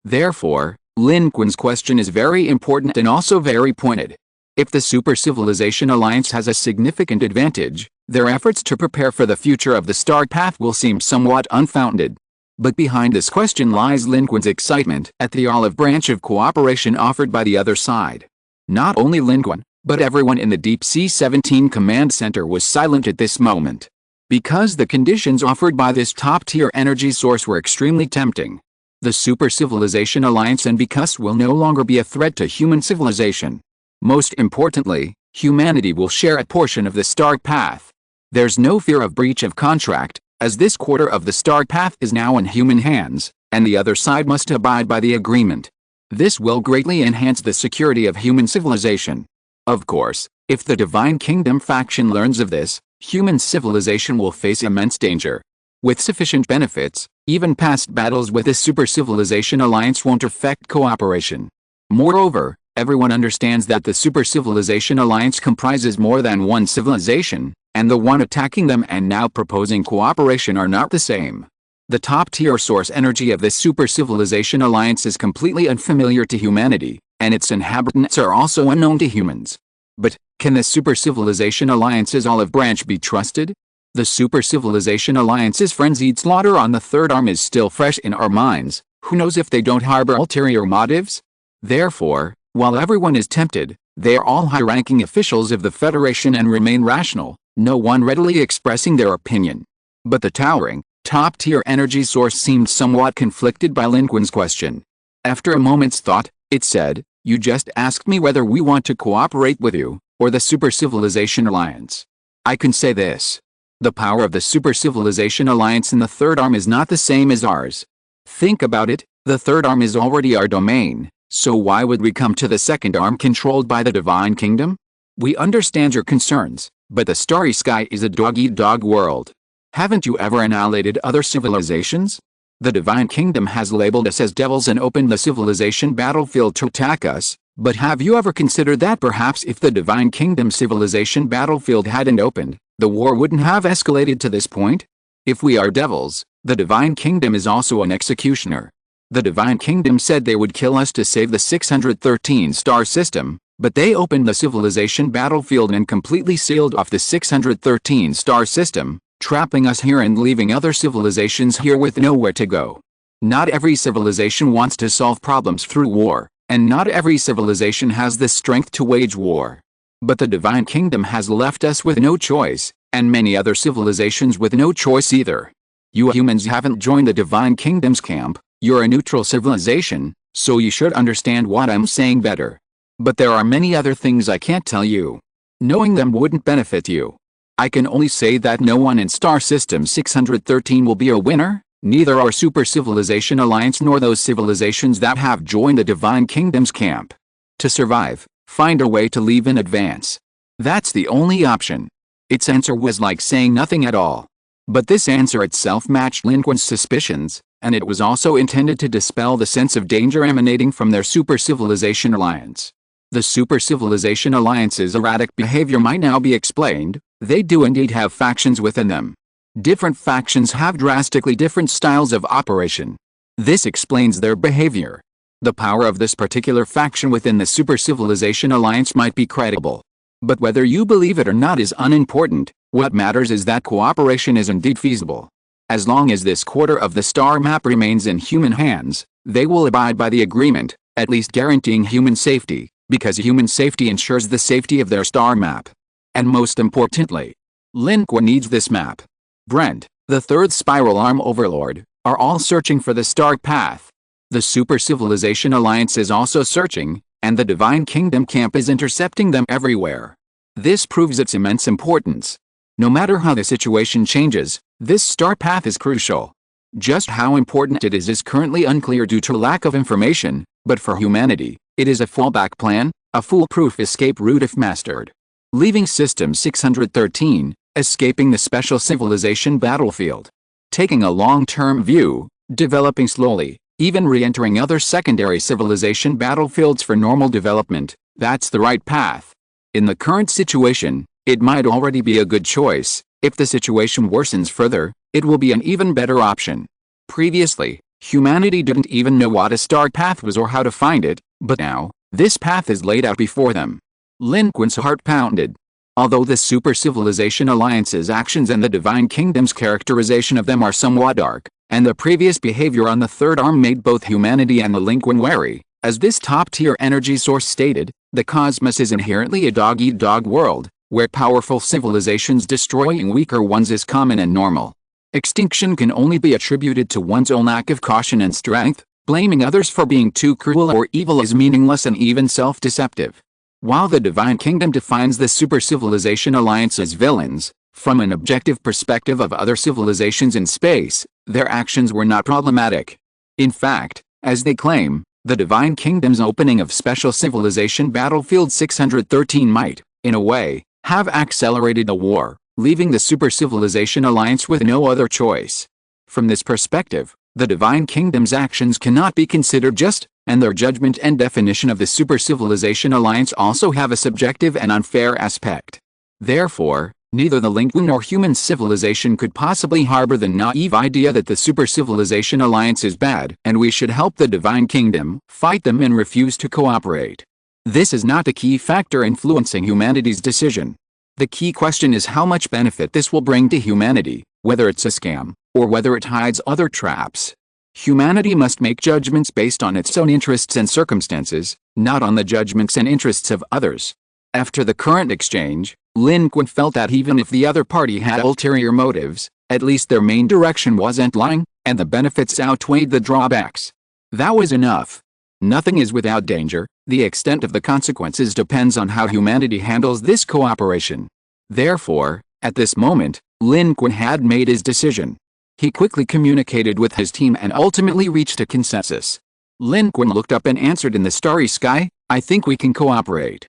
Therefore, Lin Qun's question is very important and also very pointed. If the Super Civilization Alliance has a significant advantage, their efforts to prepare for the future of the star path will seem somewhat unfounded. But behind this question lies Lin Qun's excitement at the olive branch of cooperation offered by the other side. Not only Lin Qun, but everyone in the Deep Sea 17 Command Center was silent at this moment. Because the conditions offered by this top-tier energy source were extremely tempting. The Super Civilization Alliance and because will no longer be a threat to human civilization. Most importantly, humanity will share a portion of the star path. There's no fear of breach of contract, as this quarter of the star path is now in human hands, and the other side must abide by the agreement. This will greatly enhance the security of human civilization. Of course, if the Divine Kingdom faction learns of this, human civilization will face immense danger. With sufficient benefits, even past battles with the Super Civilization Alliance won't affect cooperation. Moreover, everyone understands that the Super Civilization Alliance comprises more than one civilization, and the one attacking them and now proposing cooperation are not the same. The top-tier source energy of this Super Civilization Alliance is completely unfamiliar to humanity, and its inhabitants are also unknown to humans. But, can the Super Civilization Alliance's olive branch be trusted? The Super Civilization Alliance's frenzied slaughter on the third arm is still fresh in our minds. Who knows if they don't harbor ulterior motives? Therefore, while everyone is tempted, they are all high-ranking officials of the Federation and remain rational, no one readily expressing their opinion. But the towering, top-tier energy source seemed somewhat conflicted by Lin Qun's question. After a moment's thought, it said, "You just asked me whether we want to cooperate with you, or the Super Civilization Alliance. I can say this. The power of the Super Civilization Alliance in the third arm is not the same as ours. Think about it, the third arm is already our domain, so why would we come to the second arm controlled by the Divine Kingdom? We understand your concerns, but the starry sky is a dog-eat-dog world. Haven't you ever annihilated other civilizations? The Divine Kingdom has labeled us as devils and opened the civilization battlefield to attack us, but have you ever considered that perhaps if the Divine Kingdom civilization battlefield hadn't opened, the war wouldn't have escalated to this point? If we are devils, the Divine Kingdom is also an executioner. The Divine Kingdom said they would kill us to save the 613 star system, but they opened the civilization battlefield and completely sealed off the 613 star system, trapping us here and leaving other civilizations here with nowhere to go. Not every civilization wants to solve problems through war, and not every civilization has the strength to wage war. But the Divine Kingdom has left us with no choice, and many other civilizations with no choice either. You humans haven't joined the Divine Kingdom's camp, you're a neutral civilization, so you should understand what I'm saying better. But there are many other things I can't tell you. Knowing them wouldn't benefit you. I can only say that no one in Star System 613 will be a winner, neither our Super Civilization Alliance nor those civilizations that have joined the Divine Kingdom's camp. To survive, find a way to leave in advance. That's the only option. Its answer was like saying nothing at all. But this answer itself matched Lin Qun's suspicions, and it was also intended to dispel the sense of danger emanating from their Super Civilization Alliance. The Super Civilization Alliance's erratic behavior might now be explained. They do indeed have factions within them. Different factions have drastically different styles of operation. This explains their behavior. The power of this particular faction within the Super Civilization Alliance might be credible. But whether you believe it or not is unimportant. What matters is that cooperation is indeed feasible. As long as this quarter of the star map remains in human hands, they will abide by the agreement, at least guaranteeing human safety, because human safety ensures the safety of their star map. And most importantly, Lin Qun needs this map. Brent, the third spiral arm overlord, are all searching for the star path. The Super Civilization Alliance is also searching, and the Divine Kingdom camp is intercepting them everywhere. This proves its immense importance. No matter how the situation changes, this star path is crucial. Just how important it is currently unclear due to lack of information, but for humanity, it is a fallback plan, a foolproof escape route if mastered. Leaving System 613, escaping the Special Civilization battlefield. Taking a long-term view, developing slowly, even re-entering other secondary civilization battlefields for normal development, that's the right path. In the current situation, it might already be a good choice. If the situation worsens further, it will be an even better option. Previously, humanity didn't even know what a star path was or how to find it, but now, this path is laid out before them. Lin Qun's heart pounded. Although the Super Civilization Alliance's actions and the Divine Kingdom's characterization of them are somewhat dark, and the previous behavior on the third arm made both humanity and the Lin Qun wary, as this top-tier energy source stated, the cosmos is inherently a dog-eat-dog world, where powerful civilizations destroying weaker ones is common and normal. Extinction can only be attributed to one's own lack of caution and strength. Blaming others for being too cruel or evil is meaningless and even self-deceptive. While the Divine Kingdom defines the Super Civilization Alliance as villains, from an objective perspective of other civilizations in space, their actions were not problematic. In fact, as they claim, the Divine Kingdom's opening of Special Civilization Battlefield 613 might, in a way, have accelerated the war, leaving the Super Civilization Alliance with no other choice. From this perspective, the Divine Kingdom's actions cannot be considered just, and their judgment and definition of the Super Civilization Alliance also have a subjective and unfair aspect. Therefore, neither the Lin Qun nor human civilization could possibly harbor the naive idea that the Super Civilization Alliance is bad and we should help the Divine Kingdom, fight them and refuse to cooperate. This is not the key factor influencing humanity's decision. The key question is how much benefit this will bring to humanity, whether it's a scam, or whether it hides other traps. Humanity must make judgments based on its own interests and circumstances, not on the judgments and interests of others. After the current exchange, Lin Qun felt that even if the other party had ulterior motives, at least their main direction wasn't lying, and the benefits outweighed the drawbacks. That was enough. Nothing is without danger. The extent of the consequences depends on how humanity handles this cooperation. Therefore, at this moment, Lin Qun had made his decision. He quickly communicated with his team and ultimately reached a consensus. Lin Qun looked up and answered in the starry sky, "I think we can cooperate."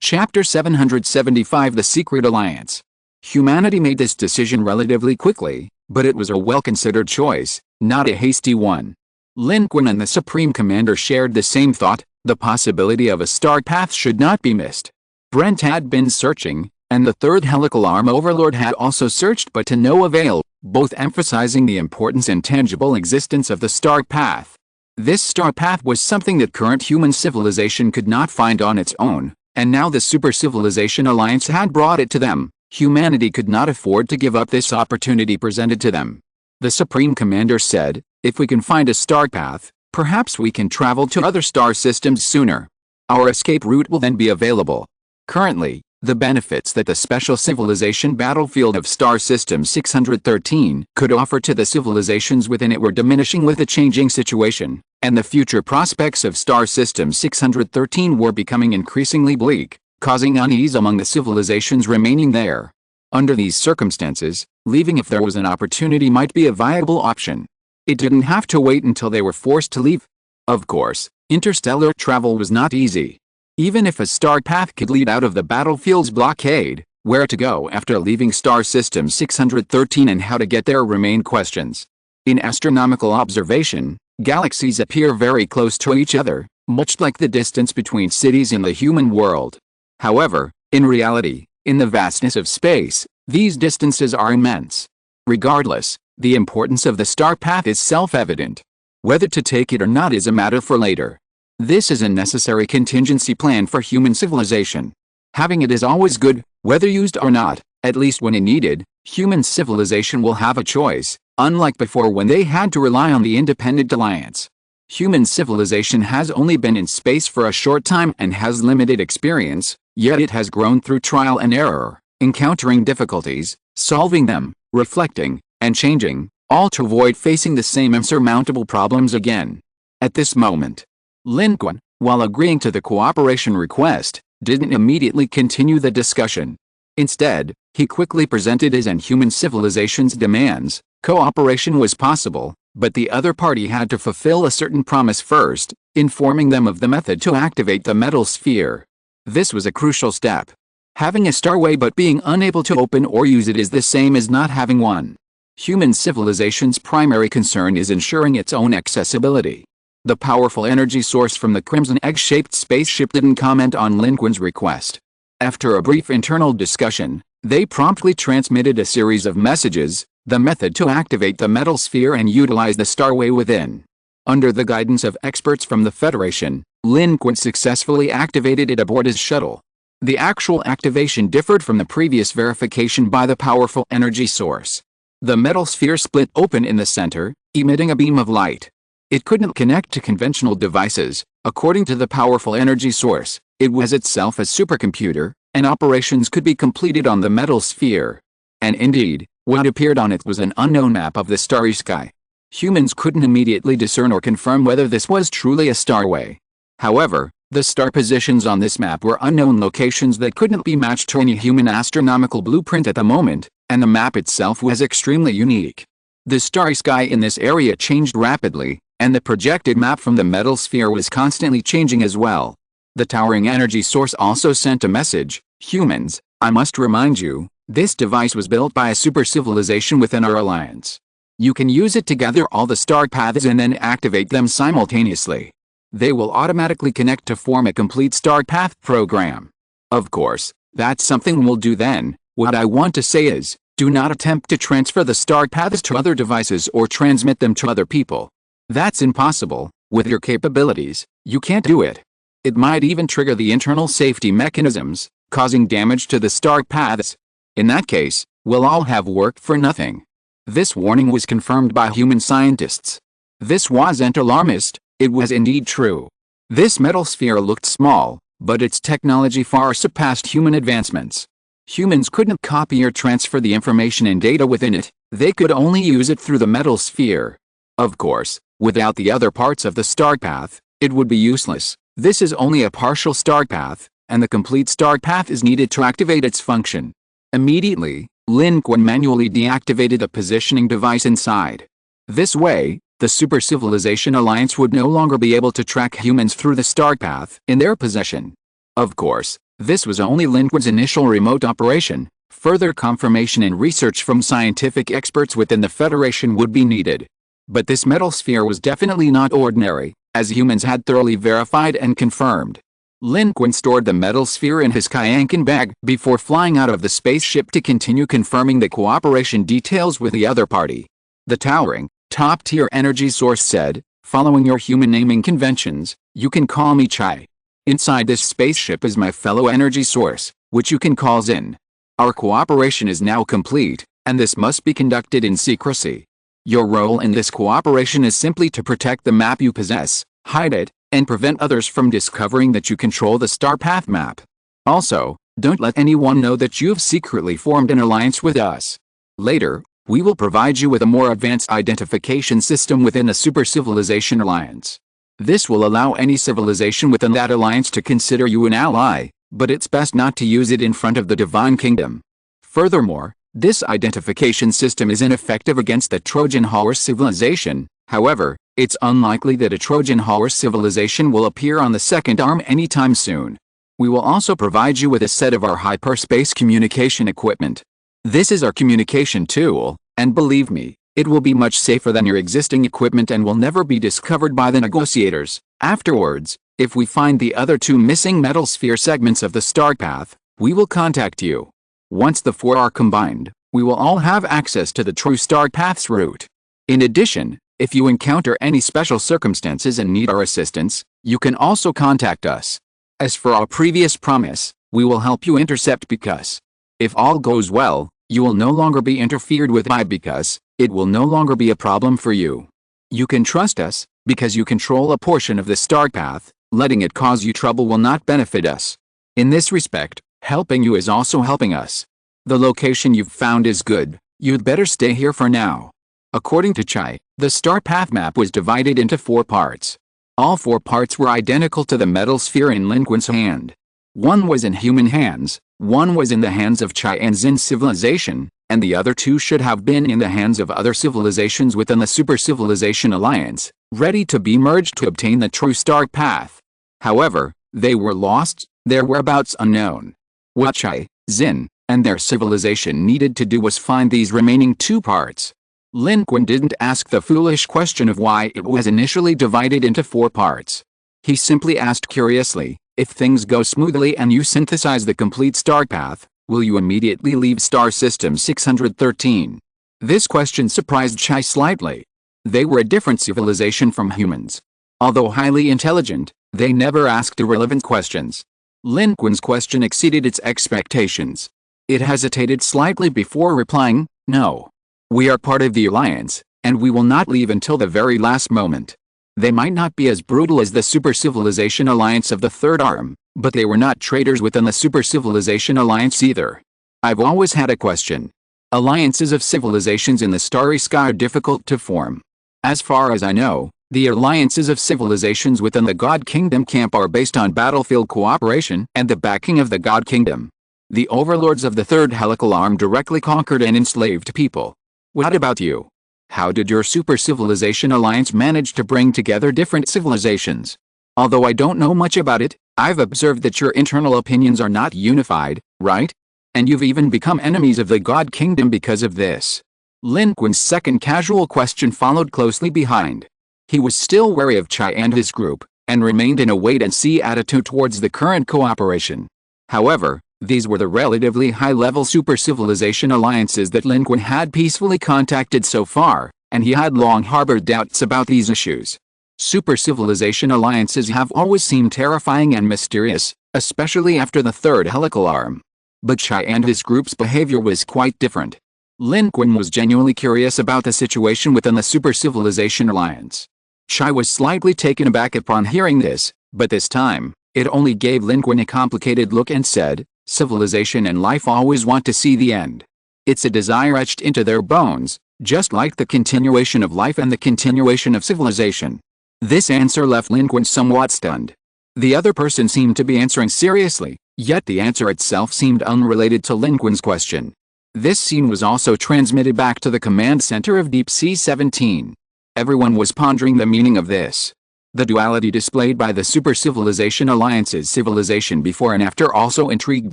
Chapter 775 The Secret Alliance. Humanity made this decision relatively quickly, but it was a well-considered choice, not a hasty one. Lin Qun and the Supreme Commander shared the same thought: the possibility of a star path should not be missed. Brent had been searching, and the third helical arm overlord had also searched but to no avail, both emphasizing the importance and tangible existence of the star path. This star path was something that current human civilization could not find on its own, and now the Super Civilization Alliance had brought it to them. Humanity could not afford to give up this opportunity presented to them. The Supreme Commander said, "If we can find a star path, perhaps we can travel to other star systems sooner. Our escape route will then be available." Currently, the benefits that the Special Civilization Battlefield of Star System 613 could offer to the civilizations within it were diminishing with the changing situation, and the future prospects of Star System 613 were becoming increasingly bleak, causing unease among the civilizations remaining there. Under these circumstances, leaving if there was an opportunity might be a viable option. It didn't have to wait until they were forced to leave. Of course, interstellar travel was not easy. Even if a star path could lead out of the battlefield's blockade, where to go after leaving Star System 613 and how to get there remain questions. In astronomical observation, galaxies appear very close to each other, much like the distance between cities in the human world. However, in reality, in the vastness of space, these distances are immense. Regardless, the importance of the star path is self-evident. Whether to take it or not is a matter for later. This is a necessary contingency plan for human civilization. Having it is always good, whether used or not. At least when needed, human civilization will have a choice, unlike before when they had to rely on the independent alliance. Human civilization has only been in space for a short time and has limited experience, yet it has grown through trial and error, encountering difficulties, solving them, reflecting, and changing, all to avoid facing the same insurmountable problems again. At this moment, Lin Qun, while agreeing to the cooperation request, didn't immediately continue the discussion. Instead, he quickly presented his and human civilization's demands. Cooperation was possible, but the other party had to fulfill a certain promise first, informing them of the method to activate the metal sphere. This was a crucial step. Having a starway but being unable to open or use it is the same as not having one. Human civilization's primary concern is ensuring its own accessibility. The powerful energy source from the crimson egg-shaped spaceship didn't comment on Lin Qun's request. After a brief internal discussion, they promptly transmitted a series of messages, the method to activate the metal sphere and utilize the starway within. Under the guidance of experts from the Federation, Lin Qun successfully activated it aboard his shuttle. The actual activation differed from the previous verification by the powerful energy source. The metal sphere split open in the center, emitting a beam of light. It couldn't connect to conventional devices. According to the powerful energy source, it was itself a supercomputer, and operations could be completed on the metal sphere. And indeed, what appeared on it was an unknown map of the starry sky. Humans couldn't immediately discern or confirm whether this was truly a starway. However, the star positions on this map were unknown locations that couldn't be matched to any human astronomical blueprint at the moment, and the map itself was extremely unique. The starry sky in this area changed rapidly, and the projected map from the metal sphere was constantly changing as well. The towering energy source also sent a message: humans, I must remind you, this device was built by a super civilization within our alliance. You can use it to gather all the star paths and then activate them simultaneously. They will automatically connect to form a complete star path program. Of course, that's something we'll do then. What I want to say is, do not attempt to transfer the star paths to other devices or transmit them to other people. That's impossible. With your capabilities, you can't do it. It might even trigger the internal safety mechanisms, causing damage to the star paths. In that case, we'll all have worked for nothing. This warning was confirmed by human scientists. This wasn't alarmist, it was indeed true. This metal sphere looked small, but its technology far surpassed human advancements. Humans couldn't copy or transfer the information and data within it, they could only use it through the metal sphere. Of course, without the other parts of the star path, it would be useless. This is only a partial star path, and the complete star path is needed to activate its function. Immediately, Lin Qun manually deactivated the positioning device inside. This way, the Super Civilization Alliance would no longer be able to track humans through the star path in their possession. Of course, this was only Lin Qun's initial remote operation. Further confirmation and research from scientific experts within the Federation would be needed. But this metal sphere was definitely not ordinary, as humans had thoroughly verified and confirmed. Lin Qun stored the metal sphere in his Kayankin bag before flying out of the spaceship to continue confirming the cooperation details with the other party. The towering, top-tier energy source said, following your human naming conventions, you can call me Chai. Inside this spaceship is my fellow energy source, which you can call Zin. Our cooperation is now complete, and this must be conducted in secrecy. Your role in this cooperation is simply to protect the map you possess, hide it, and prevent others from discovering that you control the star path map. Also, don't let anyone know that you've secretly formed an alliance with us. Later, we will provide you with a more advanced identification system within the Super Civilization Alliance. This will allow any civilization within that alliance to consider you an ally, but it's best not to use it in front of the Divine Kingdom. Furthermore, this identification system is ineffective against the Trojan horse civilization. However, it's unlikely that a Trojan horse civilization will appear on the second arm anytime soon. We will also provide you with a set of our hyperspace communication equipment. This is our communication tool, and believe me, it will be much safer than your existing equipment and will never be discovered by the negotiators. Afterwards, if we find the other two missing metal sphere segments of the star path, we will contact you. Once the four are combined, we will all have access to the true star path's route. In addition, if you encounter any special circumstances and need our assistance, you can also contact us. As for our previous promise, we will help you intercept because. If all goes well, you will no longer be interfered with by because, it will no longer be a problem for you. You can trust us, Because you control a portion of the star path, letting it cause you trouble will not benefit us. In this respect, helping you is also helping us. The location you've found is good, you'd better stay here for now. According to Chai, the star path map was divided into 4 parts. All 4 parts were identical to the metal sphere in Lin Qun's hand. One was in human hands, one was in the hands of Chai and Xin civilization, and the other 2 should have been in the hands of other civilizations within the Super Civilization Alliance, ready to be merged to obtain the true star path. However, they were lost, their whereabouts unknown. What Chai, Xin, and their civilization needed to do was find these remaining 2 parts. Lin Qun didn't ask the foolish question of why it was initially divided into 4 parts. He simply asked curiously, if things go smoothly and you synthesize the complete star path, will you immediately leave Star System 613? This question surprised Chai slightly. They were a different civilization from humans. Although highly intelligent, they never asked irrelevant questions. Lin Qun's question exceeded its expectations. It hesitated slightly before replying, no. We are part of the Alliance, and we will not leave until the very last moment. They might not be as brutal as the Super Civilization Alliance of the Third Arm, but they were not traitors within the Super Civilization Alliance either. I've always had a question. Alliances of civilizations in the starry sky are difficult to form. As far as I know, the alliances of civilizations within the God Kingdom camp are based on battlefield cooperation and the backing of the God Kingdom. The overlords of the Third Helical Arm directly conquered and enslaved people. What about you? How did your Super Civilization Alliance manage to bring together different civilizations? Although I don't know much about it, I've observed that your internal opinions are not unified, right? And you've even become enemies of the God Kingdom because of this. Lin Qun's second casual question followed closely behind. He was still wary of Chai and his group, and remained in a wait-and-see attitude towards the current cooperation. However, these were the relatively high-level Super Civilization Alliances that Lin Qun had peacefully contacted so far, and he had long harbored doubts about these issues. Super Civilization Alliances have always seemed terrifying and mysterious, especially after the Third Helical Arm. But Chai and his group's behavior was quite different. Lin Qun was genuinely curious about the situation within the Super Civilization Alliance. Chai was slightly taken aback upon hearing this, but this time, it only gave Lin Qun a complicated look and said, civilization and life always want to see the end. It's a desire etched into their bones, just like the continuation of life and the continuation of civilization. This answer left Lin Qun somewhat stunned. The other person seemed to be answering seriously, yet the answer itself seemed unrelated to Lin Qun's question. This scene was also transmitted back to the command center of Deep Sea 17. Everyone was pondering the meaning of this. The duality displayed by the Super Civilization Alliance's civilization before and after also intrigued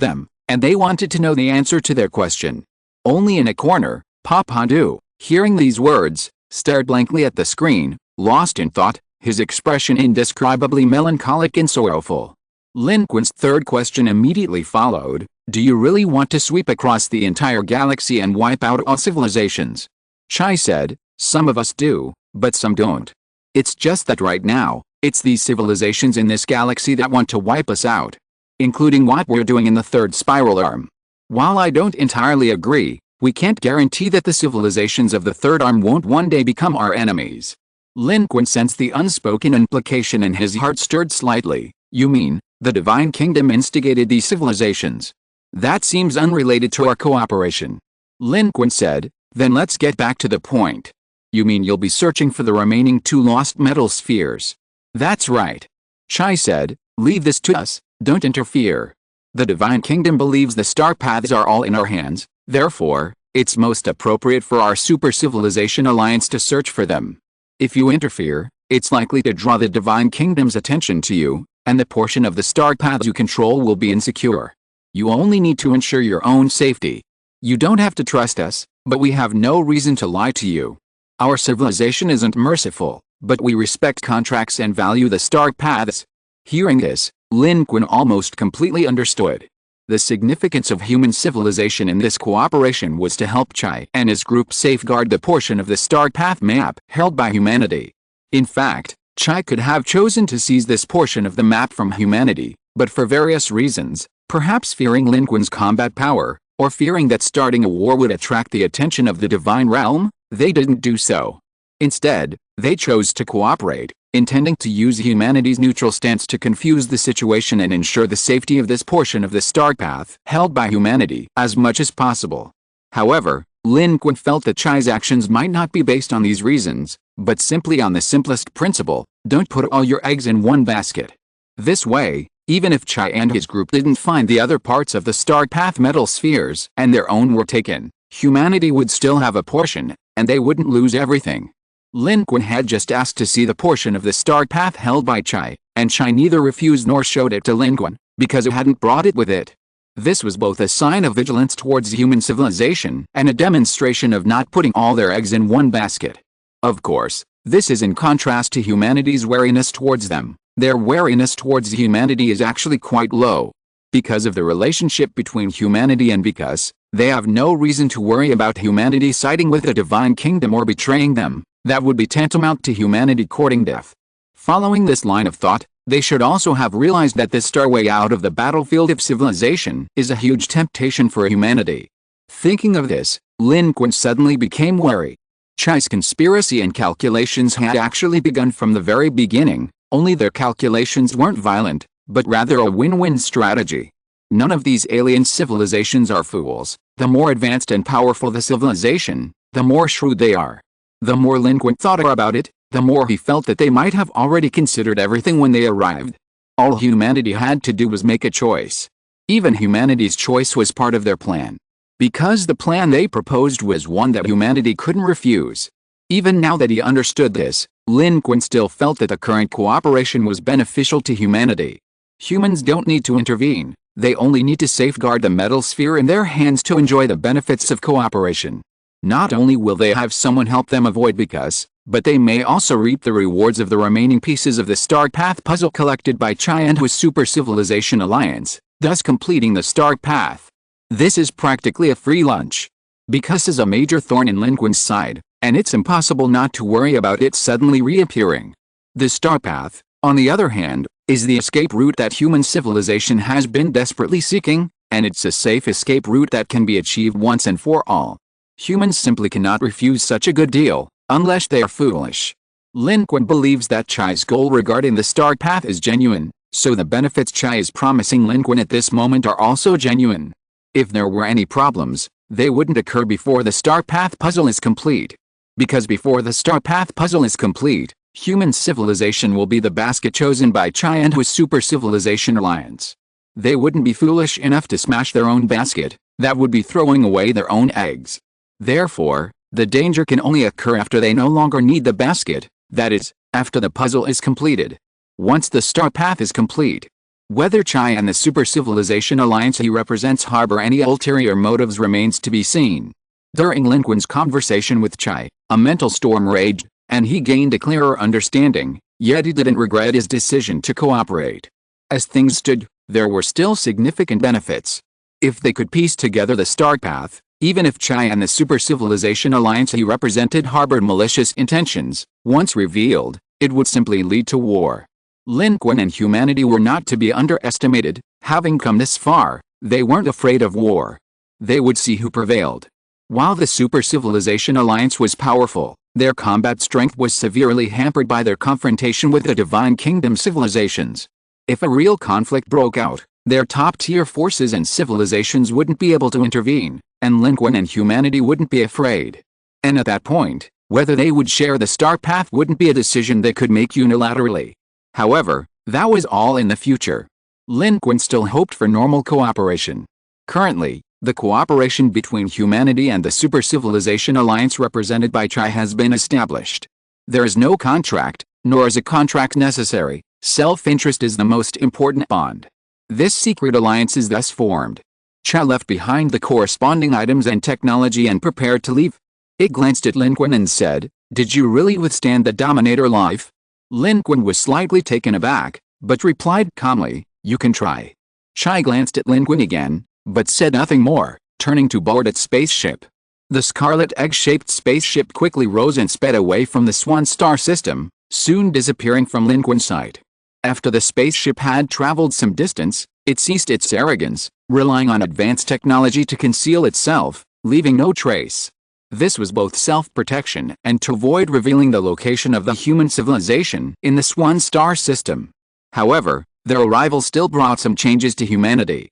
them, and they wanted to know the answer to their question. Only in a corner, Papandu, hearing these words, stared blankly at the screen, lost in thought, his expression indescribably melancholic and sorrowful. Lin Qun's third question immediately followed, do you really want to sweep across the entire galaxy and wipe out all civilizations? Chai said, some of us do, but some don't. It's just that right now, it's these civilizations in this galaxy that want to wipe us out. Including what we're doing in the third spiral arm. While I don't entirely agree, we can't guarantee that the civilizations of the third arm won't one day become our enemies. Lin Qun sensed the unspoken implication and his heart stirred slightly. You mean, the Divine Kingdom instigated these civilizations? That seems unrelated to our cooperation. Lin Qun said, then let's get back to the point. You mean you'll be searching for the remaining 2 lost metal spheres? That's right. Chai said, leave this to us, don't interfere. The Divine Kingdom believes the star paths are all in our hands, therefore, it's most appropriate for our Super Civilization Alliance to search for them. If you interfere, it's likely to draw the Divine Kingdom's attention to you, and the portion of the star paths you control will be insecure. You only need to ensure your own safety. You don't have to trust us, but we have no reason to lie to you. Our civilization isn't merciful, but we respect contracts and value the star paths. Hearing this, Lin Qun almost completely understood. The significance of human civilization in this cooperation was to help Chai and his group safeguard the portion of the star path map held by humanity. In fact, Chai could have chosen to seize this portion of the map from humanity, but for various reasons, perhaps fearing Lin Qun's combat power, or fearing that starting a war would attract the attention of the Divine Realm, they didn't do so. Instead, they chose to cooperate, intending to use humanity's neutral stance to confuse the situation and ensure the safety of this portion of the star path held by humanity as much as possible. However, Lin Qun felt that Chai's actions might not be based on these reasons, but simply on the simplest principle: don't put all your eggs in one basket. This way, even if Chai and his group didn't find the other parts of the star path metal spheres and their own were taken, humanity would still have a portion, and they wouldn't lose everything. Lin Qun had just asked to see the portion of the star path held by Chai, and Chai neither refused nor showed it to Lin Qun, because it hadn't brought it with it. This was both a sign of vigilance towards human civilization and a demonstration of not putting all their eggs in one basket. Of course, this is in contrast to humanity's wariness towards them. Their wariness towards humanity is actually quite low. Because of the relationship between humanity and because they have no reason to worry about humanity siding with the divine kingdom or betraying them, that would be tantamount to humanity courting death. Following this line of thought, they should also have realized that this starway out of the battlefield of civilization is a huge temptation for humanity. Thinking of this, Lin Qun suddenly became wary. Chai's conspiracy and calculations had actually begun from the very beginning, only their calculations weren't violent, but rather a win-win strategy. None of these alien civilizations are fools. The more advanced and powerful the civilization, the more shrewd they are. The more Lin Qun thought about it, the more he felt that they might have already considered everything when they arrived. All humanity had to do was make a choice. Even humanity's choice was part of their plan. Because the plan they proposed was one that humanity couldn't refuse. Even now that he understood this, Lin Qun still felt that the current cooperation was beneficial to humanity. Humans don't need to intervene, they only need to safeguard the metal sphere in their hands to enjoy the benefits of cooperation. Not only will they have someone help them avoid because, but they may also reap the rewards of the remaining pieces of the star path puzzle collected by Chai and his super civilization alliance, thus completing the star path. This is practically a free lunch. Because is a major thorn in Lin Qun's side, and it's impossible not to worry about it suddenly reappearing. The star path, on the other hand, is the escape route that human civilization has been desperately seeking, and it's a safe escape route that can be achieved once and for all. Humans simply cannot refuse such a good deal, unless they are foolish. Lin Qun believes that Chai's goal regarding the star path is genuine, so the benefits Chai is promising Lin Qun at this moment are also genuine. If there were any problems, they wouldn't occur before the star path puzzle is complete. Because before the star path puzzle is complete, human civilization will be the basket chosen by Chai and his super civilization alliance. They wouldn't be foolish enough to smash their own basket, that would be throwing away their own eggs. Therefore, the danger can only occur after they no longer need the basket, that is, after the puzzle is completed. Once the star path is complete, whether Chai and the super civilization alliance he represents harbor any ulterior motives remains to be seen. During Lin Qun's conversation with Chai, a mental storm raged, and he gained a clearer understanding, yet he didn't regret his decision to cooperate. As things stood, there were still significant benefits. If they could piece together the star path, even if Chai and the super civilization alliance he represented harbored malicious intentions, once revealed, it would simply lead to war. Lin Qun and humanity were not to be underestimated. Having come this far, they weren't afraid of war. They would see who prevailed. While the super civilization alliance was powerful, their combat strength was severely hampered by their confrontation with the divine kingdom civilizations. If a real conflict broke out, their top-tier forces and civilizations wouldn't be able to intervene, and Lin Qun and humanity wouldn't be afraid. And at that point, whether they would share the star path wouldn't be a decision they could make unilaterally. However, that was all in the future. Lin Qun still hoped for normal cooperation. Currently, the cooperation between humanity and the super civilization alliance represented by Chai has been established. There is no contract, nor is a contract necessary. Self-interest is the most important bond. This secret alliance is thus formed. Chai left behind the corresponding items and technology and prepared to leave. It glanced at Lin Qun and said, "Did you really withstand the Dominator life?" Lin Qun was slightly taken aback, but replied calmly, "You can try." Chai glanced at Lin Qun again, but said nothing more, turning to board its spaceship. The scarlet egg-shaped spaceship quickly rose and sped away from the Swan star system, soon disappearing from Lin Qun's sight. After the spaceship had traveled some distance, it ceased its arrogance, relying on advanced technology to conceal itself, leaving no trace. This was both self-protection and to avoid revealing the location of the human civilization in the Swan star system. However, their arrival still brought some changes to humanity.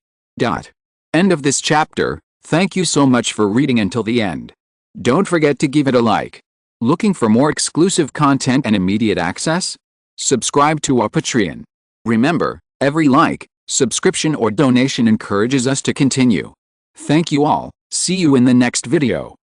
End of this chapter. Thank you so much for reading until the end. Don't forget to give it a like. Looking for more exclusive content and immediate access? Subscribe to our Patreon. Remember, every like, subscription or donation encourages us to continue. Thank you all. See you in the next video.